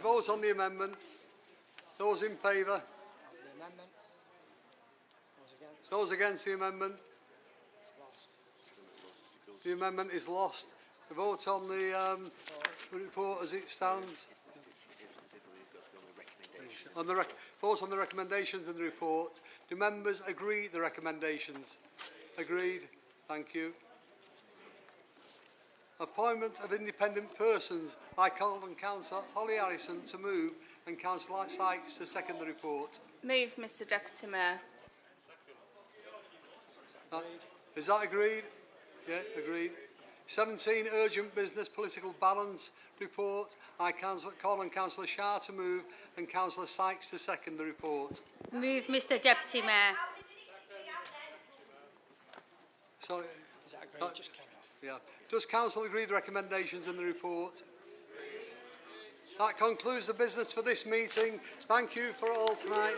Votes on the amendment. Those in favour? The amendment. Those against the amendment? The amendment is lost. The vote on the report as it stands. On the vote on the recommendations in the report. Do members agree the recommendations? Agreed. Thank you. Appointment of independent persons. I call on Councillor Holly Harrison to move and Councillor Sykes to second the report. Move, Mr Deputy Mayor. Is that agreed? Yeah, agreed. 17, urgent business political balance report. I call on Councillor Shah to move and Councillor Sykes to second the report. Move, Mr Deputy Mayor. Sorry. Is that agreed? Just carry on. Yeah. Does Council agree with the recommendations in the report? That concludes the business for this meeting. Thank you for all tonight.